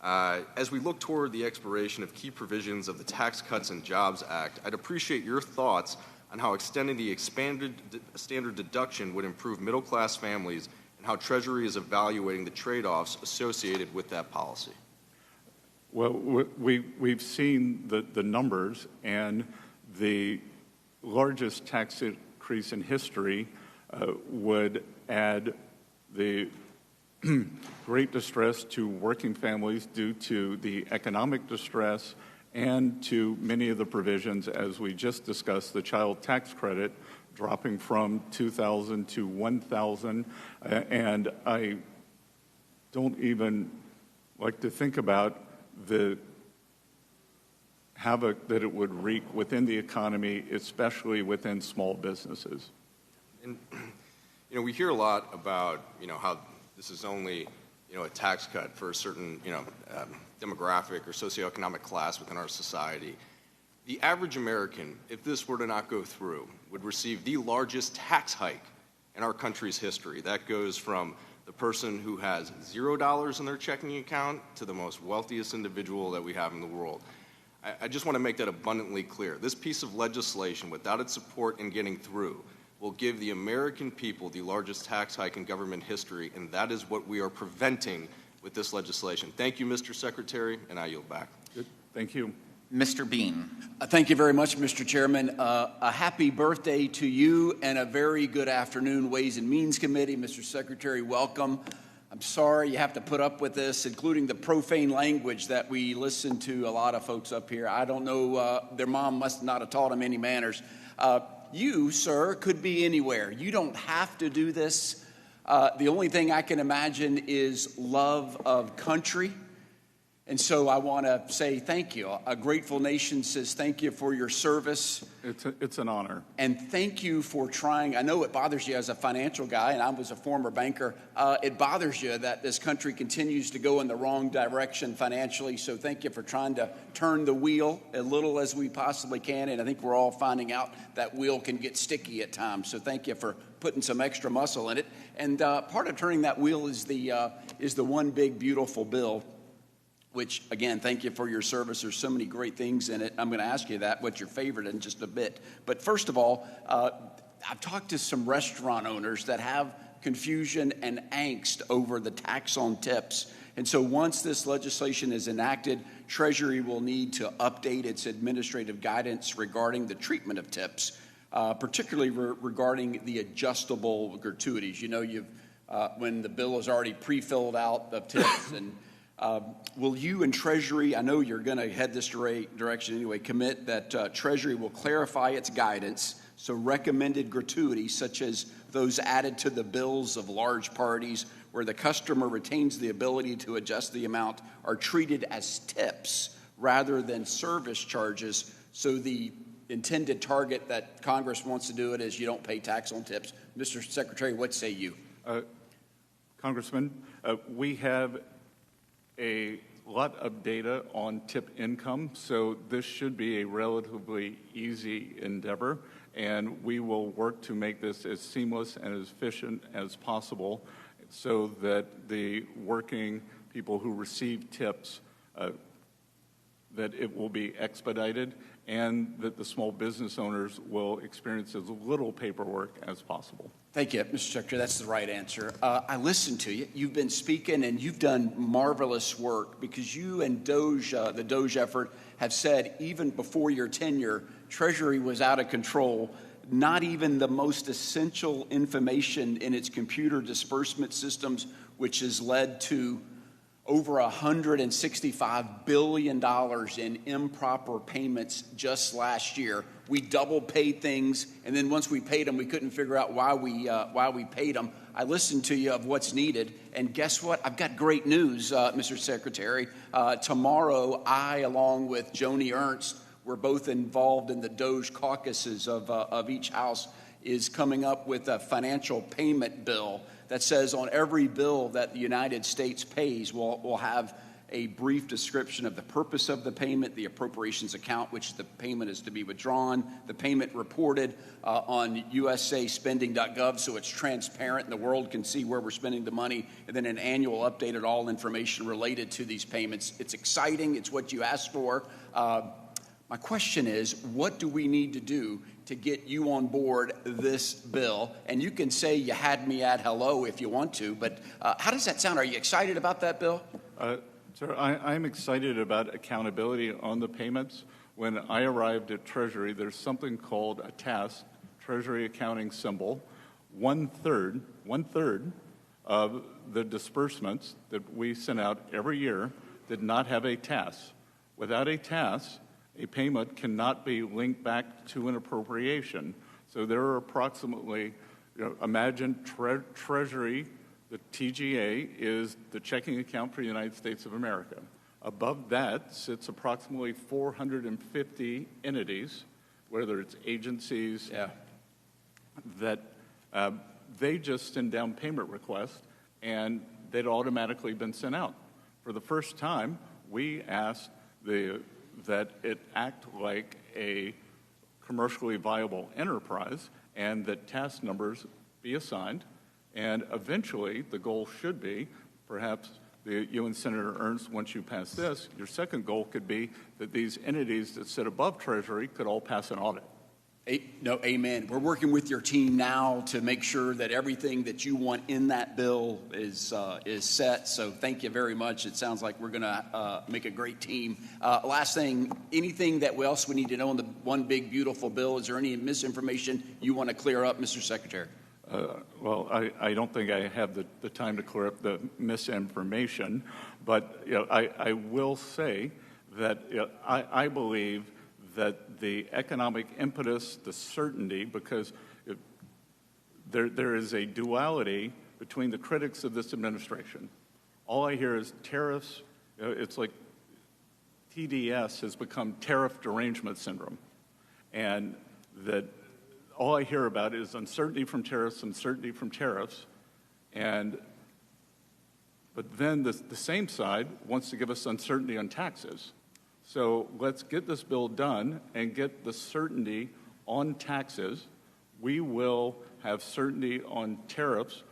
As we look toward the expiration of key provisions of the Tax Cuts and Jobs Act, I'd appreciate your thoughts on how extending the expanded standard deduction would improve middle-class families and how Treasury is evaluating the trade-offs associated with that policy. Well, we've seen the numbers, and the largest tax increase in history would add the great distress to working families due to the economic distress and to many of the provisions, as we just discussed, the child tax credit dropping from $2,000 to $1,000. And I don't even like to think about the havoc that it would wreak within the economy, especially within small businesses. And, we hear a lot about, how this is only, a tax cut for a certain, demographic or socioeconomic class within our society. The average American, if this were to not go through, would receive the largest tax hike in our country's history. That goes from the person who has $0 in their checking account to the most wealthiest individual that we have in the world. I just want to make that abundantly clear. This piece of legislation, without its support in getting through, will give the American people the largest tax hike in government history, and that is what we are preventing with this legislation. Thank you, Mr. Secretary, and I yield back. Good. Thank you. Mr. Bean. Thank you very much, Mr. Chairman. A happy birthday to you and a very good afternoon, Ways and Means Committee. Mr. Secretary, welcome. I'm sorry you have to put up with this, including the profane language that we listen to a lot of folks up here. I don't know, their mom must not have taught them any manners. You, sir, could be anywhere. You don't have to do this. The only thing I can imagine is love of country. And so I want to say thank you. A grateful nation says thank you for your service. It's an honor. And thank you for trying. I know it bothers you as a financial guy, and I was a former banker. It bothers you that this country continues to go in the wrong direction financially. So thank you for trying to turn the wheel as little as we possibly can. And I think we're all finding out that wheel can get sticky at times. So thank you for putting some extra muscle in it. And part of turning that wheel is the one big beautiful bill, which, again, thank you for your service. There's so many great things in it. I'm going to ask you that, what's your favorite in just a bit. But first of all, I've talked to some restaurant owners that have confusion and angst over the tax on tips. And so once this legislation is enacted, Treasury will need to update its administrative guidance regarding the treatment of tips, particularly regarding the adjustable gratuities. When the bill is already pre-filled out of tips and will you and Treasury, I know you're going to head this direction anyway, commit that Treasury will clarify its guidance so recommended gratuities such as those added to the bills of large parties where the customer retains the ability to adjust the amount are treated as tips rather than service charges, so the intended target that Congress wants to do it is you don't pay tax on tips. Mr. Secretary, what say you? Congressman, we have a lot of data on tip income, so this should be a relatively easy endeavor, and we will work to make this as seamless and as efficient as possible so that the working people who receive tips, that it will be expedited and that the small business owners will experience as little paperwork as possible. Thank you, Mr. Secretary. That's the right answer. I listened to you. You've been speaking, and you've done marvelous work because you and the DOGE effort have said even before your tenure, Treasury was out of control. not even the most essential information in its computer disbursement systems, which has led to over $165 billion in improper payments just last year. We double paid things, and then once we paid them, we couldn't figure out why we paid them. I listened to you of what's needed, and guess what? I've got great news, Mr. Secretary. Tomorrow, I, along with Joni Ernst, we're both involved in the DOGE caucuses of each house, is coming up with a financial payment bill that says on every bill that the United States pays, we'll have a brief description of the purpose of the payment, the appropriations account, which the payment is to be withdrawn, the payment reported on usaspending.gov so it's transparent and the world can see where we're spending the money, and then an annual update of all information related to these payments. It's exciting. It's what you asked for. My question is, what do we need to do to get you on board this bill? And you can say you had me at hello if you want to, but how does that sound? Are you excited about that bill? Sir, I'm excited about accountability on the payments. When I arrived at Treasury, there's something called a TAS, Treasury Accounting Symbol. One third of the disbursements that we sent out every year did not have a TAS. Without a TAS, a payment cannot be linked back to an appropriation. So there are approximately, imagine Treasury, the TGA is the checking account for the United States of America. Above that sits approximately 450 entities, whether it's agencies, that they just send down payment requests and they'd automatically been sent out. For the first time, we asked that it act like a commercially viable enterprise and that task numbers be assigned. And eventually, the goal should be, perhaps you and Senator Ernst, once you pass this, your second goal could be that these entities that sit above Treasury could all pass an audit. No, amen. We're working with your team now to make sure that everything that you want in that bill is set. So thank you very much. It sounds like we're going to make a great team. Last thing, anything else we need to know in the one big beautiful bill? Is there any misinformation you want to clear up, Mr. Secretary? Well, I don't think I have the time to clear up the misinformation, but I will say that I believe that the economic impetus, the certainty, because there is a duality between the critics of this administration. All I hear is tariffs. It's like TDS has become tariff derangement syndrome, and that all I hear about is uncertainty from tariffs, but then the same side wants to give us uncertainty on taxes. So let's get this bill done and get the certainty on taxes. We will have certainty on tariffs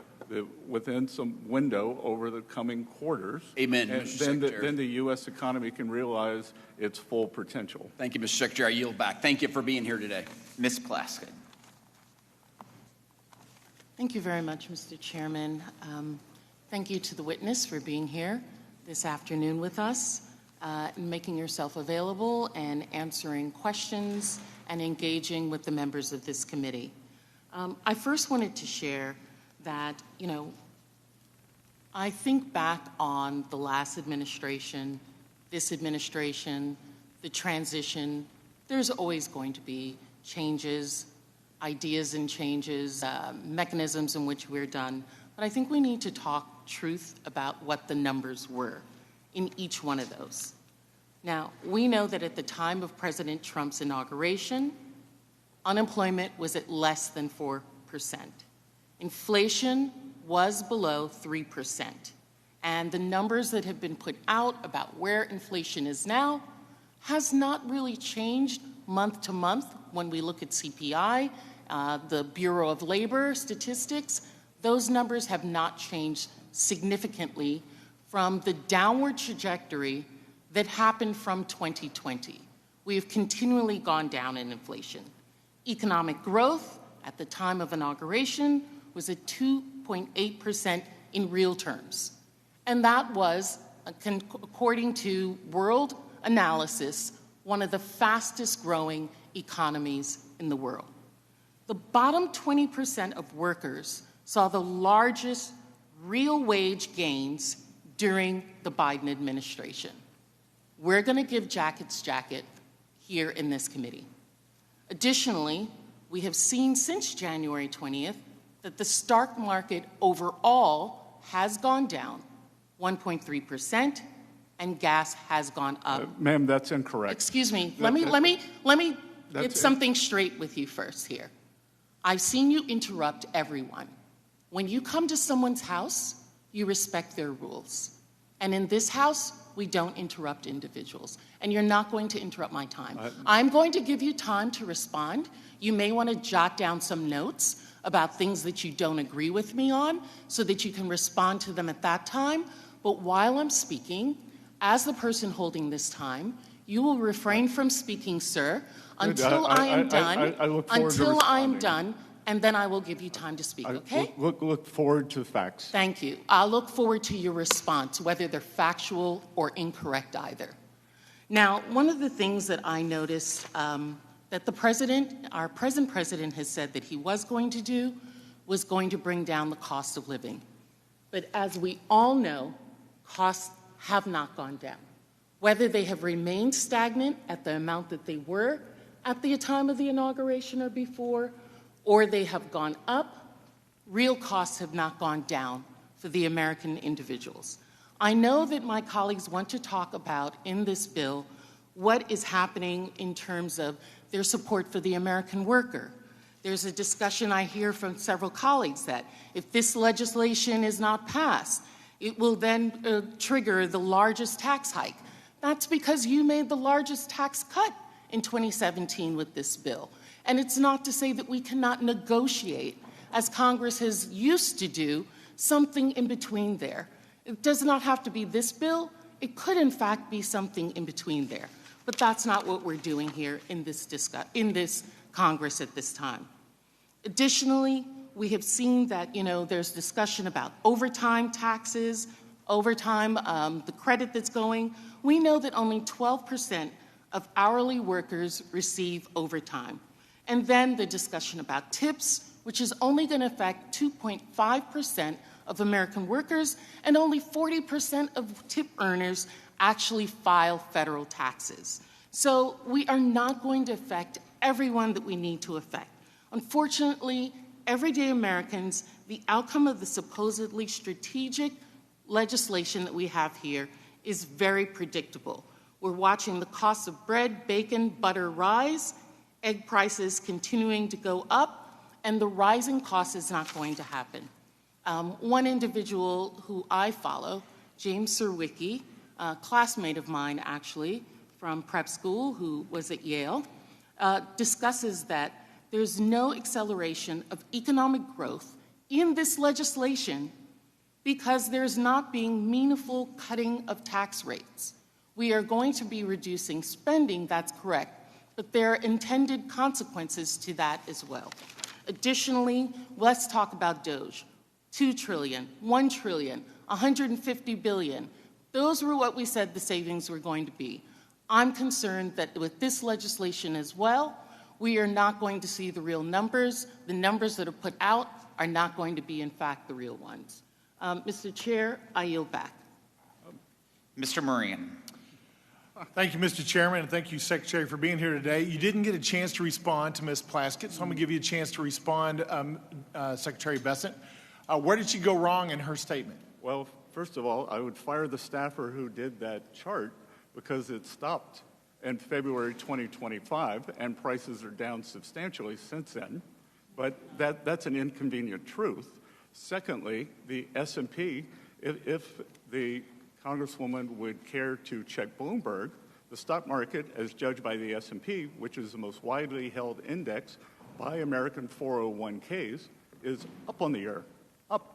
within some window over the coming quarters. Amen, and Mr. Secretary. Then the U.S. economy can realize its full potential. Thank you, Mr. Secretary. I yield back. Thank you for being here today. Ms. Plaskett. Thank you very much, Mr. Chairman. Thank you to the witness for being here this afternoon with us. And making yourself available and answering questions and engaging with the members of this committee. I first wanted to share that, I think back on the last administration, this administration, the transition. There's always going to be changes, ideas and changes, mechanisms in which we're done. But I think we need to talk truth about what the numbers were in each one of those. Now, we know that at the time of President Trump's inauguration, unemployment was at less than 4%. Inflation was below 3%. And the numbers that have been put out about where inflation is now has not really changed month to month. When we look at CPI, the Bureau of Labor statistics, those numbers have not changed significantly from the downward trajectory that happened from 2020. We have continually gone down in inflation. Economic growth at the time of inauguration was at 2.8% in real terms. And that was, according to World Analysis, one of the fastest growing economies in the world. The bottom 20% of workers saw the largest real wage gains during the Biden administration. We're going to give Jacket's jacket here in this committee. Additionally, we have seen since January 20th that the stock market overall has gone down 1.3%, and gas has gone up. Ma'am, that's incorrect. Excuse me. Let me get something straight with you first here. I've seen you interrupt everyone. When you come to someone's house, you respect their rules. And in this house, we don't interrupt individuals. And you're not going to interrupt my time. I'm going to give you time to respond. You may want to jot down some notes about things that you don't agree with me on so that you can respond to them at that time. But while I'm speaking, as the person holding this time, you will refrain from speaking, sir, until I am done, and then I will give you time to speak, okay? Look forward to facts. Thank you. I'll look forward to your response, whether they're factual or incorrect either. Now, one of the things that I noticed that the president, our present president, has said that he was going to do was going to bring down the cost of living. But as we all know, costs have not gone down. Whether they have remained stagnant at the amount that they were at the time of the inauguration or before, or they have gone up, real costs have not gone down for the American individuals. I know that my colleagues want to talk about in this bill what is happening in terms of their support for the American worker. There's a discussion I hear from several colleagues that if this legislation is not passed, it will then trigger the largest tax hike. That's because you made the largest tax cut in 2017 with this bill. And it's not to say that we cannot negotiate, as Congress has used to do, something in between there. It does not have to be this bill. It could, in fact, be something in between there. But that's not what we're doing here in this Congress at this time. Additionally, we have seen that, there's discussion about overtime taxes, overtime, the credit that's going. We know that only 12% of hourly workers receive overtime. And then the discussion about tips, which is only going to affect 2.5% of American workers, and only 40% of tip earners actually file federal taxes. So we are not going to affect everyone that we need to affect. Unfortunately, everyday Americans, the outcome of the supposedly strategic legislation that we have here is very predictable. We're watching the cost of bread, bacon, butter rise, egg prices continuing to go up, and the rising cost is not going to happen. One individual who I follow, James Serwicki, a classmate of mine actually from prep school who was at Yale, discusses that there's no acceleration of economic growth in this legislation because there's not being meaningful cutting of tax rates. We are going to be reducing spending, that's correct, but there are intended consequences to that as well. Additionally, let's talk about DOGE. $2 trillion, $1 trillion, $150 billion. Those were what we said the savings were going to be. I'm concerned that with this legislation as well, we are not going to see the real numbers. The numbers that are put out are not going to be, in fact, the real ones. Mr. Chair, I yield back. Mr. Murrian. Thank you, Mr. Chairman, and thank you, Secretary, for being here today. You didn't get a chance to respond to Ms. Plaskett, so I'm going to give you a chance to respond, Secretary Bessent. Where did she go wrong in her statement? Well, first of all, I would fire the staffer who did that chart because it stopped in February 2025, and prices are down substantially since then. But that's an inconvenient truth. Secondly, the S&P, if the Congresswoman would care to check Bloomberg, the stock market, as judged by the S&P, which is the most widely held index by American 401ks, is up on the year. Up.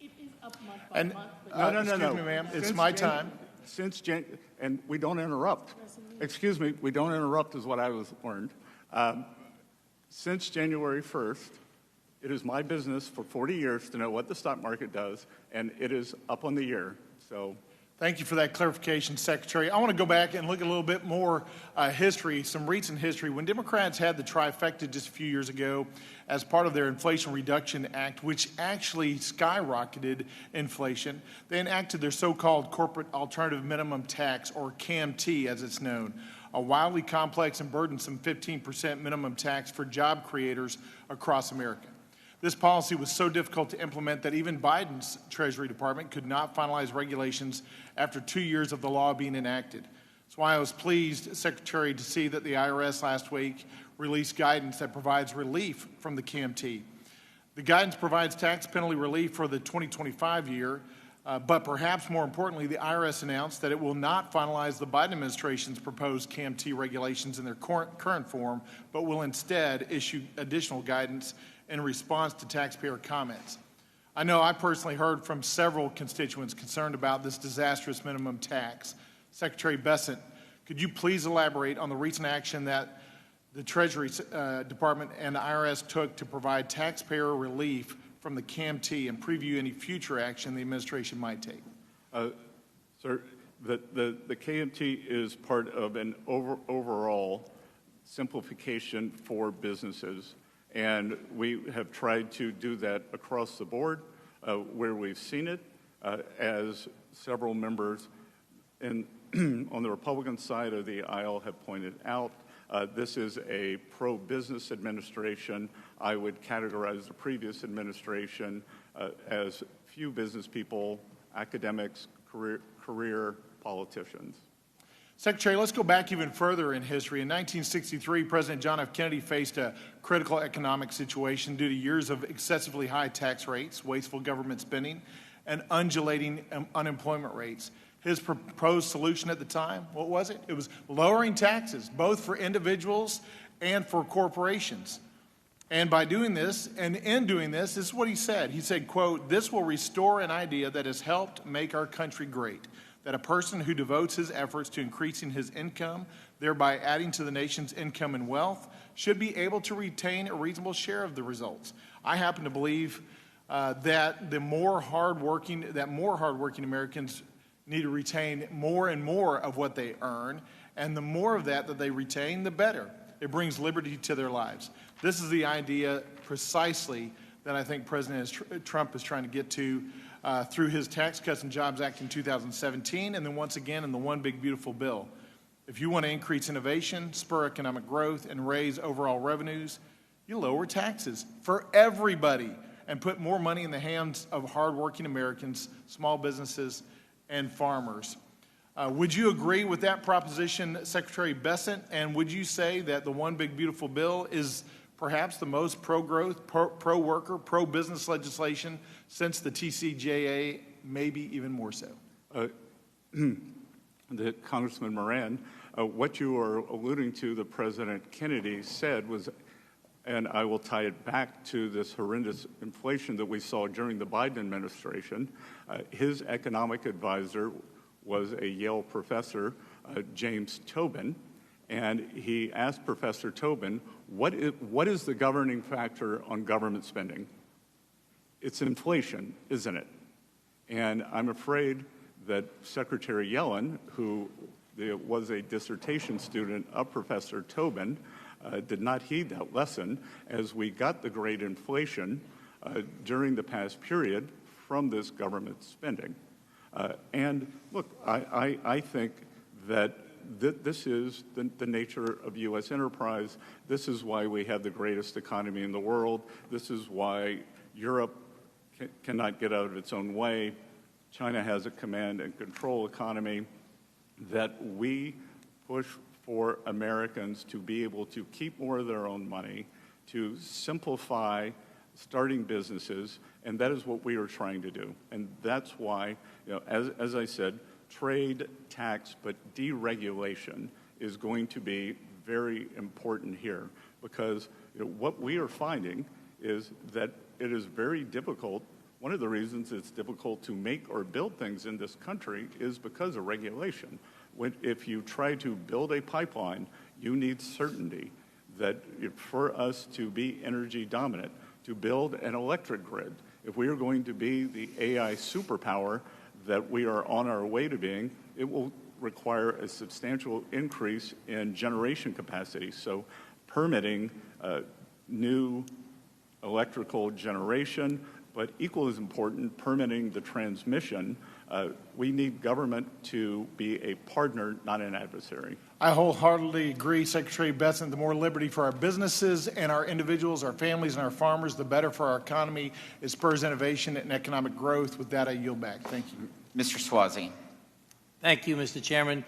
It is up month by month. No. Excuse me, ma'am. It's my time. And we don't interrupt. Excuse me, we don't interrupt is what I was learned. Since January 1st, it is my business for 40 years to know what the stock market does, and it is up on the year. So Thank you for that clarification, Secretary. I want to go back and look at a little bit more history, some recent history. When Democrats had the trifecta just a few years ago as part of their Inflation Reduction Act, which actually skyrocketed inflation, they enacted their so-called Corporate Alternative Minimum Tax, or CAMT as it's known, a wildly complex and burdensome 15% minimum tax for job creators across America. This policy was so difficult to implement that even Biden's Treasury Department could not finalize regulations after 2 years of the law being enacted. That's why I was pleased, Secretary, to see that the IRS last week released guidance that provides relief from the CAMT. The guidance provides tax penalty relief for the 2025 year, but perhaps more importantly, the IRS announced that it will not finalize the Biden administration's proposed CAMT regulations in their current form, but will instead issue additional guidance in response to taxpayer comments. I know I personally heard from several constituents concerned about this disastrous minimum tax. Secretary Bessent, could you please elaborate on the recent action that the Treasury Department and the IRS took to provide taxpayer relief from the CAMT and preview any future action the administration might take? Sir, the CAMT is part of an overall simplification for businesses. And we have tried to do that across the board where we've seen it, as several members on the Republican side of the aisle have pointed out. This is a pro-business administration. I would categorize the previous administration as few business people, academics, career politicians. Secretary, let's go back even further in history. In 1963, President John F. Kennedy faced a critical economic situation due to years of excessively high tax rates, wasteful government spending, and undulating unemployment rates. His proposed solution at the time, what was it? It was lowering taxes, both for individuals and for corporations. And by doing this, and in doing this, this is what he said. He said, quote, "This will restore an idea that has helped make our country great, that a person who devotes his efforts to increasing his income, thereby adding to the nation's income and wealth, should be able to retain a reasonable share of the results." I happen to believe that more hardworking Americans need to retain more and more of what they earn, and the more of that they retain, the better. It brings liberty to their lives. This is the idea precisely that I think President Trump is trying to get to through his Tax Cuts and Jobs Act in 2017, and then once again in the One Big Beautiful Bill. If you want to increase innovation, spur economic growth, and raise overall revenues, you lower taxes for everybody and put more money in the hands of hardworking Americans, small businesses, and farmers. Would you agree with that proposition, Secretary Bessent? And would you say that the One Big Beautiful Bill is perhaps the most pro-growth, pro-worker, pro-business legislation since the TCJA, maybe even more so? Congressman Moran, what you are alluding to, the President Kennedy said was, and I will tie it back to this horrendous inflation that we saw during the Biden administration. His economic advisor was a Yale professor, James Tobin, and he asked Professor Tobin, what is the governing factor on government spending? It's inflation, isn't it? And I'm afraid that Secretary Yellen, who was a dissertation student of Professor Tobin, did not heed that lesson as we got the great inflation during the past period from this government spending. And look, I think that this is the nature of U.S. enterprise. This is why we have the greatest economy in the world. This is why Europe cannot get out of its own way. China has a command and control economy, that we push for Americans to be able to keep more of their own money, to simplify starting businesses, and that is what we are trying to do. And that's why, as I said, trade, tax, but deregulation is going to be very important here, because what we are finding is that it is very difficult. One of the reasons it's difficult to make or build things in this country is because of regulation. If you try to build a pipeline, you need certainty that for us to be energy dominant, to build an electric grid, if we are going to be the AI superpower that we are on our way to being, it will require a substantial increase in generation capacity. So permitting new electrical generation, but equal as important, permitting the transmission. We need government to be a partner, not an adversary. I wholeheartedly agree, Secretary Bessent. The more liberty for our businesses and our individuals, our families, and our farmers, the better for our economy. It spurs innovation and economic growth. With that, I yield back. Thank you. Mr. Swazi. Thank you, Mr. Chairman.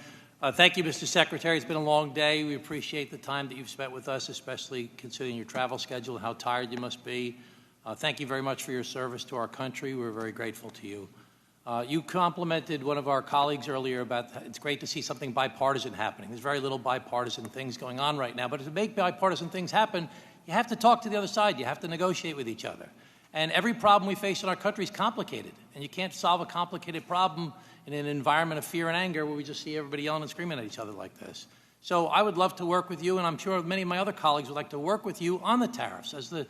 Thank you, Mr. Secretary. It's been a long day. We appreciate the time that you've spent with us, especially considering your travel schedule and how tired you must be. Thank you very much for your service to our country. We're very grateful to you. You complimented one of our colleagues earlier about it's great to see something bipartisan happening. There's very little bipartisan things going on right now, but to make bipartisan things happen, you have to talk to the other side. You have to negotiate with each other. And every problem we face in our country is complicated, and you can't solve a complicated problem in an environment of fear and anger where we just see everybody yelling and screaming at each other like this. So I would love to work with you, and I'm sure many of my other colleagues would like to work with you on the tariffs. As the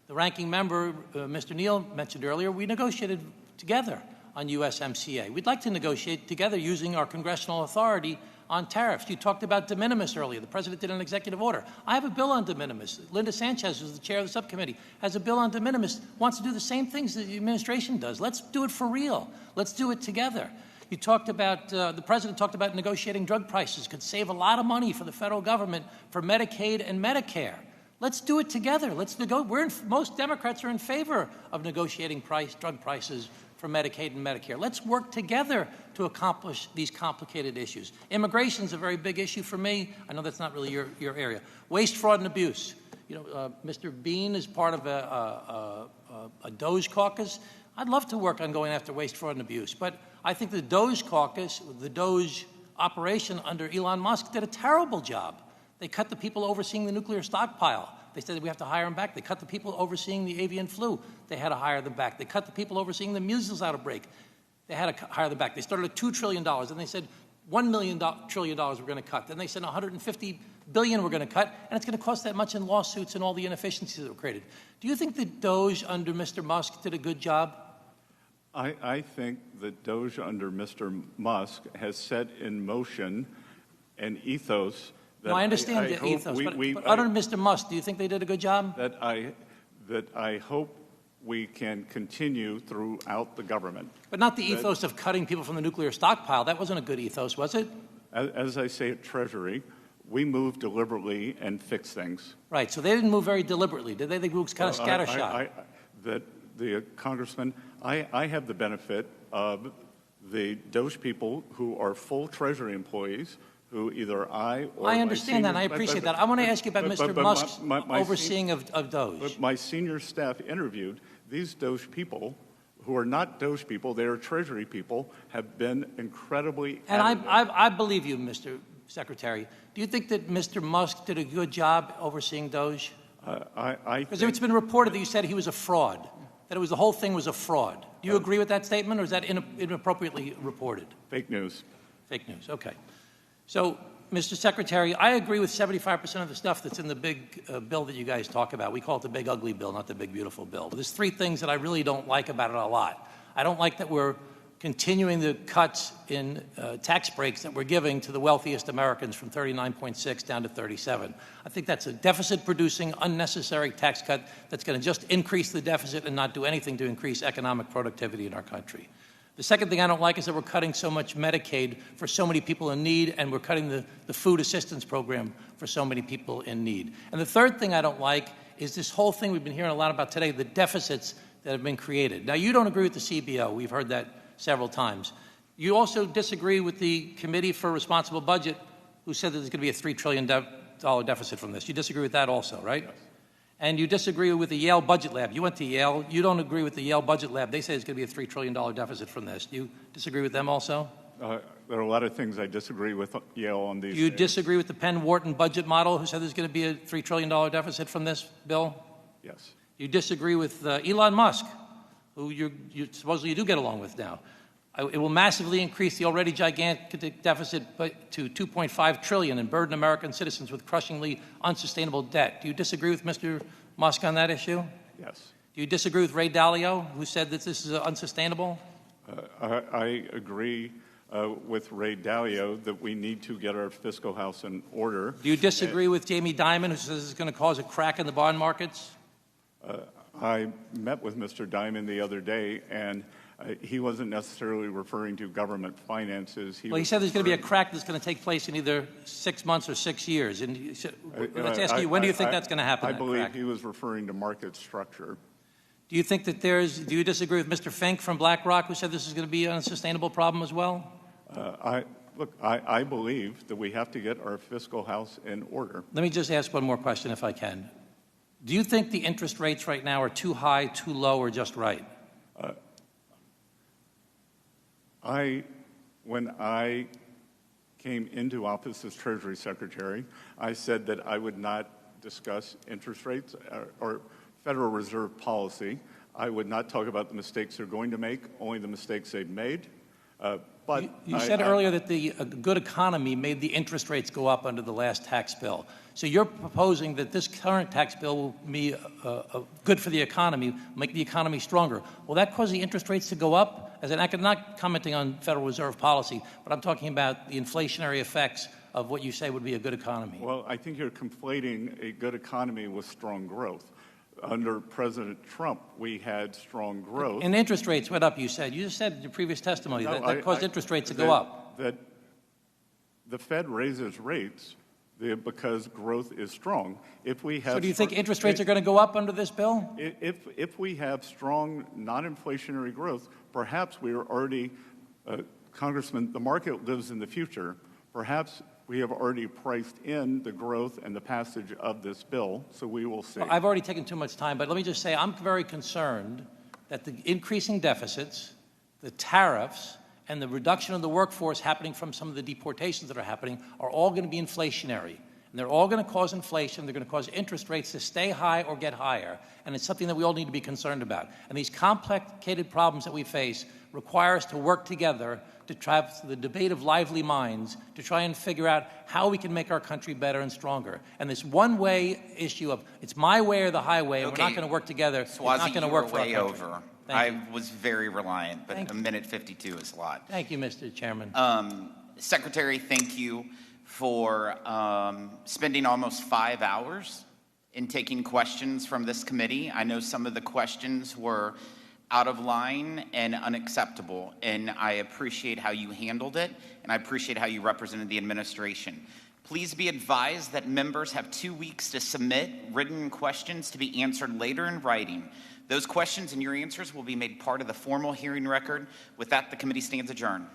ranking member, Mr. Neal, mentioned earlier, we negotiated together on USMCA. We'd like to negotiate together using our congressional authority on tariffs. You talked about de minimis earlier. The President did an executive order. I have a bill on de minimis. Linda Sanchez, who's the chair of the subcommittee, has a bill on de minimis, wants to do the same things that the administration does. Let's do it for real. Let's do it together. You talked about, the President talked about negotiating drug prices, could save a lot of money for the federal government for Medicaid and Medicare. Let's do it together. Let's most Democrats are in favor of negotiating drug prices for Medicaid and Medicare. Let's work together to accomplish these complicated issues. Immigration is a very big issue for me. I know that's not really your area. Waste, fraud, and abuse. You know, Mr. Bean is part of a DOGE caucus. I'd love to work on going after waste, fraud, and abuse, but I think the DOGE caucus, the DOGE operation under Elon Musk did a terrible job. They cut the people overseeing the nuclear stockpile. They said we have to hire them back. They cut the people overseeing the avian flu. They had to hire them back. They cut the people overseeing the measles outbreak. They had to hire them back. They started at $2 trillion, and they said $1 trillion we're going to cut. Then they said $150 billion we're going to cut, and it's going to cost that much in lawsuits and all the inefficiencies that were created. Do you think that DOGE under Mr. Musk did a good job? I think that DOGE under Mr. Musk has set in motion an ethos that no, I understand the ethos, but under Mr. Musk, do you think they did a good job? That I hope we can continue throughout the government. But not the ethos of cutting people from the nuclear stockpile. That wasn't a good ethos, was it? As I say at Treasury, we move deliberately and fix things. Right, so they didn't move very deliberately, did they? They moved kind of scattershot. The Congressman, I have the benefit of the DOGE people who are full Treasury employees who either I understand that, and I appreciate that. I want to ask you about Mr. Musk's overseeing of DOGE. But my senior staff interviewed these DOGE people who are not DOGE people, they are Treasury people, have been incredibly And I believe you, Mr. Secretary. Do you think that Mr. Musk did a good job overseeing DOGE? Because it's been reported that you said he was a fraud, that the whole thing was a fraud. Do you agree with that statement, or is that inappropriately reported? Fake news. Fake news, okay. So, Mr. Secretary, I agree with 75% of the stuff that's in the big bill that you guys talk about. We call it the big ugly bill, not the big beautiful bill. But there's three things that I really don't like about it a lot. I don't like that we're continuing the cuts in tax breaks that we're giving to the wealthiest Americans from 39.6 down to 37. I think that's a deficit-producing, unnecessary tax cut that's going to just increase the deficit and not do anything to increase economic productivity in our country. The second thing I don't like is that we're cutting so much Medicaid for so many people in need, and we're cutting the food assistance program for so many people in need. And the third thing I don't like is this whole thing we've been hearing a lot about today, the deficits that have been created. Now, you don't agree with the CBO. We've heard that several times. You also disagree with the Committee for Responsible Budget, who said that there's going to be a $3 trillion deficit from this. You disagree with that also, right? Yes. And you disagree with the Yale Budget Lab. You went to Yale. You don't agree with the Yale Budget Lab. They say there's going to be a $3 trillion deficit from this. Do you disagree with them also? There are a lot of things I disagree with Yale on these. Do you disagree with the Penn-Wharton budget model, who said there's going to be a $3 trillion deficit from this bill? Yes. You disagree with Elon Musk, who you supposedly do get along with now. It will massively increase the already gigantic deficit to $2.5 trillion and burden American citizens with crushingly unsustainable debt. Do you disagree with Mr. Musk on that issue? Yes. Do you disagree with Ray Dalio, who said that this is unsustainable? I agree with Ray Dalio that we need to get our fiscal house in order. Do you disagree with Jamie Dimon, who says it's going to cause a crack in the bond markets? I met with Mr. Dimon the other day, and he wasn't necessarily referring to government finances. Well, he said there's going to be a crack that's going to take place in either 6 months or 6 years. And let's ask you, when do you think that's going to happen? I believe he was referring to market structure. Do you think that do you disagree with Mr. Fink from BlackRock, who said this is going to be an unsustainable problem as well? I believe that we have to get our fiscal house in order. Let me just ask one more question, if I can. Do you think the interest rates right now are too high, too low, or just right? When I came into office as Treasury Secretary, I said that I would not discuss interest rates or Federal Reserve policy. I would not talk about the mistakes they're going to make, only the mistakes they've made. But you said earlier that a good economy made the interest rates go up under the last tax bill. So you're proposing that this current tax bill will be good for the economy, make the economy stronger. Will that cause the interest rates to go up? As I'm not commenting on Federal Reserve policy, but I'm talking about the inflationary effects of what you say would be a good economy. Well, I think you're conflating a good economy with strong growth. Under President Trump, we had strong growth. And interest rates went up, you said. You just said in your previous testimony that caused interest rates to go up. That the Fed raises rates because growth is strong. So do you think interest rates are going to go up under this bill? If we have strong non-inflationary growth, perhaps we are already, Congressman, the market lives in the future. Perhaps we have already priced in the growth and the passage of this bill, so we will see. Well, I've already taken too much time, but let me just say I'm very concerned that the increasing deficits, the tariffs, and the reduction of the workforce happening from some of the deportations that are happening are all going to be inflationary. And they're all going to cause inflation. They're going to cause interest rates to stay high or get higher. And it's something that we all need to be concerned about. And these complicated problems that we face require us to work together to try the debate of lively minds to try and figure out how we can make our country better and stronger. And this one-way issue of it's my way or the highway, and we're not going to work together, Swazi, it's not going to work for our country. Over. I was very reliant, but a minute 52 is a lot. Thank you, Mr. Chairman. Secretary, thank you for spending almost 5 hours in taking questions from this committee. I know some of the questions were out of line and unacceptable, and I appreciate how you handled it, and I appreciate how you represented the administration. Please be advised that members have 2 weeks to submit written questions to be answered later in writing. Those questions and your answers will be made part of the formal hearing record. With that, the committee stands adjourned.